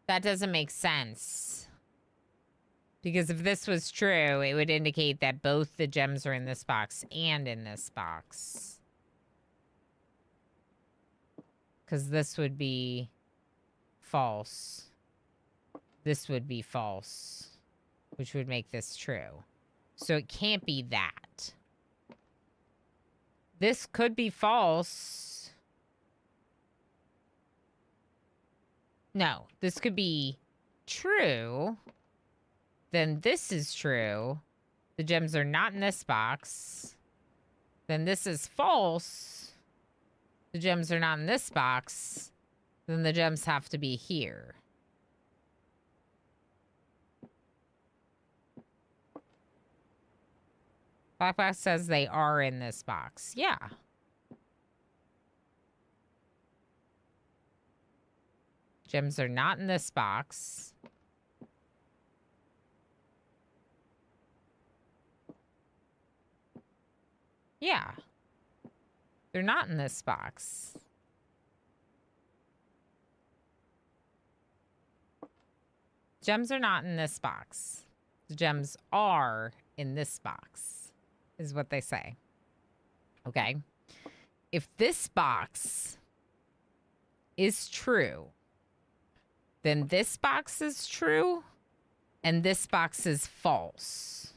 That doesn't make sense. Because if this was true, it would indicate that both the gems are in this box and in this box. Because this would be false. This would be false. Which would make this true. So it can't be that. This could be false. No, this could be true. Then this is true. The gems are not in this box. Then this is false. The gems are not in this box. Then the gems have to be here. Black box says they are in this box. Yeah. Gems are not in this box. Yeah. They're not in this box. Gems are not in this box. The gems are in this box, is what they say. Okay. If this box is true, then this box is true, and this box is false.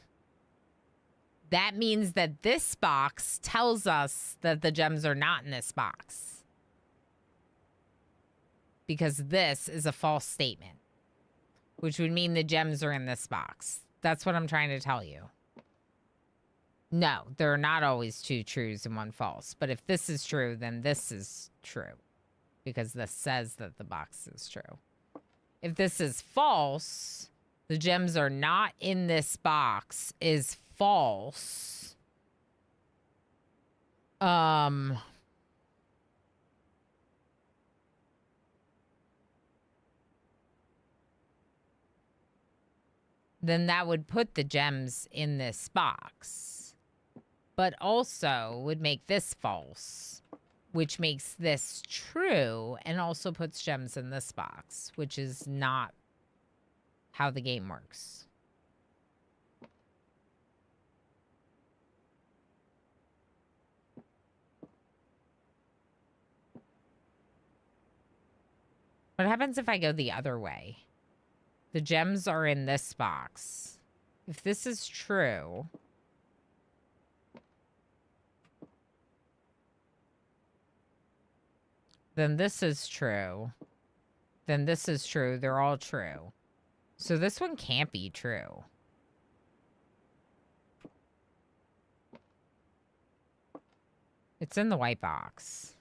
That means that this box tells us that the gems are not in this box. Because this is a false statement. Which would mean the gems are in this box. That's what I'm trying to tell you. No, there are not always two trues and one false. But if this is true, then this is true. Because this says that the box is true. If this is false, the gems are not in this box is false. Then that would put the gems in this box. But also would make this false, which makes this true and also puts gems in this box, which is not how the game works. What happens if I go the other way? The gems are in this box. If this is true, then this is true. Then this is true. They're all true. So this one can't be true. It's in the white box.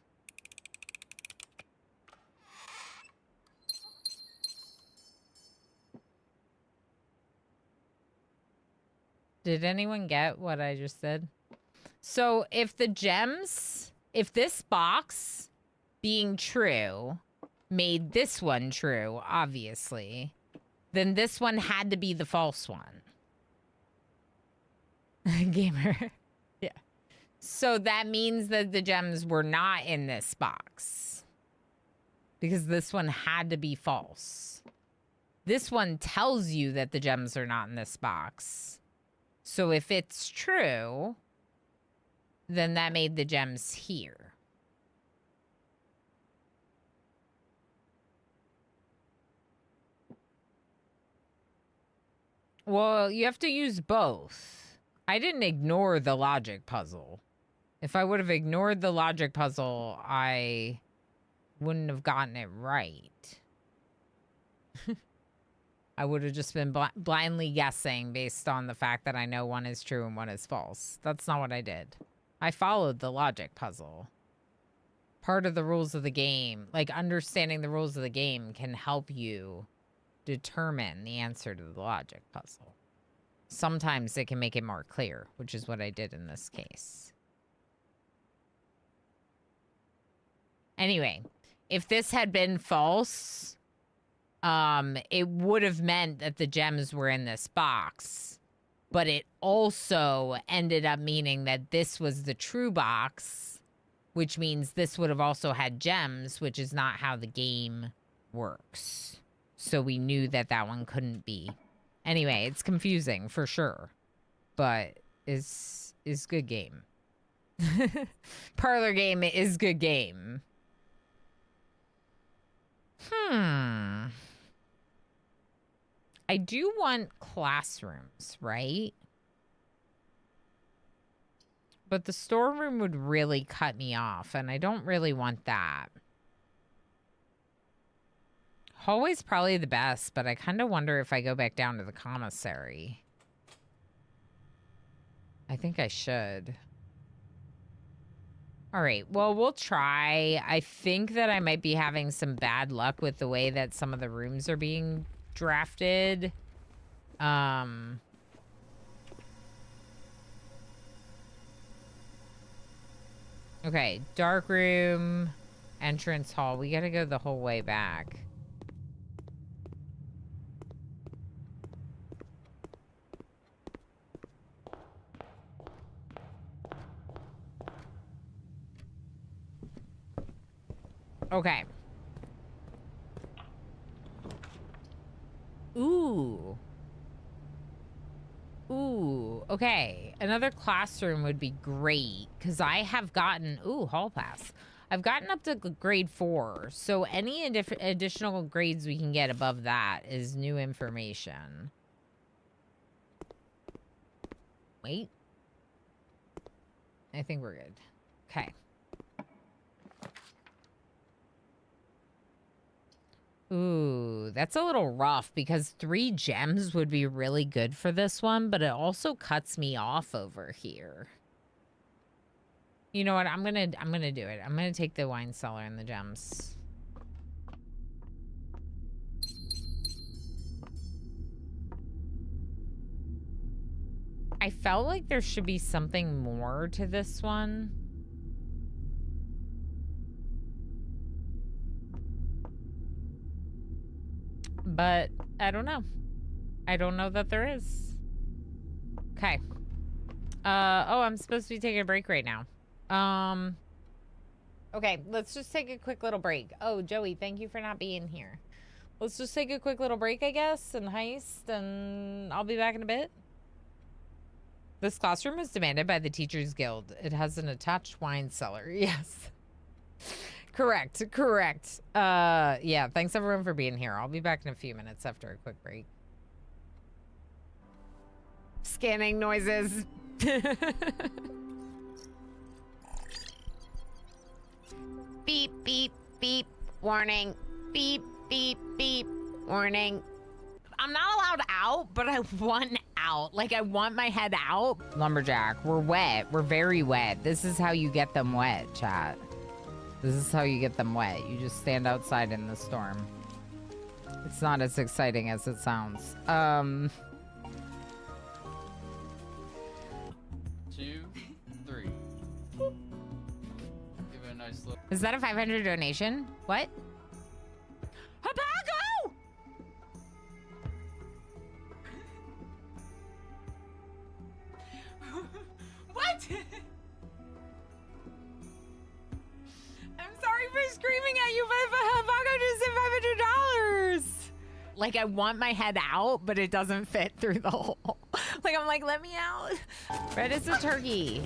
Did anyone get what I just said? So if the gems, if this box being true made this one true, obviously, then this one had to be the false one. Gamer. Yeah. So that means that the gems were not in this box. Because this one had to be false. This one tells you that the gems are not in this box. So if it's true, then that made the gems here. Well, you have to use both. I didn't ignore the logic puzzle. If I would have ignored the logic puzzle, I wouldn't have gotten it right. I would have just been blindly guessing based on the fact that I know one is true and one is false. That's not what I did. I followed the logic puzzle. Part of the rules of the game, like understanding the rules of the game, can help you determine the answer to the logic puzzle. Sometimes it can make it more clear, which is what I did in this case. Anyway, if this had been false, it would have meant that the gems were in this box, but it also ended up meaning that this was the true box, which means this would have also had gems, which is not how the game works. So we knew that that one couldn't be. Anyway, it's confusing for sure, but is good game. Parlor game is good game. I do want classrooms, right? But the storeroom would really cut me off, and I don't really want that. Hallway's probably the best, but I kind of wonder if I go back down to the commissary. I think I should. All right, well, we'll try. I think that I might be having some bad luck with the way that some of the rooms are being drafted. Okay, dark room, entrance hall. We gotta go the whole way back. Okay. Ooh. Ooh, okay. Another classroom would be great, because I have gotten... Ooh, hall pass. I've gotten up to grade 4, so any additional grades we can get above that is new information. Wait. I think we're good. Okay. Ooh, that's a little rough because 3 gems would be really good for this one, but it also cuts me off over here. You know what? I'm gonna do it. I'm gonna take the wine cellar and the gems. I felt like there should be something more to this one. But I don't know. I don't know that there is. Okay. Oh, I'm supposed to be taking a break right now. Okay, let's just take a quick little break. Oh, Joey, thank you for not being here. Let's just take a quick little break, I guess, and heist, and I'll be back in a bit. This classroom is demanded by the Teachers Guild. It has an attached wine cellar. Yes. Correct. Yeah, thanks everyone for being here. I'll be back in a few minutes after a quick break. Scanning noises. Beep, beep, beep, warning. Beep, beep, beep, warning. I'm not allowed out, but I want out. Like, I want my head out. Lumberjack, we're wet. We're very wet. This is how you get them wet, chat. This is how you get them wet. You just stand outside in the storm. It's not as exciting as it sounds. 2, 3. Give it a nice look. Is that a 500 donation? What? Habago! What? I'm sorry for screaming at you, but Habago just said $500. Like, I want my head out, but it doesn't fit through the hole. Like, I'm like, let me out. Red is a turkey.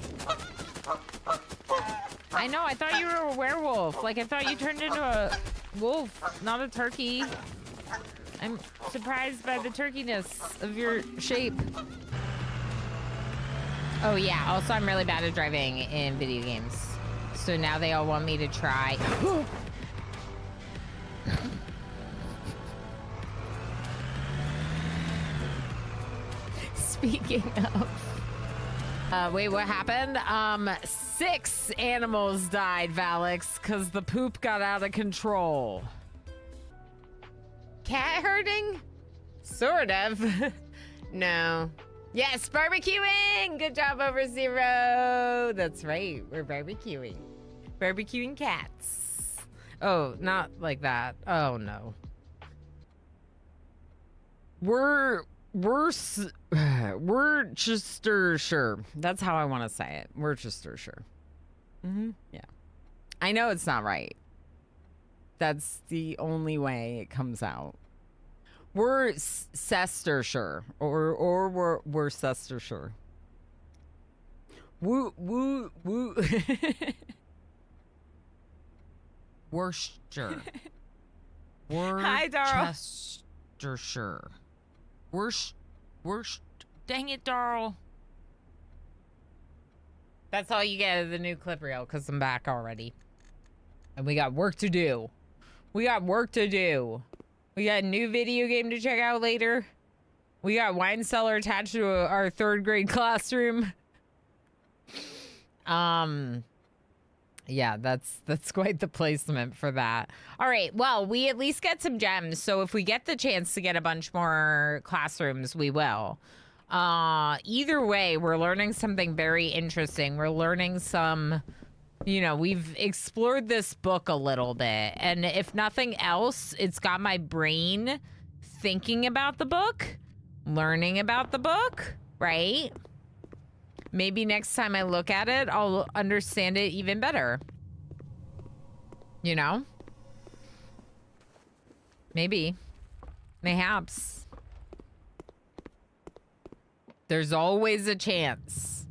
I know, I thought you were a werewolf. Like, I thought you turned into a wolf, not a turkey. I'm surprised by the turkeyness of your shape. Oh, yeah. Also, I'm really bad at driving in video games. So now they all want me to try. Speaking of... wait, what happened? 6 animals died, Valix, because the poop got out of control. Cat herding? Sort of. No. Yes, barbecuing! Good job, Over Zero. That's right, we're barbecuing. Barbecuing cats. Oh, not like that. Oh, no. Worcestershire. That's how I want to say it. Worcestershire. Yeah. I know it's not right. That's the only way it comes out. Worcestershire or Worcestershire. Woo. Worcester. Hi, Darl. Worcestershire. Dang it, Darl. That's all you get of the new clip reel, because I'm back already. And we got work to do. We got a new video game to check out later. We got wine cellar attached to our 3rd grade classroom. Yeah, that's quite the placement for that. All right, well, we at least get some gems. So if we get the chance to get a bunch more classrooms, we will. Either way, we're learning something very interesting. We're learning some, we've explored this book a little bit. And if nothing else, it's got my brain thinking about the book, learning about the book, right? Maybe next time I look at it, I'll understand it even better. Maybe. Mayhaps. There's always a chance.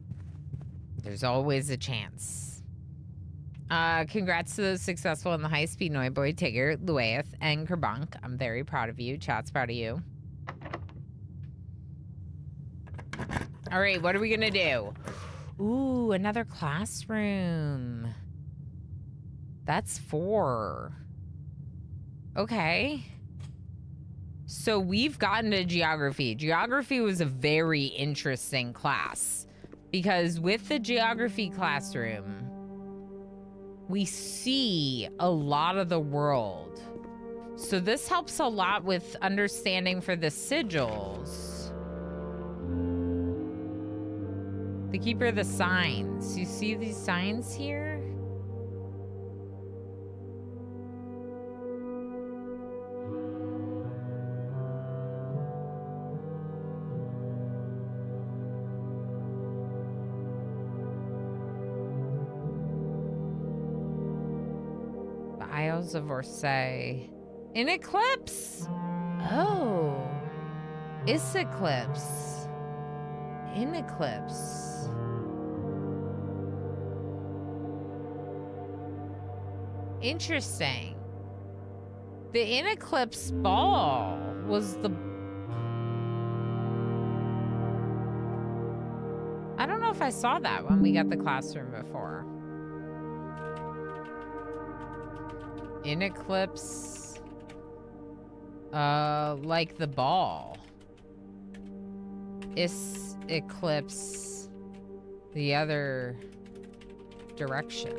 Congrats to those successful in the high-speed Noiboy, Tigger, Luaeth, and Kerbunk. I'm very proud of you. Chat's proud of you. All right, what are we gonna do? Ooh, another classroom. That's 4. Okay. So we've gotten to geography. Geography was a very interesting class because with the geography classroom, we see a lot of the world. So this helps a lot with understanding for the sigils. The keeper of the signs. You see these signs here? The Isles of Orsay. In eclipse! Oh. It's eclipse. In eclipse. Interesting. The in eclipse ball was the... I don't know if I saw that when we got the classroom before. In eclipse... like the ball. Is eclipse the other direction.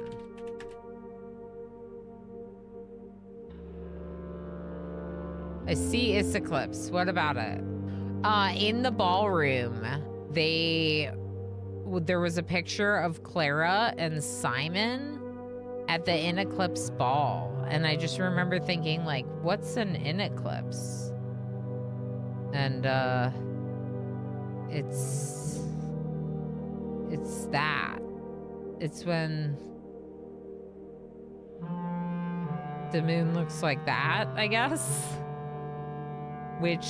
I see it's eclipse. What about it? In the ballroom, they there was a picture of Clara and Simon at the In Eclipse ball. And I just remember thinking, like, what's an In Eclipse? And, it's that. It's when the moon looks like that, I guess. Which...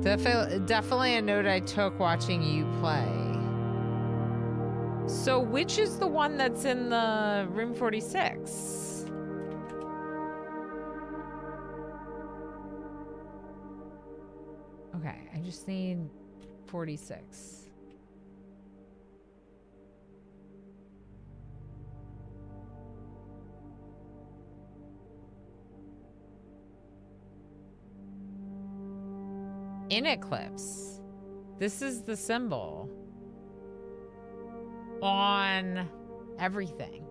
Definitely a note I took watching you play. So which is the one that's in the room 46? Okay, I just need 46. In Eclipse. This is the symbol on everything.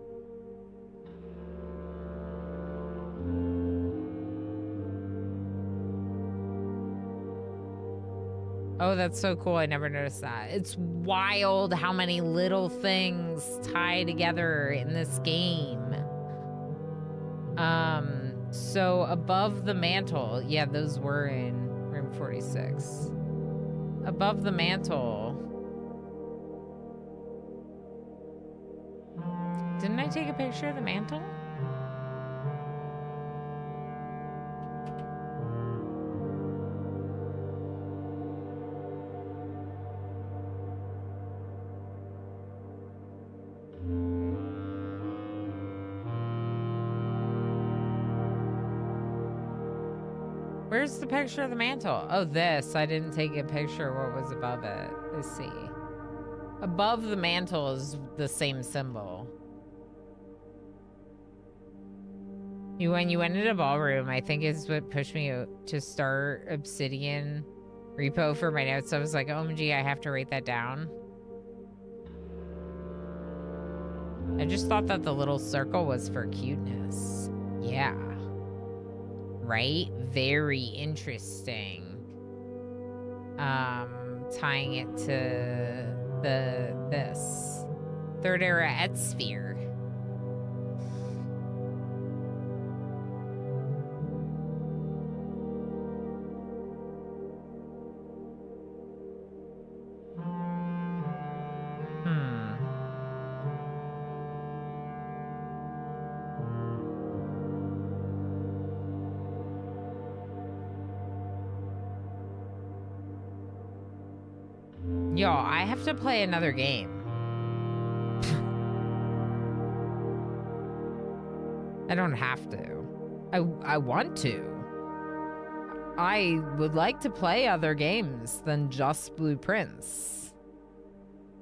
Oh, that's so cool. I never noticed that. It's wild how many little things tie together in this game. So above the mantle, yeah, those were in room 46. Above the mantle. Didn't I take a picture of the mantle? Where's the picture of the mantle? Oh, this. I didn't take a picture of what was above it. Let's see. Above the mantle is the same symbol. When you went into ballroom, I think is what pushed me to start Obsidian repo for my notes. I was like, OMG, I have to write that down. I just thought that the little circle was for cuteness. Yeah. Right? Very interesting. Tying it to this third era Etsphere. Yo, I have to play another game. I don't have to. I want to. I would like to play other games than just Blueprints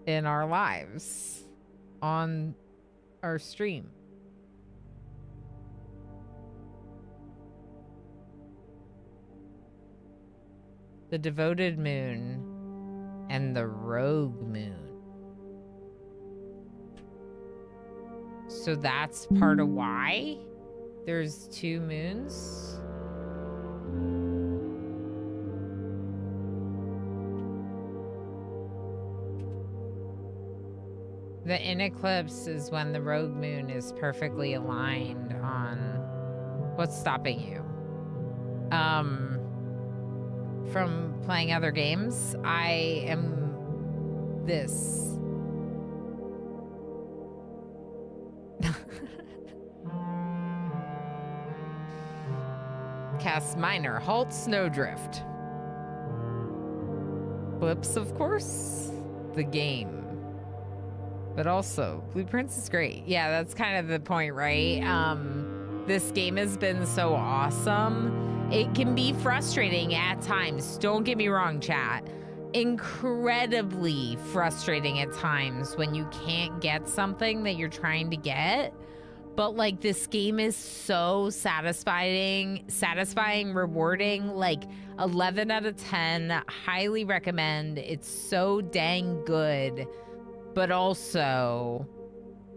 in our lives on our stream. The Devoted Moon and the Rogue Moon. So that's part of why there's two moons. The In Eclipse is when the Rogue Moon is perfectly aligned on what's stopping you. From playing other games, I am this. Cast Minor, Halt, Snowdrift. Blips, of course. The game. But also, Blueprints is great. Yeah, that's kind of the point, right? This game has been so awesome. It can be frustrating at times. Don't get me wrong, chat. Incredibly frustrating at times when you can't get something that you're trying to get. But like this game is so satisfying, rewarding, like 11 out of 10, highly recommend. It's so dang good, but also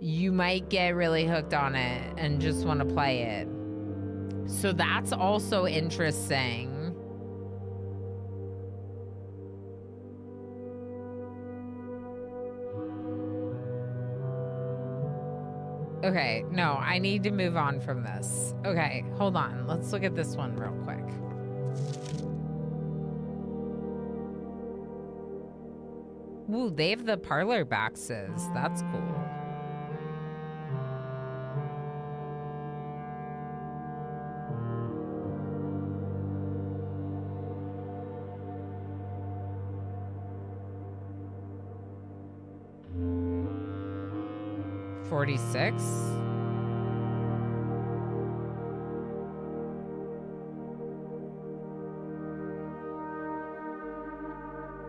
you might get really hooked on it and just want to play it. So that's also interesting. Okay, no, I need to move on from this. Okay, hold on. Let's look at this one real quick. Ooh, they have the parlor boxes. That's cool. $46.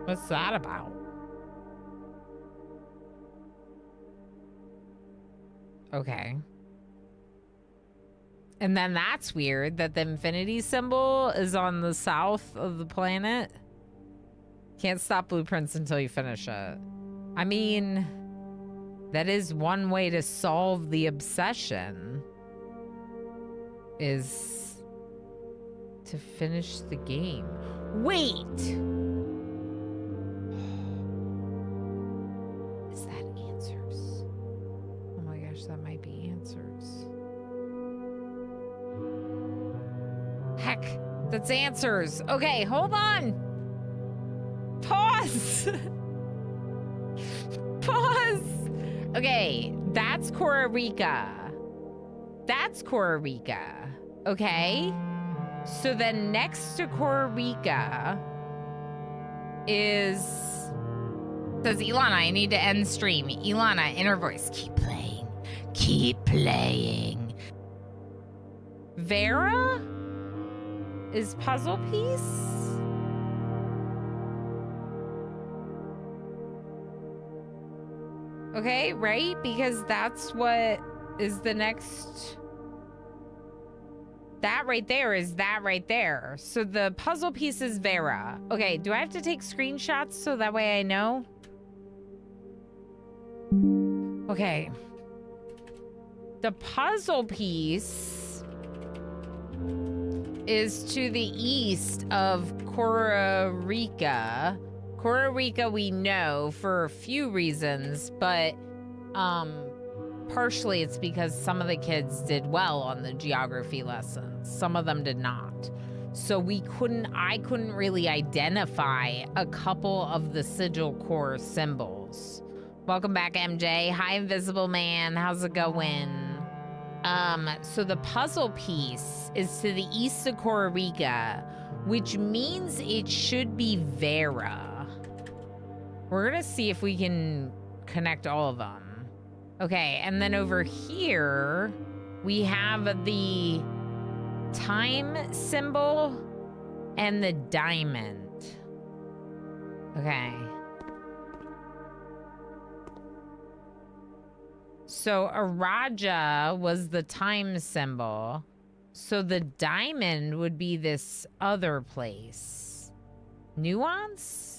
What's that about? Okay. And then that's weird that the infinity symbol is on the south of the planet. Can't stop blueprints until you finish it. I mean, that is one way to solve the obsession, is to finish the game. Wait! Is that answers? Oh my gosh, that might be answers. Heck, that's answers. Okay, hold on. Pause. Pause. Okay, that's Costa Rica. That's Costa Rica. Okay. So then next to Costa Rica is... Says Ilana, I need to end stream. Ilana, inner voice, keep playing. Keep playing. Vera is puzzle piece? Okay, right? Because that's what is the next... That right there is that right there. So the puzzle piece is Vera. Okay, do I have to take screenshots so that way I know? Okay. The puzzle piece is to the east of Costa Rica. Costa Rica we know for a few reasons, but partially it's because some of the kids did well on the geography lessons. Some of them did not. So I couldn't really identify a couple of the sigil core symbols. Welcome back, MJ. Hi, Invisible Man. How's it going? So the puzzle piece is to the east of Costa Rica, which means it should be Vera. We're gonna see if we can connect all of them. Okay, and then over here, we have the time symbol and the diamond. Okay. So Araja was the time symbol. So the diamond would be this other place. Nuance?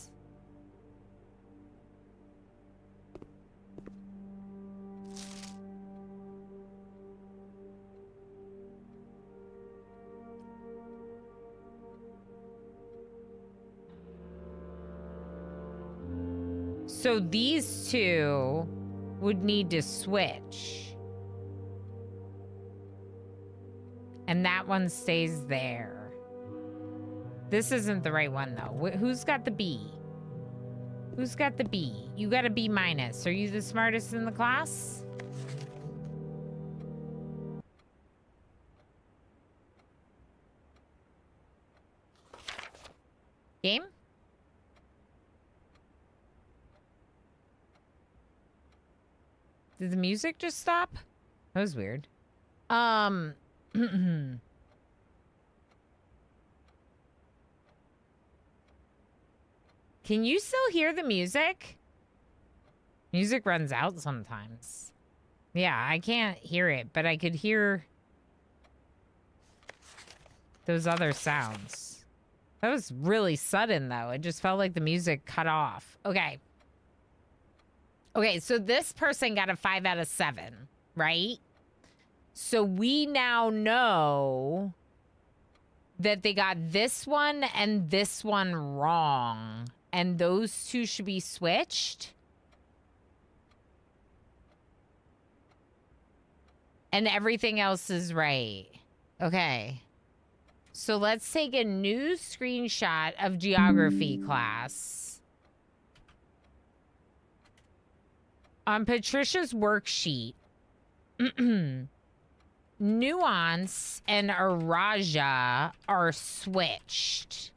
So these two would need to switch. And that one stays there. This isn't the right one, though. Who's got the B? Who's got the B? You got a B minus. Are you the smartest in the class? Game? Did the music just stop? That was weird. Can you still hear the music? Music runs out sometimes. Yeah, I can't hear it, but I could hear those other sounds. That was really sudden, though. It just felt like the music cut off. Okay. Okay, so this person got a 5 out of 7, right? So we now know that they got this one and this one wrong. And those two should be switched. And everything else is right. Okay. So let's take a new screenshot of geography class. On Patricia's worksheet, Nuance and Araja are switched.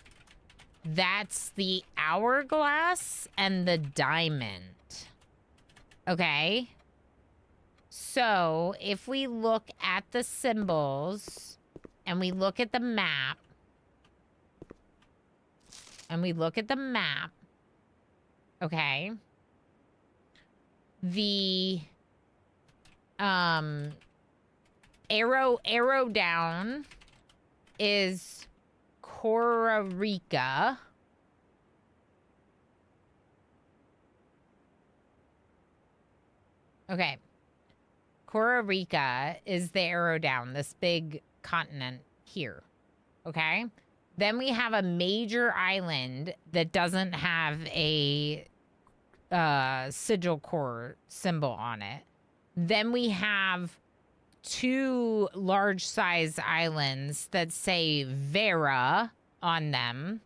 That's the hourglass and the diamond. Okay. So if we look at the symbols and we look at the map, okay, the arrow down is Costa Rica. Okay. Costa Rica is the arrow down, this big continent here. Okay? Then we have a major island that doesn't have a sigil core symbol on it. Then we have 2 large size islands that say Vera on them.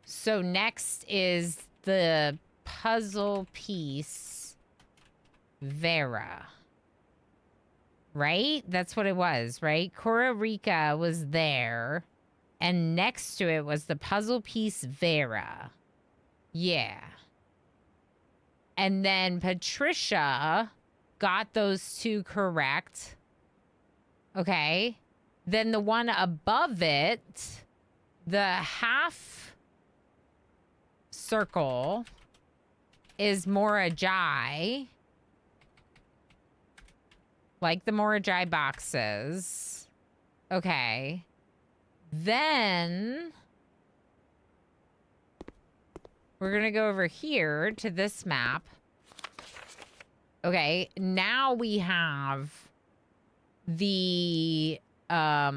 So next is the puzzle piece Vera. Right? That's what it was, right? Costa Rica was there. And next to it was the puzzle piece Vera. Yeah. And then Patricia got those 2 correct. Okay. Then the one above it, the half circle is Morajai. Like the Morajai boxes. Okay. Then we're going to go over here to this map. Okay. Now we have the, how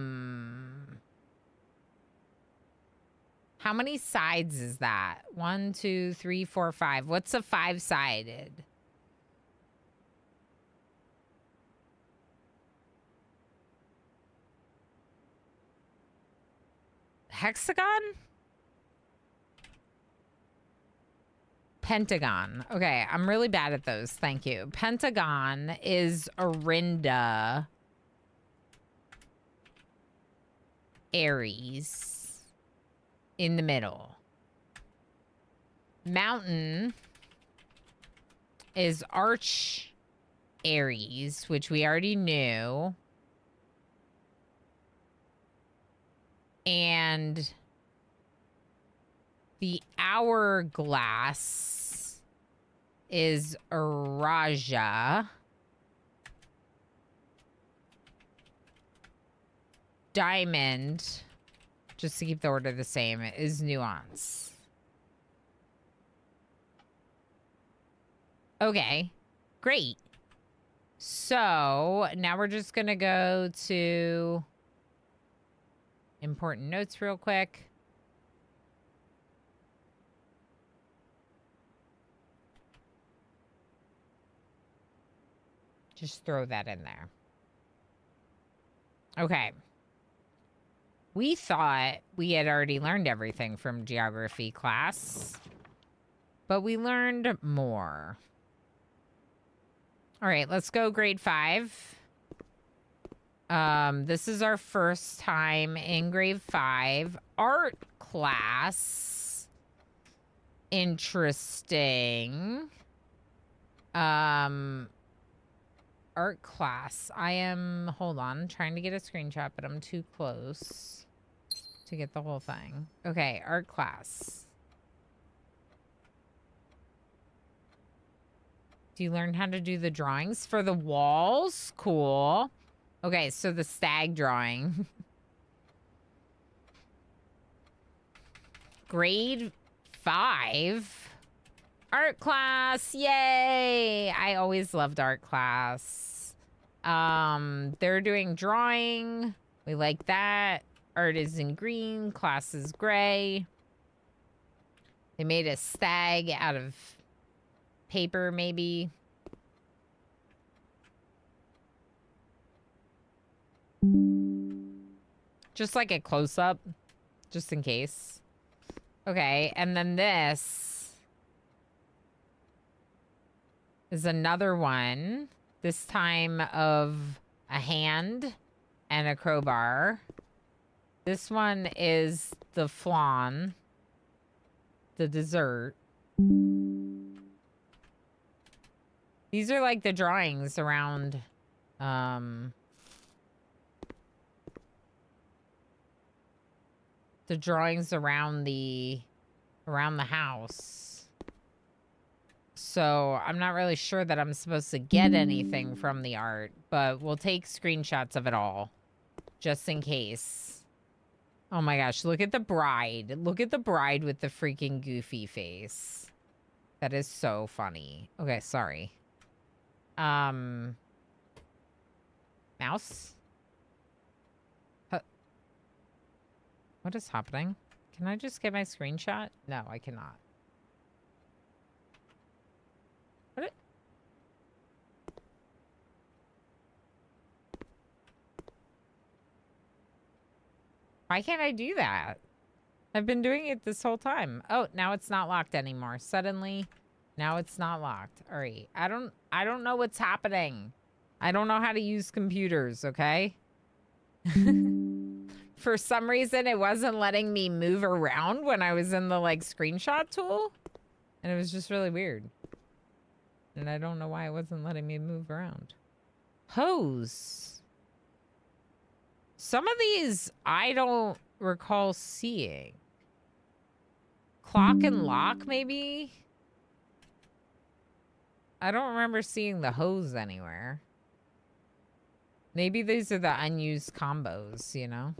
many sides is that? 1, 2, 3, 4, 5. What's a 5-sided? Hexagon? Pentagon. Okay, I'm really bad at those. Thank you. Pentagon is Orinda. Aries. In the middle. Mountain is Arch Aries, which we already knew. And the hourglass is Araja. Diamond, just to keep the order the same, is Nuance. Okay, great. So now we're just going to go to important notes real quick. Just throw that in there. Okay. We thought we had already learned everything from geography class, but we learned more. All right, let's go grade 5. This is our first time in grade 5. Art class. Interesting. Art class. Hold on, trying to get a screenshot, but I'm too close to get the whole thing. Okay, art class. Do you learn how to do the drawings for the walls? Cool. Okay, so the stag drawing. Grade 5. Art class. Yay! I always loved art class. They're doing drawing. We like that. Art is in green. Class is gray. They made a stag out of paper, maybe. Just like a close-up, just in case. Okay, and then this is another one. This time of a hand and a crowbar. This one is the flan, the dessert. These are like the drawings around, the drawings around the house. So I'm not really sure that I'm supposed to get anything from the art, but we'll take screenshots of it all just in case. Oh my gosh, look at the bride. Look at the bride with the freaking goofy face. That is so funny. Okay, sorry. Mouse? What is happening? Can I just get my screenshot? No, I cannot. What? Why can't I do that? I've been doing it this whole time. Oh, now it's not locked anymore. Suddenly, now it's not locked. All right. I don't know what's happening. I don't know how to use computers, okay? For some reason, it wasn't letting me move around when I was in the, like, screenshot tool. And it was just really weird. And I don't know why it wasn't letting me move around. Hose. Some of these I don't recall seeing. Clock and lock, maybe? I don't remember seeing the hose anywhere. Maybe these are the unused combos, you know?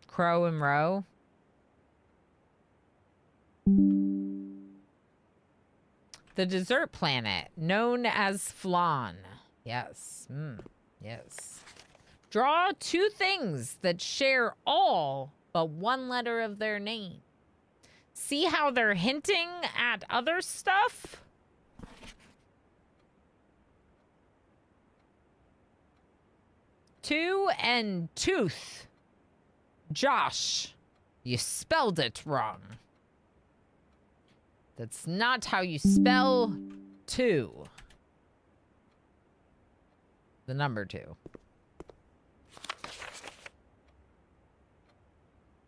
Crow and row. The dessert planet, known as flan. Yes. Yes. Draw two things that share all but one letter of their name. See how they're hinting at other stuff? Two and tooth. Josh, you spelled it wrong. That's not how you spell two. The number two.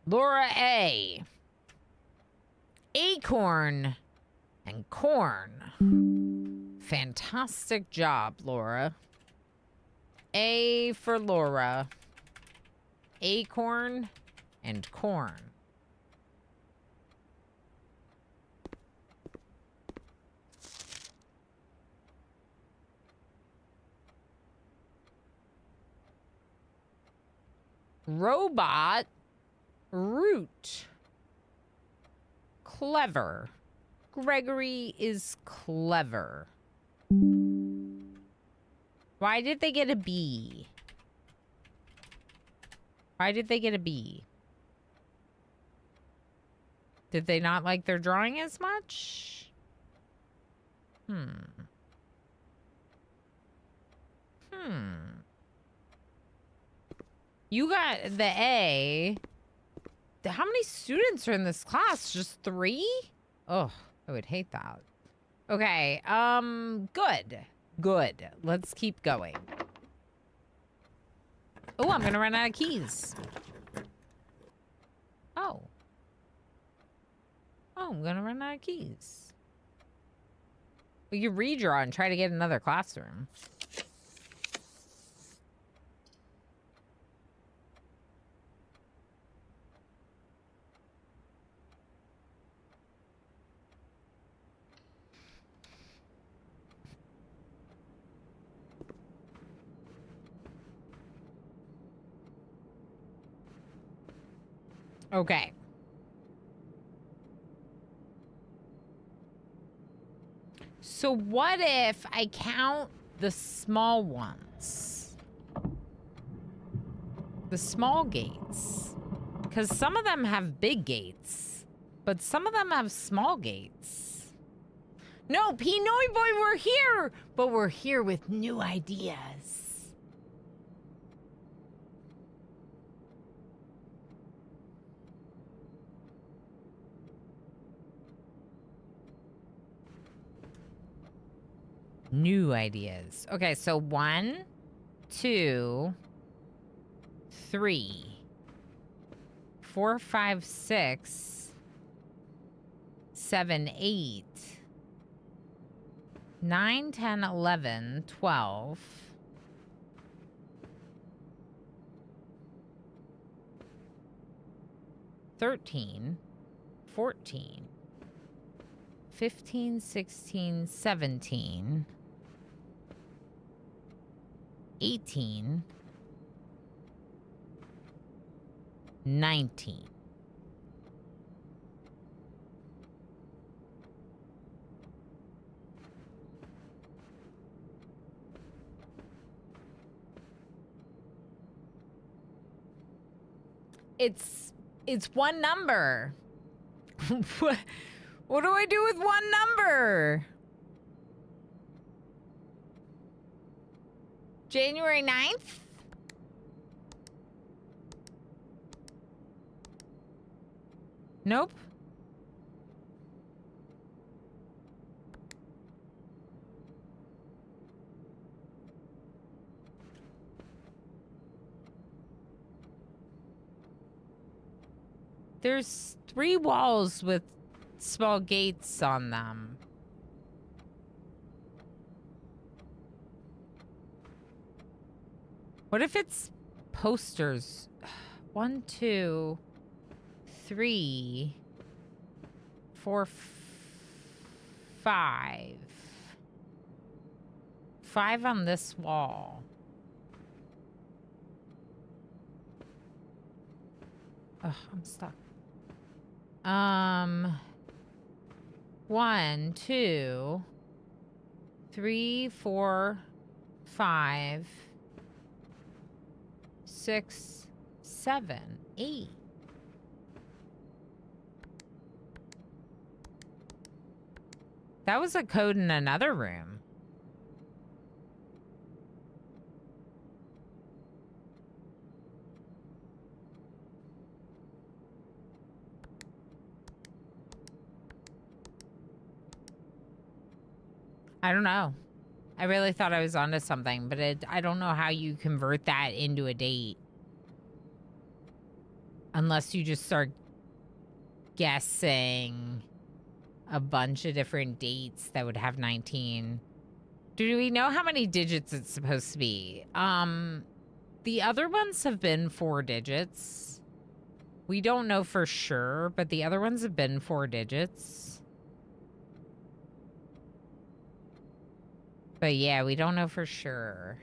Laura A. Acorn and corn. Fantastic job, Laura. A for Laura. Acorn and corn. Robot. Root. Clever. Gregory is clever. Why did they get a B? Why did they get a B? Did they not like their drawing as much? You got the A. How many students are in this class? Just 3? Oh, I would hate that. Okay, good. Good. Let's keep going. Oh, I'm gonna run out of keys. Oh. Oh, I'm gonna run out of keys. We can redraw and try to get another classroom. Okay. So what if I count the small ones? The small gates. Because some of them have big gates, but some of them have small gates. No, Pinoy boy, we're here, but we're here with new ideas. New ideas. Okay, so 1, 2, 3, 4, 5, 6, 7, 8, 9, 10, 11, 12. 13, 14, 15, 16, 17, 18, 19. It's one number. What do I do with one number? January 9th? Nope. There's 3 walls with small gates on them. What if it's posters? 1, 2, 3, 4, 5. 5 on this wall. Ugh, I'm stuck. 1, 2, 3, 4, 5, 6, 7, 8. That was a code in another room. I don't know. I really thought I was onto something, but I don't know how you convert that into a date. Unless you just start guessing a bunch of different dates that would have 19. Do we know how many digits it's supposed to be? The other ones have been 4 digits. We don't know for sure, but the other ones have been 4 digits. But yeah, we don't know for sure.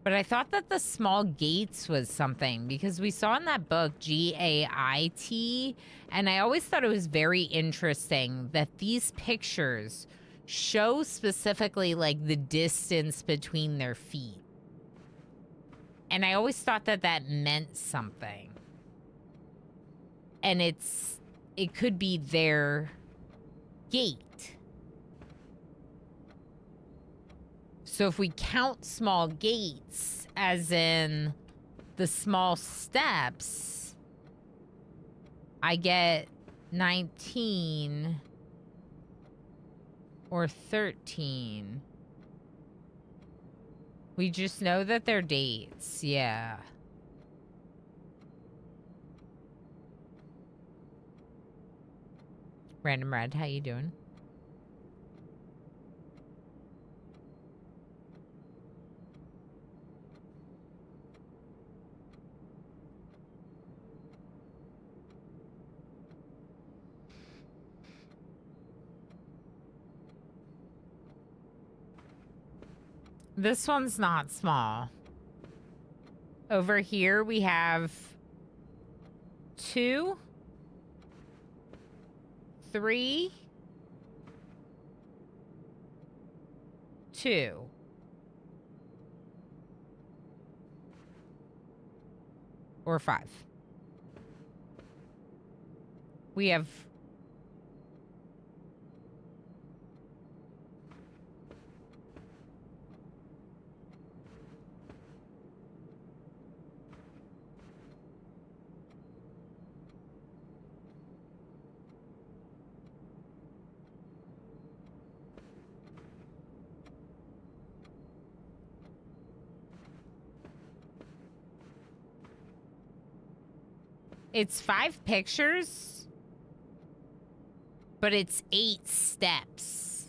But I thought that the small gates was something because we saw in that book GAIT, and I always thought it was very interesting that these pictures show specifically like the distance between their feet. And I always thought that that meant something. And it could be their gate. So if we count small gates, as in the small steps, I get 19 or 13. We just know that they're dates, yeah. Random Red, how you doing? This one's not small. Over here we have 2, 3, 2. or 5. We have... It's 5 pictures, but it's 8 steps.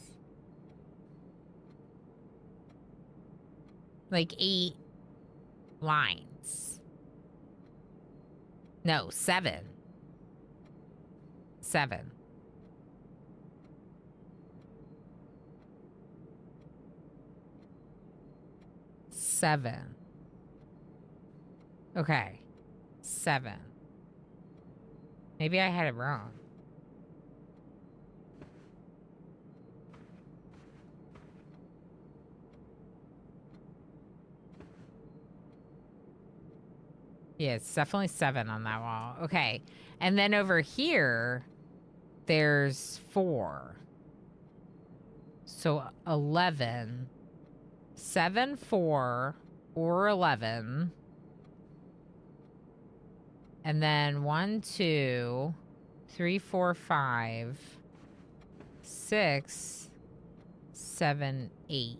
Like 8 lines. No, 7. 7. Okay. 7. Maybe I had it wrong. Yeah, it's definitely 7 on that wall. Okay. And then over here, there's 4. So 11. 7, 4, or 11. And then 1, 2, 3, 4, 5, 6, 7, 8.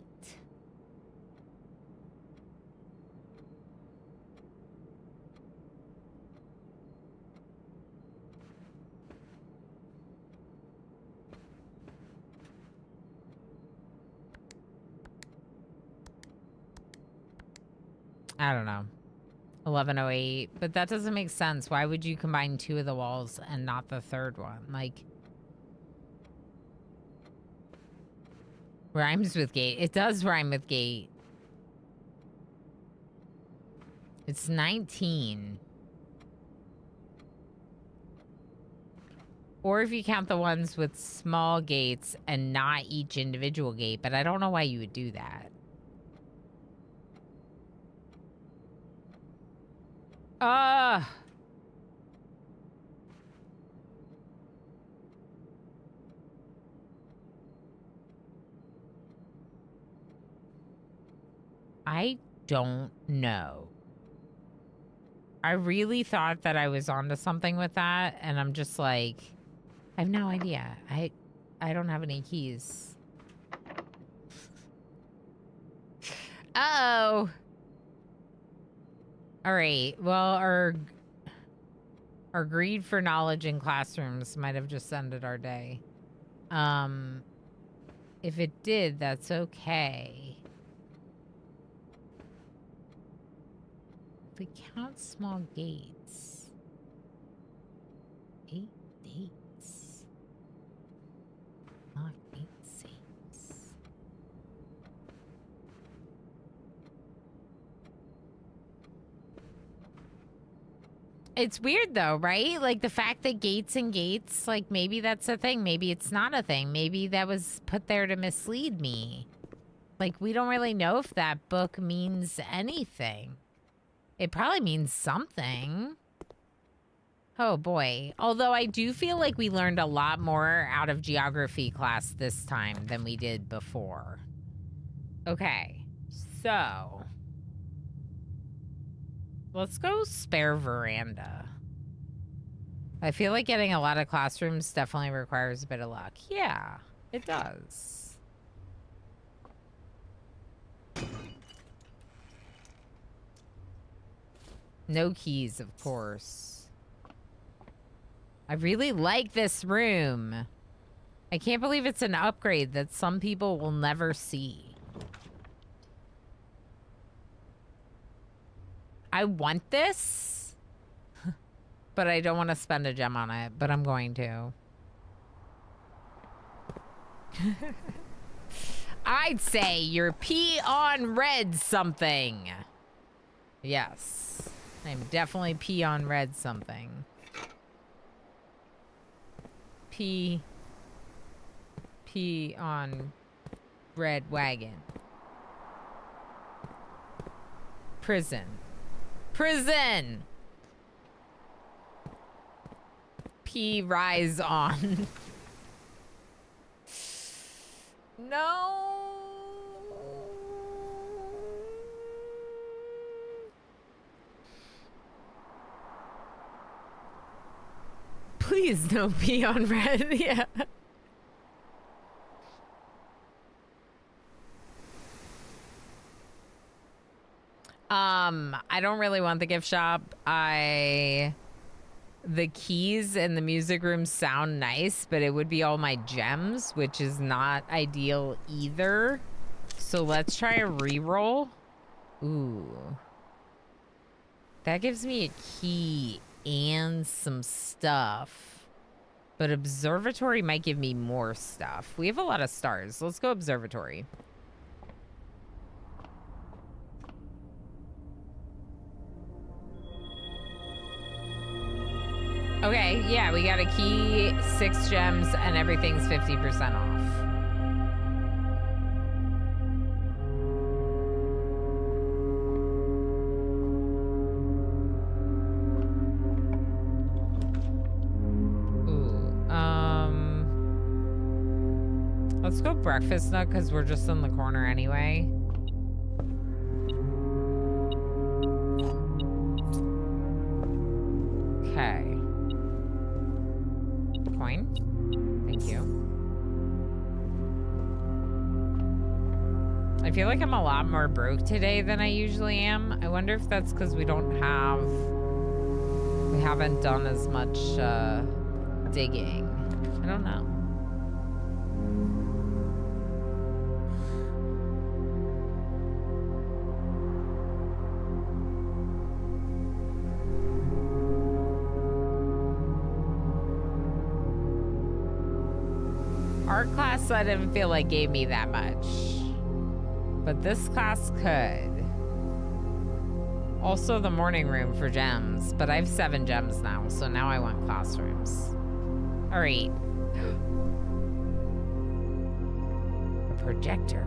I don't know. 1108, but that doesn't make sense. Why would you combine 2 of the walls and not the third one? Like, rhymes with gate. It does rhyme with gate. It's 19. Or if you count the ones with small gates and not each individual gate, but I don't know why you would do that. I don't know. I really thought that I was onto something with that, and I'm just like, I have no idea. I don't have any keys. Uh-oh. All right. Well, our greed for knowledge in classrooms might have just ended our day. If it did, that's okay. If we count small gates, 8 dates, not 8 saints. It's weird though, right? Like the fact that gates and gates, like maybe that's a thing. Maybe it's not a thing. Maybe that was put there to mislead me. Like we don't really know if that book means anything. It probably means something. Oh boy. Although I do feel like we learned a lot more out of geography class this time than we did before. Okay, so let's go spare veranda. I feel like getting a lot of classrooms definitely requires a bit of luck. Yeah, it does. No keys, of course. I really like this room. I can't believe it's an upgrade that some people will never see. I want this, but I don't want to spend a gem on it, but I'm going to. I'd say you're pee on red something. Yes, I'm definitely pee on red something. Pee on red wagon. Prison. P rise on. No. Please no pee on red. Yeah. I don't really want the gift shop. The keys and the music room sound nice, but it would be all my gems, which is not ideal either. So let's try a reroll. Ooh. That gives me a key and some stuff. But observatory might give me more stuff. We have a lot of stars. Let's go observatory. Okay, yeah, we got a key, 6 gems, and everything's 50% off. Let's go breakfast nook because we're just in the corner anyway. Okay. Coin. Thank you. I feel like I'm a lot more broke today than I usually am. I wonder if that's because we haven't done as much digging. I don't know. Art class I didn't feel like gave me that much. But this class could. Also the morning room for gems. But I have 7 gems now, so now I want classrooms. Alright. A projector.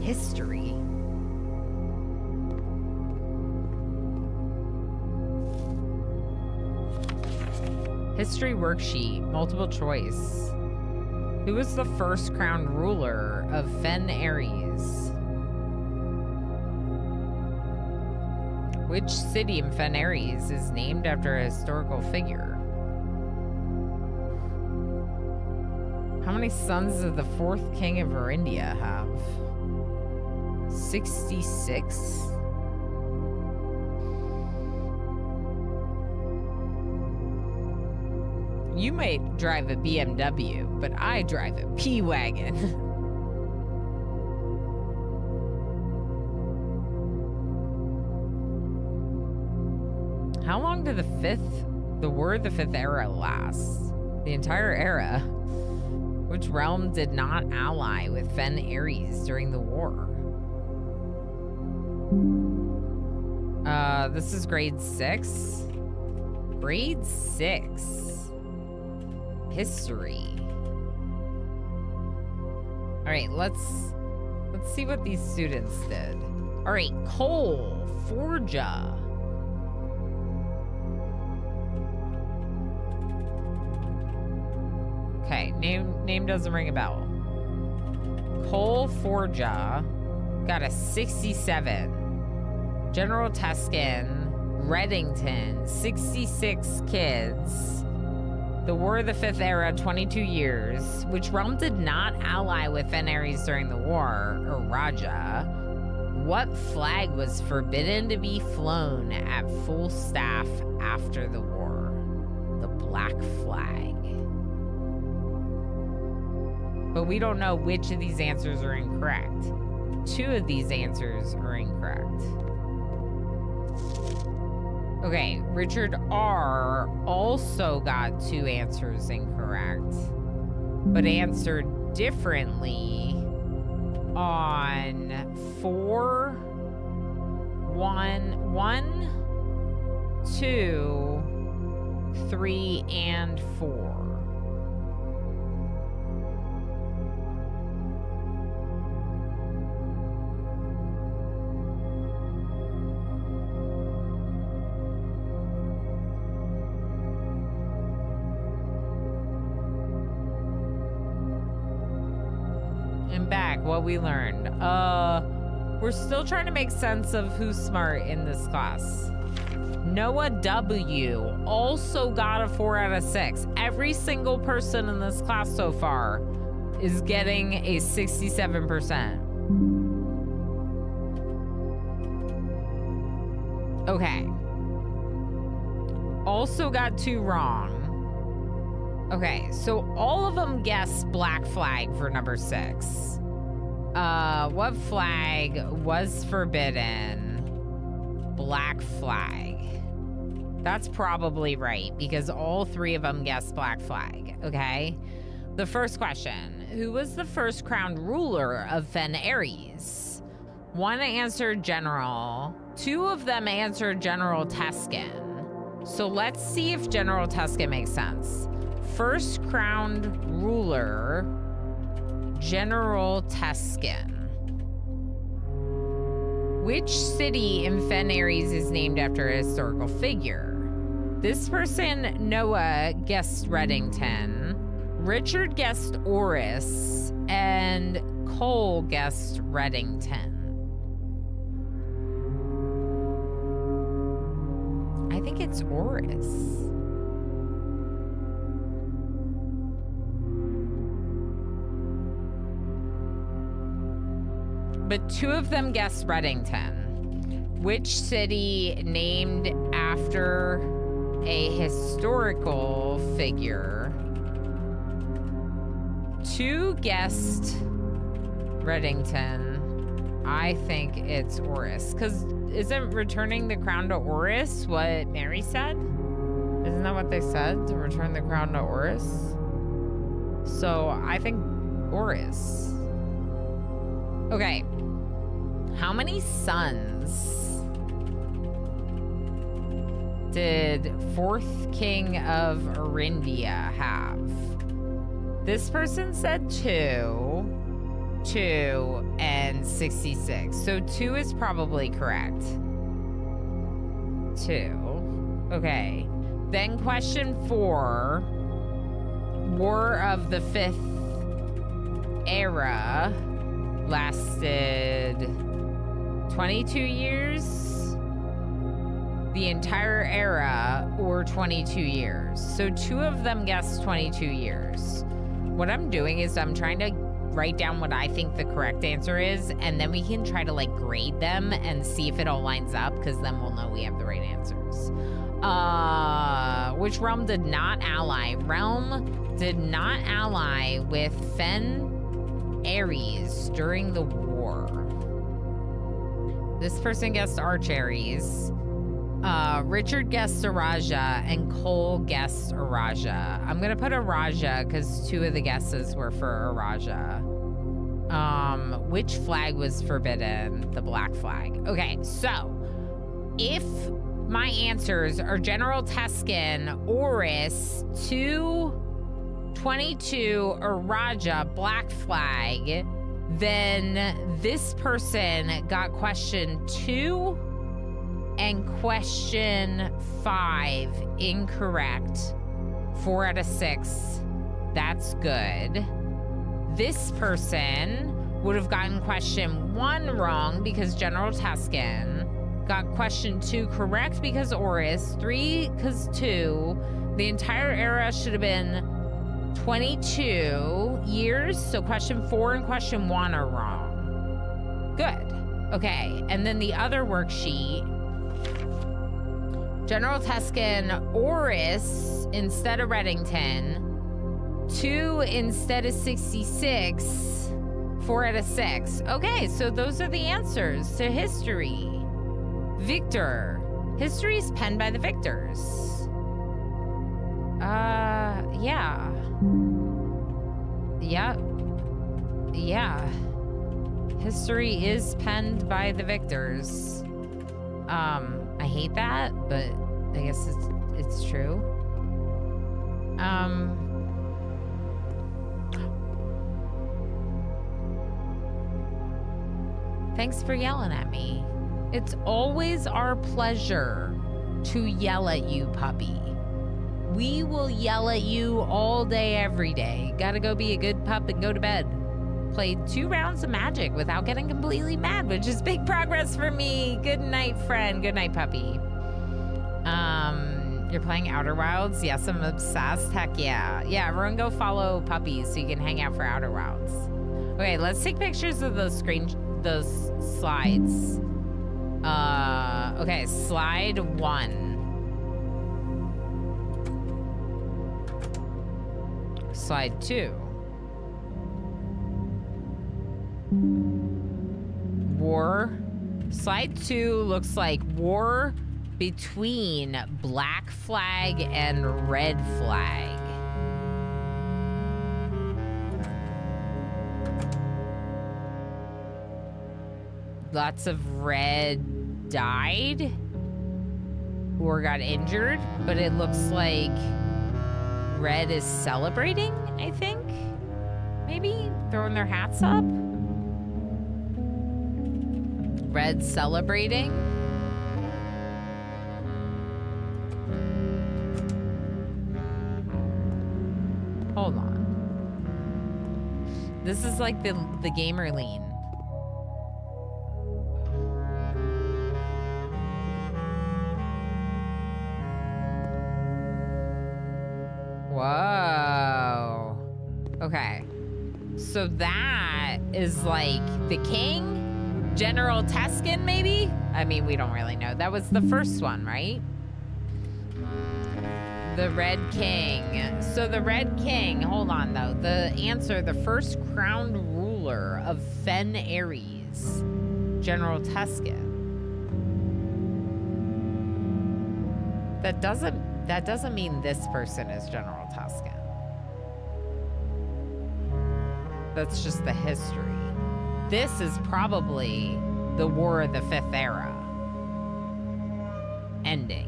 History. History worksheet, multiple choice. Who was the first crowned ruler of Fen Ares? Which city in Fen Ares is named after a historical figure? How many sons did the 4th king of Verindia have? 66? You might drive a BMW, but I drive a P-Wagon. How long did the War of the Fifth Era last? The entire era. Which realm did not ally with Fen Ares during the war? This is grade 6. Grade 6. History. All right, let's see what these students did. All right, coal, forja. Okay, name doesn't ring a bell. Cole Forja got a 67. General Tuscan, Reddington, 66 kids. The War of the Fifth Era, 22 years. Which realm did not ally with Fen Ares during the war, or Raja? What flag was forbidden to be flown at full staff after the war? The Black Flag. But we don't know which of these answers are incorrect. 2 of these answers are incorrect. Okay, Richard R. also got 2 answers incorrect, but answered differently on 4, 1, 2, 3, and 4. what we learned. We're still trying to make sense of who's smart in this class. Noah W. also got a 4 out of 6. Every single person in this class so far is getting a 67%. Okay. Also got 2 wrong. Okay, so all of them guessed Black Flag for number 6. What flag was forbidden? Black Flag. That's probably right because all 3 of them guessed Black Flag, okay? The first question, who was the first crowned ruler of Fen Ares? 1 answered General. 2 of them answered General Tuscan. So let's see if General Tuscan makes sense. First crowned ruler, General Tuscan. Which city in Fen Ares is named after a historical figure? This person, Noah, guessed Reddington. Richard guessed Oris. And Cole guessed Reddington. I think it's Oris. But 2 of them guessed Reddington. Which city named after a historical figure? 2 guessed Reddington. I think it's Oris. Because isn't returning the crown to Oris what Mary said? Isn't that what they said? To return the crown to Oris? So I think Oris. Okay. How many sons did 4th king of Arindia have? This person said 2, and 66. So 2 is probably correct. 2. Okay. Then question 4. War of the 5th era lasted 22 years, the entire era, or 22 years. So 2 of them guessed 22 years. What I'm doing is I'm trying to write down what I think the correct answer is, and then we can try to like grade them and see if it all lines up, because then we'll know we have the right answers. Which realm did not ally? Realm did not ally with Fen Ares during the war. This person guessed Archares. Richard guessed Araja, and Cole guessed Araja. I'm gonna put Araja because 2 of the guesses were for Araja. Which flag was forbidden? The Black Flag. Okay, so if my answers are General Tuscan, Oris, 2, 22, Araja, Black Flag, then this person got question 2 and question 5 incorrect. 4 out of 6. That's good. This person would have gotten question 1 wrong because General Tuscan. Got question 2 correct because Oris. 3 because 2. The entire era should have been 22 years. So question 4 and question 1 are wrong. Good. Okay. And then the other worksheet. General Tuscan, Oris instead of Reddington. 2 instead of 66. 4 out of 6. Okay, so those are the answers to history. Victor. History is penned by the victors. Yeah. Yep. Yeah. History is penned by the victors. I hate that, but I guess it's true. Thanks for yelling at me. It's always our pleasure to yell at you, puppy. We will yell at you all day, every day. Gotta go be a good pup and go to bed. played 2 rounds of Magic without getting completely mad, which is big progress for me. Good night, friend. Good night, puppy. You're playing Outer Wilds? Yes, I'm obsessed. Heck yeah. Yeah, everyone go follow puppies so you can hang out for Outer Wilds. Okay, let's take pictures of those slides. Okay, slide 1. Slide 2. War. Slide 2 looks like war between Black Flag and Red Flag. Lots of red died or got injured, but it looks like Red is celebrating, I think. Maybe throwing their hats up. Red celebrating. Hold on. This is like the gamer lean. Whoa. Okay. So that is like the king? General Teskin, maybe? I mean, we don't really know. That was the first one, right? The Red King. So the Red King, hold on though. The answer, the first crowned ruler of Fen Ares, General Teskin. That doesn't mean this person is General Tuscan. That's just the history. This is probably the War of the Fifth Era ending.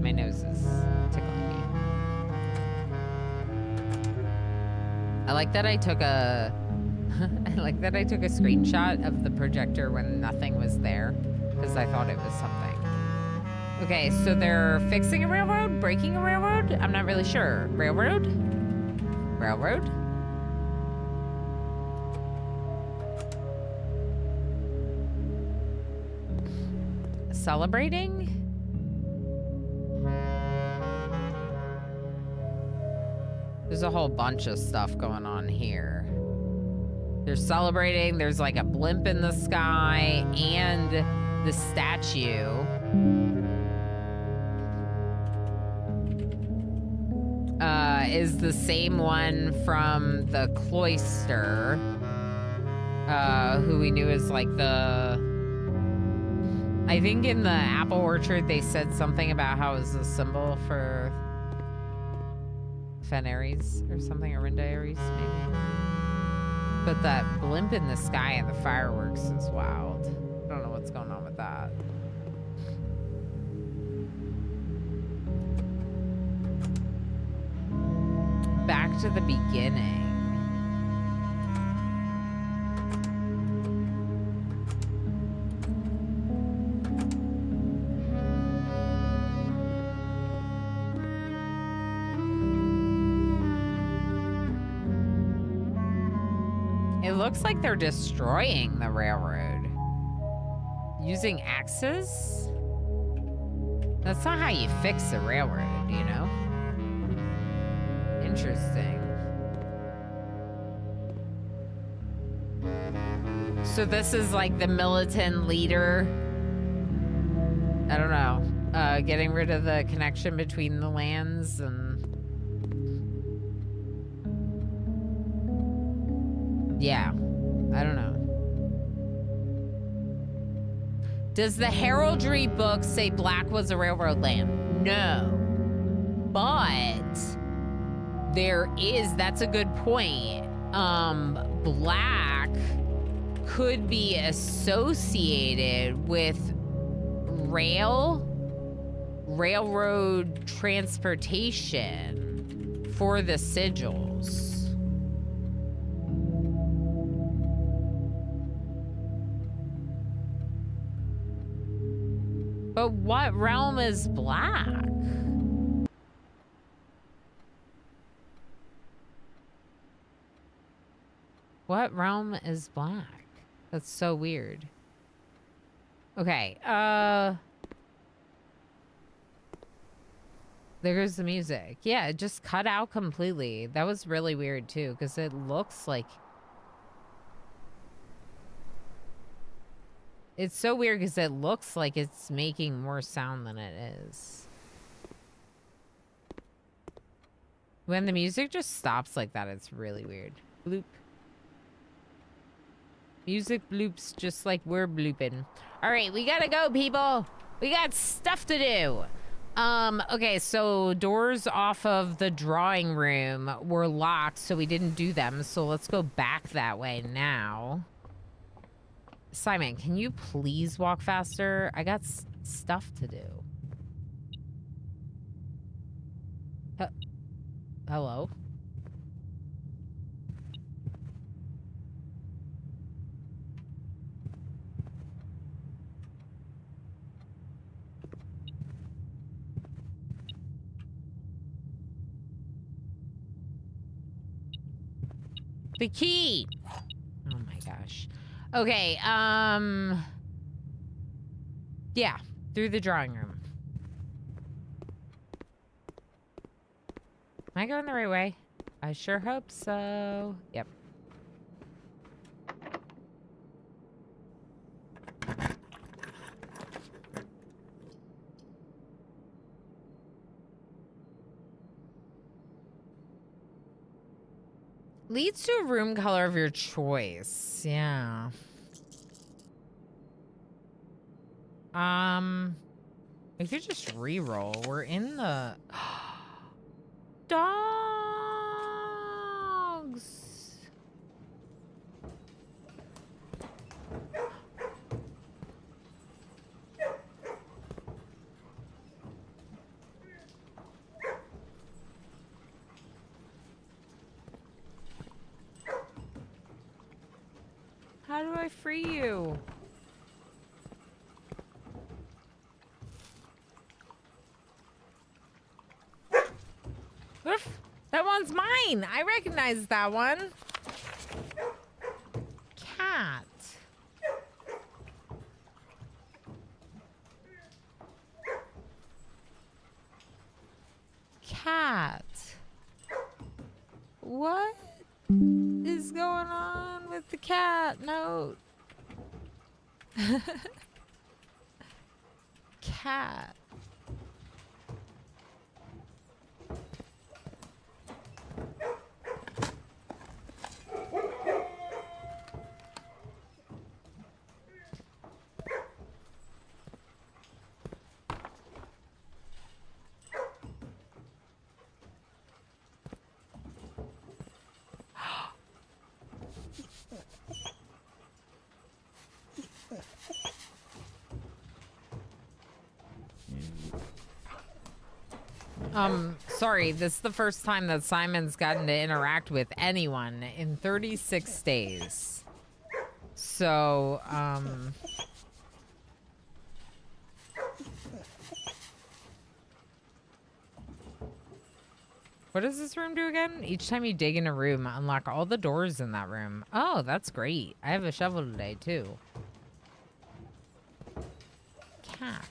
My nose is tickling me. I like that I took a screenshot of the projector when nothing was there, because I thought it was something. Okay, so they're fixing a railroad? Breaking a railroad? I'm not really sure. Railroad? Railroad? Celebrating? There's a whole bunch of stuff going on here. They're celebrating. There's like a blimp in the sky, and the statue is the same one from the cloister, who we knew as like I think in the apple orchard they said something about how it was a symbol for Fen Ares or something, Arinda Ares maybe. But that blimp in the sky and the fireworks is wild. I don't know what's going on with that. Back to the beginning. It looks like they're destroying the railroad. Using axes? That's not how you fix a railroad, you know? Interesting. So this is like the militant leader. I don't know. Getting rid of the connection between the lands and... Yeah, I don't know. Does the heraldry book say black was a railroad land? No. But that's a good point. Black could be associated with railroad transportation for the sigils. But what realm is black? What realm is black? That's so weird. Okay, there goes the music. Yeah, it just cut out completely. That was really weird too, because it looks like... It's so weird because it looks like it's making more sound than it is. When the music just stops like that, it's really weird. Bloop. Music bloops just like we're blooping. All right, we gotta go, people. We got stuff to do. Okay, so doors off of the drawing room were locked, so we didn't do them. So let's go back that way now. Simon, can you please walk faster? I got stuff to do. Hello? The key! Oh my gosh. Okay, yeah, through the drawing room. Am I going the right way? I sure hope so. Yep. Leads to a room color of your choice. Yeah. We could just re-roll. We're in the... Dogs! How do I free you? Oof, that one's mine. I recognize that one. Cat. Cat. What is going on with the cat note? Cat. Sorry, this is the first time that Simon's gotten to interact with anyone in 36 days. So, what does this room do again? Each time you dig in a room, unlock all the doors in that room. Oh, that's great. I have a shovel today, too. Cat.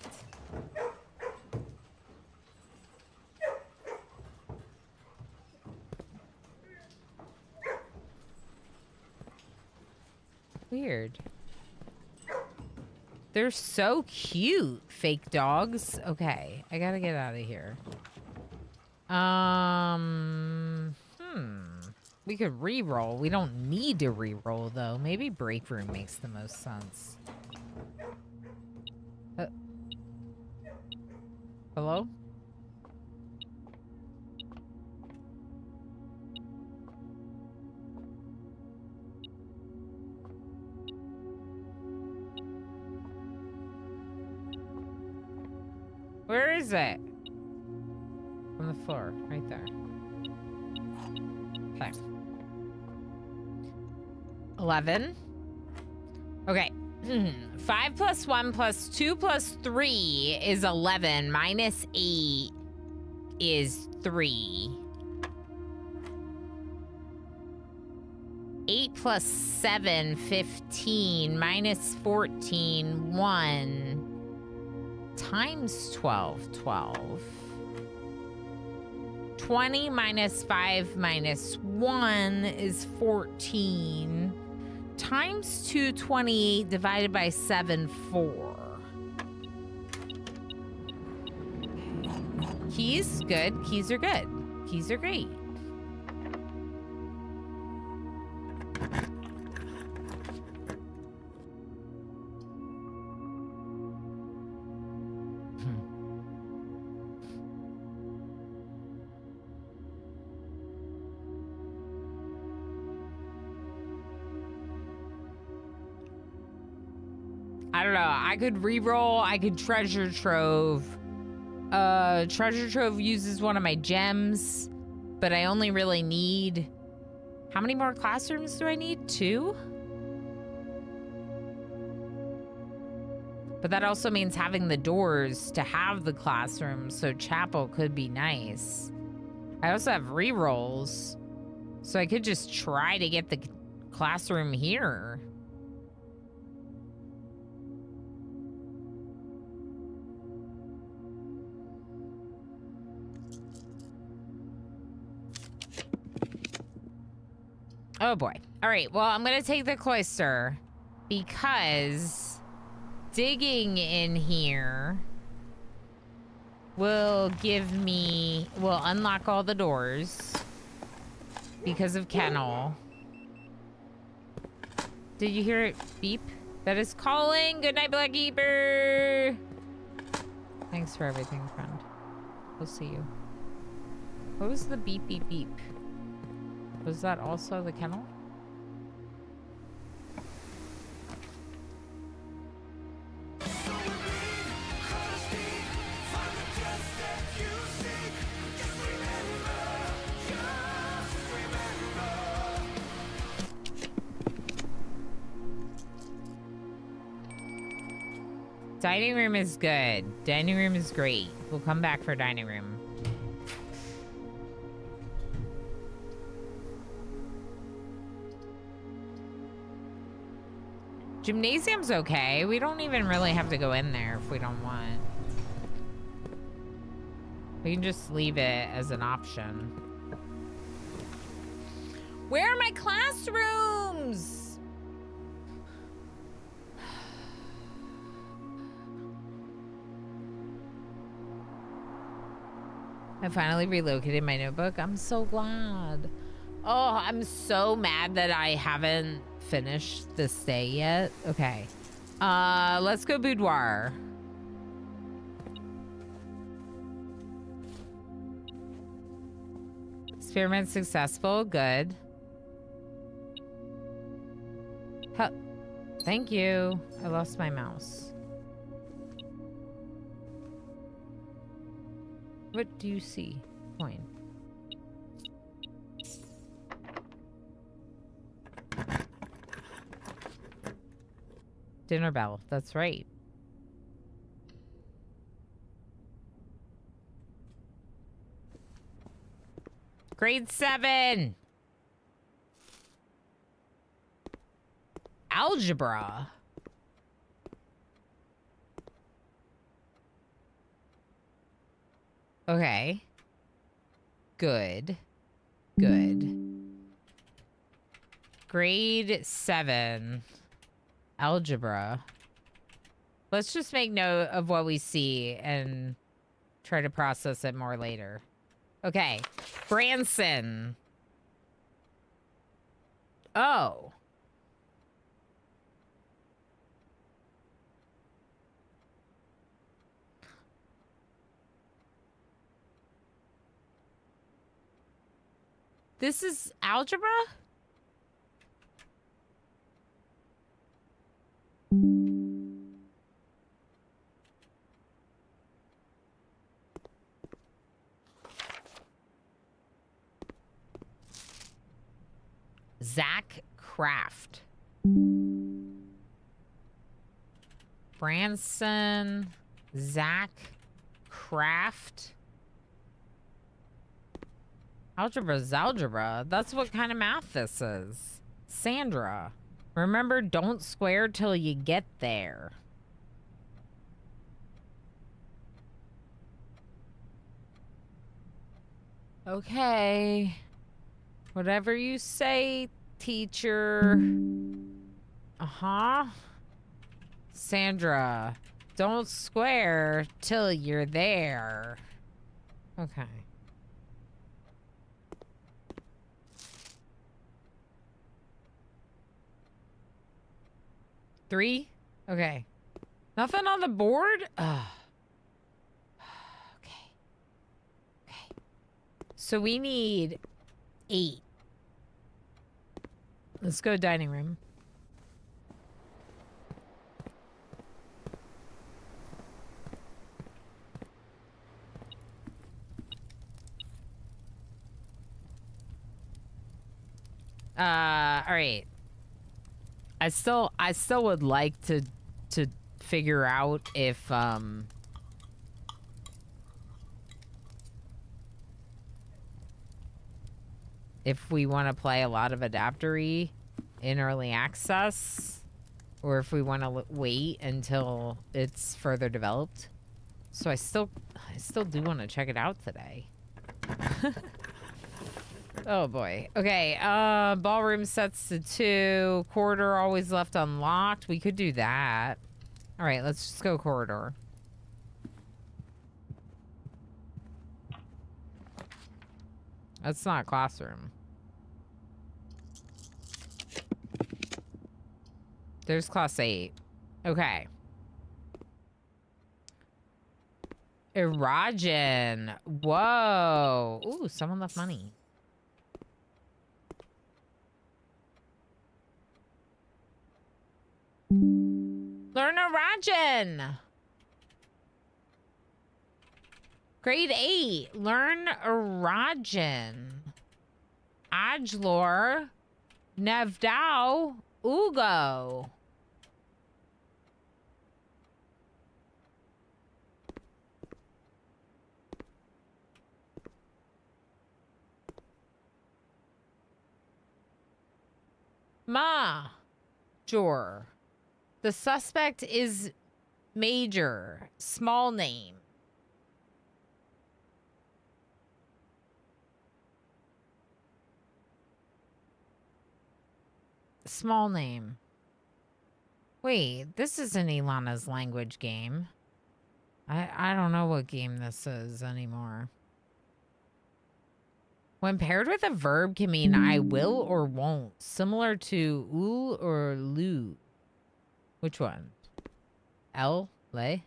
Weird. They're so cute, fake dogs. Okay, I gotta get out of here. We could re-roll. We don't need to re-roll, though. Maybe break room makes the most sense. Hello? Where is it? On the floor, right there. Okay. 11. Okay. 5 plus 1 plus 2 plus 3 is 11. Minus 8 is 3. 8 plus 7, 15, minus 14, 1, times 12, 12. 20 minus 5 minus 1 is 14. Times 2, 28, divided by 7, 4. Keys, good. Keys are good. Keys are great. I don't know. I could re-roll. I could treasure trove. Treasure trove uses one of my gems, but I only really need... How many more classrooms do I need? 2? But that also means having the doors to have the classrooms, so chapel could be nice. I also have re-rolls, so I could just try to get the classroom here. Oh boy. All right, well, I'm gonna take the cloister because digging in here will unlock all the doors because of Kennel. Did you hear it beep? That is calling. Good night, Blackkeeper. Thanks for everything, friend. We'll see you. What was the beep, beep, beep? Was that also the kennel? Dining room is good. Dining room is great. We'll come back for dining room. Gymnasium's okay. We don't even really have to go in there if we don't want. We can just leave it as an option. Where are my classrooms? I finally relocated my notebook. I'm so glad. Oh, I'm so mad that I haven't finished this day yet. Okay. Let's go boudoir. Experiment successful. Good. Thank you. I lost my mouse. What do you see? Coin. Dinner bell. That's right. Grade 7. Algebra. Okay. Good. Good. Grade 7. Algebra. Let's just make note of what we see and try to process it more later. Okay. Branson. Oh. This is algebra? Zach Kraft. Branson. Zach Kraft. Algebra's algebra. That's what kind of math this is. Sandra, remember, don't square till you get there. Okay. Whatever you say, teacher. Uh-huh. Sandra, don't square till you're there. Okay. Three? Okay. Nothing on the board? Ugh. Okay. Okay. So we need 8. Let's go dining room. All right. I still would like to figure out if we want to play a lot of Adaptory in early access, or if we want to wait until it's further developed. So I still do want to check it out today. Oh boy. Okay, ballroom sets to 2. Corridor always left unlocked. We could do that. All right, let's just go corridor. That's not classroom. There's class 8. Okay. Erogen. Whoa. Ooh, someone left money. Learn Erogen. Grade 8. Learn Erogen. Ajlor. Nevdao. Ugo. Ma. Jor. The suspect is Major. Small name. Small name. Wait, this isn't Ilana's language game. I don't know what game this is anymore. When paired with a verb can mean I will or won't, similar to ul or lu. Which one? L? Lay?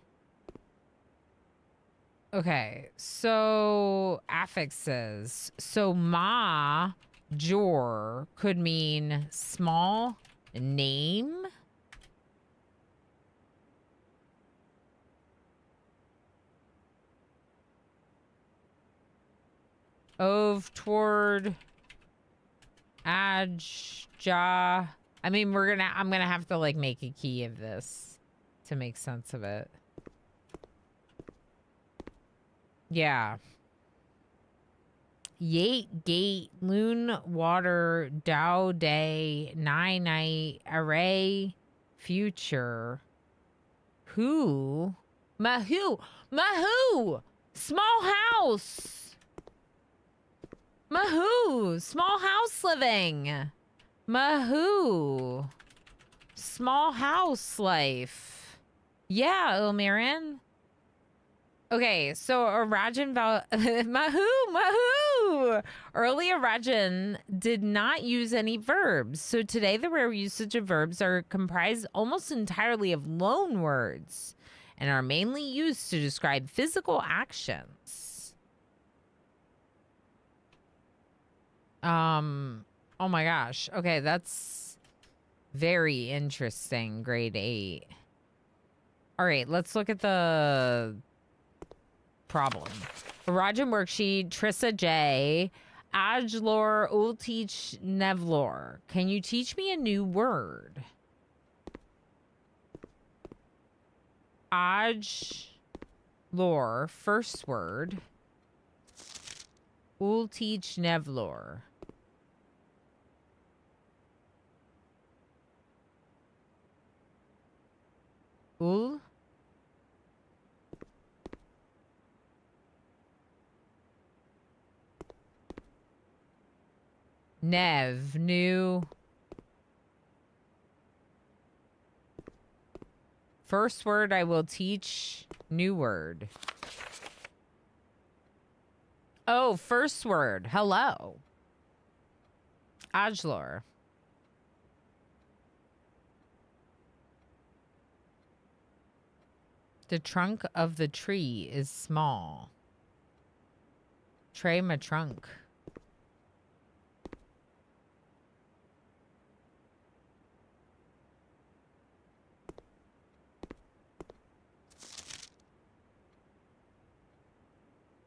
Okay, so affixes. So ma, jor, could mean small name. Ove, toward, aj, ja. I mean, I'm gonna have to like make a key of this to make sense of it. Yeah. Yate, gate, loon, water, Dow, day, night, array, future. Who? Mahu! Mahu! Small house! Mahu! Small house living! Mahu! Small house life. Yeah, Ilmiran. Okay, so Arajan Mahu! Early Arajan did not use any verbs. So today the rare usage of verbs are comprised almost entirely of loan words and are mainly used to describe physical actions. Oh my gosh. Okay, that's very interesting, grade 8. All right, let's look at the problem. Rajan worksheet, Trissa J, Ajlor Ulteach Nevlor. Can you teach me a new word? Ajlor, first word. Ulteach Nevlor. Nev, new. First word I will teach, new word. Oh, first word, hello. Ajlor. The trunk of the tree is small. Tray my trunk.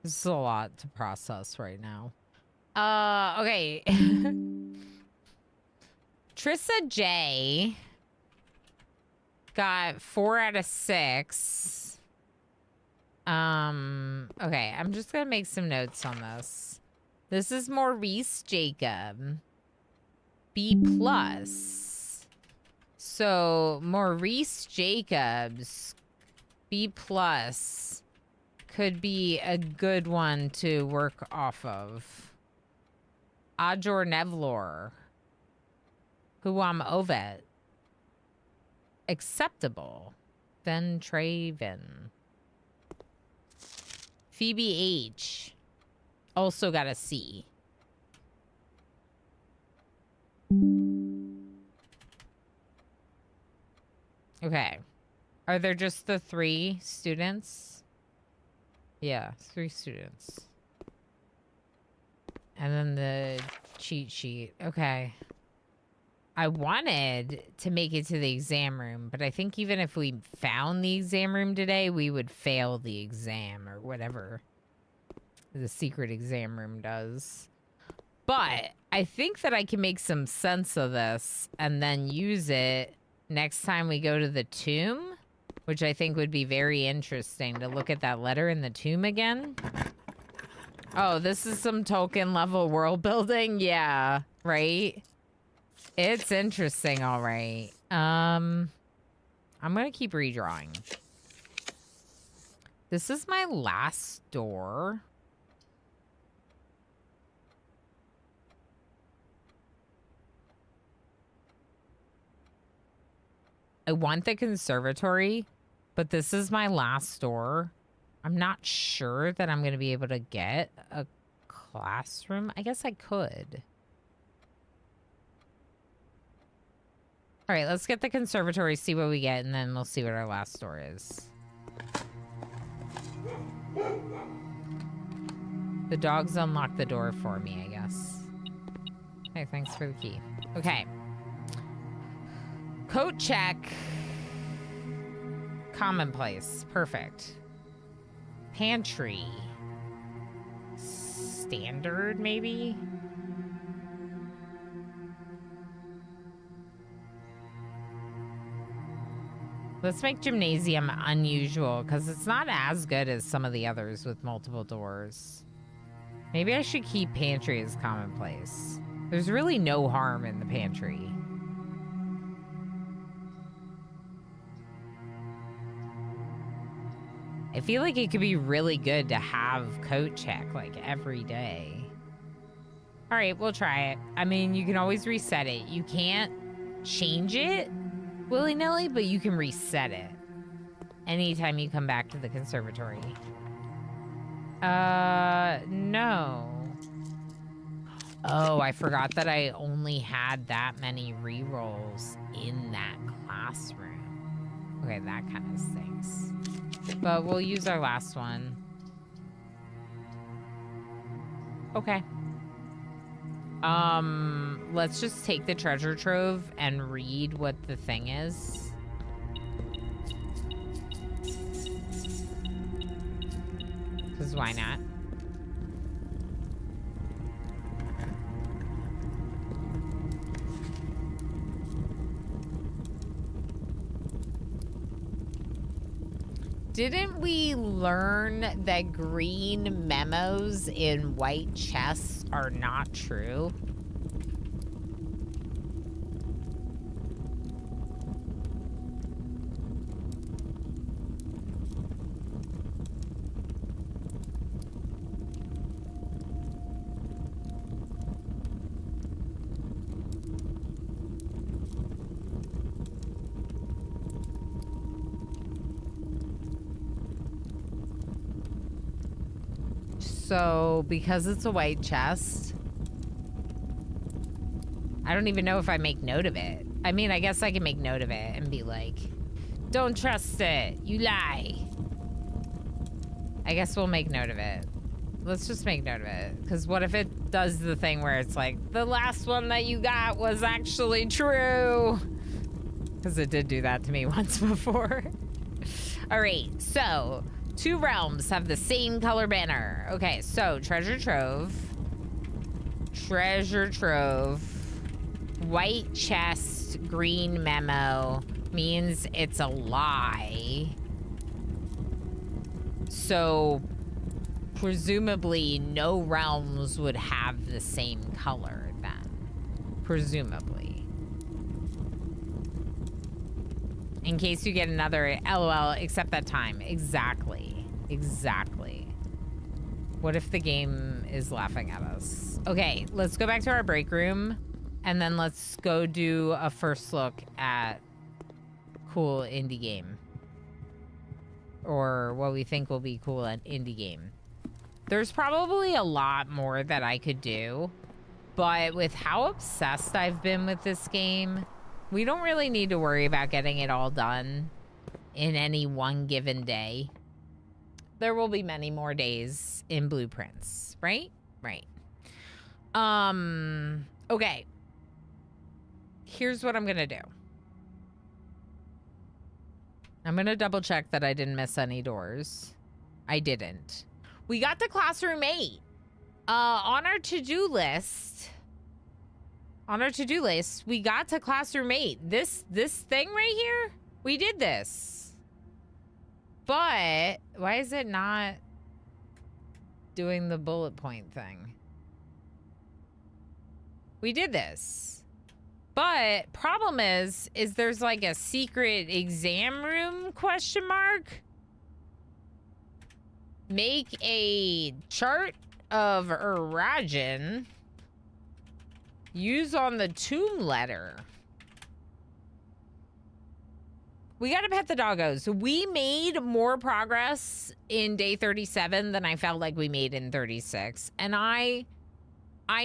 This is a lot to process right now. Okay. Trissa J got 4 out of 6. Okay, I'm just gonna make some notes on this. This is Maurice Jacob. B plus. So Maurice Jacobs B plus could be a good one to work off of. Ajor Nevlor. Huam Ovet. Acceptable. Then Traven. Phoebe H. Also got a C. Okay. Are there just the 3 students? Yeah, 3 students. And then the cheat sheet. Okay. I wanted to make it to the exam room, but I think even if we found the exam room today, we would fail the exam or whatever the secret exam room does. But I think that I can make some sense of this and then use it next time we go to the tomb, which I think would be very interesting to look at that letter in the tomb again. Oh, this is some Tolkien level world building? Yeah, right? It's interesting, all right. I'm gonna keep redrawing. This is my last door. I want the conservatory, but this is my last door. I'm not sure that I'm going to be able to get a classroom. I guess I could. All right, let's get the conservatory, see what we get, and then we'll see what our last door is. The dogs unlocked the door for me, I guess. Okay, thanks for the key. Okay. Coat check. Commonplace. Perfect. Pantry. Standard, maybe? Let's make gymnasium unusual, because it's not as good as some of the others with multiple doors. Maybe I should keep pantry as commonplace. There's really no harm in the pantry. I feel like it could be really good to have coat check like every day. All right, we'll try it. I mean, you can always reset it. You can't change it willy-nilly, but you can reset it anytime you come back to the conservatory. No. Oh, I forgot that I only had that many rerolls in that classroom. Okay, that kind of stinks. But we'll use our last one. Okay. Let's just take the treasure trove and read what the thing is. Because why not? Didn't we learn that green memos in white chests are not true? So because it's a white chest, I don't even know if I make note of it. I mean, I guess I can make note of it and be like, don't trust it, you lie. I guess we'll make note of it. Let's just make note of it. Because what if it does the thing where it's like, the last one that you got was actually true? Because it did do that to me once before. All right, so 2 realms have the same color banner. Okay, so treasure trove. Treasure trove. White chest, green memo means it's a lie. So presumably no realms would have the same color then. Presumably. In case you get another LOL, except that time. Exactly. Exactly. What if the game is laughing at us? Okay, let's go back to our break room. And then let's go do a first look at cool indie game. Or what we think will be cool at indie game. There's probably a lot more that I could do. But with how obsessed I've been with this game, we don't really need to worry about getting it all done in any one given day. There will be many more days in Blueprints, right? Right. Okay. Here's what I'm gonna do. I'm gonna double check that I didn't miss any doors. I didn't. We got to classroom 8. On our to-do list, we got to classroom 8. This thing right here, we did this. But why is it not doing the bullet point thing? We did this. But problem is there's like a secret exam room question mark? Make a chart of Eragon. Use on the tomb letter. We gotta pet the doggos. We made more progress in day 37 than I felt like we made in 36. And I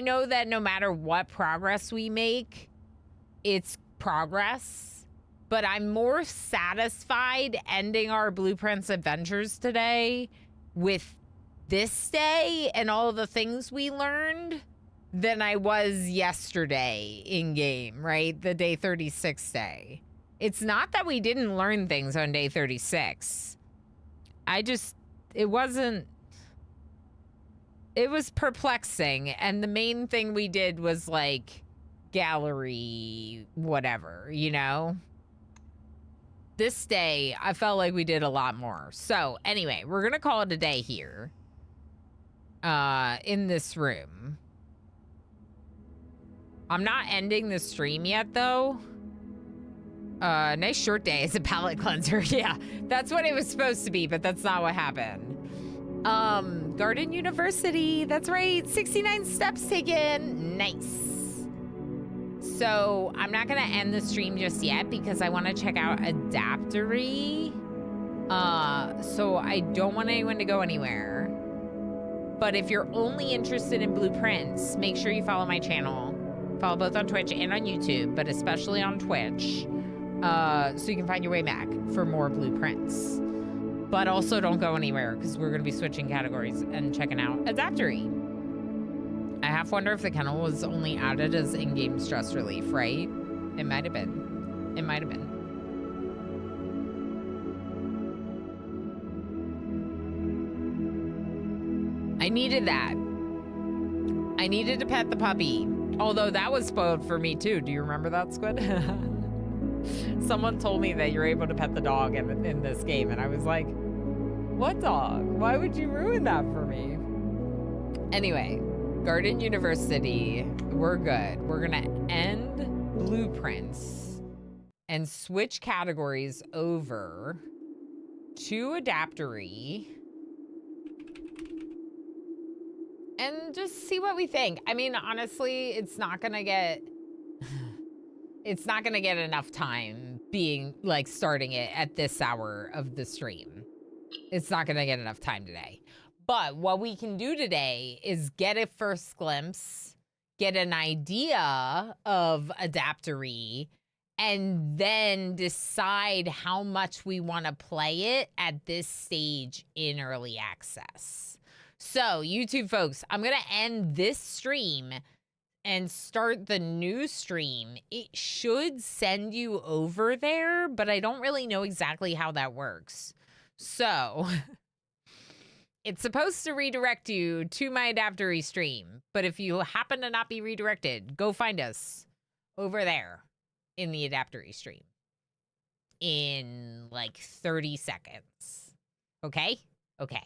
know that no matter what progress we make, it's progress, but I'm more satisfied ending our Blueprints adventures today with this day and all the things we learned than I was yesterday in game, right? The day 36 day. It's not that we didn't learn things on day 36. It was perplexing. And the main thing we did was like, gallery whatever, you know. This day I felt like we did a lot more. So anyway, we're gonna call it a day here in this room. I'm not ending the stream yet though. Nice short day as a palate cleanser. Yeah, that's what it was supposed to be, but that's not what happened. Garden University, that's right, 69 steps taken. Nice. So I'm not gonna end the stream just yet because I want to check out Adaptory. So I don't want anyone to go anywhere. But if you're only interested in Blueprints, make sure you follow my channel. Follow both on Twitch and on YouTube, but especially on Twitch, so you can find your way back for more Blueprints. But also don't go anywhere because we're gonna be switching categories and checking out Adaptory. I half wonder if the kennel was only added as in-game stress relief, right? It might have been. It might have been. I needed that. I needed to pet the puppy. Although that was spoiled for me too. Do you remember that, Squid? Someone told me that you're able to pet the dog in this game, and I was like, what dog? Why would you ruin that for me? Anyway. Garden University, we're good. We're gonna end Blueprints and switch categories over to Adaptory and just see what we think. I mean, honestly, it's not gonna get enough time being like starting it at this hour of the stream. It's not gonna get enough time today. But what we can do today is get a first glimpse, get an idea of Adaptory, and then decide how much we want to play it at this stage in early access. So, YouTube folks, I'm going to end this stream and start the new stream. It should send you over there, but I don't really know exactly how that works. So, it's supposed to redirect you to my Adaptory stream, but if you happen to not be redirected, go find us over there in the Adaptory stream in like 30 seconds. Okay? Okay.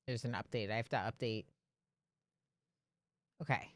There's an update. I have to update. Okay.